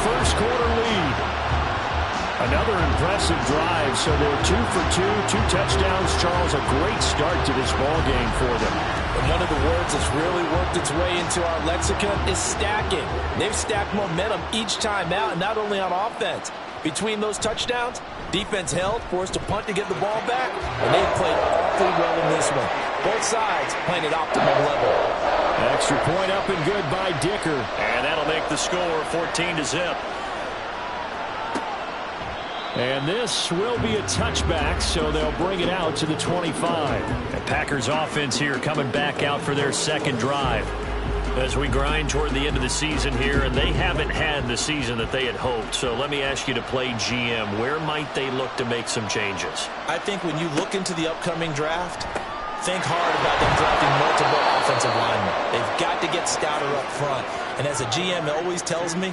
first quarter lead. Another impressive drive, so they're 2 for 2, 2 touchdowns. Charles, a great start to this ball game for them. And one of the words that's really worked its way into our lexicon is stacking. They've stacked momentum each time out, and not only on offense. Between those touchdowns, defense held, forced a punt to get the ball back, and they've played awfully well in this one. Both sides playing at optimum level. Extra point up and good by Dicker. And that'll make the score 14-0. And this will be a touchback, so they'll bring it out to the 25. The Packers offense here coming back out for their second drive. As we grind toward the end of the season here, and they haven't had the season that they had hoped. So let me ask you to play GM. Where might they look to make some changes? I think when you look into the upcoming draft, think hard about them drafting multiple offensive linemen. They've got to get stouter up front. And as a GM always tells me,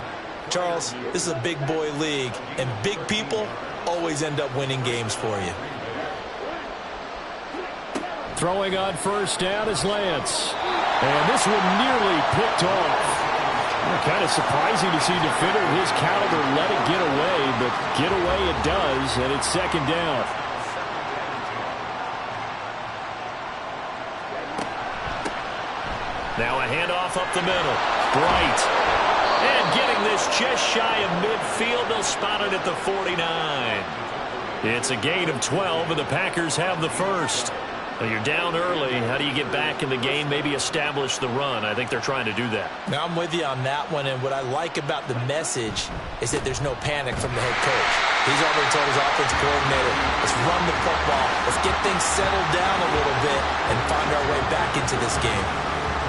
Charles, this is a big boy league, and big people always end up winning games for you. Throwing on first down is Lance. And this one nearly picked off. Kind of surprising to see a defender of his caliber let it get away, but get away it does, and it's second down. Now a handoff up the middle. Bright. And getting this just shy of midfield. They'll spot it at the 49. It's a gain of 12, and the Packers have the first. Well, you're down early. How do you get back in the game, maybe establish the run? I think they're trying to do that. Now, I'm with you on that one, and what I like about the message is that there's no panic from the head coach. He's already told his offensive coordinator, let's run the football, let's get things settled down a little bit and find our way back into this game.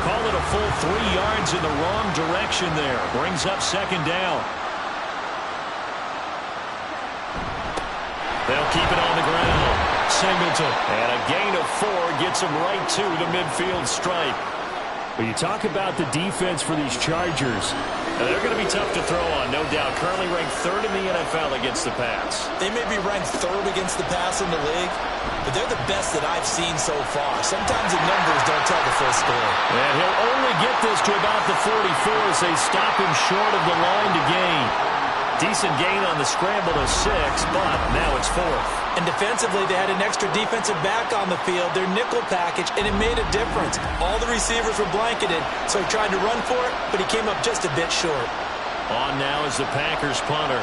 Call it a full 3 yards in the wrong direction there. Brings up second down. They'll keep it on the ground. Singleton. And a gain of 4 gets him right to the midfield stripe. Well, you talk about the defense for these Chargers. Now, they're going to be tough to throw on, no doubt. Currently ranked 3rd in the NFL against the pass. They may be ranked 3rd against the pass in the league, but they're the best that I've seen so far. Sometimes the numbers don't tell the full story. And he'll only get this to about the 44 as they stop him short of the line to gain. Decent gain on the scramble to 6, but now it's 4th. And defensively, they had an extra defensive back on the field, their nickel package, and it made a difference. All the receivers were blanketed, so he tried to run for it, but he came up just a bit short. On now is the Packers punter,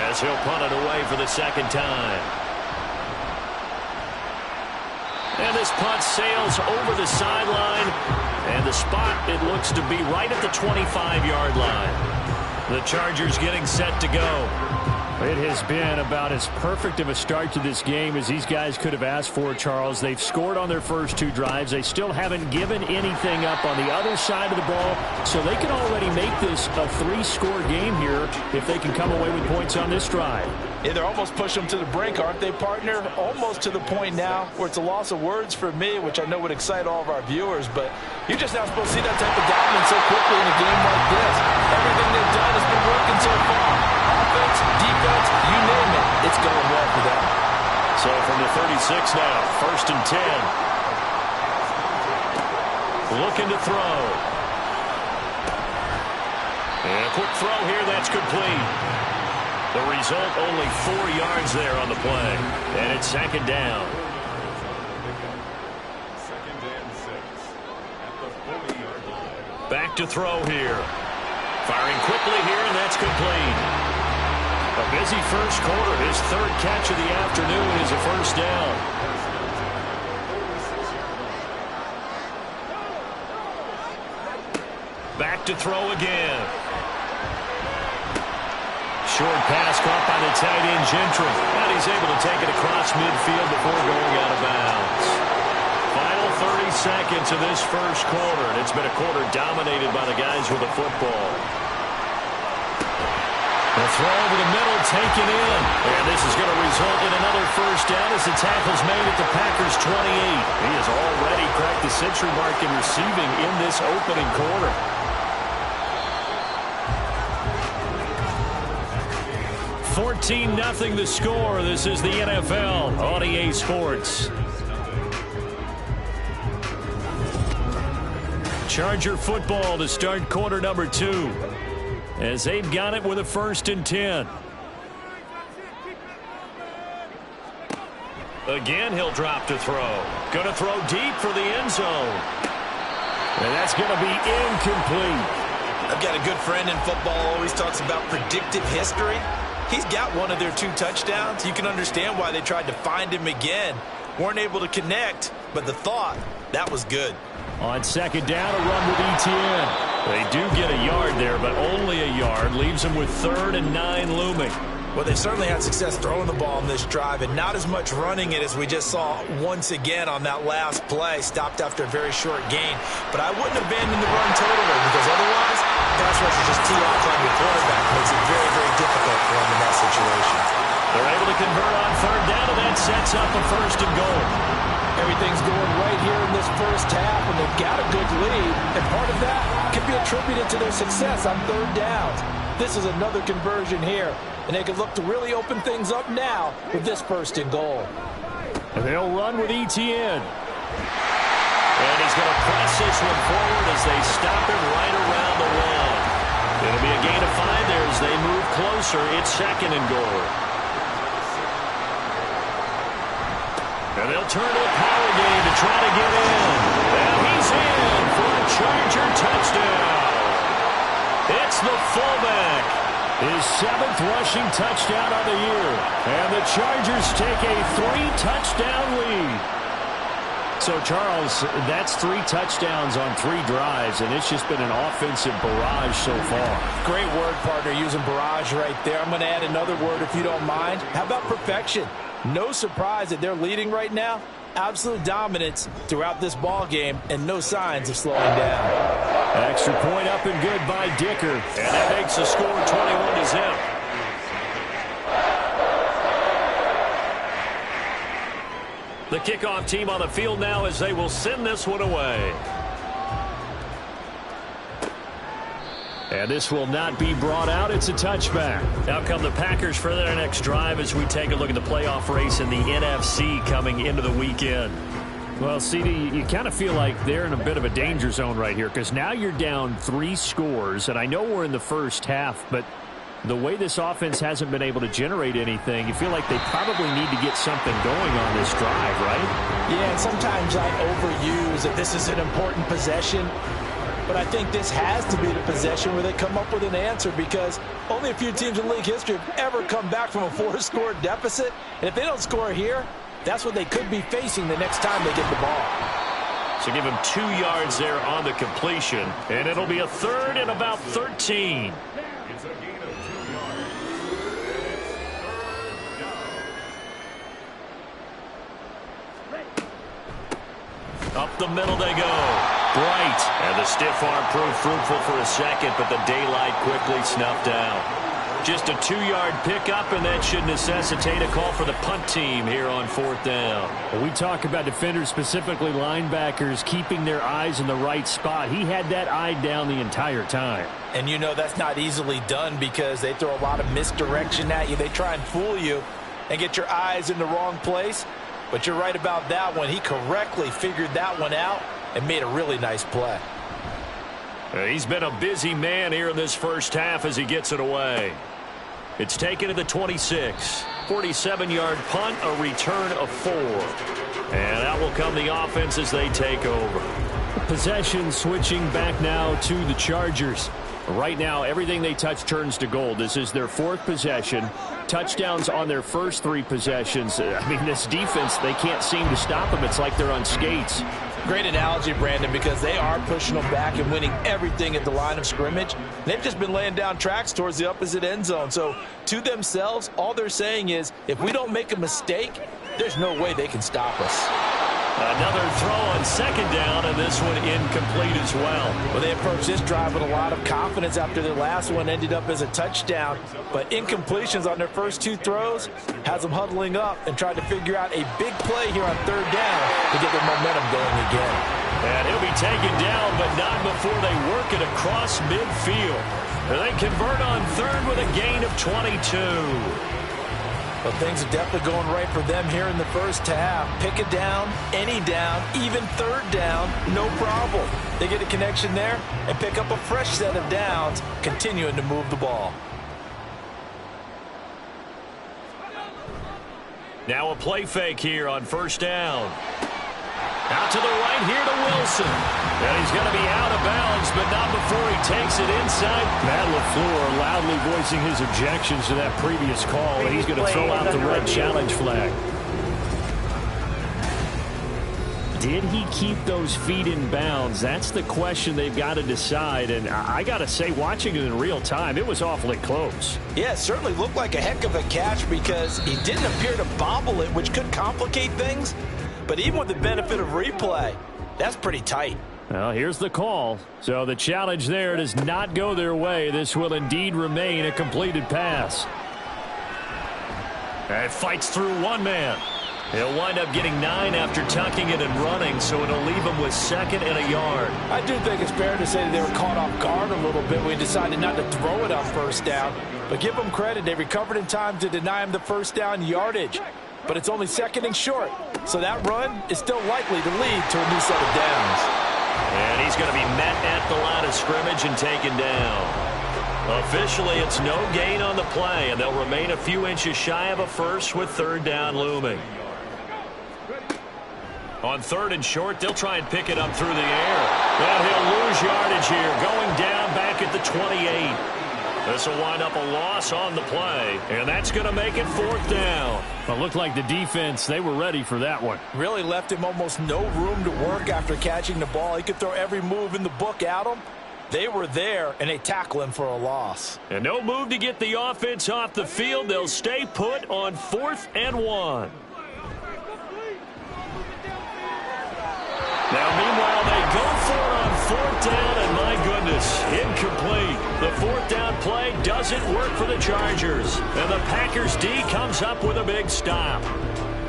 as he'll punt it away for the second time. And this punt sails over the sideline, and the spot, it looks to be right at the 25-yard line. The Chargers getting set to go. It has been about as perfect of a start to this game as these guys could have asked for, Charles. They've scored on their first 2 drives. They still haven't given anything up on the other side of the ball, so they can already make this a 3-score game here if they can come away with points on this drive. Yeah, they're almost pushing them to the brink, aren't they, partner? Almost to the point now where it's a loss of words for me, which I know would excite all of our viewers, but you're just not supposed to see that type of dominance so quickly in a game like this. Everything they've done has been working so far. Offense, defense, you name it, it's going well for them. So from the 36 now, 1st and 10. Looking to throw. And a quick throw here, that's complete. The result, only 4 yards there on the play. And it's second down. Second and 6 at the 40-yard line. Back to throw here. Firing quickly here, and that's complete. A busy first quarter. His 3rd catch of the afternoon is a first down. Back to throw again. Short pass caught by the tight end Gentry. And he's able to take it across midfield before going out of bounds. Final 30 seconds of this first quarter, and it's been a quarter dominated by the guys with the football. The throw over the middle, taken in. And this is going to result in another first down as the tackle's made at the Packers' 28. He has already cracked the century mark in receiving in this opening quarter. $14-0 the score. This is the NFL on EA Sports. Charger football to start quarter number 2. As they've got it with a 1st and 10. Again, he'll drop to throw. Going to throw deep for the end zone. And that's going to be incomplete. I've got a good friend in football, always talks about predictive history. He's got one of their 2 touchdowns. You can understand why they tried to find him again. Weren't able to connect, but the thought, that was good. On 2nd down, a run with Etienne. They do get a yard there, but only a yard. Leaves them with 3rd and 9 looming. Well, they certainly had success throwing the ball on this drive and not as much running it as we just saw once again on that last play. Stopped after a very short gain. But I wouldn't abandon the run totally because otherwise, pass rush is just tee off on your quarterback. Makes it very, very difficult for him in that situation. They're able to convert on 3rd down, and that sets up a 1st and goal. Everything's going right here in this first half, and they've got a good lead. And part of that can be attributed to their success on 3rd downs. This is another conversion here, and they can look to really open things up now with this 1st and goal. And they'll run with Etienne. And he's going to press this one forward as they stop him right around the 1. It'll be a gain of 5 there as they move closer. It's 2nd and goal. And they'll turn to a power game to try to get in. And he's in for a Charger touchdown. It's the fullback. His 7th rushing touchdown of the year. And the Chargers take a 3-touchdown lead. So, Charles, that's 3 touchdowns on 3 drives, and it's just been an offensive barrage so far. Great word, partner, using barrage right there. I'm going to add another word if you don't mind. How about perfection? No surprise that they're leading right now. Absolute dominance throughout this ball game and no signs of slowing down. Extra point up and good by Dicker. And that makes the score 21-0. The kickoff team on the field now as they will send this one away. And this will not be brought out. It's a touchback. Out come the Packers for their next drive as we take a look at the playoff race in the NFC coming into the weekend. Well, CD, you kind of feel like they're in a bit of a danger zone right here because now you're down 3 scores, and I know we're in the first half, but the way this offense hasn't been able to generate anything, you feel like they probably need to get something going on this drive, right? Yeah, and sometimes I overuse that this is an important possession. But I think this has to be the possession where they come up with an answer because only a few teams in league history have ever come back from a 4-score deficit. And if they don't score here, that's what they could be facing the next time they get the ball. So give him 2 yards there on the completion. And it'll be a 3rd and about 13. It's a gain of 2 yards. Up the middle they go. Bright. And the stiff arm proved fruitful for a second, but the daylight quickly snuffed out. Just a 2-yard pickup, and that should necessitate a call for the punt team here on 4th down. We talk about defenders, specifically linebackers, keeping their eyes in the right spot. He had that eye down the entire time. And you know that's not easily done because they throw a lot of misdirection at you. They try and fool you and get your eyes in the wrong place. But you're right about that one. He correctly figured that one out and made a really nice play. He's been a busy man here in this first half as he gets it away. It's taken to the 26. 47-yard punt, a return of 4. And out will come the offense as they take over. Possession switching back now to the Chargers. Right now, everything they touch turns to gold. This is their 4th possession. Touchdowns on their first 3 possessions. I mean, this defense, they can't seem to stop them. It's like they're on skates. Great analogy, Brandon, because they are pushing them back and winning everything at the line of scrimmage. They've just been laying down tracks towards the opposite end zone. So to themselves, all they're saying is, if we don't make a mistake, there's no way they can stop us. Another throw on second down, and this one incomplete as well. Well, they approached this drive with a lot of confidence after their last one ended up as a touchdown. But incompletions on their first two throws has them huddling up and trying to figure out a big play here on third down to get their momentum going again. And he'll be taken down, but not before they work it across midfield. And they convert on third with a gain of 22. Well, things are definitely going right for them here in the first half. Pick a down, any down, even third down, no problem. They get a connection there and pick up a fresh set of downs, continuing to move the ball. Now a play fake here on first down. Out to the right here to Wilson. And he's going to be out of bounds, but not before he takes it inside. Matt LaFleur loudly voicing his objections to that previous call. And he's going to throw out the red challenge flag. Did he keep those feet in bounds? That's the question they've got to decide. And I got to say, watching it in real time, it was awfully close. Yeah, it certainly looked like a heck of a catch because he didn't appear to bobble it, which could complicate things. But even with the benefit of replay, that's pretty tight. Well, here's the call. So the challenge there does not go their way. This will indeed remain a completed pass. And fights through one man. He'll wind up getting 9 after tucking it and running, so it'll leave him with 2nd and a yard. I do think it's fair to say that they were caught off guard a little bit when he decided not to throw it on first down. But give them credit. They recovered in time to deny him the first down yardage. But it's only 2nd and short. So that run is still likely to lead to a new set of downs. And he's going to be met at the line of scrimmage and taken down. Officially, it's no gain on the play, and they'll remain a few inches shy of a first with third down looming. On 3rd and short, they'll try and pick it up through the air. And he'll lose yardage here, going down back at the 28. This will wind up a loss on the play, and that's going to make it 4th down. Well, it looked like the defense, they were ready for that one. Really left him almost no room to work after catching the ball. He could throw every move in the book at him. They were there, and they tackle him for a loss. And no move to get the offense off the field. They'll stay put on 4th and 1. Now, meanwhile, they go for it on 4th down, and my goodness, incomplete. The 4th down play doesn't work for the Chargers, and the Packers D comes up with a big stop.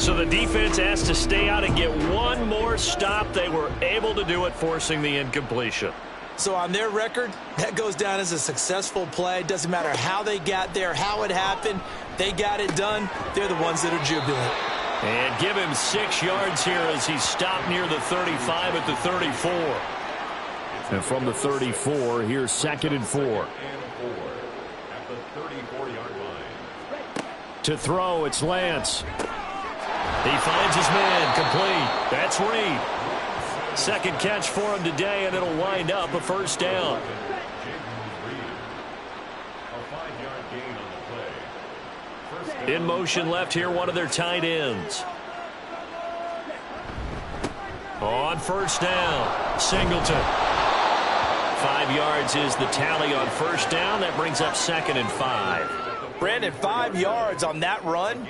So the defense has to stay out and get one more stop. They were able to do it, forcing the incompletion. So on their record, that goes down as a successful play. Doesn't matter how they got there, how it happened. They got it done. They're the ones that are jubilant. And give him 6 yards here as he stopped near the 35 at the 34. And from the 34, here's 2nd and 4. To throw, it's Lance. He finds his man, complete. That's Reed. 2nd catch for him today, and it'll wind up a first down. In motion left here, one of their tight ends. On first down, Singleton. 5 yards is the tally on first down. That brings up 2nd and 5. Brandon, 5 yards on that run.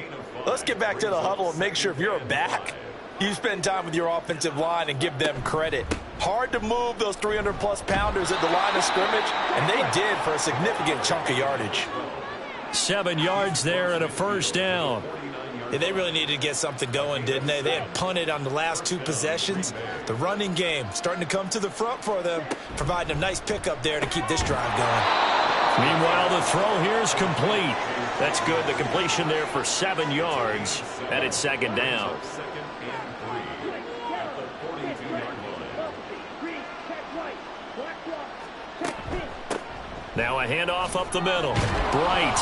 Let's get back to the huddle and make sure if you're a back, you spend time with your offensive line and give them credit. Hard to move those 300-plus pounders at the line of scrimmage, and they did for a significant chunk of yardage. 7 yards there and a first down. Yeah, they really needed to get something going, didn't they? They had punted on the last 2 possessions. The running game starting to come to the front for them, providing a nice pickup there to keep this drive going. Meanwhile, the throw here is complete. That's good. The completion there for 7 yards, and it's 2nd down. Now a handoff up the middle. Bright.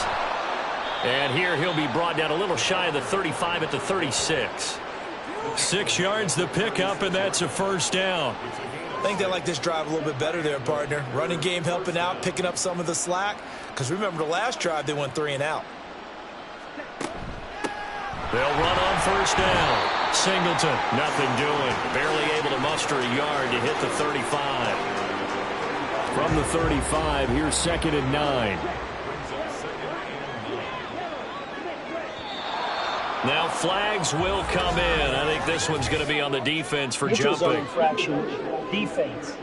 And here he'll be brought down a little shy of the 35 at the 36. 6 yards the pickup, and that's a first down. I think they like this drive a little bit better there, partner. Running game helping out, picking up some of the slack. Because remember the last drive, they went 3 and out. They'll run on first down. Singleton, nothing doing. Barely able to muster a yard to hit the 35. From the 35, here's 2nd and 9. Now flags will come in. I think this one's going to be on the defense for Neutral zone jumping. infraction, defense.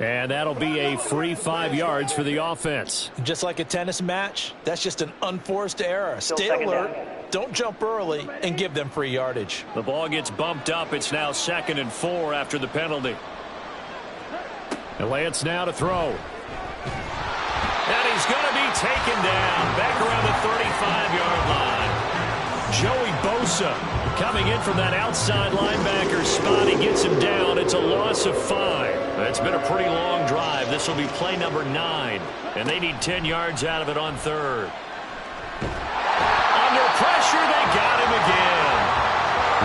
And that'll be a free 5 yards for the offense. Just like a tennis match, that's just an unforced error. Still Stay second alert, down. don't jump early, and give them free yardage. The ball gets bumped up. It's now 2nd and 4 after the penalty. And Lance now to throw. And he's going to be taken down back around the 35-yard line. Joey Bosa coming in from that outside linebacker spot. He gets him down. It's a loss of 5. It's been a pretty long drive. This will be play number 9. And they need 10 yards out of it on 3rd. Under pressure, they got him again.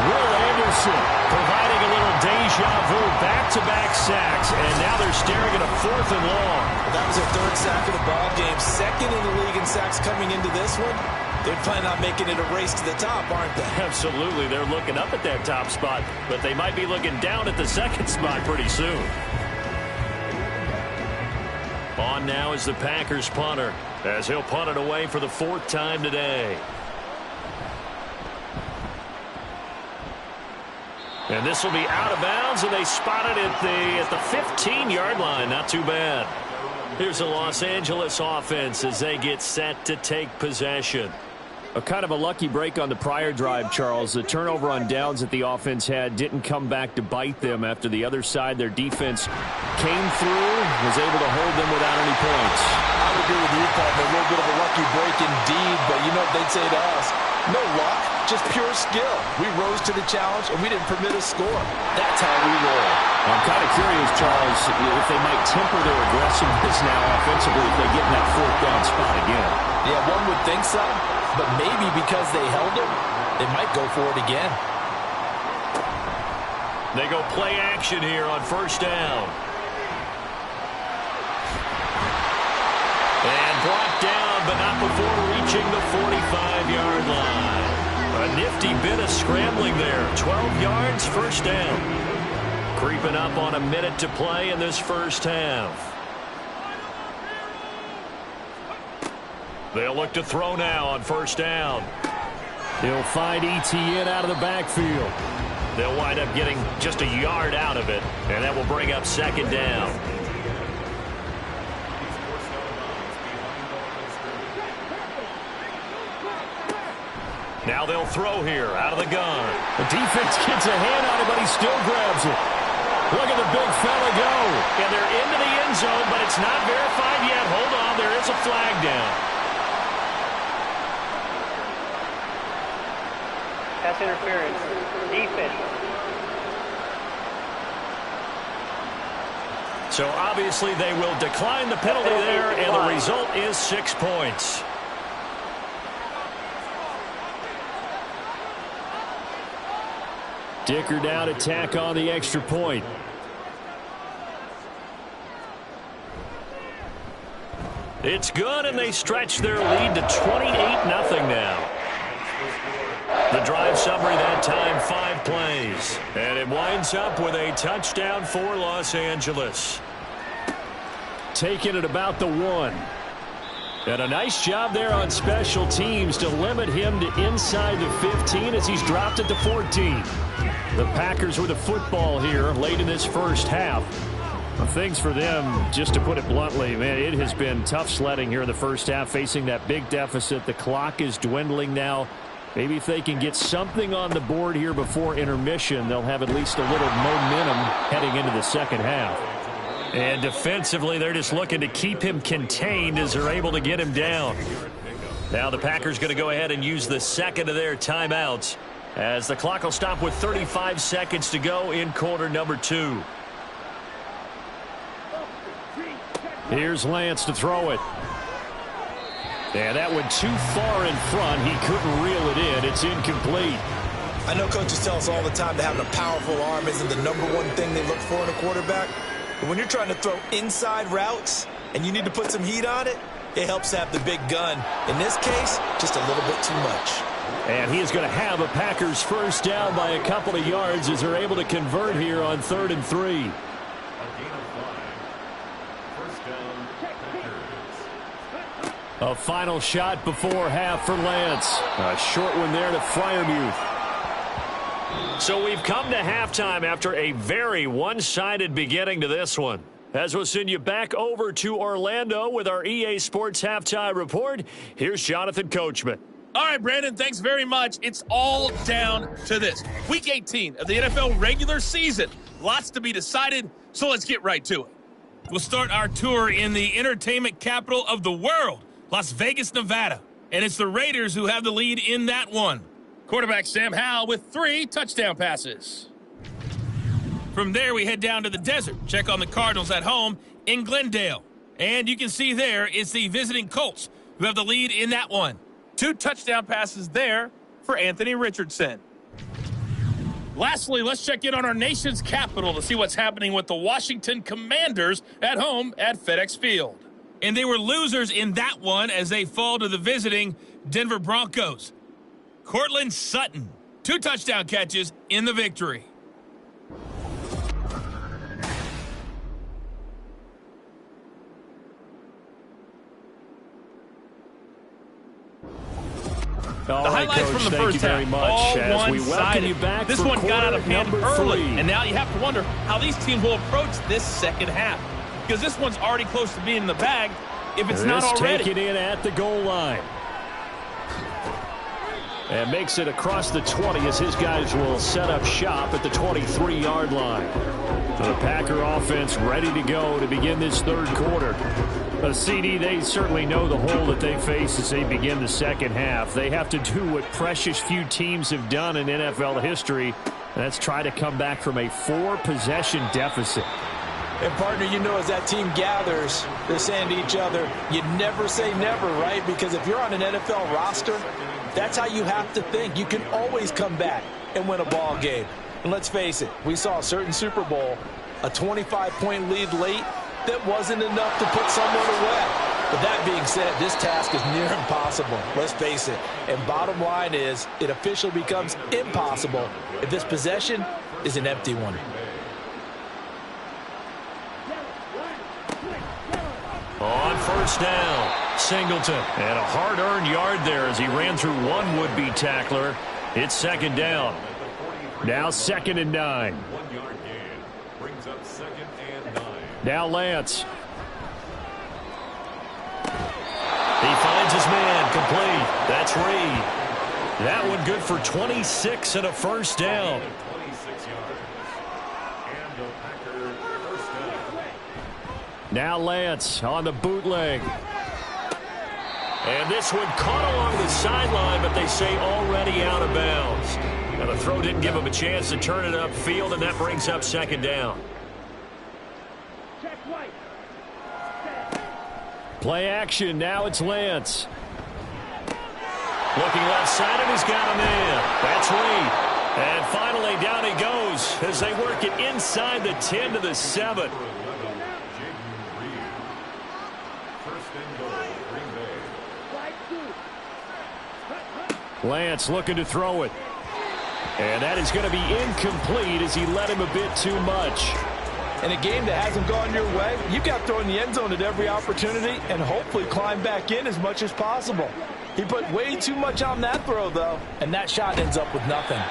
Will Anderson Providing a little deja vu, back-to-back sacks, and now they're staring at a 4th and long. That was their 3rd sack of the ball game. 2nd in the league in sacks coming into this one. They're planning on making it a race to the top, aren't they? Absolutely. They're looking up at that top spot, but they might be looking down at the 2nd spot pretty soon. On now is the Packers punter, as he'll punt it away for the 4th time today. And this will be out of bounds, and they spot it at the 15-yard line. Not too bad. Here's the Los Angeles offense as they get set to take possession. A kind of a lucky break on the prior drive, Charles. The turnover on downs that the offense had didn't come back to bite them after the other side. Their defense came through, was able to hold them without any points. I would agree with you, Paul. A little bit of a lucky break indeed, but you know what they'd say to us? No luck, just pure skill. We rose to the challenge, and we didn't permit a score. That's how we roll. I'm kind of curious, Charles, if they might temper their aggressiveness now offensively if they get in that 4th down spot again. Yeah, one would think so, but maybe because they held them, they might go for it again. They go play action here on 1st down. And brought down, but not before reaching the 45-yard line. A nifty bit of scrambling there. 12 yards, 1st down. Creeping up on a minute to play in this 1st half. They'll look to throw now on 1st down. He'll find ETN out of the backfield. They'll wind up getting just a yard out of it, and that will bring up 2nd down. Now they'll throw here out of the gun. The defense gets a hand on it, but he still grabs it. Look at the big fella go. And they're into the end zone, but it's not verified yet. Hold on, there is a flag down. Pass interference, defense. So obviously they will decline the penalty there, and the result is 6 points. Dicker down to tack on the extra point. It's good, and they stretch their lead to 28-0 now. The drive summary that time, 5 plays. And it winds up with a touchdown for Los Angeles. Taking it about the 1. And a nice job there on special teams to limit him to inside the 15 as he's dropped it to 14. The Packers with the football here late in this 1st half. Well, things for them, just to put it bluntly, man, it has been tough sledding here in the 1st half, facing that big deficit. The clock is dwindling now. Maybe if they can get something on the board here before intermission, they'll have at least a little momentum heading into the 2nd half. And defensively, they're just looking to keep him contained as they're able to get him down. Now the Packers going to go ahead and use the 2nd of their timeouts as the clock will stop with 35 seconds to go in quarter number 2. Here's Lance to throw it. And that went too far in front. He couldn't reel it in. It's incomplete. I know coaches tell us all the time that having a powerful arm isn't the #1 thing they look for in a quarterback. But when you're trying to throw inside routes and you need to put some heat on it, it helps have the big gun. In this case, just a little bit too much. And he is going to have a Packers 1st down by a couple of yards as they're able to convert here on 3rd and 3. A final shot before half for Lance. A short one there to Freiermuth. So we've come to halftime after a very one-sided beginning to this one. As we'll send you back over to Orlando with our EA Sports Halftime Report, here's Jonathan Coachman. All right, Brandon, thanks very much. It's all down to this. Week 18 of the NFL regular season. Lots to be decided, so let's get right to it. We'll start our tour in the entertainment capital of the world, Las Vegas, Nevada. And it's the Raiders who have the lead in that one. Quarterback Sam Howell with 3 touchdown passes. From there, we head down to the desert. Check on the Cardinals at home in Glendale. And you can see there it's the visiting Colts who have the lead in that one. 2 touchdown passes there for Anthony Richardson. Lastly, let's check in on our nation's capital to see what's happening with the Washington Commanders at home at FedEx Field. And they were losers in that one as they fall to the visiting Denver Broncos. Cortland Sutton, 2 touchdown catches in the victory. The highlights from the first half, all one-sided. This one got out of hand early, and now you have to wonder how these teams will approach this second half, because this one's already close to being in the bag if it's not already. Take it in at the goal line. And makes it across the 20 as his guys will set up shop at the 23-yard line. So the Packer offense ready to go to begin this third quarter. CD, they certainly know the hole that they face as they begin the second half. They have to do what precious few teams have done in NFL history, and that's try to come back from a 4-possession deficit. And, partner, you know, as that team gathers, they're saying to each other, you never say never, right? Because if you're on an NFL roster, that's how you have to think. You can always come back and win a ball game. And let's face it, we saw a certain Super Bowl, a 25-point lead late, that wasn't enough to put someone away. But that being said, this task is near impossible. Let's face it. And bottom line is, it officially becomes impossible if this possession is an empty one. On first down, Singleton. And a hard-earned yard there as he ran through one would-be tackler. It's second down. Now 2nd and 9. 1-yard gain brings up 2nd and 9. Now Lance. He finds his man, complete. That's Reed. That one good for 26 and a first down. 26 yards. And the Packer first down. Now Lance on the bootleg. And this one caught along the sideline, but they say already out of bounds. Now the throw didn't give him a chance to turn it upfield, and that brings up second down. Play action. Now it's Lance. Looking left side, and he's got him in. That's Reed. And finally, down he goes as they work it inside the 10 to the 7. Lance looking to throw it. And that is going to be incomplete as he led him a bit too much. In a game that hasn't gone your way, you've got to throw in the end zone at every opportunity and hopefully climb back in as much as possible. He put way too much on that throw, though, and that shot ends up with nothing.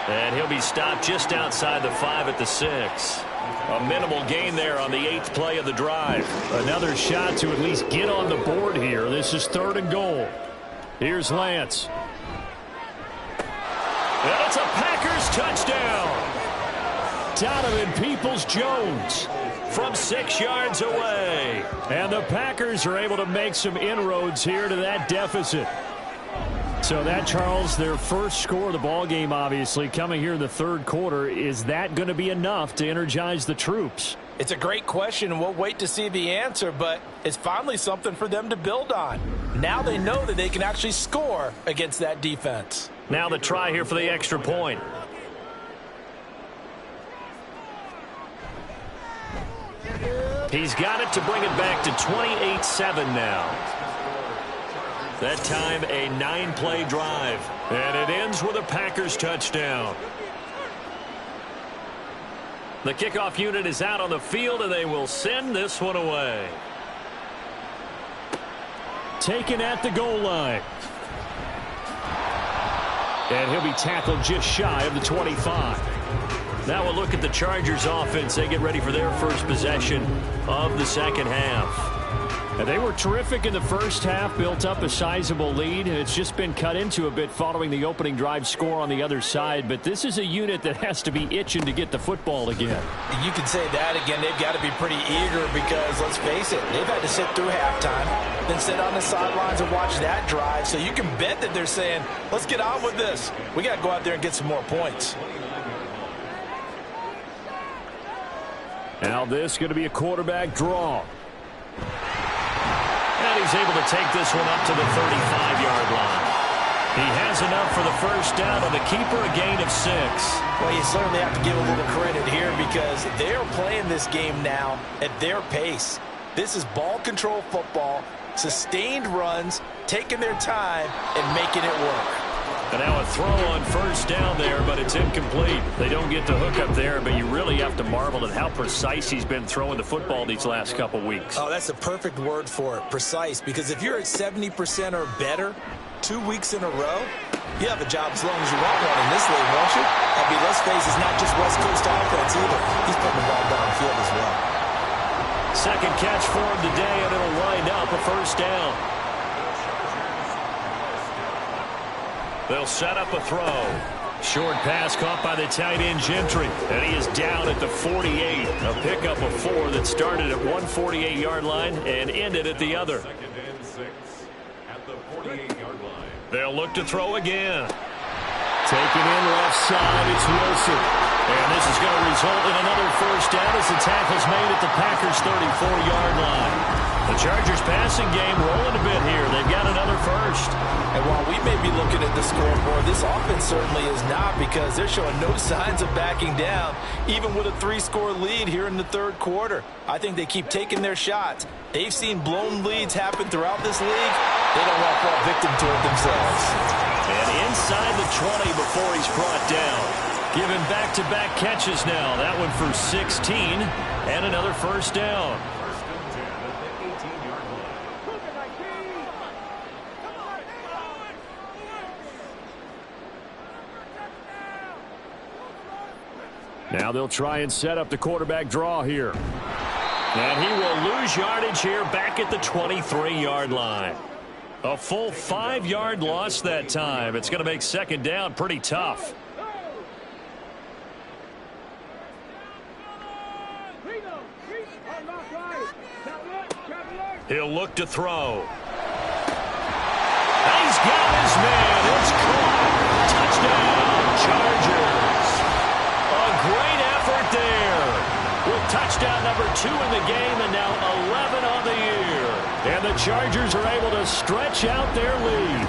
And he'll be stopped just outside the 5 at the 6. A minimal gain there on the 8th play of the drive. Another shot to at least get on the board here. This is 3rd and goal. Here's Lance. And it's a Packers touchdown. Donovan Peoples-Jones from 6 yards away. And the Packers are able to make some inroads here to that deficit. So that, Charles, their first score of the ball game, obviously, coming here in the third quarter. Is that going to be enough to energize the troops? It's a great question, and we'll wait to see the answer, but it's finally something for them to build on. Now they know that they can actually score against that defense. Now the try here for the extra point. He's got it to bring it back to 28-7 now. That time a 9-play drive. And it ends with a Packers touchdown. The kickoff unit is out on the field, and they will send this one away. taken at the goal line. And he'll be tackled just shy of the 25. Now we'll look at the Chargers offense. They get ready for their first possession of the second half. And they were terrific in the first half, built up a sizable lead. It's just been cut into a bit following the opening drive score on the other side. But this is a unit that has to be itching to get the football again. You can say that again. They've got to be pretty eager because, let's face it, they've had to sit through halftime, then sit on the sidelines and watch that drive. So you can bet that they're saying, let's get on with this. We got to go out there and get some more points. Now this is going to be a quarterback draw. And he's able to take this one up to the 35-yard line. He has enough for the first down, and the keeper a gain of 6. Well, you certainly have to give a little credit here because they're playing this game now at their pace. This is ball control football, sustained runs, taking their time, and making it work. And now a throw on first down there, but it's incomplete. They don't get the hook up there, but you really have to marvel at how precise he's been throwing the football these last couple weeks. Oh, that's the perfect word for it, precise, because if you're at 70% or better 2 weeks in a row, you have a job as long as you want one in this league, won't you? I mean, let's face it, it's not just West Coast offense either. He's putting the ball downfield as well. Second catch for him today, and it'll wind up a first down. They'll set up a throw. Short pass caught by the tight end Gentry. And he is down at the 48. A pickup of 4 that started at one 48-yard line and ended at the other. Second and 6 at the 48-yard line. They'll look to throw again. Taken in left side, it's Wilson. And this is going to result in another first down as the tackle's made at the Packers' 34-yard line. The Chargers passing game rolling a bit here. They've got another first. And while we may be looking at the scoreboard, this offense certainly is not because they're showing no signs of backing down, even with a 3-score lead here in the third quarter. I think they keep taking their shots. They've seen blown leads happen throughout this league. They don't want to fall victim to it themselves. And inside the 20 before he's brought down. Given back-to-back catches now. That one for 16 and another first down. Now they'll try and set up the quarterback draw here. And he will lose yardage here back at the 23-yard line. A full 5-yard loss that time. It's going to make second down pretty tough. He'll look to throw. He's got his man. It's caught. Touchdown, Chargers. A great effort there. With touchdown number 2 in the game and now 11 on the year. And the Chargers are able to stretch out their lead.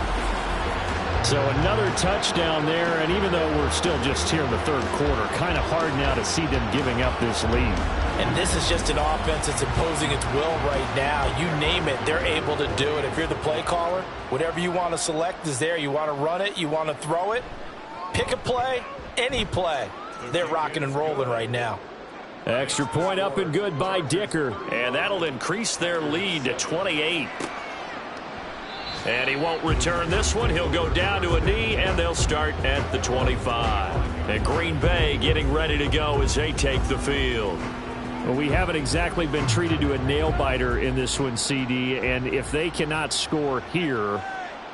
So another touchdown there, and even though we're still just here in the third quarter, kind of hard now to see them giving up this lead. And this is just an offense that's imposing its will right now. You name it, they're able to do it. If you're the play caller, whatever you want to select is there. You want to run it, you want to throw it, pick a play, any play. They're rocking and rolling right now. Extra point up and good by Dicker. And that'll increase their lead to 28. And he won't return this one. He'll go down to a knee, and they'll start at the 25. And Green Bay getting ready to go as they take the field. Well, we haven't exactly been treated to a nail-biter in this one, CD. And if they cannot score here,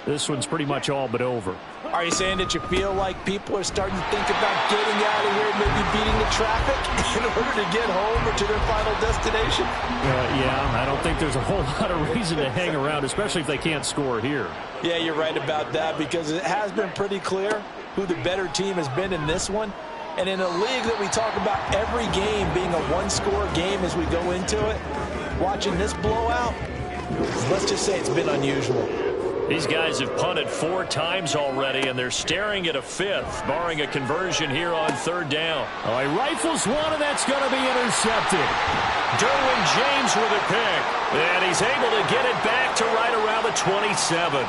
this one's pretty much all but over. Are you saying that you feel like people are starting to think about getting out of here, maybe beating the traffic in order to get home or to their final destination? Yeah, I don't think there's a whole lot of reason to hang around, especially if they can't score here. Yeah, you're right about that because it has been pretty clear who the better team has been in this one. And in a league that we talk about every game being a one-score game as we go into it, watching this blowout, let's just say it's been unusual. These guys have punted 4 times already, and they're staring at a 5th, barring a conversion here on third down. Oh, he rifles one, and that's going to be intercepted. Derwin James with a pick, and he's able to get it back to right around the 27.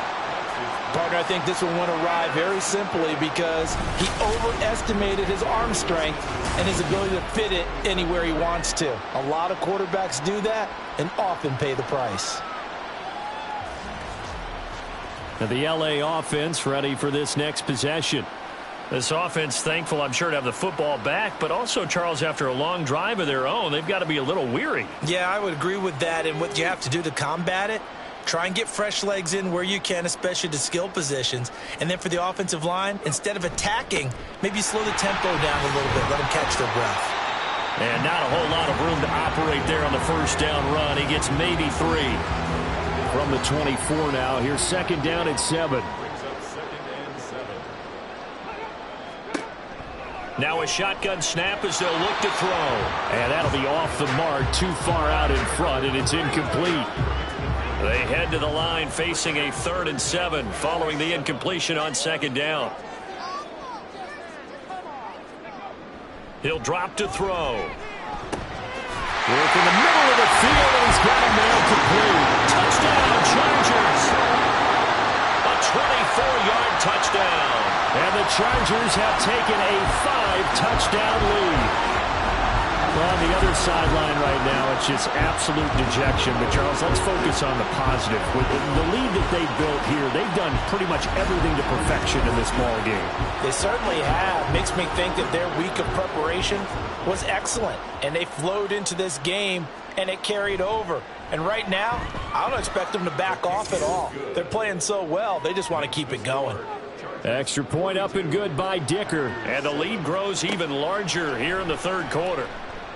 Partner, I think this one went awry very simply because he overestimated his arm strength and his ability to fit it anywhere he wants to. A lot of quarterbacks do that and often pay the price. And the LA offense ready for this next possession. This offense thankful, I'm sure, to have the football back, but also, Charles, after a long drive of their own, they've got to be a little weary. Yeah, I would agree with that. And what you have to do to combat it, try and get fresh legs in where you can, especially to skill positions. And then for the offensive line, instead of attacking, maybe slow the tempo down a little bit. Let them catch their breath. And not a whole lot of room to operate there on the first down run. He gets maybe 3. From the 24 now, here's second down at 7. Now a shotgun snap as they'll look to throw. And that'll be off the mark, too far out in front, and it's incomplete. They head to the line facing a 3rd and 7 following the incompletion on second down. He'll drop to throw. Work in the middle of the field, and he's got a man complete. Touchdown, Chargers. A 24-yard touchdown. And the Chargers have taken a 5-touchdown lead. Well, on the other sideline right now, it's just absolute dejection. But, Charles, let's focus on the positive. With the lead that they built here, they've done pretty much everything to perfection in this ball game. They certainly have. Makes me think that their week of preparation was excellent. And they flowed into this game, and it carried over. And right now, I don't expect them to back off at all. They're playing so well, they just want to keep it going. Extra point up and good by Dicker. And the lead grows even larger here in the 3rd quarter.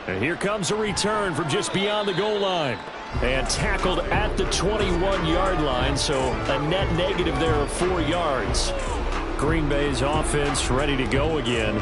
And here comes a return from just beyond the goal line. And tackled at the 21-yard line, so a net negative there of 4 yards. Green Bay's offense ready to go again.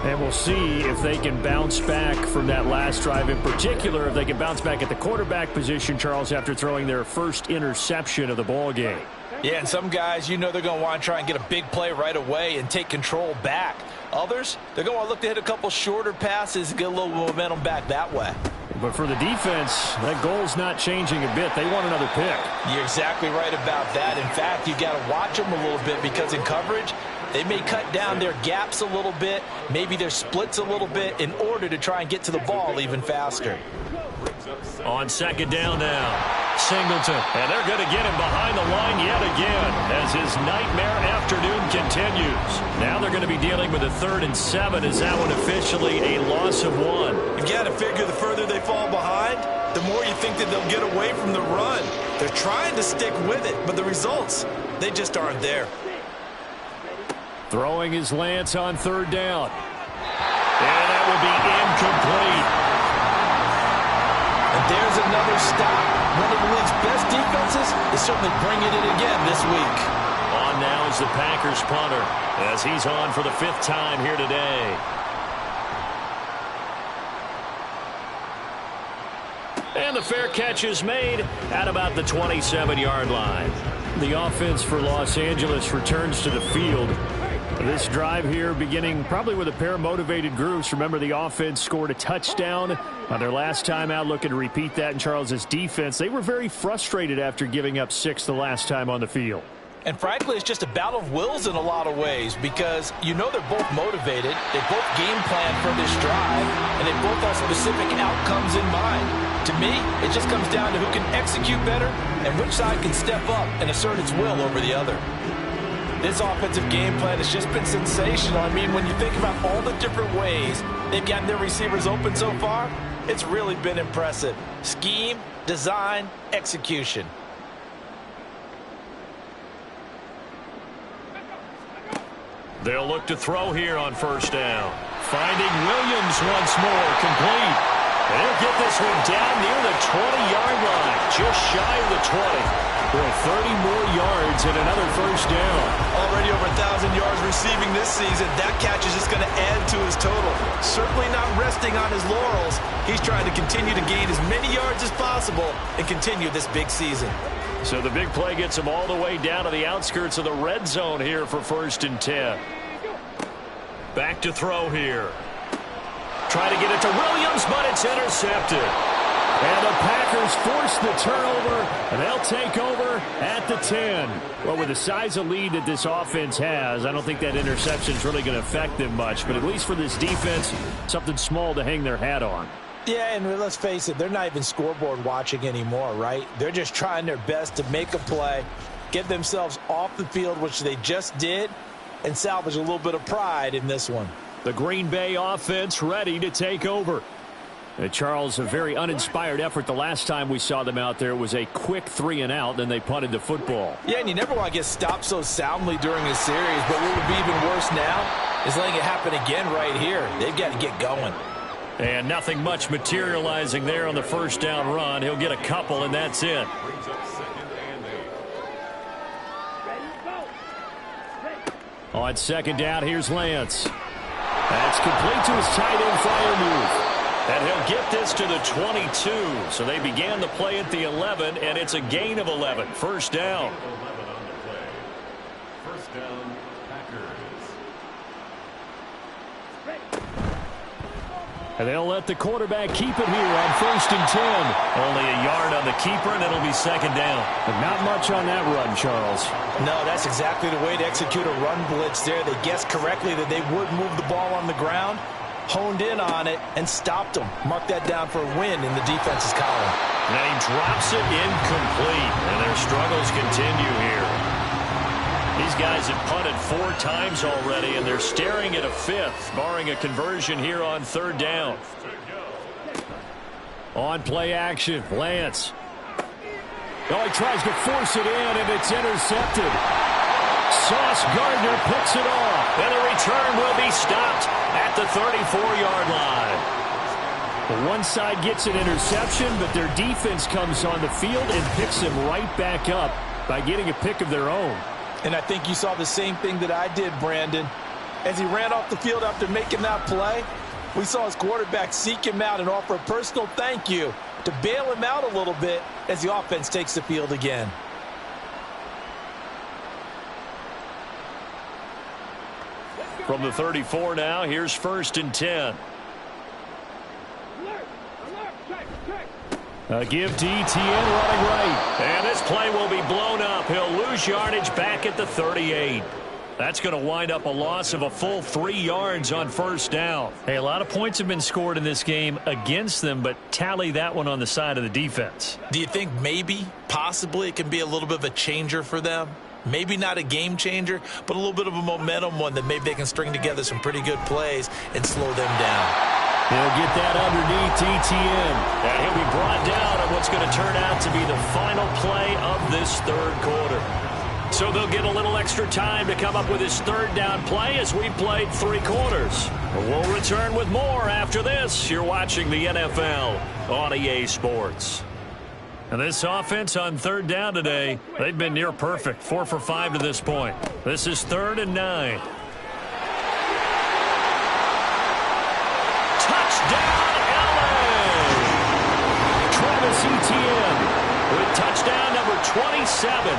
And we'll see if they can bounce back from that last drive. In particular, if they can bounce back at the quarterback position, Charles, after throwing their first interception of the ball game. Yeah, and some guys, you know they're going to want to try and get a big play right away and take control back. Others, they're going to look to hit a couple shorter passes and get a little momentum back that way. But for the defense, that goal's not changing a bit. They want another pick. You're exactly right about that. In fact, you got to watch them a little bit because in coverage, they may cut down their gaps a little bit, maybe their splits a little bit in order to try and get to the ball even faster. On second down now, Singleton. And they're going to get him behind the line yet again as his nightmare afternoon continues. Now they're going to be dealing with a 3rd and 7. Is that one officially a loss of 1? You've got to figure the further they fall behind, the more you think that they'll get away from the run. They're trying to stick with it, but the results, they just aren't there. Throwing is Lance on 3rd down. And that will be incomplete. And there's another stop. One of the league's best defenses is certainly bringing it again this week. On now is the Packers punter as he's on for the 5th time here today. And the fair catch is made at about the 27-yard line. The offense for Los Angeles returns to the field. This drive here beginning probably with a pair of motivated groups. Remember, the offense scored a touchdown on their last time out, looking to repeat that in Charles's defense. They were very frustrated after giving up 6 the last time on the field. And frankly, it's just a battle of wills in a lot of ways because you know they're both motivated, they both game plan for this drive, and they both have specific outcomes in mind. To me, it just comes down to who can execute better and which side can step up and assert its will over the other. This offensive game plan has just been sensational. I mean, when you think about all the different ways they've gotten their receivers open so far, it's really been impressive. Scheme, design, execution. They'll look to throw here on 1st down. Finding Williams once more, complete. And he'll get this one down near the 20-yard line, just shy of the 20. Boy, 30 more yards and another 1st down. Already over 1,000 yards receiving this season. That catch is just going to add to his total. Certainly not resting on his laurels. He's trying to continue to gain as many yards as possible and continue this big season. So the big play gets him all the way down to the outskirts of the red zone here for 1st and 10. Back to throw here. Try to get it to Williams, but it's intercepted. And the Packers force the turnover, and they'll take over at the 10. Well, with the size of lead that this offense has, I don't think that interception is really going to affect them much. But at least for this defense, something small to hang their hat on. Yeah, and let's face it, they're not even scoreboard watching anymore, right? They're just trying their best to make a play, get themselves off the field, which they just did, and salvage a little bit of pride in this one. The Green Bay offense ready to take over. Charles, a very uninspired effort the last time we saw them out there. It was a quick 3-and-out, then they punted the football. Yeah, and you never want to get stopped so soundly during a series, but what would be even worse now is letting it happen again right here. They've got to get going. And nothing much materializing there on the first down run. He'll get a couple, and that's it. On second down, here's Lance. That's complete to his tight end flyer move. And he'll get this to the 22. So they began the play at the 11, and it's a gain of 11. First down. 11 on the play. First down, Packers. And they'll let the quarterback keep it here on first and 10. Only a yard on the keeper, and it'll be second down. But not much on that run, Charles. No, that's exactly the way to execute a run blitz there. They guessed correctly that they would move the ball on the ground, honed in on it, and stopped them. Mark that down for a win in the defense's column. And he drops it incomplete, and their struggles continue here. These guys have punted 4 times already, and they're staring at a 5th, barring a conversion here on third down. On play action, Lance. Oh, he tries to force it in, and it's intercepted. Sauce Gardner picks it off. And the return will be stopped at the 34-yard line. One side gets an interception, but their defense comes on the field and picks him right back up by getting a pick of their own. And I think you saw the same thing that I did, Brandon. As he ran off the field after making that play, we saw his quarterback seek him out and offer a personal thank you to bail him out a little bit as the offense takes the field again. From the 34 now, here's first and 10. A give to ETN running right. And this play will be blown up. He'll lose yardage back at the 38. That's going to wind up a loss of a full 3 yards on first down. Hey, a lot of points have been scored in this game against them, but tally that one on the side of the defense. Do you think maybe, possibly, it can be a little bit of a changer for them? Maybe not a game changer, but a little bit of a momentum one that maybe they can string together some pretty good plays and slow them down. He'll get that underneath ETN. And he'll be brought down at what's going to turn out to be the final play of this third quarter. So they'll get a little extra time to come up with his third down play as we played 3 quarters. We'll return with more after this. You're watching the NFL on EA Sports. And this offense on third down today, they've been near perfect. 4 for 5 to this point. This is 3rd and 9. Touchdown, LA! Travis Etienne With touchdown number 27,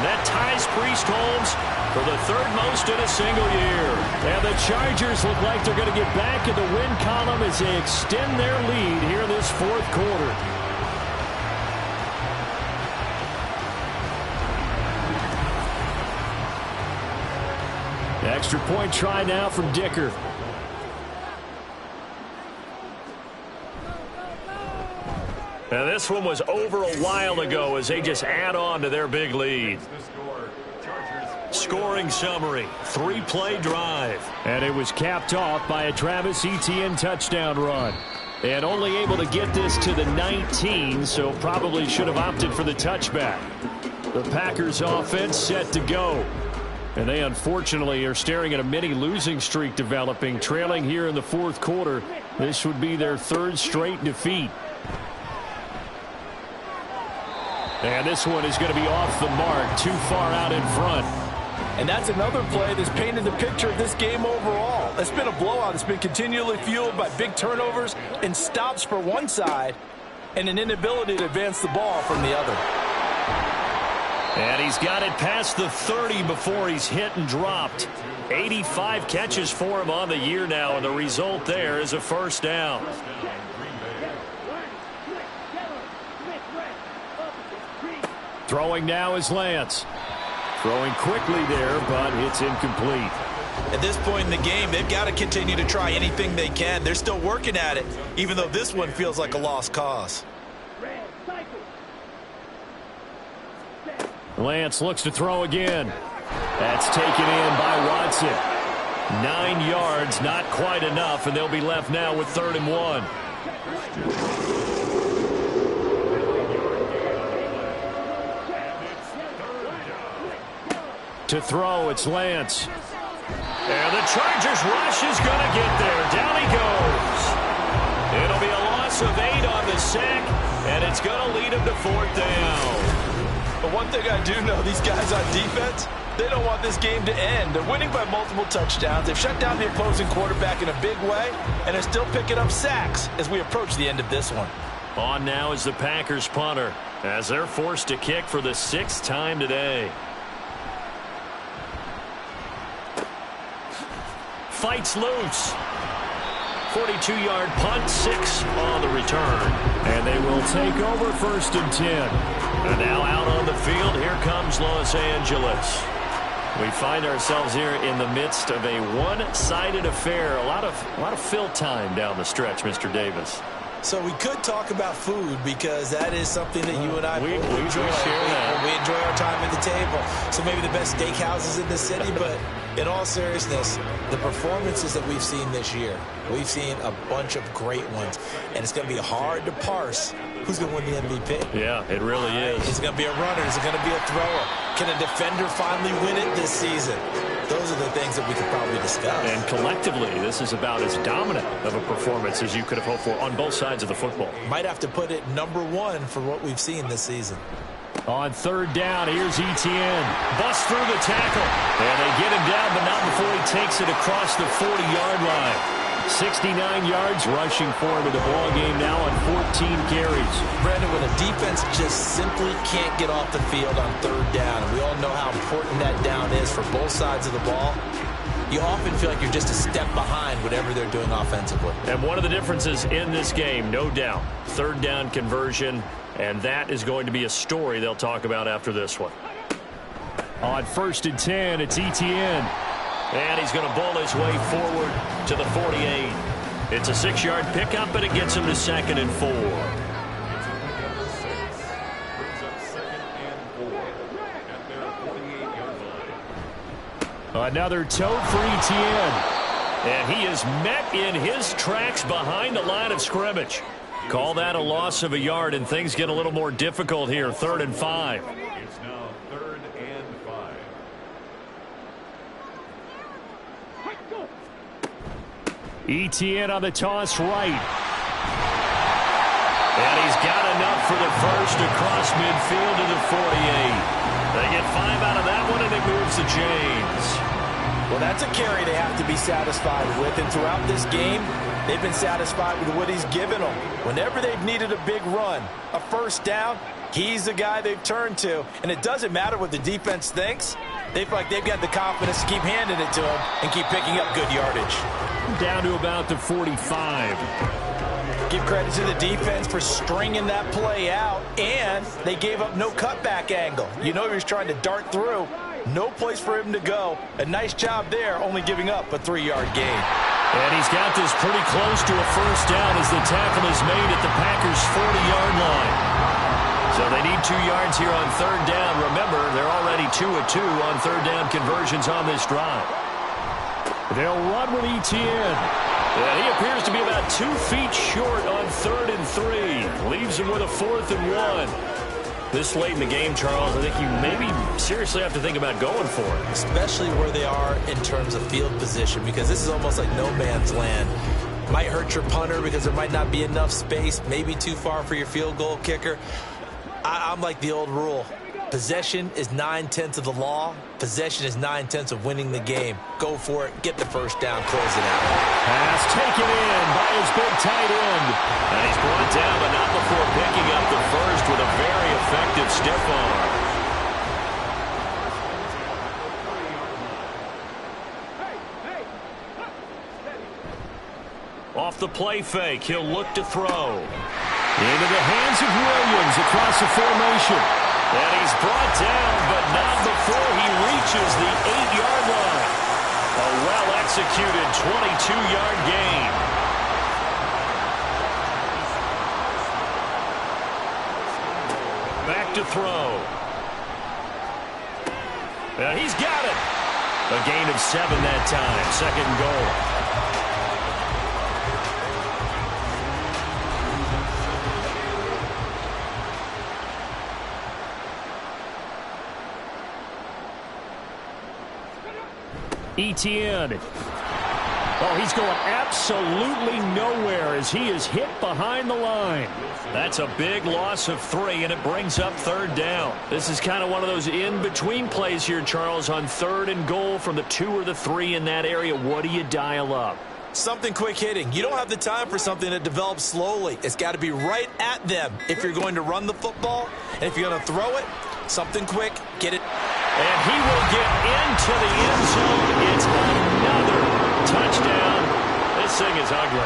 that ties Priest Holmes for the 3rd most in a single year. And the Chargers look like they're going to get back in the win column as they extend their lead here in this 4th quarter. Extra point try now from Dicker. Now this one was over a while ago as they just add on to their big lead. Scoring summary, 3-play drive. And it was capped off by a Travis Etienne touchdown run. And only able to get this to the 19, so probably should have opted for the touchback. The Packers offense set to go. And they unfortunately are staring at a mini losing streak developing, trailing here in the 4th quarter. This would be their 3rd straight defeat. And this one is going to be off the mark, too far out in front. And that's another play that's painted the picture of this game overall. It's been a blowout. It's been continually fueled by big turnovers and stops for one side and an inability to advance the ball from the other. And he's got it past the 30 before he's hit and dropped. 85 catches for him on the year now, and the result there is a first down. Throwing now is Lance. Throwing quickly there, but it's incomplete. At this point in the game, they've got to continue to try anything they can. They're still working at it, even though this one feels like a lost cause. Lance looks to throw again. That's taken in by Watson. 9 yards, not quite enough, and they'll be left now with 3rd and 1. To throw, it's Lance. And the Chargers rush is going to get there. Down he goes. It'll be a loss of 8 on the sack, and it's going to lead him to 4th down. But one thing I do know, these guys on defense, they don't want this game to end. They're winning by multiple touchdowns. They've shut down the opposing quarterback in a big way, and they're still picking up sacks as we approach the end of this one. On now is the Packers punter as they're forced to kick for the 6th time today. Fights loose. 42-yard punt, 6 on the return. And they will take over 1st and 10. And now out on the field, here comes Los Angeles. We find ourselves here in the midst of a one-sided affair. A lot of fill time down the stretch, Mr. Davis. So we could talk about food because that is something that you and I we enjoy. We enjoy our time at the table. So maybe the best steakhouses in the city, but in all seriousness, the performances that we've seen this year, we've seen a bunch of great ones, and it's going to be hard to parse who's going to win the MVP. Yeah, it really is. Is it going to be a runner? Is it going to be a thrower? Can a defender finally win it this season? Those are the things that we could probably discuss. And collectively, this is about as dominant of a performance as you could have hoped for on both sides of the football. Might have to put it #1 for what we've seen this season. On 3rd down, here's Etienne. Busts through the tackle. And they get him down, but not before he takes it across the 40-yard line. 69 yards rushing for him in the ball game now on 14 carries. Brandon, when a defense just simply can't get off the field on 3rd down, and we all know how important that down is for both sides of the ball, you often feel like you're just a step behind whatever they're doing offensively. And one of the differences in this game, no doubt, 3rd down conversion, and that is going to be a story they'll talk about after this one. On 1st and 10, it's Etienne. And he's going to bowl his way forward to the 48. It's a 6-yard pickup, but it gets him to 2nd and 4. Another tote for Etienne. And he is met in his tracks behind the line of scrimmage. Call that a loss of a yard, and things get a little more difficult here. 3rd and 5. It's now 3rd and 5. Etienne on the toss right. And he's got enough for the first across midfield to the 48. They get 5 out of that one, and it moves the chains. Well, that's a carry they have to be satisfied with, and throughout this game, they've been satisfied with what he's given them. Whenever they've needed a big run, a 1st down, he's the guy they've turned to. And it doesn't matter what the defense thinks. They feel like they've got the confidence to keep handing it to him and keep picking up good yardage. Down to about the 45. Give credit to the defense for stringing that play out, and they gave up no cutback angle. You know he was trying to dart through. No place for him to go. A nice job there, only giving up a 3-yard gain. And he's got this pretty close to a 1st down as the tackle is made at the Packers' 40-yard line. So they need 2 yards here on 3rd down. Remember, they're already 2 of 2 on 3rd down conversions on this drive. They'll run with Etienne. And he appears to be about 2 feet short on 3rd and 3. Leaves him with a 4th and 1. This late in the game, Charles, I think you maybe seriously have to think about going for it. Especially where they are in terms of field position, because this is almost like no man's land. Might hurt your punter because there might not be enough space, maybe too far for your field goal kicker. I'm like the old rule. Possession is 9/10 of the law. Possession is 9/10 of winning the game. Go for it. Get the 1st down. Close it out. Pass taken in by his big tight end. And he's brought down, but not before picking up the first with a very effective stiff arm. Off the play fake, he'll look to throw. Into the hands of Williams across the formation. And he's brought down, but not before he reaches the 8-yard line. A well-executed 22-yard gain. Back to throw. He's got it. A gain of 7 that time. Second and goal. Etienne. Oh, he's going absolutely nowhere as he is hit behind the line. That's a big loss of 3, and it brings up third down. This is kind of one of those in-between plays here, Charles, on third and goal from the 2 or the 3 in that area. What do you dial up? Something quick hitting. You don't have the time for something that develops slowly. It's got to be right at them if you're going to run the football. And if you're going to throw it, something quick, get it. And he will get into the end zone. It's another touchdown. This thing is ugly.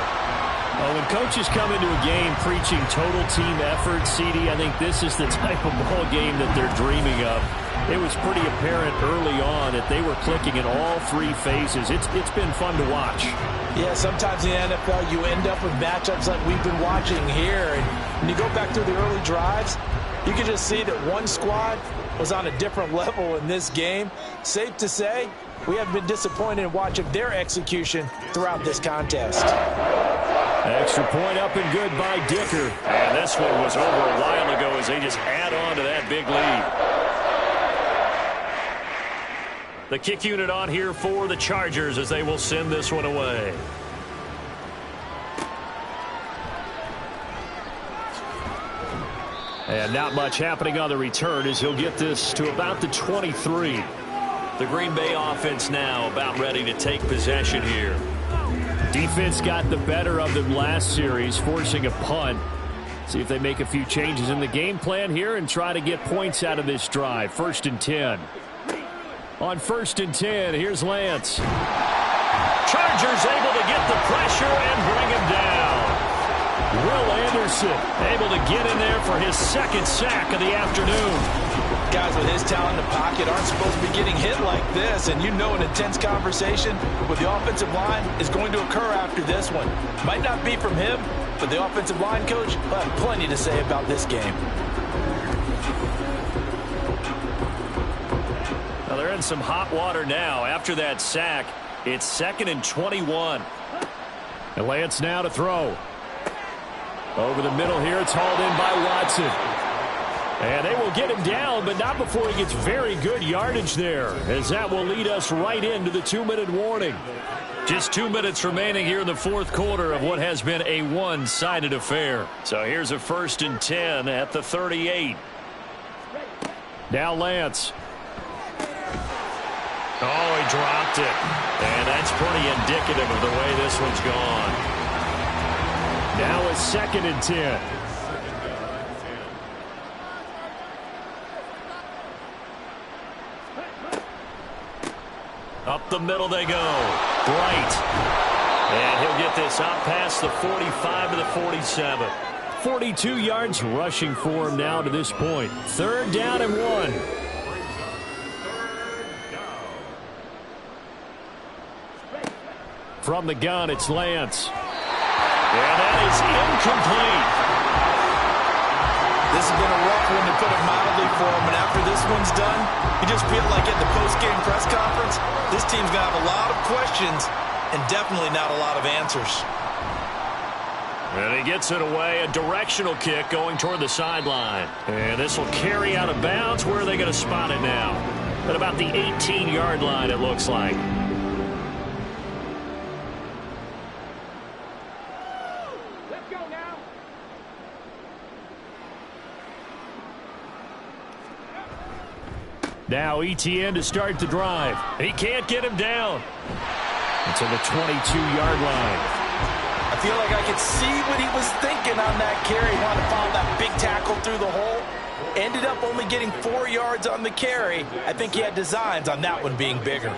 Well, when coaches come into a game preaching total team effort, CD, I think this is the type of ball game that they're dreaming of. It was pretty apparent early on that they were clicking in all 3 phases. It's been fun to watch. Yeah, sometimes in the NFL you end up with matchups like we've been watching here. And when you go back through the early drives, you can just see that one squad was on a different level in this game. Safe to say, we haven't been disappointed in watching their execution throughout this contest. Extra point up and good by Dicker. And this one was over a while ago as they just add on to that big lead. The kick unit on here for the Chargers as they will send this one away. And not much happening on the return as he'll get this to about the 23. The Green Bay offense now about ready to take possession here. Defense got the better of them last series, forcing a punt. See if they make a few changes in the game plan here and try to get points out of this drive. 1st and 10. On 1st and 10, here's Lance. Chargers able to get the pressure and bring him down. Will Anderson able to get in there for his 2nd sack of the afternoon. Guys with his talent in the pocket aren't supposed to be getting hit like this, and you know an intense conversation with the offensive line is going to occur after this one. Might not be from him, but the offensive line coach will have plenty to say about this game. Well, they're in some hot water now. After that sack, it's 2nd and 21. And Lance now to throw. Over the middle here, it's hauled in by Watson. And they will get him down, but not before he gets very good yardage there, as that will lead us right into the 2-minute warning. Just 2 minutes remaining here in the 4th quarter of what has been a one-sided affair. So here's a 1st and 10 at the 38. Now Lance. Oh, he dropped it. And that's pretty indicative of the way this one's gone. Now a 2nd and 10. Up the middle they go. Bright. And he'll get this out past the 45 to the 47. 42 yards rushing for him now to this point. 3rd down and 1. From the gun, it's Lance. And that is incomplete. This has been a rough one, to put it mildly, for him. And after this one's done, you just feel like at the post-game press conference, this team's going to have a lot of questions and definitely not a lot of answers. And he gets it away, a directional kick going toward the sideline. And this will carry out of bounds. Where are they going to spot it now? At about the 18-yard line, it looks like. Now Etienne to start the drive. He can't get him down. It's on the 22-yard line. I feel like I could see what he was thinking on that carry. He wanted to follow that big tackle through the hole. Ended up only getting 4 yards on the carry. I think he had designs on that one being bigger.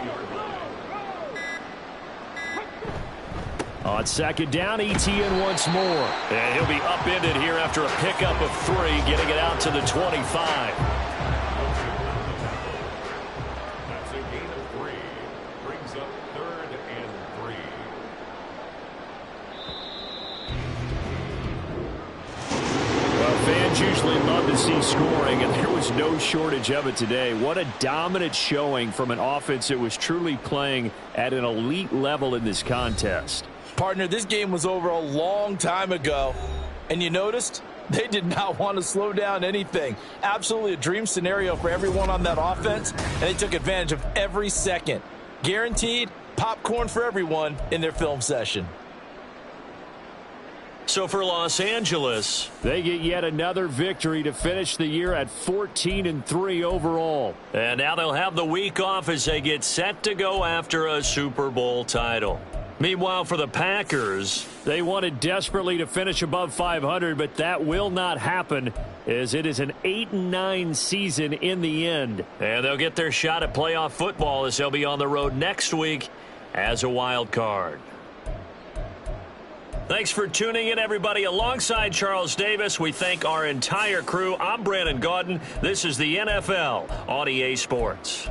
On 2nd down, Etienne once more. And he'll be upended here after a pickup of 3, getting it out to the 25. usually love to see scoring, and there was no shortage of it today. What a dominant showing from an offense that was truly playing at an elite level in this contest. Partner, this game was over a long time ago, and you noticed they did not want to slow down anything. Absolutely a dream scenario for everyone on that offense, and they took advantage of every second. Guaranteed popcorn for everyone in their film session. So for Los Angeles, they get yet another victory to finish the year at 14-3 overall. And now they'll have the week off as they get set to go after a Super Bowl title. Meanwhile, for the Packers, they wanted desperately to finish above 500, but that will not happen as it is an 8-9 season in the end. And they'll get their shot at playoff football as they'll be on the road next week as a wild card. Thanks for tuning in, everybody. Alongside Charles Davis, we thank our entire crew. I'm Brandon Gaudin. This is the NFL on EA Sports.